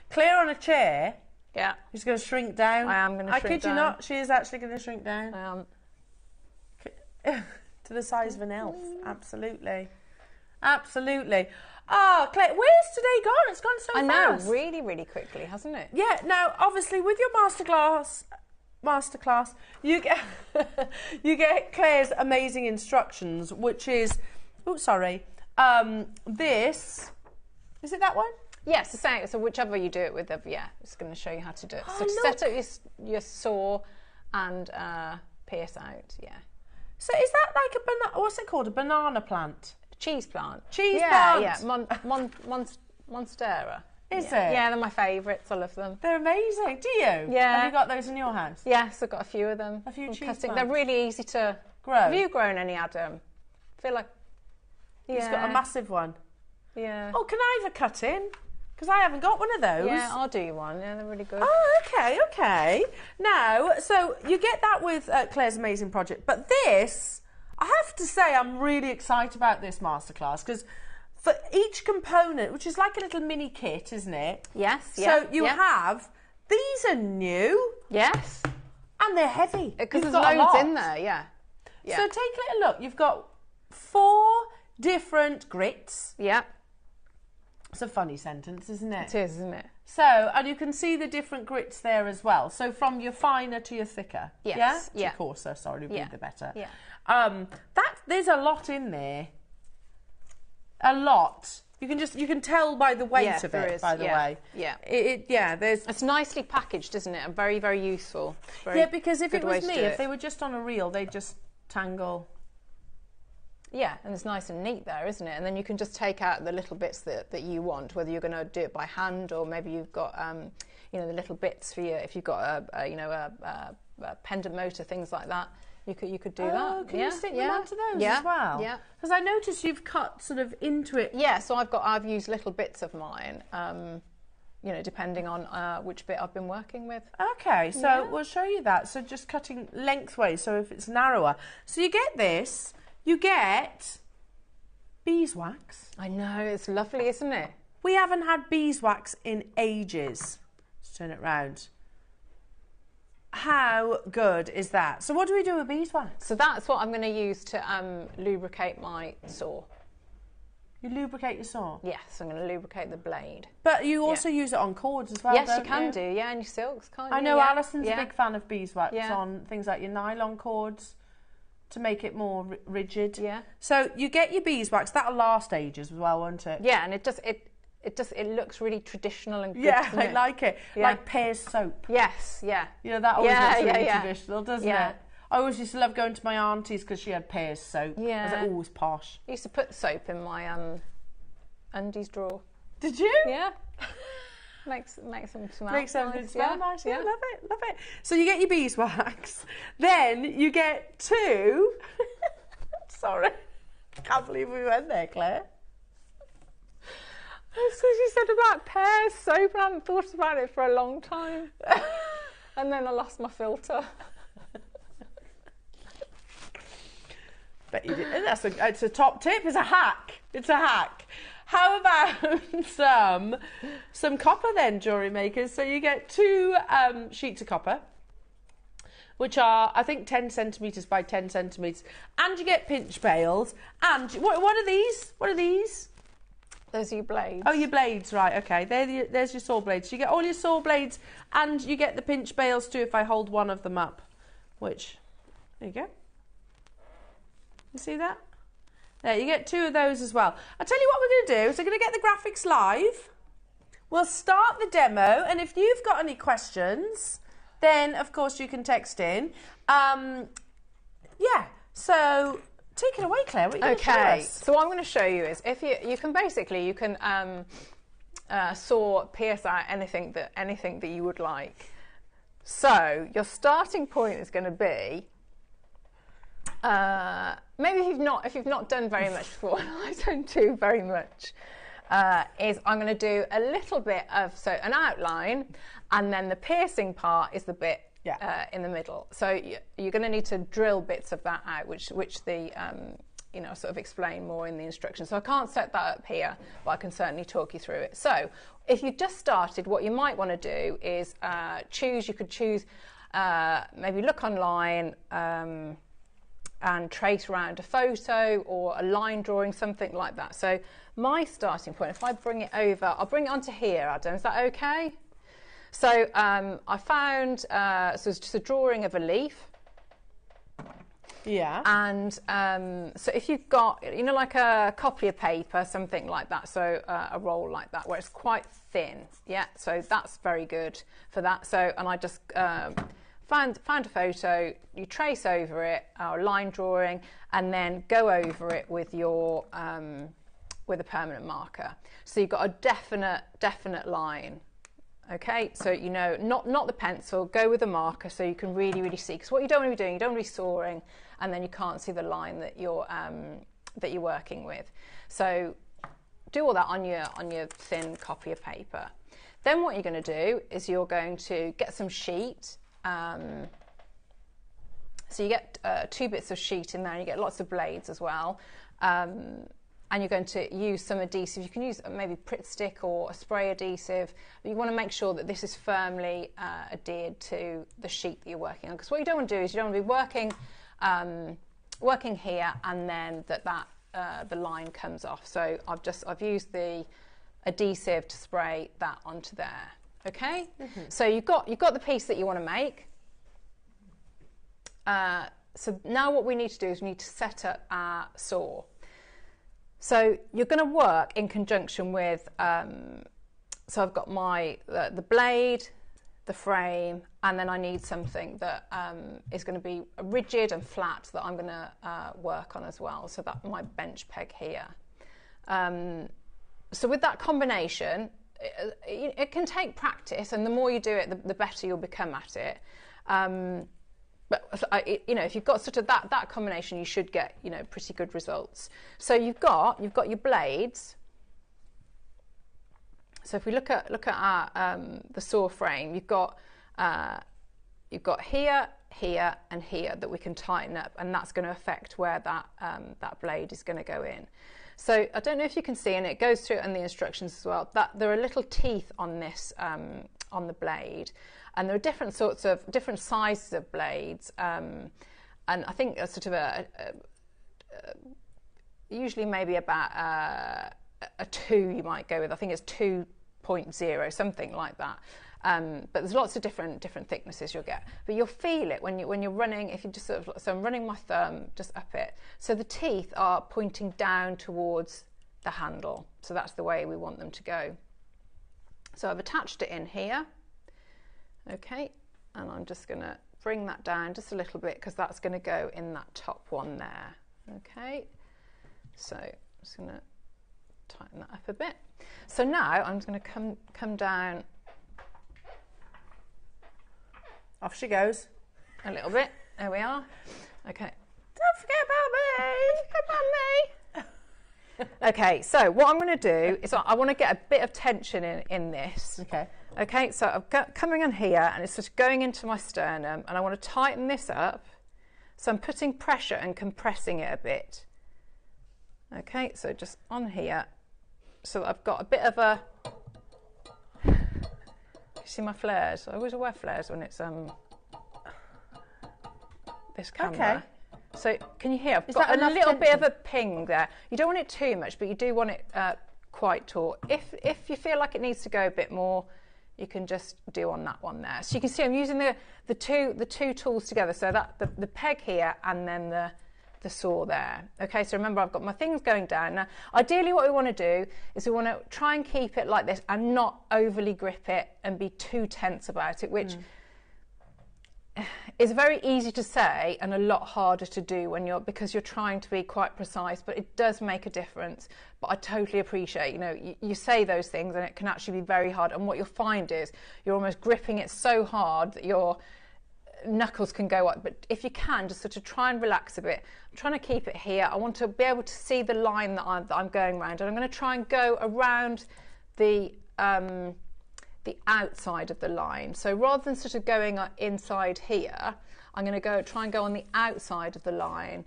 A: Claire on a chair.
B: Yeah.
A: Who's going to shrink down.
B: I am going to shrink down.
A: I kid you not, she is actually going to shrink down.
B: I am.
A: To the size of an elf. Absolutely. Absolutely. Oh, Claire, where's today gone? It's gone so fast.
B: I know, really, really quickly, hasn't it?
A: Yeah, now, obviously, with your masterclass, you get you get Claire's amazing instructions, which is, this, is it that one?
B: Yes, the same. So whichever you do it with, it's going to show you how to do it. So to set up your saw and pierce out,
A: So is that like a banana, what's it called, a banana plant?
B: Cheese plant.
A: Cheese plant?
B: Yeah, Monstera.
A: Is it?
B: Yeah, they're my favourites. I love them.
A: They're amazing. Do you?
B: Yeah.
A: Have you got those in your house?
B: Yes, I've got a few of them.
A: A few cheese
B: plants.
A: plants.
B: They're really easy to
A: grow.
B: Have you grown any, Adam? I feel like...
A: He's got a massive one.
B: Yeah.
A: Oh, can I have a cut in? Because I haven't got one of those.
B: Yeah, I'll do you one. Yeah, they're really good.
A: Oh, okay. Now, so you get that with Claire's amazing project. But this, I have to say, I'm really excited about this masterclass because for each component, which is like a little mini kit, isn't it?
B: Yes,
A: So you have, these are new.
B: Yes.
A: And they're heavy.
B: Because there's loads in there, yeah.
A: So take a little look. You've got 4 different grits.
B: Yeah.
A: It's a funny sentence, isn't it?
B: It is, isn't it?
A: So, and you can see the different grits there as well. So from your finer to your thicker.
B: Yes.
A: Yeah? To coarser, sorry, would be the better.
B: Yeah.
A: There's a lot in there. A lot. You can tell by the weight of it, by the way.
B: Yeah.
A: It's
B: nicely packaged, isn't it? And very, very useful.
A: Because if it was me, if they were just on a reel, they'd just tangle.
B: Yeah, and it's nice and neat there, isn't it? And then you can just take out the little bits that you want, whether you're going to do it by hand or maybe you've got, the little bits for if you've got a pendant motor, things like that. You could do that.
A: Can you stick them onto those as well?
B: Yeah.
A: Because I noticed you've cut sort of into it.
B: Yeah, so I've used little bits of mine, depending on which bit I've been working with.
A: Okay, so we'll show you that. So just cutting lengthways, so if it's narrower. So you get this. You get beeswax.
B: I know, it's lovely, isn't it?
A: We haven't had beeswax in ages. Let's turn it round. how good is that? So what do we do with beeswax?
B: So that's what I'm going to use to lubricate my saw.
A: You lubricate your saw?
B: Yes, I'm going to lubricate the blade.
A: But you also use it on cords as well,
B: yes,
A: don't
B: you can do, yeah, and your silks, can't you?
A: I know
B: yeah.
A: Alison's a big fan of beeswax on things like your nylon cords to make it more rigid.
B: Yeah.
A: So you get your beeswax, that'll last ages as well, won't it?
B: Yeah, and it looks really traditional and good.
A: Yeah, I like it.
B: Yeah.
A: Like Pear's soap.
B: Yes, yeah.
A: You know, that always looks really
B: yeah.
A: traditional, doesn't
B: Yeah.
A: it? I always used to love going to my auntie's because she had Pear's soap.
B: Yeah.
A: I was like, always posh.
B: I used to put soap in my undies drawer.
A: Did you?
B: Yeah. Makes them smell
A: Makes something
B: nice.
A: smell nice. Yeah, love it, love it. So you get your beeswax. Then you get two. Sorry. Can't believe we went there, Claire.
B: That's what you said about Pear's soap, and I hadn't thought about it for a long time. And then I lost my filter.
A: But you did, and it's a top tip. It's a hack. It's a hack. How about some copper then, jewellery makers? So you get two sheets of copper, which are, I think, 10 centimetres by 10 centimetres. And you get pinch pails. And what are these? What are these?
B: Those are your blades.
A: Oh, your blades, right, okay. There's your saw blades. You get all your saw blades and you get the pinch pails too if I hold one of them up. Which, there you go. You see that? There, you get two of those as well. I'll tell you what we're going to do is we're going to get the graphics live. We'll start the demo, and if you've got any questions, then, of course, you can text in. Yeah, so take it away, Claire. What are you going to show us?
B: So what I'm going to show you is if you can saw, pierce out anything that you would like. So your starting point is going to be maybe if you've not done very much before, and I don't do very much, is I'm going to do a little bit of an outline, and then the piercing part is the bit in the middle. So you're going to need to drill bits of that out, which the sort of explain more in the instructions. So I can't set that up here, but I can certainly talk you through it. So if you've just started, what you might want to do is you could choose maybe look online and trace around a photo or a line drawing, something like that. So my starting point, if I bring it over, I'll bring it onto here, Adam, is that okay? So I found, so it's just a drawing of a leaf.
A: Yeah.
B: And so if you've got, like a copy of paper, something like that, so a roll like that, where it's quite thin, yeah, so that's very good for that. So, and I just found a photo, you trace over it, or line drawing, and then go over it with your with a permanent marker. So you've got a definite line. Okay, so not the pencil, go with the marker so you can really see. Because what you don't want to be doing, you don't want to be sawing, and then you can't see the line that you're working with. So do all that on your thin copy of paper. Then what you're going to do is you're going to get some sheet. So you get 2 bits of sheet in there, and you get lots of blades as well. And you're going to use some adhesive. You can use maybe Pritt Stick or a spray adhesive, but you want to make sure that this is firmly adhered to the sheet that you're working on. Because what you don't want to do is you don't want to be working here and then the line comes off. So I've used the adhesive to spray that onto there. Okay, so you've got the piece that you want to make. So now what we need to do is we need to set up our saw. So you're going to work in conjunction with, so I've got the blade, the frame, and then I need something that is going to be rigid and flat that I'm going to work on as well. So that's my bench peg here. So with that combination, it can take practice, and the more you do it, the better you'll become at it. But if you've got sort of that combination, you should get pretty good results. So you've got your blades. So if we look at our the saw frame, you've got here, and here that we can tighten up, and that's going to affect where that blade is going to go in. So I don't know if you can see, and it goes through in the instructions as well, that there are little teeth on this on the blade. And there are different sorts of, different sizes of blades. And I think a sort of usually maybe about a 2 you might go with. I think it's 2.0, something like that. But there's lots of different thicknesses you'll get. But you'll feel it when you're running. If you just sort of, so I'm running my thumb just up it. So the teeth are pointing down towards the handle. So that's the way we want them to go. So I've attached it in here. Okay, and I'm just going to bring that down just a little bit because that's going to go in that top one there. Okay, so I'm just going to tighten that up a bit. So now I'm just going to come down.
A: Off she goes.
B: A little bit. There we are. Okay.
A: Don't forget about me.
B: Okay, so what I'm going to do is I want to get a bit of tension in this.
A: Okay.
B: Okay, so I've got coming in here and it's just going into my sternum and I want to tighten this up. So I'm putting pressure and compressing it a bit. Okay, so just on here. So I've got a bit of a... You see my flares? I always wear flares when it's this camera. Okay. So can you hear? I've got a little bit of a ping there. You don't want it too much, but you do want it quite taut. If you feel like it needs to go a bit more, you can just do on that one there. So you can see I'm using the two tools together. So that the peg here and then the saw there. Okay, so remember I've got my things going down. Now, ideally what we want to do is we want to try and keep it like this and not overly grip it and be too tense about it, which is very easy to say and a lot harder to do when because you're trying to be quite precise, but it does make a difference. But I totally appreciate, you know, you say those things and it can actually be very hard, and what you'll find is you're almost gripping it so hard that your knuckles can go up. But if you can, just sort of try and relax a bit. I'm trying to keep it here. I want to be able to see the line that I'm going around, and I'm going to try and go around the outside of the line. So rather than sort of going inside here, I'm going to try and go on the outside of the line,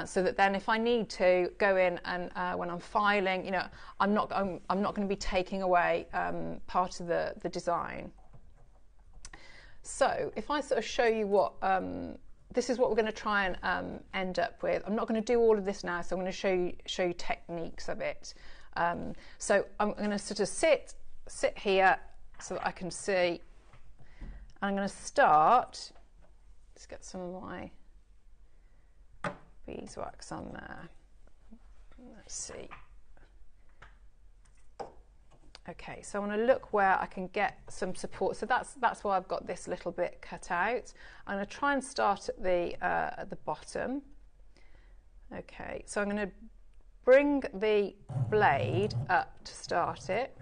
B: so that then if I need to go in and when I'm filing, you know, I'm not going to be taking away part of the design. So if I sort of show you what this is what we're going to try and end up with. I'm not going to do all of this now, so I'm going to show you techniques of it. So I'm going to sort of sit here so that I can see. I'm going to start. Let's get some of my beeswax on there. Let's see. Okay, so I want to look where I can get some support. So that's why I've got this little bit cut out. I'm going to try and start at the bottom. Okay, so I'm going to bring the blade up to start it.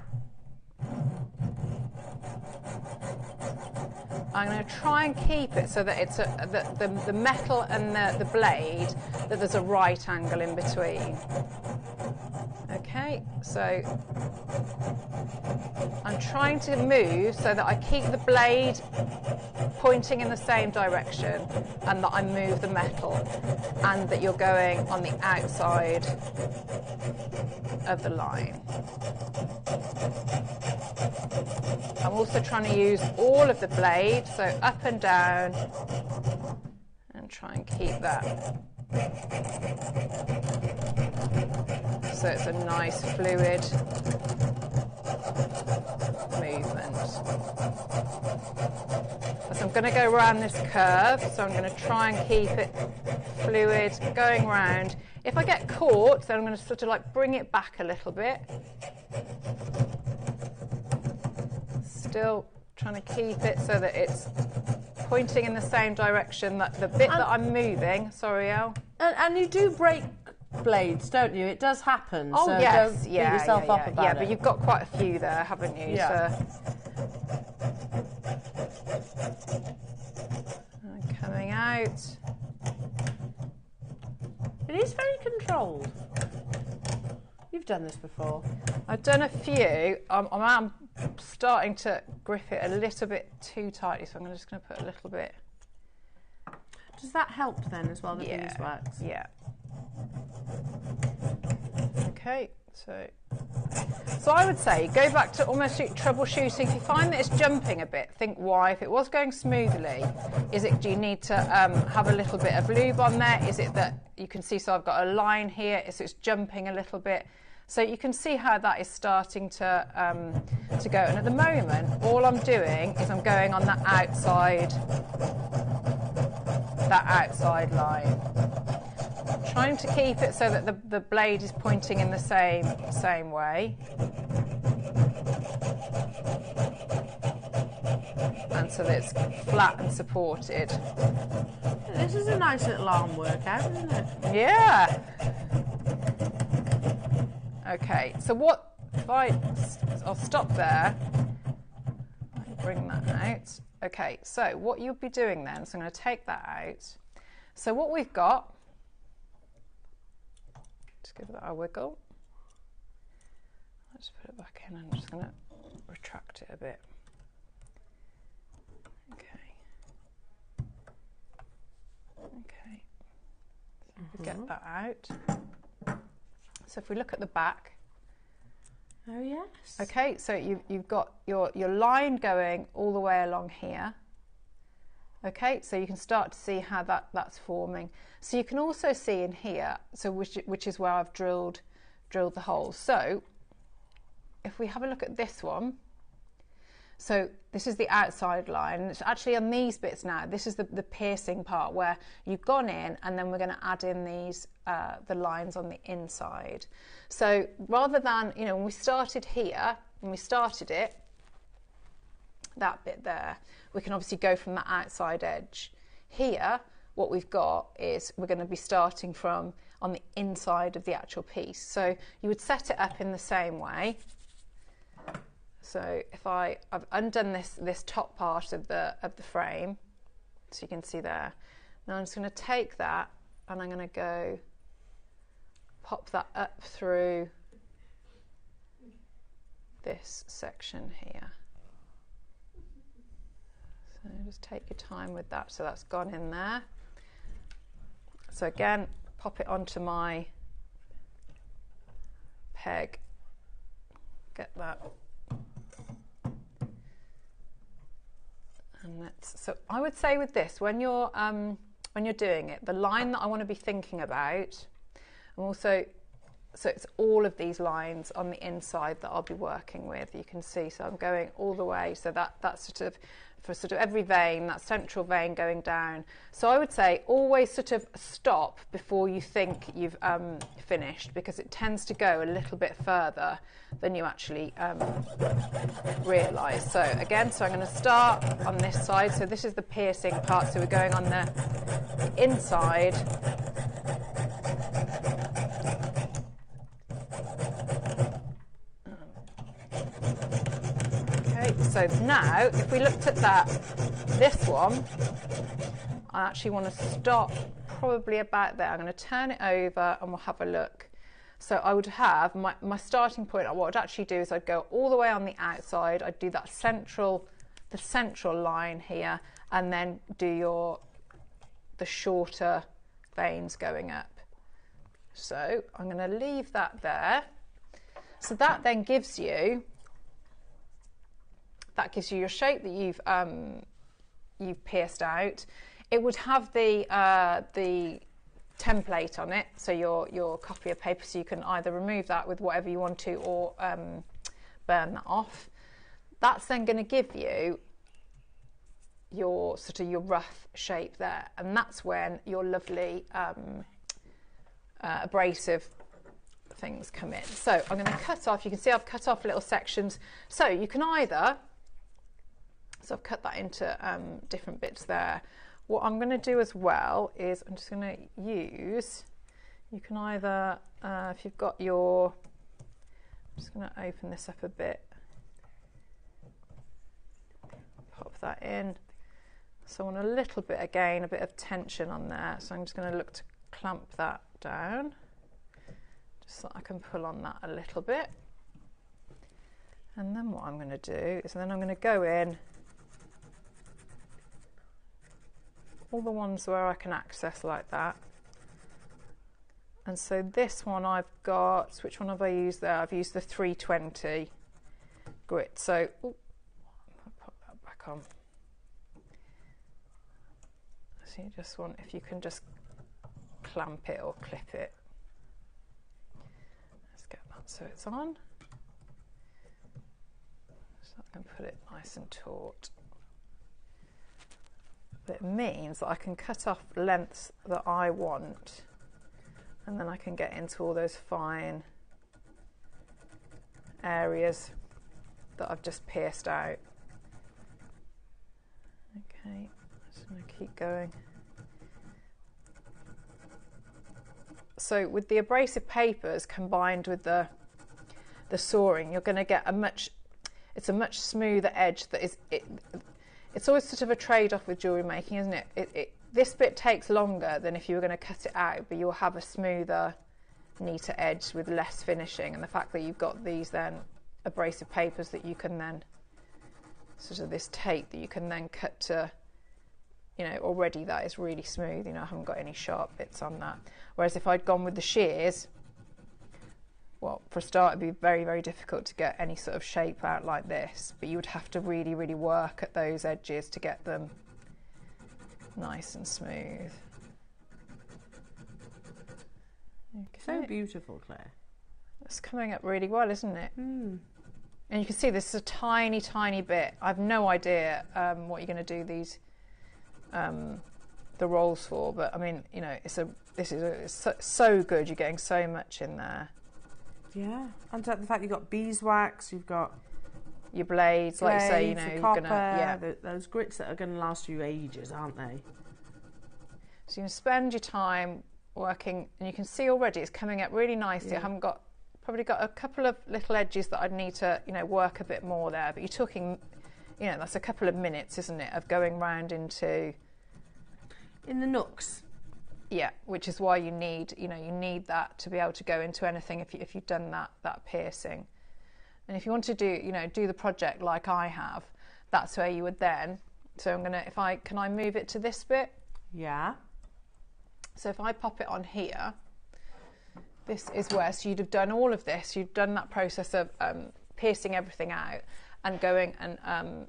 B: I'm going to try and keep it so that it's the metal and the blade, that there's a right angle in between. Okay, so I'm trying to move so that I keep the blade pointing in the same direction and that I move the metal, and that you're going on the outside of the line. I'm also trying to use all of the blade, so up and down, and try and keep that so it's a nice fluid movement. So I'm going to go around this curve, so I'm going to try and keep it fluid going round. If I get caught, then I'm going to sort of like bring it back a little bit. Still trying to keep it so that it's pointing in the same direction, that the bit that I'm moving. Sorry, Elle.
A: And you do break blades, don't you? It does happen.
B: Oh,
A: so
B: yes.
A: Don't beat yourself up about it.
B: Yeah, but you've got quite a few there, haven't you?
A: Yeah.
B: So, coming out.
A: It is very controlled. You've done this before.
B: I've done a few. I'm starting to grip it a little bit too tightly, so I'm just going to put a little bit.
A: Does that help then as well, the beeswax?
B: Yeah. Okay, so So I would say go back to almost troubleshooting. If you find that it's jumping a bit, think why. If it was going smoothly, do you need to have a little bit of lube on there? Is it that you can see, so I've got a line here, so it's jumping a little bit. So you can see how that is starting to go. And at the moment, all I'm doing is I'm going on that outside line. Trying to keep it so that the blade is pointing in the same way. And so that it's flat and supported.
A: This is a nice little arm workout, isn't it?
B: Yeah. Okay, so what if I'll stop there. Bring that out. Okay, so what you'll be doing then, so I'm going to take that out. So what we've got, just give that a wiggle. Let's put it back in. I'm just going to retract it a bit. Okay. Okay. So if we get that out. So if we look at the back.
A: Oh yes.
B: Okay, so you've got your line going all the way along here. Okay, so you can start to see how that's forming. So you can also see in here, so which is where I've drilled the holes. So if we have a look at this one, so this is the outside line. It's actually on these bits now. This is the piercing part where you've gone in, and then we're going to add in these the lines on the inside. So rather than, when we started here, when we started it, that bit there, we can obviously go from the outside edge. Here, what we've got is we're going to be starting from on the inside of the actual piece. So you would set it up in the same way. So if I've undone this top part of the frame, so you can see there. Now I'm just going to take that and I'm going to go pop that up through this section here. So just take your time with that. So that's gone in there. So again, pop it onto my peg. Get that. And so I would say with this, when you're doing it, the line that I want to be thinking about, and also, so it's all of these lines on the inside that I'll be working with. You can see, so I'm going all the way, so that's sort of for sort of every vein, that central vein going down. So I would say always sort of stop before you think you've finished, because it tends to go a little bit further than you actually realise. So again, so I'm going to start on this side. So this is the piercing part. So we're going on the inside. So now, if we looked at this one, I actually want to stop probably about there. I'm going to turn it over and we'll have a look. So I would have my starting point. What I'd actually do is I'd go all the way on the outside. I'd do the central line here, and then do the shorter veins going up. So I'm going to leave that there. So that then gives you. That gives you your shape that you've pierced out. It would have the template on it, so your copy of paper, so you can either remove that with whatever you want to, or burn that off. That's then going to give you your sort of your rough shape there, and that's when your lovely abrasive things come in. So I'm going to cut off. You can see I've cut off little sections. So you can either. So I've cut that into different bits there. What I'm going to do as well is I'm just going to use, you can either, if you've got I'm just going to open this up a bit, pop that in. So I want a little bit, again, a bit of tension on there. So I'm just going to look to clamp that down, just so I can pull on that a little bit. And then what I'm going to do is then I'm going to go in all the ones where I can access like that, And so this one I've got, which one have I used there? I've used the 320 grit. So, ooh, I'll put that back on. So you just want, if you can just clamp it or clip it. Let's get that so it's on. So I can put it nice and taut. But it means that I can cut off lengths that I want, and then I can get into all those fine areas that I've just pierced out. Okay, just going to keep going. So with the abrasive papers combined with the sawing, you're going to get a much smoother edge that is it's always sort of a trade-off with jewellery making, isn't it? This bit takes longer than if you were going to cut it out, but you'll have a smoother, neater edge with less finishing. And the fact that you've got these then abrasive papers that you can then, sort of this tape that you can then cut to, you know, already that is really smooth. You know, I haven't got any sharp bits on that. Whereas if I'd gone with the shears, well, for a start, it'd be very, very difficult to get any sort of shape out like this, but you would have to really, really work at those edges to get them nice and smooth. Okay.
A: So beautiful, Claire.
B: It's coming up really well, isn't it?
A: Mm.
B: And you can see this is a tiny, tiny bit. I've no idea what you're going to do these the rolls for, but I mean, you know, it's so good. You're getting so much in there.
A: Yeah, and the fact you've got beeswax, you've got
B: your blades, like you say, you know, you're
A: copper,
B: gonna,
A: those grits that are going to last you ages, aren't they?
B: So you can spend your time working, and you can see already it's coming up really nicely.
A: Yeah.
B: I haven't probably got a couple of little edges that I'd need to, you know, work a bit more there. But you're talking, you know, that's a couple of minutes, isn't it, of going round in
A: the nooks.
B: Yeah, which is why you need, you know, you need that to be able to go into anything if you've done that piercing. And if you want to do the project like I have, that's where you would then. So I'm gonna, can I move it to this bit?
A: Yeah.
B: So if I pop it on here, this is where, so you'd have done all of this, you've done that process of piercing everything out and going and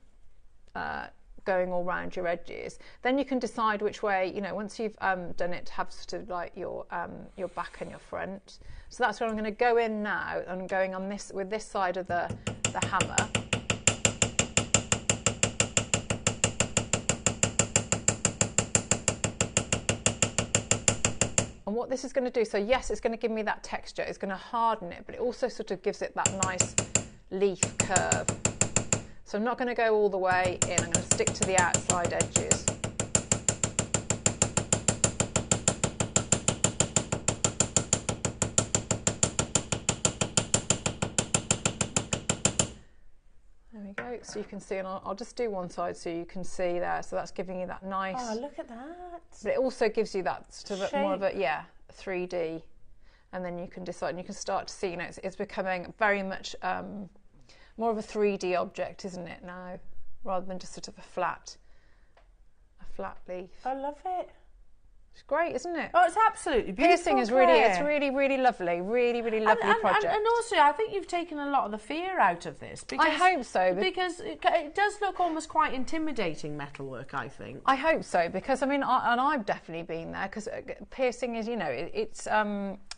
B: going all round your edges. Then you can decide which way, you know, once you've done it, to have sort of like your back and your front. So that's where I'm going to go in now. I'm going on this with this side of the hammer. And what this is going to do, so yes, it's going to give me that texture, it's going to harden it, but it also sort of gives it that nice leaf curve. So I'm not going to go all the way in, I'm going to stick to the outside edges. There we go, so you can see, and I'll just do one side so you can see there, so that's giving you that nice...
A: Oh, look at that.
B: But it also gives you that sort of
A: shape.
B: more of a, 3D, and then you can decide, and you can start to see, you know, it's becoming very much more of a 3D object, isn't it now, rather than just sort of a flat leaf.
A: I love it.
B: It's great, isn't it?
A: Oh, it's absolutely beautiful.
B: Piercing is really, it's really, really lovely, really, really lovely project.
A: And also, I think you've taken a lot of the fear out of this. Because,
B: I hope so.
A: Because it does look almost quite intimidating, metalwork, I think. I
B: hope so, because, I mean, I've definitely been there, because piercing is, you know, it's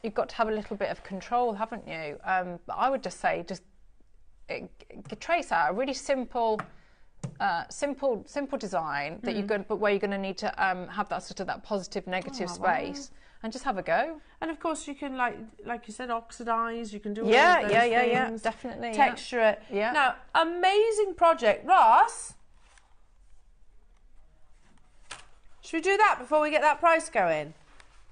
B: you've got to have a little bit of control, haven't you? But I would just say, trace out a really simple design that you're going, but where you're going to need to have that sort of that positive negative space, and just have a go.
A: And of course you can, like you said, oxidize. You can do all
B: of
A: those things.
B: Yeah, definitely.
A: Texture it.
B: Yeah.
A: Now, amazing project, Ross. Should we do that before we get that price going?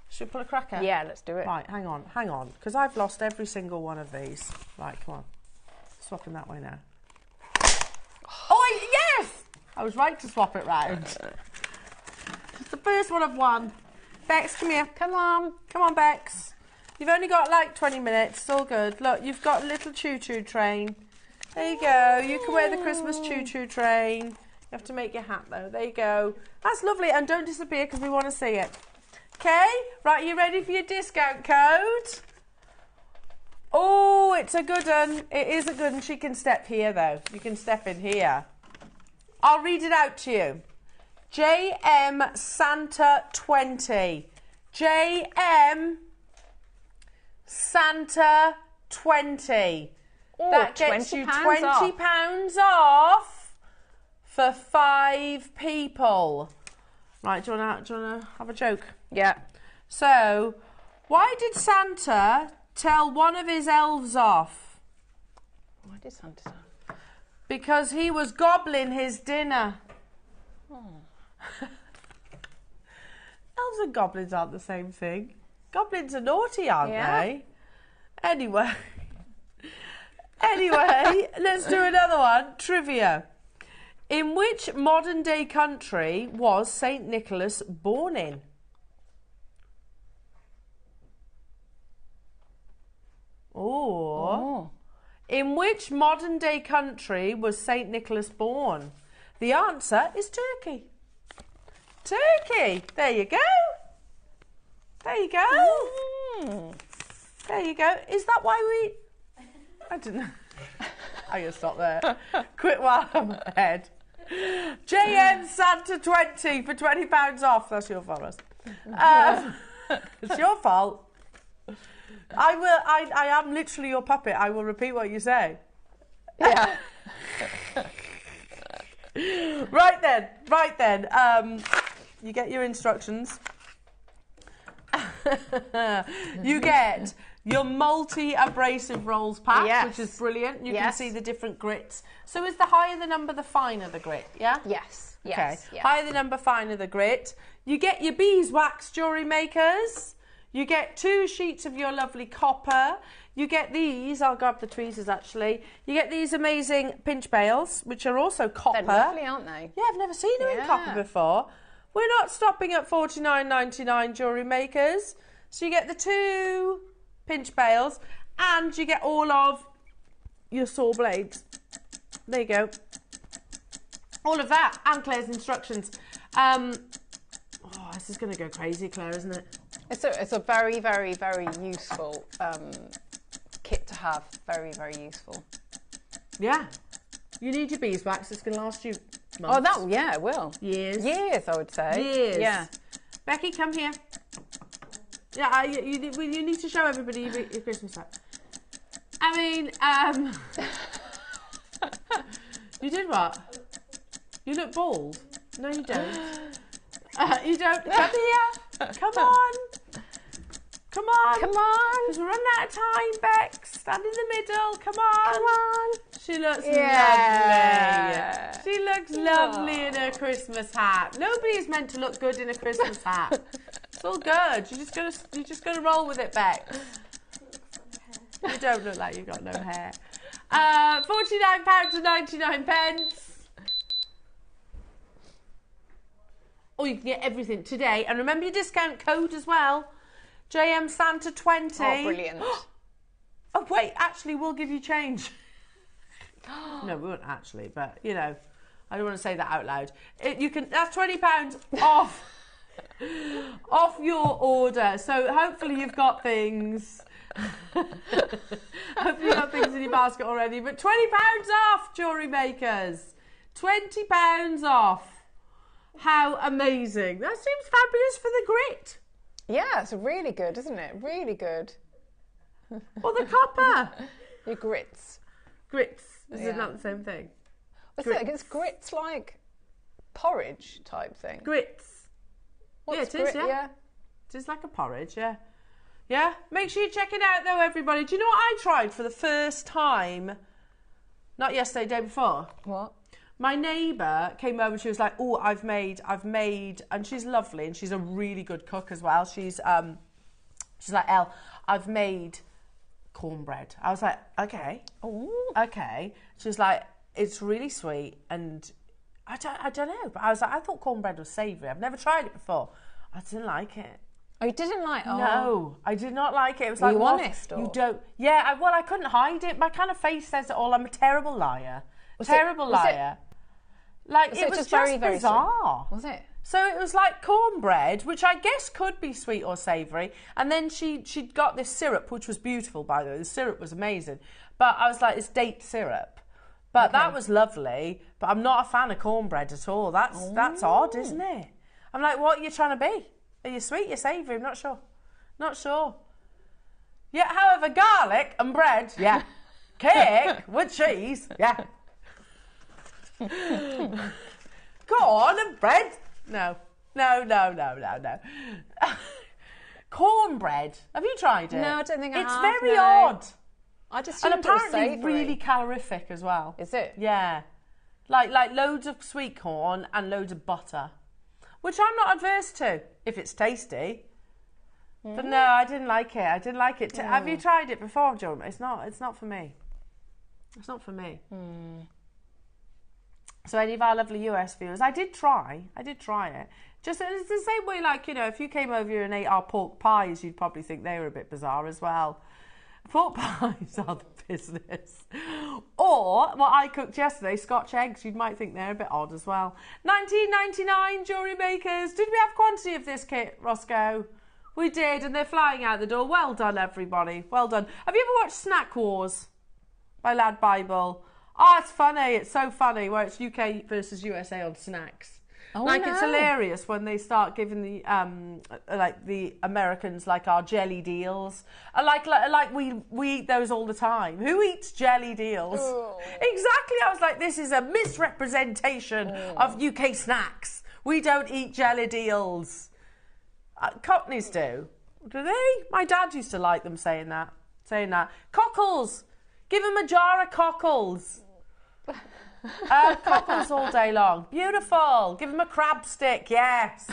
A: Should we pull a cracker?
B: Yeah, let's do it.
A: Right, hang on, because I've lost every single one of these. Right, come on, swapping that way now. Oh, yes! I was right to swap it round. It's the first one I've won. Bex, come here.
B: Come on.
A: Come on, Bex. You've only got like 20 minutes. It's all good. Look, you've got a little choo-choo train. There you go. You can wear the Christmas choo-choo train. You have to make your hat, though. There you go. That's lovely. And don't disappear, because we want to see it. Okay, right, you ready for your discount code? Oh, it's a good one. It is a good one. She can step here, though. You can step in here. I'll read it out to you. JM Santa 20. JM Santa 20.
B: Oh,
A: That gets you
B: £20
A: £20 off for 5 people. Right, do you want to have a joke?
B: Yeah.
A: So, why did Santa tell one of his elves off?
B: Why did Santa tell?
A: Because he was gobbling his dinner.
B: Oh.
A: Elves and goblins aren't the same thing. Goblins are naughty, aren't they? Anyway, let's do another one. Trivia. In which modern day country was St. Nicholas born in?
B: Oh.
A: In which modern day country was St. Nicholas born? The answer is Turkey. Turkey. There you go. There you go. There you go. Is that why we... I don't know. I'm going to stop there. Quit while I'm ahead. JN Santa 20 for £20 off. That's your fault, Russ. It's your fault. I am literally your puppet. I will repeat what you say.
B: Yeah.
A: Right then. You get your instructions. You get your multi-abrasive rolls pack,
B: Yes.
A: which is brilliant. You can
B: Yes.
A: see the different grits. So is the higher the number, the finer the grit, yeah?
B: Yes.
A: Okay.
B: Yes. Yes.
A: Higher the number, finer the grit. You get your beeswax jewellery makers. You get 2 sheets of your lovely copper. You get these, I'll grab the tweezers actually. You get these amazing pinch bales, which are also copper.
B: They're lovely, aren't they?
A: Yeah, I've never seen them in
B: Yeah.
A: copper before. We're not stopping at $49.99 jewellery makers. So you get the 2 pinch bales and you get all of your saw blades. There you go. All of that and Claire's instructions. This is going to go crazy, Claire, isn't it?
B: It's a very, very, very useful kit to have. Very, very useful.
A: Yeah. You need your beeswax. It's going to last you months.
B: Oh, it will.
A: Years.
B: Years, I would say.
A: Years.
B: Yeah.
A: Becky, come here. Yeah, you need to show everybody your Christmas hat. I mean, you did what? You look bald. No, you don't. You don't. Come here. Come on. Come on.
B: Come on.
A: Because we're running out of time, Bex. Stand in the middle. Come on.
B: Come on.
A: She looks
B: Yeah.
A: lovely. She looks lovely in her Christmas hat. Nobody is meant to look good in a Christmas hat. It's all good. You just gotta roll with it, Bex. You don't look like you've got no hair. £49.99. Oh, you can get everything today. And remember your discount code as well. JM Santa 20.
B: Oh, brilliant.
A: Oh, wait, actually, we'll give you change. No, we won't actually, but, you know, I don't want to say that out loud. That's £20 off, off your order. So hopefully you've got things. Hopefully you've got things in your basket already. But £20 off, jewellery makers. £20 off. How amazing. That seems fabulous for the grit.
B: Yeah, it's really good, isn't it? Really good.
A: Or the copper.
B: Your grits.
A: Grits. Is
B: Yeah.
A: it not the same thing?
B: It's grits like porridge type thing.
A: Grits.
B: What's
A: Yeah, it is,
B: grit?
A: yeah. It is like a porridge, yeah. Yeah, make sure you check it out though, everybody. Do you know what I tried for the first time? Not yesterday, day before.
B: What?
A: My neighbour came over and she was like, oh, I've made, and she's lovely and she's a really good cook as well. She's like, Elle, I've made cornbread. I was like, okay.
B: Ooh.
A: Okay. She's like, it's really sweet and I don't know. But I was like, I thought cornbread was savoury. I've never tried it before. I didn't like it.
B: Oh, you didn't like? Oh.
A: No, I did not like it. It was
B: Were
A: like,
B: you
A: what?
B: honest? Or?
A: You don't. Yeah, I couldn't hide it. My kind of face says it all. I'm a terrible liar.
B: Was
A: terrible
B: it- was it-
A: liar. Like,
B: Was
A: it was
B: just
A: just
B: very, very
A: bizarre.
B: Was it?
A: So it was like cornbread, which I guess could be sweet or savoury. And then she'd got this syrup, which was beautiful, by the way. The syrup was amazing. But I was like, it's date syrup. But that was lovely. But I'm not a fan of cornbread at all. That's odd, isn't it? I'm like, what are you trying to be? Are you sweet? You're savoury? I'm not sure. Not sure. Yeah, however, garlic and bread, yeah. Cake with cheese, yeah. Corn and bread, no. Cornbread, have you tried it?
B: No, I don't think I have.
A: It's very
B: no.
A: odd.
B: I just
A: And
B: assumed it was
A: apparently
B: savoury.
A: really calorific as well.
B: Is it?
A: Yeah. Like loads of sweet corn and loads of butter, which I'm not adverse to if it's tasty. But no, I didn't like it. Have you tried it before, Joe? It's not for me. It's not for me. So any of our lovely US viewers, I did try it. Just it's the same way, like, you know, if you came over here and ate our pork pies, you'd probably think they were a bit bizarre as well. Pork pies are the business. Or what I cooked yesterday, Scotch eggs, you might think they're a bit odd as well. $19.99 jewellery makers. Did we have quantity of this kit, Roscoe? We did, and they're flying out the door. Well done, everybody. Well done. Have you ever watched Snack Wars by Lad Bible? Oh, it's funny. It's so funny where it's UK versus USA on snacks.
B: Oh,
A: It's hilarious when they start giving the the Americans like our jelly deals. Like we eat those all the time. Who eats jelly deals?
B: Oh.
A: Exactly. I was like, this is a misrepresentation of UK snacks. We don't eat jelly deals. Cockneys do they? My dad used to like them saying that. Cockles, give him a jar of cockles. Cockles all day long. Beautiful. Give him a crab stick. Yes.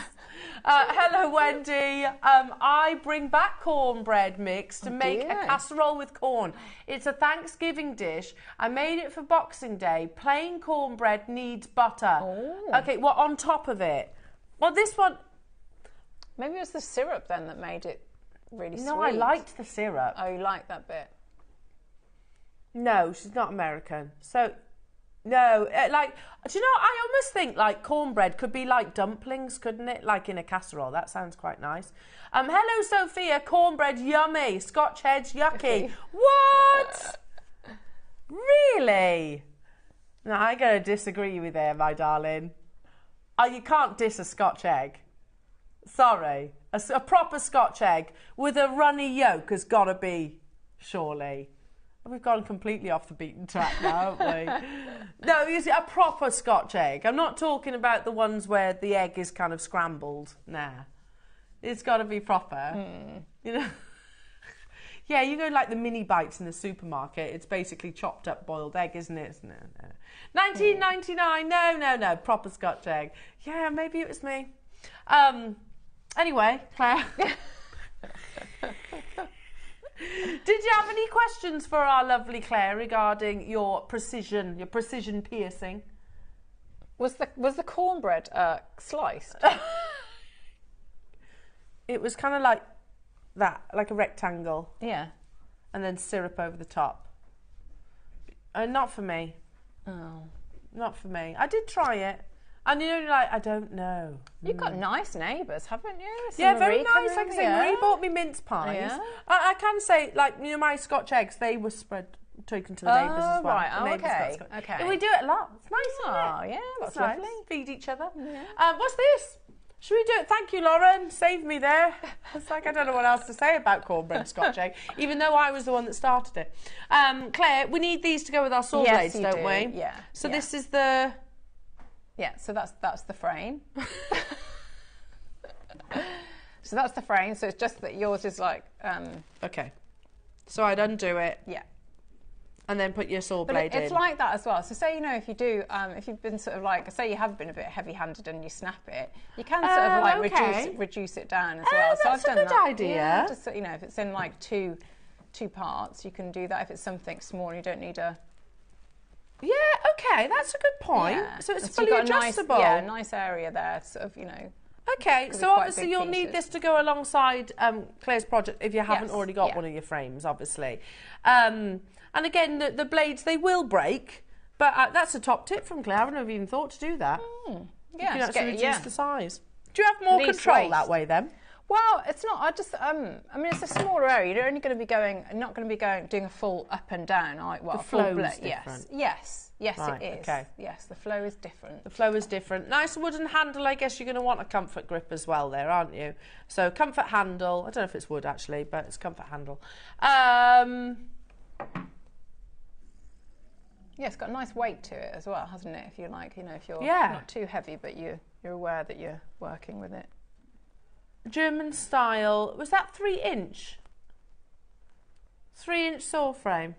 A: Hello, Wendy. I bring back cornbread mix to make a casserole with corn. It's a Thanksgiving dish. I made it for Boxing Day. Plain cornbread needs butter. Okay, what on top of it? Well, this one.
B: Maybe it was the syrup then that made it really sweet.
A: No, I liked the syrup.
B: Oh, you liked that bit?
A: No, she's not American. So, no, do you know, I almost think like cornbread could be like dumplings, couldn't it? Like in a casserole. That sounds quite nice. Hello, Sophia. Cornbread, yummy. Scotch heads, yucky. What? Really? No, I'm going to disagree with you, my darling. You can't diss a Scotch egg. Sorry. A proper Scotch egg with a runny yolk has got to be, surely. We've gone completely off the beaten track now, haven't we? No, you see, a proper Scotch egg. I'm not talking about the ones where the egg is kind of scrambled. Nah. It's got to be proper. You know? Yeah, you go like the mini bites in the supermarket. It's basically chopped up boiled egg, isn't it? No. $19.99. No. Proper Scotch egg. Yeah, maybe it was me. Anyway, Claire. Did you have any questions for our lovely Claire regarding your precision piercing?
B: Was the cornbread sliced?
A: It was kind of like that, like a rectangle.
B: Yeah.
A: And then syrup over the top. Not for me.
B: Oh.
A: Not for me. I did try it. And you know, like, I don't know.
B: You've got nice neighbours, haven't you?
A: Yeah, very nice. Like I say, Marie bought me mince pies.
B: Yeah.
A: I can say, like, you know, my Scotch eggs, they were taken to the neighbours as well.
B: Right.
A: The neighbours got
B: Okay.
A: Scotch.
B: Okay.
A: And we do it a lot. It's nice, isn't it?
B: Oh, yeah, that's
A: It's nice.
B: lovely.
A: Feed each other.
B: Yeah.
A: What's this? Should we do it? Thank you, Lauren. Saved me there. It's like I don't know what else to say about cornbread Scotch egg, even though I was the one that started it. Claire, we need these to go with our saw blades, don't we?
B: Yeah.
A: So this is the...
B: Yeah, so that's the frame. So that's the frame. So it's just that yours is like...
A: Okay. So I'd undo it.
B: Yeah.
A: And then put your saw
B: But
A: blade in.
B: it's like that as well. So say, you know, if you do, if you've been sort of like, say you have been a bit heavy-handed and you snap it, you can sort of like reduce it down as well. So
A: that's
B: I've
A: a
B: done
A: good
B: that.
A: idea.
B: Yeah, just, you know, if it's in like two parts, you can do that. If it's something small, you don't need a...
A: Yeah, okay, that's a good point.
B: Yeah.
A: So it's
B: And
A: fully
B: you've got
A: adjustable.
B: A nice area there, sort of, you know.
A: Okay,
B: Could be
A: so
B: quite
A: obviously
B: big
A: you'll need
B: pieces.
A: this to go alongside Claire's project if you haven't
B: Yes,
A: already got
B: yeah.
A: one of your frames, obviously. And again, the blades, they will break, but that's a top tip from Claire. I wouldn't have even thought to do that. You can actually reduce the size. Do you have more
B: Least
A: control
B: waste.
A: that way then?
B: Well, it's not. I mean, it's a smaller area. You're only going to be not going to be doing a full up and down.
A: The flow is different.
B: Yes,
A: Right,
B: it is.
A: okay.
B: Yes, the flow is different.
A: The flow is different. Nice wooden handle. I guess you're going to want a comfort grip as well there, aren't you? So comfort handle. I don't know if it's wood actually, but it's comfort handle.
B: Yeah, it's got a nice weight to it as well, hasn't it? If you like, if you're not too heavy, but you're aware that you're working with it.
A: German style. Was that 3-inch? 3-inch saw frame.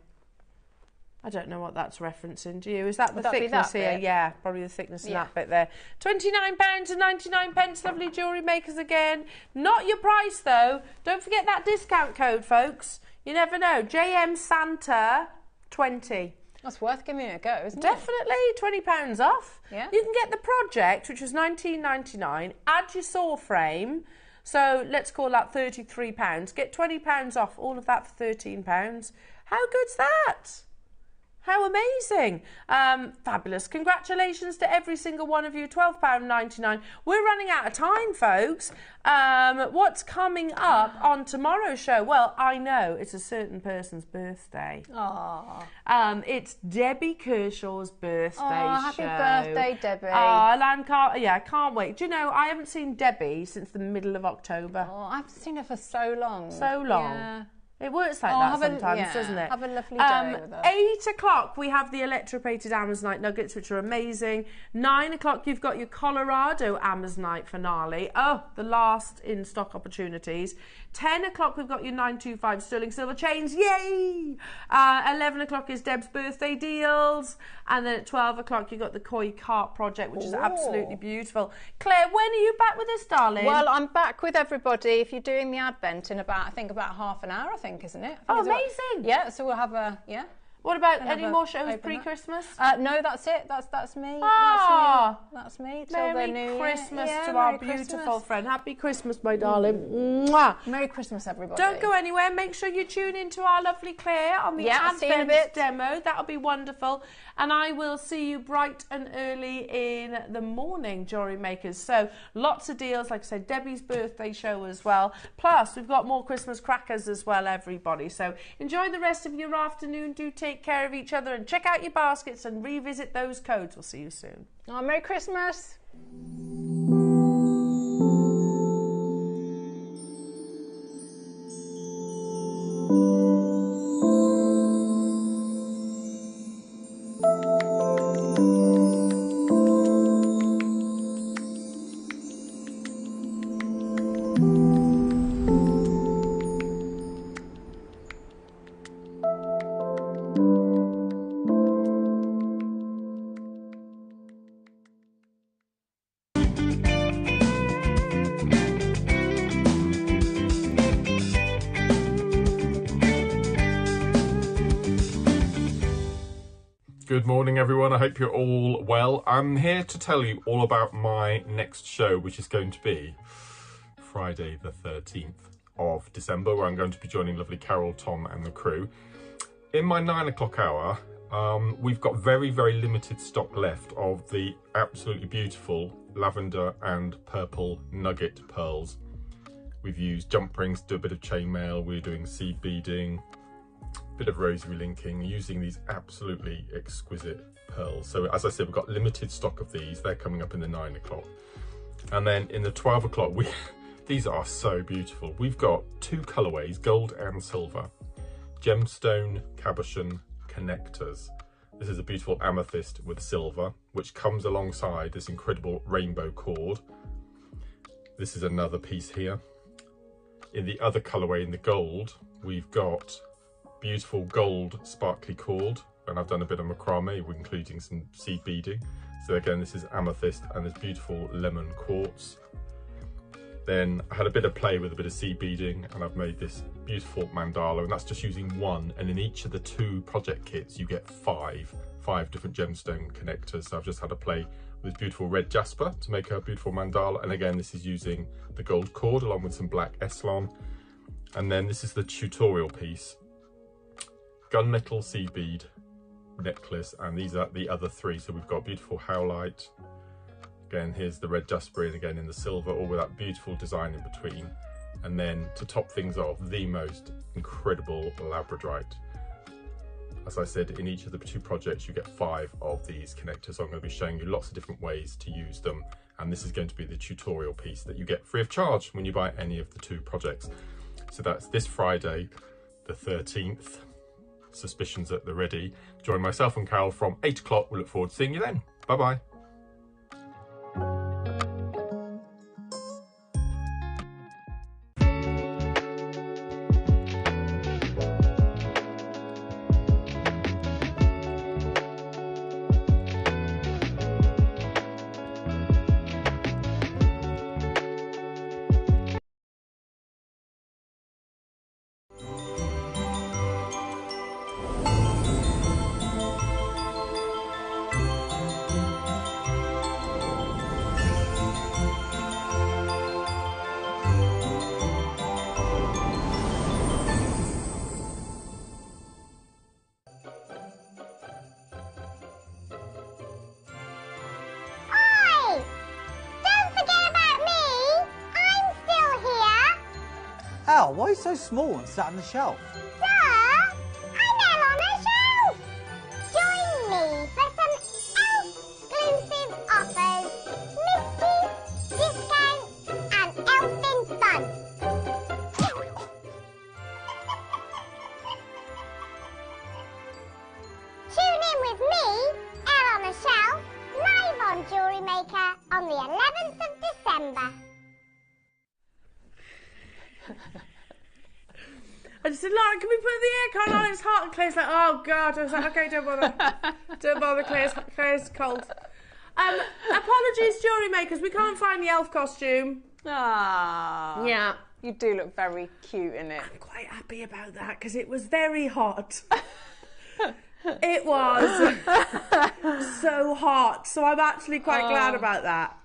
A: I don't know what that's referencing. Do you? Is that the thickness here?
B: Bit?
A: Yeah, probably the thickness in that bit there. £29.99. Lovely jewellery makers again. Not your price though. Don't forget that discount code, folks. You never know. JM Santa 20.
B: That's worth giving it a go, isn't it?
A: Definitely, £20 off.
B: Yeah.
A: You can get the project, which was $19.99. Add your saw frame. So let's call that £33. Get £20 off. All of that for £13. How good's that? How amazing. Fabulous. Congratulations to every single one of you. £12.99. We're running out of time, folks. What's coming up on tomorrow's show? Well, I know it's a certain person's birthday.
B: Aww.
A: It's Debbie Kershaw's birthday show.
B: Happy birthday, Debbie.
A: I can't wait. Do you know, I haven't seen Debbie since the middle of October.
B: Oh, I've seen her for so long.
A: So long.
B: Yeah.
A: It works like that sometimes, doesn't it?
B: Have a lovely day with her.
A: 8 o'clock, we have the electroplated Amazonite nuggets, which are amazing. 9 o'clock, you've got your Colorado Amazonite finale. Oh, the last in stock opportunities. 10 o'clock, we've got your 925 sterling silver chains. Yay! 11 o'clock is Deb's birthday deals. And then at 12 o'clock, you've got the Koi Cart project, which is absolutely beautiful. Claire, when are you back with us, darling?
B: Well, I'm back with everybody. If you're doing the Advent in about half an hour, isn't it?
A: Amazing.
B: Yeah, so we'll have
A: What about any more shows pre-Christmas?
B: No, that's it. That's me. That's me. Till
A: Merry
B: the new
A: Christmas
B: year.
A: to
B: Merry
A: our beautiful
B: Christmas.
A: friend. Happy Christmas, my darling. Mwah.
B: Merry Christmas, everybody.
A: Don't go anywhere. Make sure you tune into our lovely Claire on the Advent demo. That'll be wonderful. And I will see you bright and early in the morning, jewellery makers. So lots of deals. Like I said, Debbie's birthday show as well. Plus, we've got more Christmas crackers as well, everybody. So enjoy the rest of your afternoon. Do take care of each other and check out your baskets and revisit those codes. We'll see you soon.
B: Oh, Merry Christmas.
E: Good morning, everyone. I hope you're all well. I'm here to tell you all about my next show, which is going to be Friday the 13th of December, where I'm going to be joining lovely Carol, Tom and the crew. In my 9 o'clock hour, we've got very, very limited stock left of the absolutely beautiful lavender and purple nugget pearls. We've used jump rings to do a bit of chainmail. We're doing seed beading, bit of rosary linking, using these absolutely exquisite pearls. So as I said, we've got limited stock of these. They're coming up in the 9 o'clock. And then in the 12 o'clock, these are so beautiful. We've got two colorways, gold and silver, gemstone cabochon connectors. This is a beautiful amethyst with silver, which comes alongside this incredible rainbow cord. This is another piece here. In the other colorway, in the gold, we've got beautiful gold sparkly cord, and I've done a bit of macrame, including some seed beading. So again, this is amethyst and this beautiful lemon quartz. Then I had a bit of play with a bit of seed beading, and I've made this beautiful mandala, and that's just using one. And in each of the two project kits, you get five different gemstone connectors. So I've just had a play with this beautiful red jasper to make a beautiful mandala. And again, this is using the gold cord along with some black Eslon. And then this is the tutorial piece. Gunmetal seed bead necklace, and these are the other three. So we've got beautiful howlite, again, here's the red dustberry, and again in the silver, all with that beautiful design in between. And then to top things off, the most incredible labradorite. As I said, in each of the 2 projects, you get 5 of these connectors. So I'm going to be showing you lots of different ways to use them. And this is going to be the tutorial piece that you get free of charge when you buy any of the 2 projects. So that's this Friday, the 13th. Suspicions at the ready. Join myself and Carol from 8 o'clock. We look forward to seeing you then. Bye-bye.
C: Al, why are you so small and sat on the shelf?
D: Duh! I'm Elle on a shelf! Join me for some elf-exclusive offers, mysteries, discounts and elfin fun. Tune in with me, Elle on a shelf, live on Jewellery Maker on the 11th of December.
A: I just said, Lauren, can we put the aircon on? It's hot. And Claire's like, oh, God. I was like, OK, don't bother. Don't bother, Claire's cold. Apologies, jewellery makers. We can't find the elf costume.
B: Ah.
A: Yeah.
B: You do look very cute in it.
A: I'm quite happy about that because it was very hot. It was so hot. So I'm actually quite glad about that.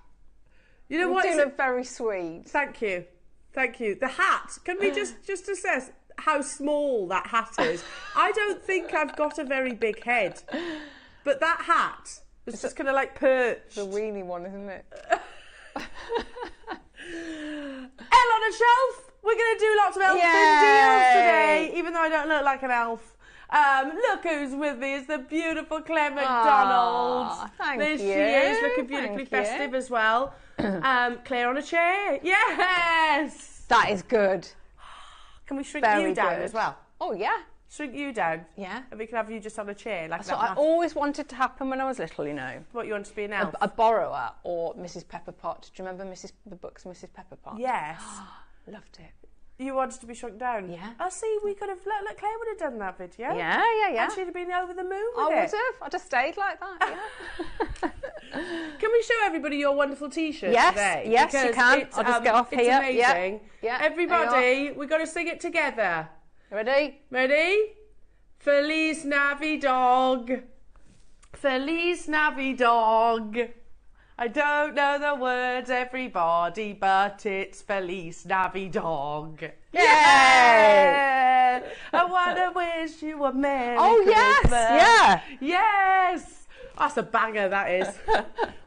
A: You know what?
B: You do look very sweet.
A: Thank you. Thank you. The hat. Can we just assess how small that hat is? I don't think I've got a very big head. But that hat was just kind of like perched.
B: The weenie one, isn't it?
A: Elle on a shelf. We're going to do lots of elfin deals today, even though I don't look like an elf. Look who's with me. It's the beautiful Claire McDonald.
B: Thank
A: there
B: you.
A: she is, looking beautifully festive as well. Claire on a chair. Yes.
B: That is good.
A: Can we shrink
B: Very
A: you down
B: good.
A: as well?
B: Oh, yeah.
A: Shrink you down.
B: Yeah.
A: And we can have you just on a chair like
B: That's
A: that.
B: what I always wanted to happen when I was little, you know.
A: What, you want to be an elf?
B: A borrower or Mrs. Pepperpot. Do you remember the books Mrs. Pepperpot?
A: Yes.
B: Loved it.
A: You wanted to be shrunk down?
B: Yeah.
A: Oh, see, we could have... Look, Claire would have done that video.
B: Yeah.
A: And she'd have been over the moon with
B: I
A: it.
B: would have. I'd have stayed like that, yeah.
A: Can we show everybody your wonderful T-shirt today?
B: Yes, you
A: Because
B: can.
A: It's,
B: I'll just get off
A: it's
B: here.
A: amazing.
B: Yeah.
A: Everybody, we've got to sing it together.
B: Ready?
A: Ready? Feliz Navidad. Feliz Navidad. I don't know the words, everybody, but it's Feliz Navidad.
B: Yay!
A: I want to wish you a Merry
B: yes!
A: Christmas.
B: Yeah!
A: Yes! That's a banger, that is.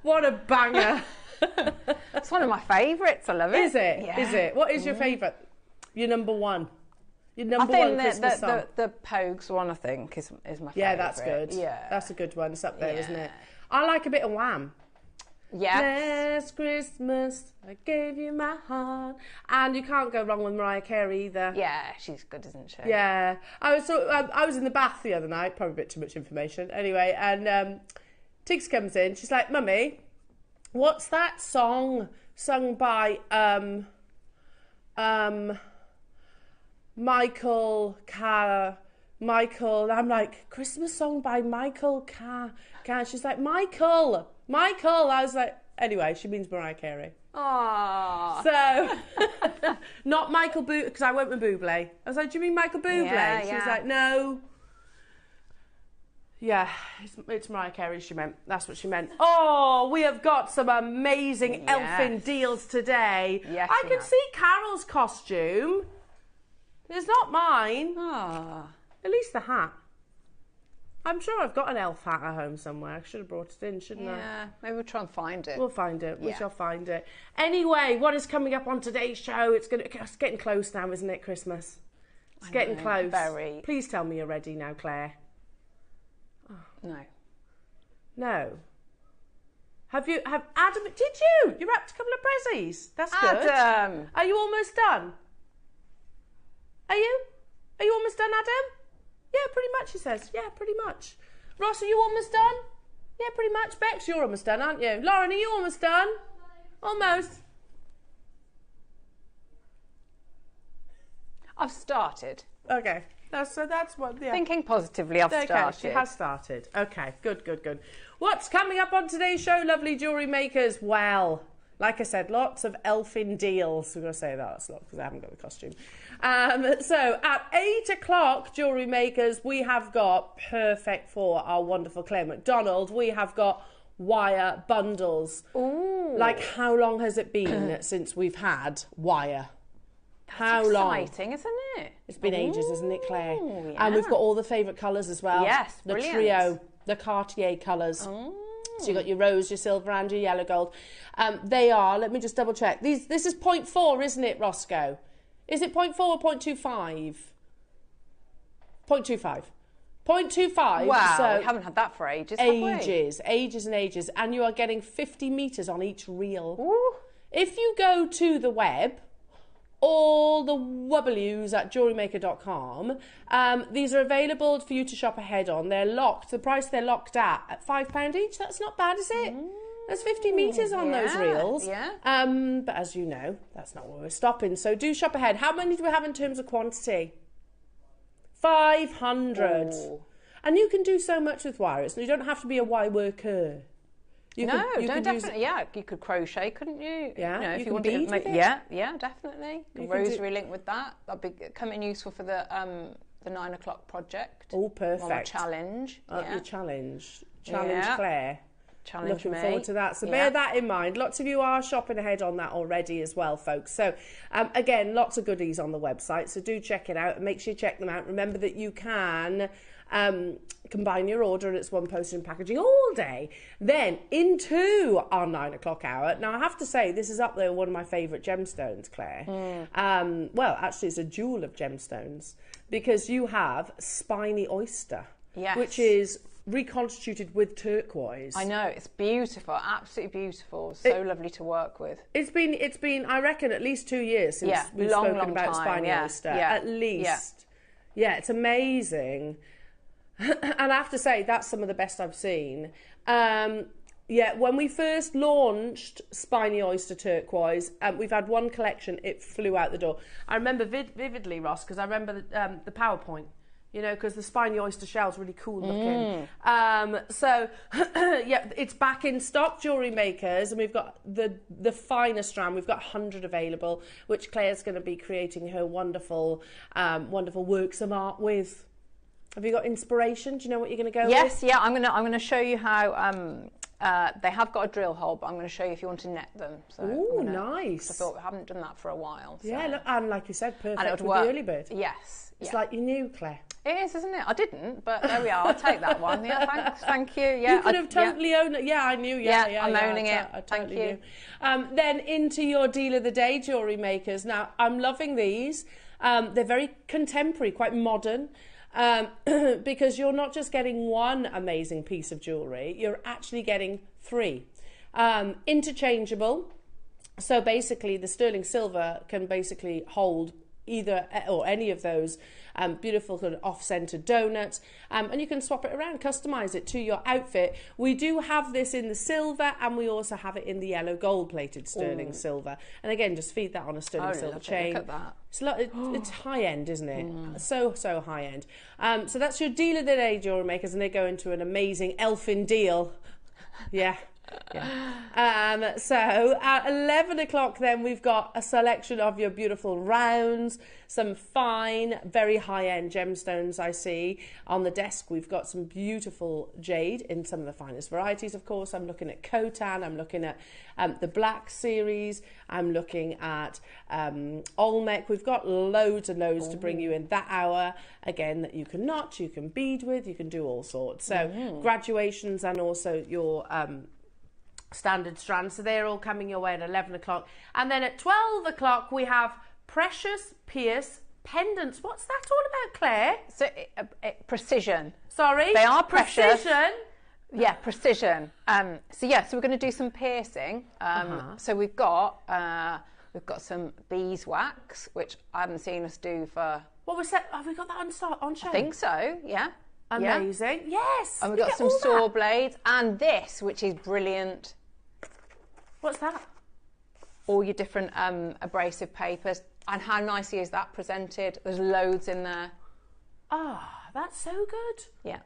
A: What a banger.
B: It's one of my favourites. I love it.
A: Is it?
B: Yeah.
A: Is it? What is your favourite? Your number one? Your
B: I
A: number one
B: think
A: Christmas song?
B: the Pogues one, I think, is my favourite.
A: Yeah, that's good.
B: Yeah.
A: That's a good one. It's up there,
B: Yeah.
A: isn't it? I like a bit of Wham.
B: Yes.
A: Last Christmas, I gave you my heart. And you can't go wrong with Mariah Carey either.
B: Yeah, she's good, isn't she?
A: Yeah. I was in the bath the other night, probably a bit too much information. Anyway, and Tiggs comes in. She's like, Mummy, what's that song sung by Michael Carr? Michael. I'm like, Christmas song by Michael Carr. She's like, Michael. I was like, anyway, she means Mariah Carey.
B: Aww.
A: So, not Michael Bublé, because I went with Bublé. I was like, do you mean Michael Bublé?
B: Yeah,
A: She was
B: yeah.
A: like, no. Yeah, it's Mariah Carey she meant. That's what she meant. Oh, we have got some amazing elfin deals today.
B: Yes,
A: I
B: we
A: can
B: have.
A: see Carol's costume. It's not mine.
B: Aww.
A: At least the hat. I'm sure I've got an elf hat at home somewhere. I should have brought it in, shouldn't I?
B: Yeah, maybe we'll try and find it.
A: We'll find it. We
B: Yeah.
A: shall find it. Anyway, what is coming up on today's show? It's getting close now, isn't it, Christmas? It's getting close.
B: Very.
A: Please tell me you're ready now, Claire.
B: No.
A: No. Have Adam, did you? You wrapped a couple of prezzies. That's good.
B: Adam!
A: Are you almost done? Are you? Are you almost done, Adam? Yeah, pretty much, he says. Yeah, pretty much. Ross, are you almost done? Yeah, pretty much. Bex, you're almost done, aren't you? Lauren, are you almost done? Almost.
B: I've started.
A: Okay. That's what, yeah.
B: Thinking positively, I've started.
A: She has started. Okay, good. What's coming up on today's show, lovely jewellery makers? Well, like I said, lots of elfin deals. We're going to say that's not because I haven't got the costume. So at 8 o'clock, jewellery makers, we have got perfect for our wonderful Claire McDonald. We have got wire bundles.
B: Ooh.
A: Like, how long has it been since we've had wire? How long?
B: Exciting, isn't it?
A: It's been ages, isn't it, Claire?
B: Yeah.
A: And we've got all the favourite colours as well.
B: Yes,
A: the
B: brilliant.
A: trio, the Cartier colours. So you've got your rose, your silver and your yellow gold. They are, let me just double check. This is 0.4, isn't it, Roscoe? Is it 0.4 or 0.25? 0.25. 0.25.
B: Wow,
A: so
B: we haven't had that for ages, have we?
A: Ages and ages. And you are getting 50 metres on each reel.
B: Ooh.
A: If you go to the web, all the wubbalus at JewelleryMaker.com. These are available for you to shop ahead on. They're locked. The price they're locked at £5 each. That's not bad, is it? There's 50 metres on those reels.
B: Yeah.
A: But as you know, that's not where we're stopping. So do shop ahead. How many do we have in terms of quantity? 500.
B: Ooh.
A: And you can do so much with wires. You don't have to be a wire worker. You could
B: definitely. Yeah, you could crochet, couldn't you?
A: Yeah,
B: you know, if
A: you
B: you
A: can
B: wanted
A: bead
B: to make,
A: with it.
B: yeah, definitely.
A: You can
B: Rosary link with that. That'd be coming useful for the 9 o'clock project.
A: Oh, perfect.
B: Or my challenge.
A: Your challenge,
B: Yeah.
A: Claire.
B: Challenge
A: Looking
B: me.
A: forward to that. So
B: Yeah.
A: bear that in mind. Lots of you are shopping ahead on that already as well, folks. So again, lots of goodies on the website. So do check it out and make sure you check them out. Remember that you can combine your order and it's one postage and packaging all day. Then into our 9 o'clock hour. Now I have to say this is up there with one of my favourite gemstones, Claire. Well, actually it's a jewel of gemstones because you have Spiny oyster,
B: Yes.
A: which is reconstituted with turquoise.
B: I know, it's beautiful, absolutely beautiful. So lovely to work with.
A: It's been I reckon at least 2 years since we've spoken about
B: time,
A: Spiny
B: yeah.
A: oyster.
B: Yeah.
A: At least. Yeah, it's amazing. And I have to say that's some of the best I've seen. When we first launched Spiny Oyster Turquoise, we've had one collection, it flew out the door. I remember vividly, Ross, because I remember the PowerPoint. You know, because the Spiny oyster shell's really cool looking. It's back in stock, jewellery makers, and we've got the finer strand. We've got 100 available, which Claire's going to be creating her wonderful works of art with. Have you got inspiration? Do you know what you're going to go with?
B: Yes, yeah, I'm gonna show you how they have got a drill hole, but I'm going to show you if you want to net them. So
A: Ooh, nice.
B: I thought we haven't done that for a while. So.
A: Yeah, look, and like you said, perfect
B: and it would
A: with
B: work.
A: the early bird.
B: Yes.
A: It's like you knew, Claire.
B: It is, isn't it? I didn't, but there we are. I'll take that one. Yeah, thanks. Thank you. Yeah,
A: you could have totally owned it. Yeah, I knew.
B: I'm owning it.
A: I totally
B: Thank you.
A: knew. Then into your deal of the day, jewellery makers. Now, I'm loving these. They're very contemporary, quite modern. Because you're not just getting one amazing piece of jewellery, you're actually getting 3. Interchangeable. So basically, the sterling silver can basically hold either or any of those beautiful kind of off-centered donuts, and you can swap it around, customize it to your outfit. We do have this in the silver, and we also have it in the yellow gold plated sterling silver, and again just feed that on a sterling silver chain.
B: Look at that.
A: It's high end, isn't it? So high end. So that's your deal of the day, jewellery makers, and they go into an amazing elfin deal. Yeah. Yeah. So at 11 o'clock then we've got a selection of your beautiful rounds, some fine, very high-end gemstones I see. On the desk we've got some beautiful jade in some of the finest varieties, of course. I'm looking at Khotan, I'm looking at the Black series, I'm looking at Olmec. We've got loads and loads to bring you in that hour, again, that you can notch, you can bead with, you can do all sorts. So graduations and also your standard strands, so they're all coming your way at 11 o'clock. And then at 12 o'clock we have precious pierce pendants. What's that all about, Claire?
B: So precision.
A: Sorry?
B: They are precious.
A: Precision?
B: Yeah, precision. So we're going to do some piercing. So we've got some beeswax, which I haven't seen us do for...
A: What was that? Have we got that on show?
B: I think so, yeah.
A: Amazing.
B: Yeah.
A: Yes.
B: And we've got some saw blades and this, which is brilliant.
A: What's that?
B: All your different abrasive papers. And how nicely is that presented? There's loads in there.
A: That's so good.
B: Yeah.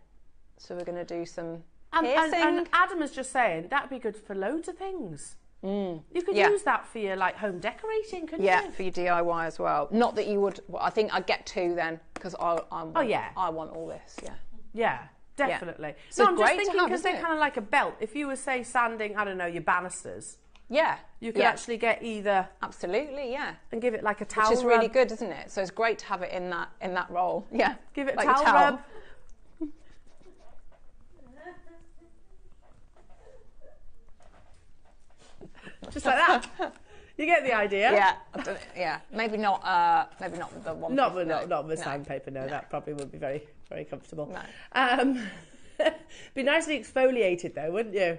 B: So we're going to do some piercing.
A: And Adam was just saying that'd be good for loads of things. You could use that for your home decorating, couldn't you?
B: Yeah, for your DIY as well. Not that you would. Well, I think I'd get two then, because I want all this. Yeah.
A: Yeah, definitely.
B: Yeah. So
A: No, I'm just
B: great to
A: thinking
B: have,
A: because they're
B: isn't it?
A: kind of like a belt. If you were, say, sanding, I don't know, your banisters,
B: Yeah.
A: you could actually get either
B: Absolutely, yeah.
A: and give it like a towel
B: Which is really
A: rub.
B: good, isn't it? So it's great to have it in that role. Yeah.
A: Give it a
B: like
A: towel rub. Just like that. You get the idea.
B: Yeah. Yeah. Maybe not the one.
A: Not with sandpaper. No, that probably would be very, very comfortable.
B: No.
A: Be nicely exfoliated though, wouldn't you?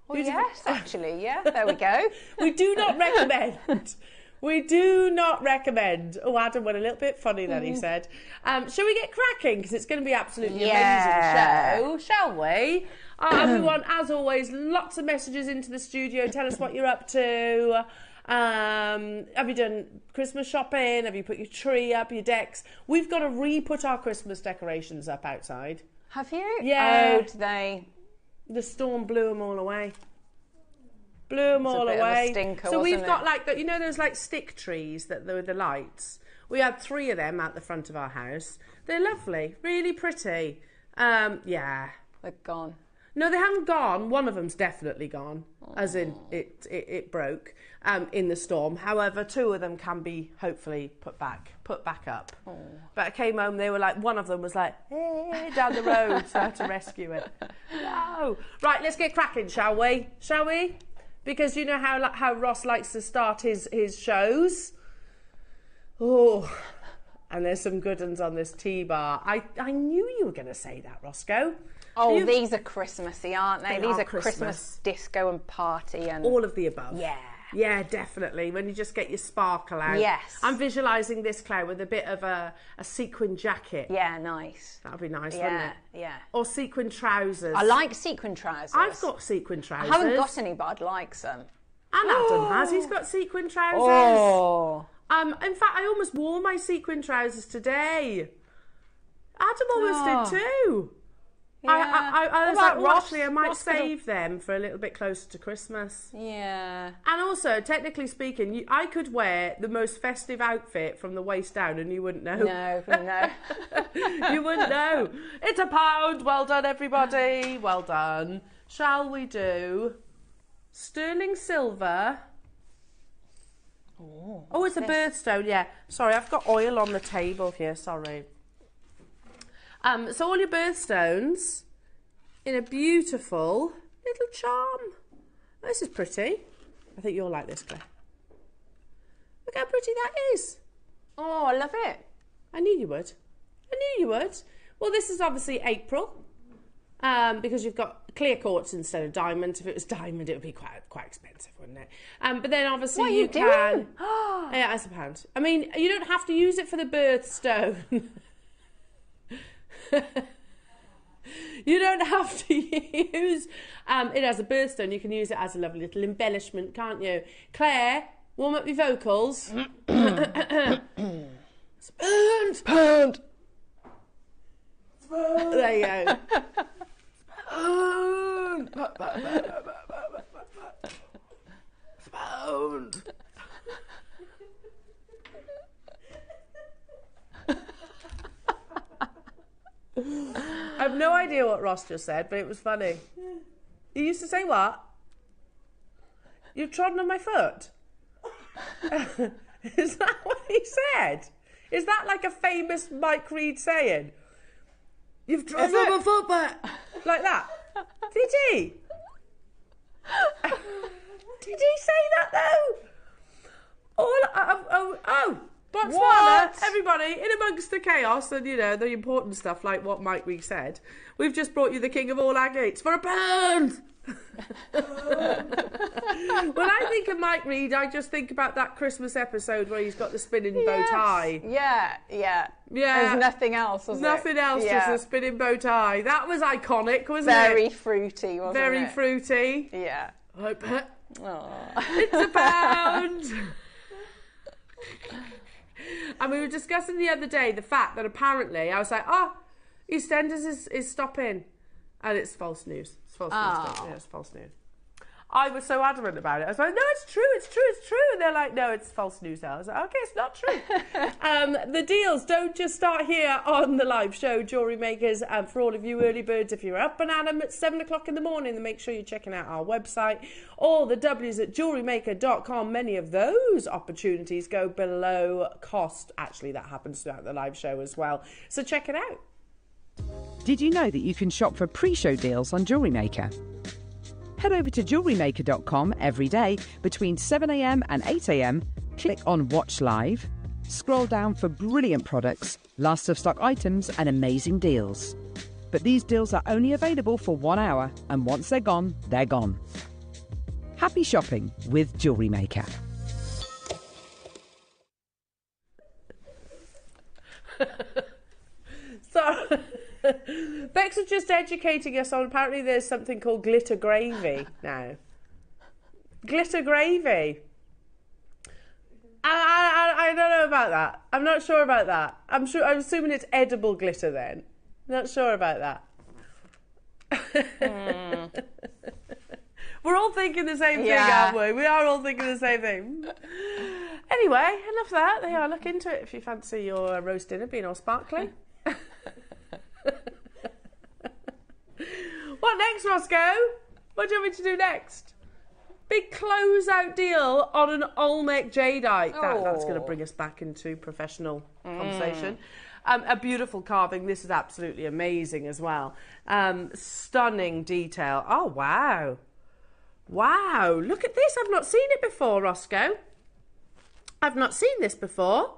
B: Well, yes, actually, yeah. There we go.
A: We do not recommend. We do not recommend. Oh, Adam went a little bit funny then, he said. Shall we get cracking? Because it's going to be absolutely amazing show, shall we? Everyone, as always, lots of messages into the studio. Tell us what you're up to. Have you done Christmas shopping? Have you put your tree up, your decks? We've got to re-put our Christmas decorations up outside.
B: Have you?
A: Yeah.
B: Oh, today.
A: The storm blew them all away. Blew them all
B: a bit
A: away.
B: Of a stinker,
A: so we've got
B: it?
A: like the, those like stick trees that with the lights. We had 3 of them out the front of our house. They're lovely, really pretty. Yeah.
B: They're gone.
A: No, they haven't gone. One of them's definitely gone, as in it broke in the storm. However, 2 of them can be hopefully put back up. But I came home, they were like, one of them was like, hey, down the road, so I had to rescue it. No. Right, let's get cracking, shall we? Shall we? Because you know how Ross likes to start his shows. Oh, and there's some good ones on this tea bar. I knew you were going to say that, Roscoe.
B: Oh, these are Christmassy, aren't they? These are
A: Christmas.
B: Christmas disco and party and
A: all of the above.
B: Yeah.
A: Yeah, definitely. When you just get your sparkle out.
B: Yes.
A: I'm visualising this, Claire, with a bit of a sequin jacket.
B: Yeah, nice.
A: That would be nice, wouldn't it?
B: Yeah.
A: Or sequin trousers.
B: I like sequin trousers.
A: I've got sequin trousers.
B: I haven't got any, but I'd like some.
A: And Adam has. He's got sequin trousers.
B: Oh.
A: In fact, I almost wore my sequin trousers today. Adam almost did too.
B: Yeah.
A: I was
B: What
A: like,
B: about
A: well,
B: Ross?
A: actually, I might
B: Ross
A: save them for a little bit closer to Christmas.
B: Yeah.
A: And also, technically speaking, I could wear the most festive outfit from the waist down and you wouldn't know.
B: No.
A: You wouldn't know. It's £1. Well done, everybody. Well done. Shall we do sterling silver? Oh, it's a birthstone, yeah. Sorry, I've got oil on the table here, sorry. So all your birthstones in a beautiful little charm. This is pretty. I think you'll like this, Claire. Look how pretty that is.
B: Oh, I love it.
A: I knew you would. I knew you would. Well, this is obviously April, because you've got clear quartz instead of diamond. If it was diamond, it would be quite expensive, wouldn't it? But then obviously
B: what are
A: you
B: you
A: can.
B: Doing?
A: Yeah, it's £1. I mean, you don't have to use it for the birthstone. You don't have to use it as a birthstone. You can use it as a lovely little embellishment, can't you? Claire, warm up your vocals.
B: Pound.
A: There you go. pound. I have no idea what Ross just said, but it was funny. He used to say what? You've trodden on my foot? Is that what he said? Is that like a famous Mike Reed saying? You've trodden on my foot, but like that? Did he? Did he say that though? Botswana,
B: What?
A: everybody, in amongst the chaos and, you know, the important stuff like what Mike Reed said, we've just brought you the king of all agates for £1. When I think of Mike Reed, I just think about that Christmas episode where he's got the spinning bow tie.
B: Yeah. There's nothing else, was
A: Nothing else, just a spinning bow tie. That was iconic, wasn't
B: Very
A: it?
B: fruity, wasn't it?
A: Very fruity.
B: Yeah.
A: I bet.
B: Aww.
A: It's £1. And we were discussing the other day the fact that apparently I was like, EastEnders is stopping. And it's false news. It's false news. Yeah, it's false news. I was so adamant about it. I was like, no, it's true. And they're like, no, it's false news now. I was like, okay, it's not true. The deals don't just start here on the live show, Jewellery Makers. And for all of you early birds, if you're up and at them at 7 o'clock in the morning, then make sure you're checking out our website. All the W's at JewelleryMaker.com. Many of those opportunities go below cost. Actually, that happens throughout the live show as well. So check it out.
G: Did you know that you can shop for pre-show deals on Jewellery Maker? Head over to JewelleryMaker.com every day between 7 a.m. and 8 a.m. Click on Watch Live. Scroll down for brilliant products, last of stock items and amazing deals. But these deals are only available for 1 hour, and once they're gone, they're gone. Happy shopping with Jewellery Maker.
A: So, Bex was just educating us on, apparently there's something called glitter gravy now. Glitter gravy. I don't know about that. I'm not sure about that. I'm assuming it's edible glitter then. Not sure about that. We're all thinking the same thing, aren't we? We are all thinking the same thing. Anyway, enough of that. There you are. Look into it if you fancy your roast dinner being all sparkly. What next, Roscoe? What do you want me to do next? Big close-out deal on an Olmec jadeite. That's going to bring us back into professional conversation. A beautiful carving. This is absolutely amazing as well. Stunning detail. Oh, wow. Wow, look at this. I've not seen it before, Roscoe. I've not seen this before.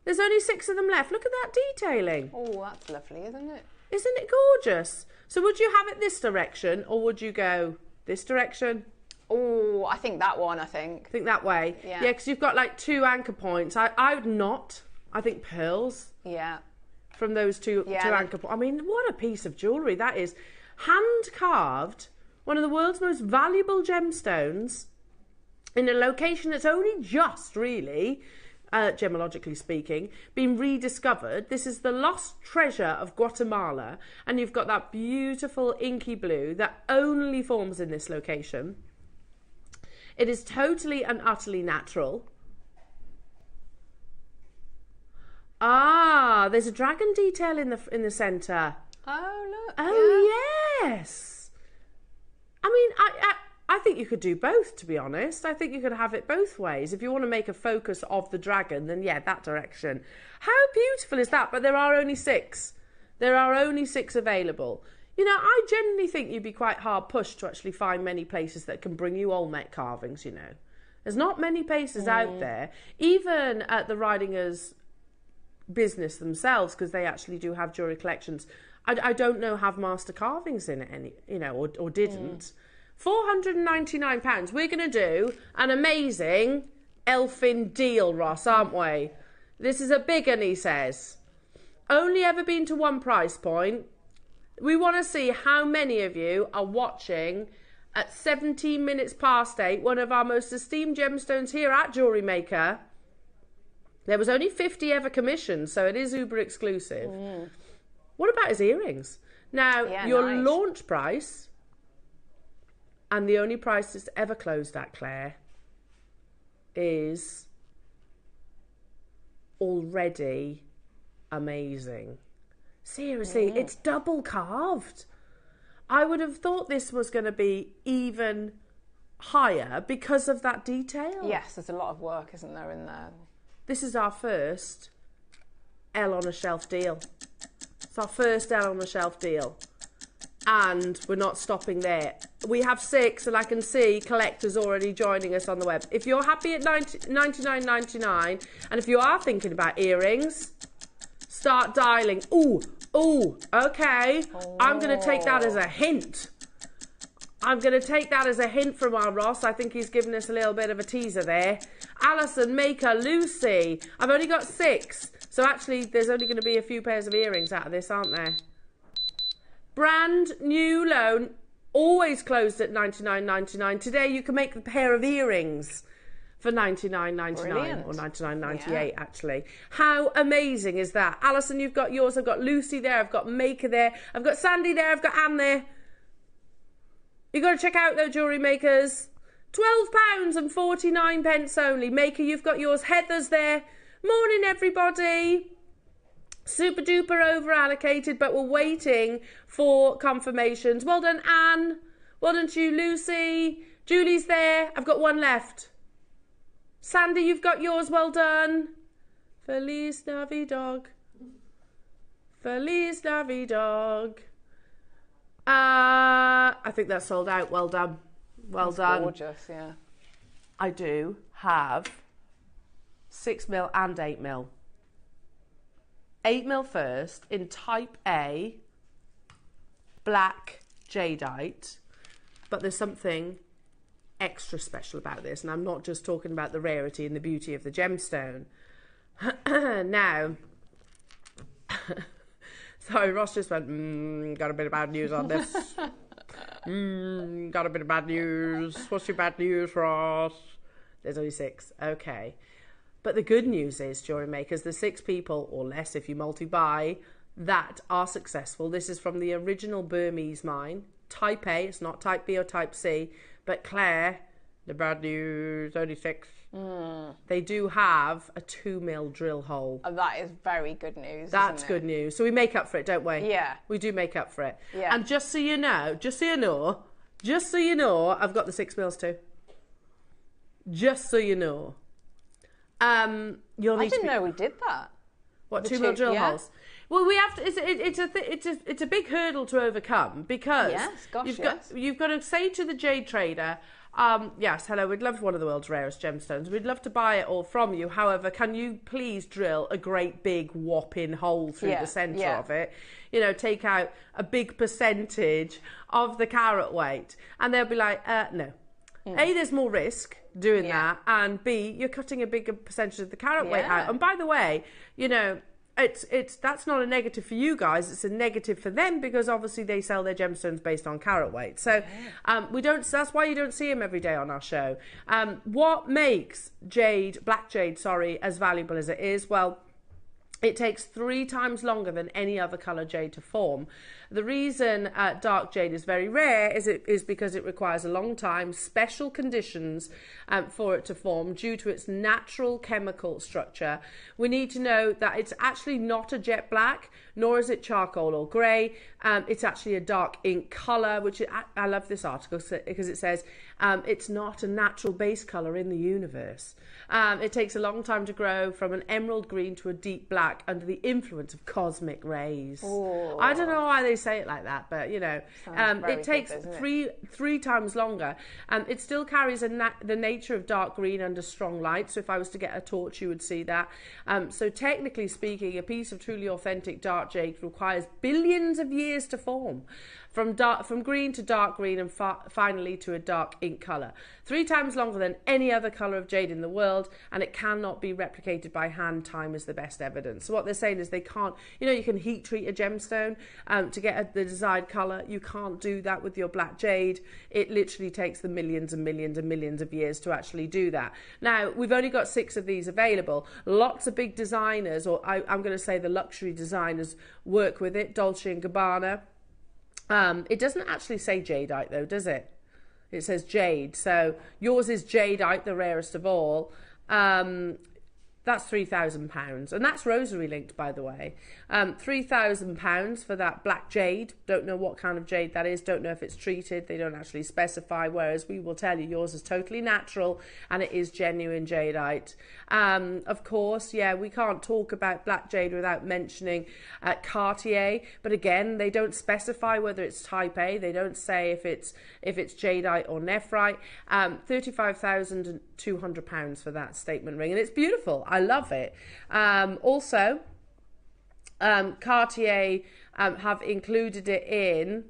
A: There's only 6 of them left. Look at that detailing.
B: Oh, that's lovely, isn't it?
A: Isn't it gorgeous? So would you have it this direction or would you go this direction?
B: Oh, I think that one, I think.
A: Think that way?
B: Yeah.
A: Yeah, because you've got like 2 anchor points. I would not. I think pearls.
B: Yeah.
A: From those two anchor points. I mean, what a piece of jewellery that is. Hand carved, one of the world's most valuable gemstones in a location that's only just really, gemologically speaking, been rediscovered. This is the lost treasure of Guatemala, and you've got that beautiful inky blue that only forms in this location. It is totally and utterly natural. Ah, there's a dragon detail in the centre.
B: Oh, look.
A: Oh, yes. I mean, I think you could do both, to be honest. I think you could have it both ways. If you want to make a focus of the dragon, then yeah, that direction. How beautiful is that? But there are only 6. There are only 6 available. You know, I genuinely think you'd be quite hard pushed to actually find many places that can bring you Olmec carvings, you know. There's not many places out there, even at the Ridingers business themselves, because they actually do have jewellery collections. I don't know have master carvings in it, any, you know, or didn't. £499. We're going to do an amazing elfin deal, Ross, aren't we? This is a big one, he says. Only ever been to one price point. We want to see how many of you are watching at 17 minutes past 8, one of our most esteemed gemstones here at Jewellery Maker. There was only 50 ever commissioned, so it is uber exclusive. What about his earrings? Now, your launch price, and the only price it's ever closed at, Claire, is already amazing. Seriously, it's double carved. I would have thought this was going to be even higher because of that detail.
B: Yes, there's a lot of work, isn't there, in there?
A: This is our first L on a shelf deal. It's our first L on a shelf deal. And we're not stopping there. We have 6, and I can see collectors already joining us on the web. If you're happy at $99.99, and if you are thinking about earrings, start dialing. Ooh, okay. I'm going to take that as a hint. I'm going to take that as a hint from our Ross. I think he's given us a little bit of a teaser there. Alison, Maker, Lucy. I've only got 6. So actually, there's only going to be a few pairs of earrings out of this, aren't there? Brand new loan, always closed at $99.99. Today you can make the pair of earrings for $99.99 or $99.98 actually. How amazing is that? Alison, you've got yours. I've got Lucy there. I've got Maker there. I've got Sandy there. I've got Anne there. You've got to check out though, Jewellery Makers. £12.49 only. Maker, you've got yours. Heather's there. Morning, everybody. Super duper over allocated, but we're waiting for confirmations. Well done, Anne. Well done to you, Lucy. Julie's there. I've got one left. Sandy, you've got yours. Well done. Feliz Navidad. Feliz Navidad. I think that's sold out. Well done. Well done.
B: Gorgeous, yeah.
A: I do have 6mm and 8mm. 8mm first in type A, black jadeite, but there's something extra special about this, and I'm not just talking about the rarity and the beauty of the gemstone. Now, sorry, Ross just went, got a bit of bad news on this. Got a bit of bad news. What's your bad news, Ross? There's only 6. Okay. But the good news is, Jewellery Makers, the 6 people, or less if you multi-buy, that are successful. This is from the original Burmese mine. Type A, it's not Type B or Type C. But Claire, the bad news, only 6. They do have a 2mm drill hole.
B: Oh, that is very good news.
A: That's
B: isn't it?
A: good news. So we make up for it, don't we?
B: Yeah.
A: We do make up for it.
B: Yeah.
A: And just so you know, I've got the 6mm too. Just so you know.
B: I didn't know we did that.
A: What,
B: The
A: 2mm drill
B: yeah.
A: holes? Well, we have to. It's a big hurdle to overcome because you've got to say to the jade trader, yes, hello, we'd love one of the world's rarest gemstones. We'd love to buy it all from you. However, can you please drill a great big whopping hole through the centre of it? You know, take out a big percentage of the carat weight, and they'll be like, no. A, there's more risk doing that, and B, you're cutting a bigger percentage of the carat weight out. And by the way, you know, that's not a negative for you guys, it's a negative for them because obviously they sell their gemstones based on carat weight. So that's why you don't see them every day on our show. What makes black jade, as valuable as it is? Well, it takes 3 times longer than any other colour jade to form. The reason dark jade is very rare is because it requires a long time, special conditions for it to form due to its natural chemical structure. We need to know that it's actually not a jet black, nor is it charcoal or grey. It's actually a dark ink colour, which I love this article because it says it's not a natural base colour in the universe. It takes a long time to grow from an emerald green to a deep black under the influence of cosmic rays. Ooh. I don't know why they say it like that, but you know, it takes three times longer. It still carries the nature of dark green under strong light. So if I was to get a torch, you would see that. So technically speaking, a piece of truly authentic dark jade requires billions of years to form. From green to dark green and finally to a dark ink colour. 3 times longer than any other colour of jade in the world, and it cannot be replicated by hand. Time is the best evidence. So what they're saying is they can't, you know, you can heat treat a gemstone to get the desired colour. You can't do that with your black jade. It literally takes the millions and millions and millions of years to actually do that. Now, we've only got 6 of these available. Lots of big designers, or I'm going to say the luxury designers, work with it. Dolce & Gabbana. It doesn't actually say jadeite though, does it? It says jade. So yours is jadeite, the rarest of all. That's £3,000, and that's rosary linked, by the way. £3,000 for that black jade. Don't know what kind of jade that is. Don't know if it's treated. They don't actually specify. Whereas we will tell you yours is totally natural and it is genuine jadeite. Of course, yeah, we can't talk about black jade without mentioning Cartier. But again, they don't specify whether it's Type A. They don't say if it's jadeite or nephrite. £35,200 for that statement ring, and it's beautiful. I love it. Also, Cartier have included it in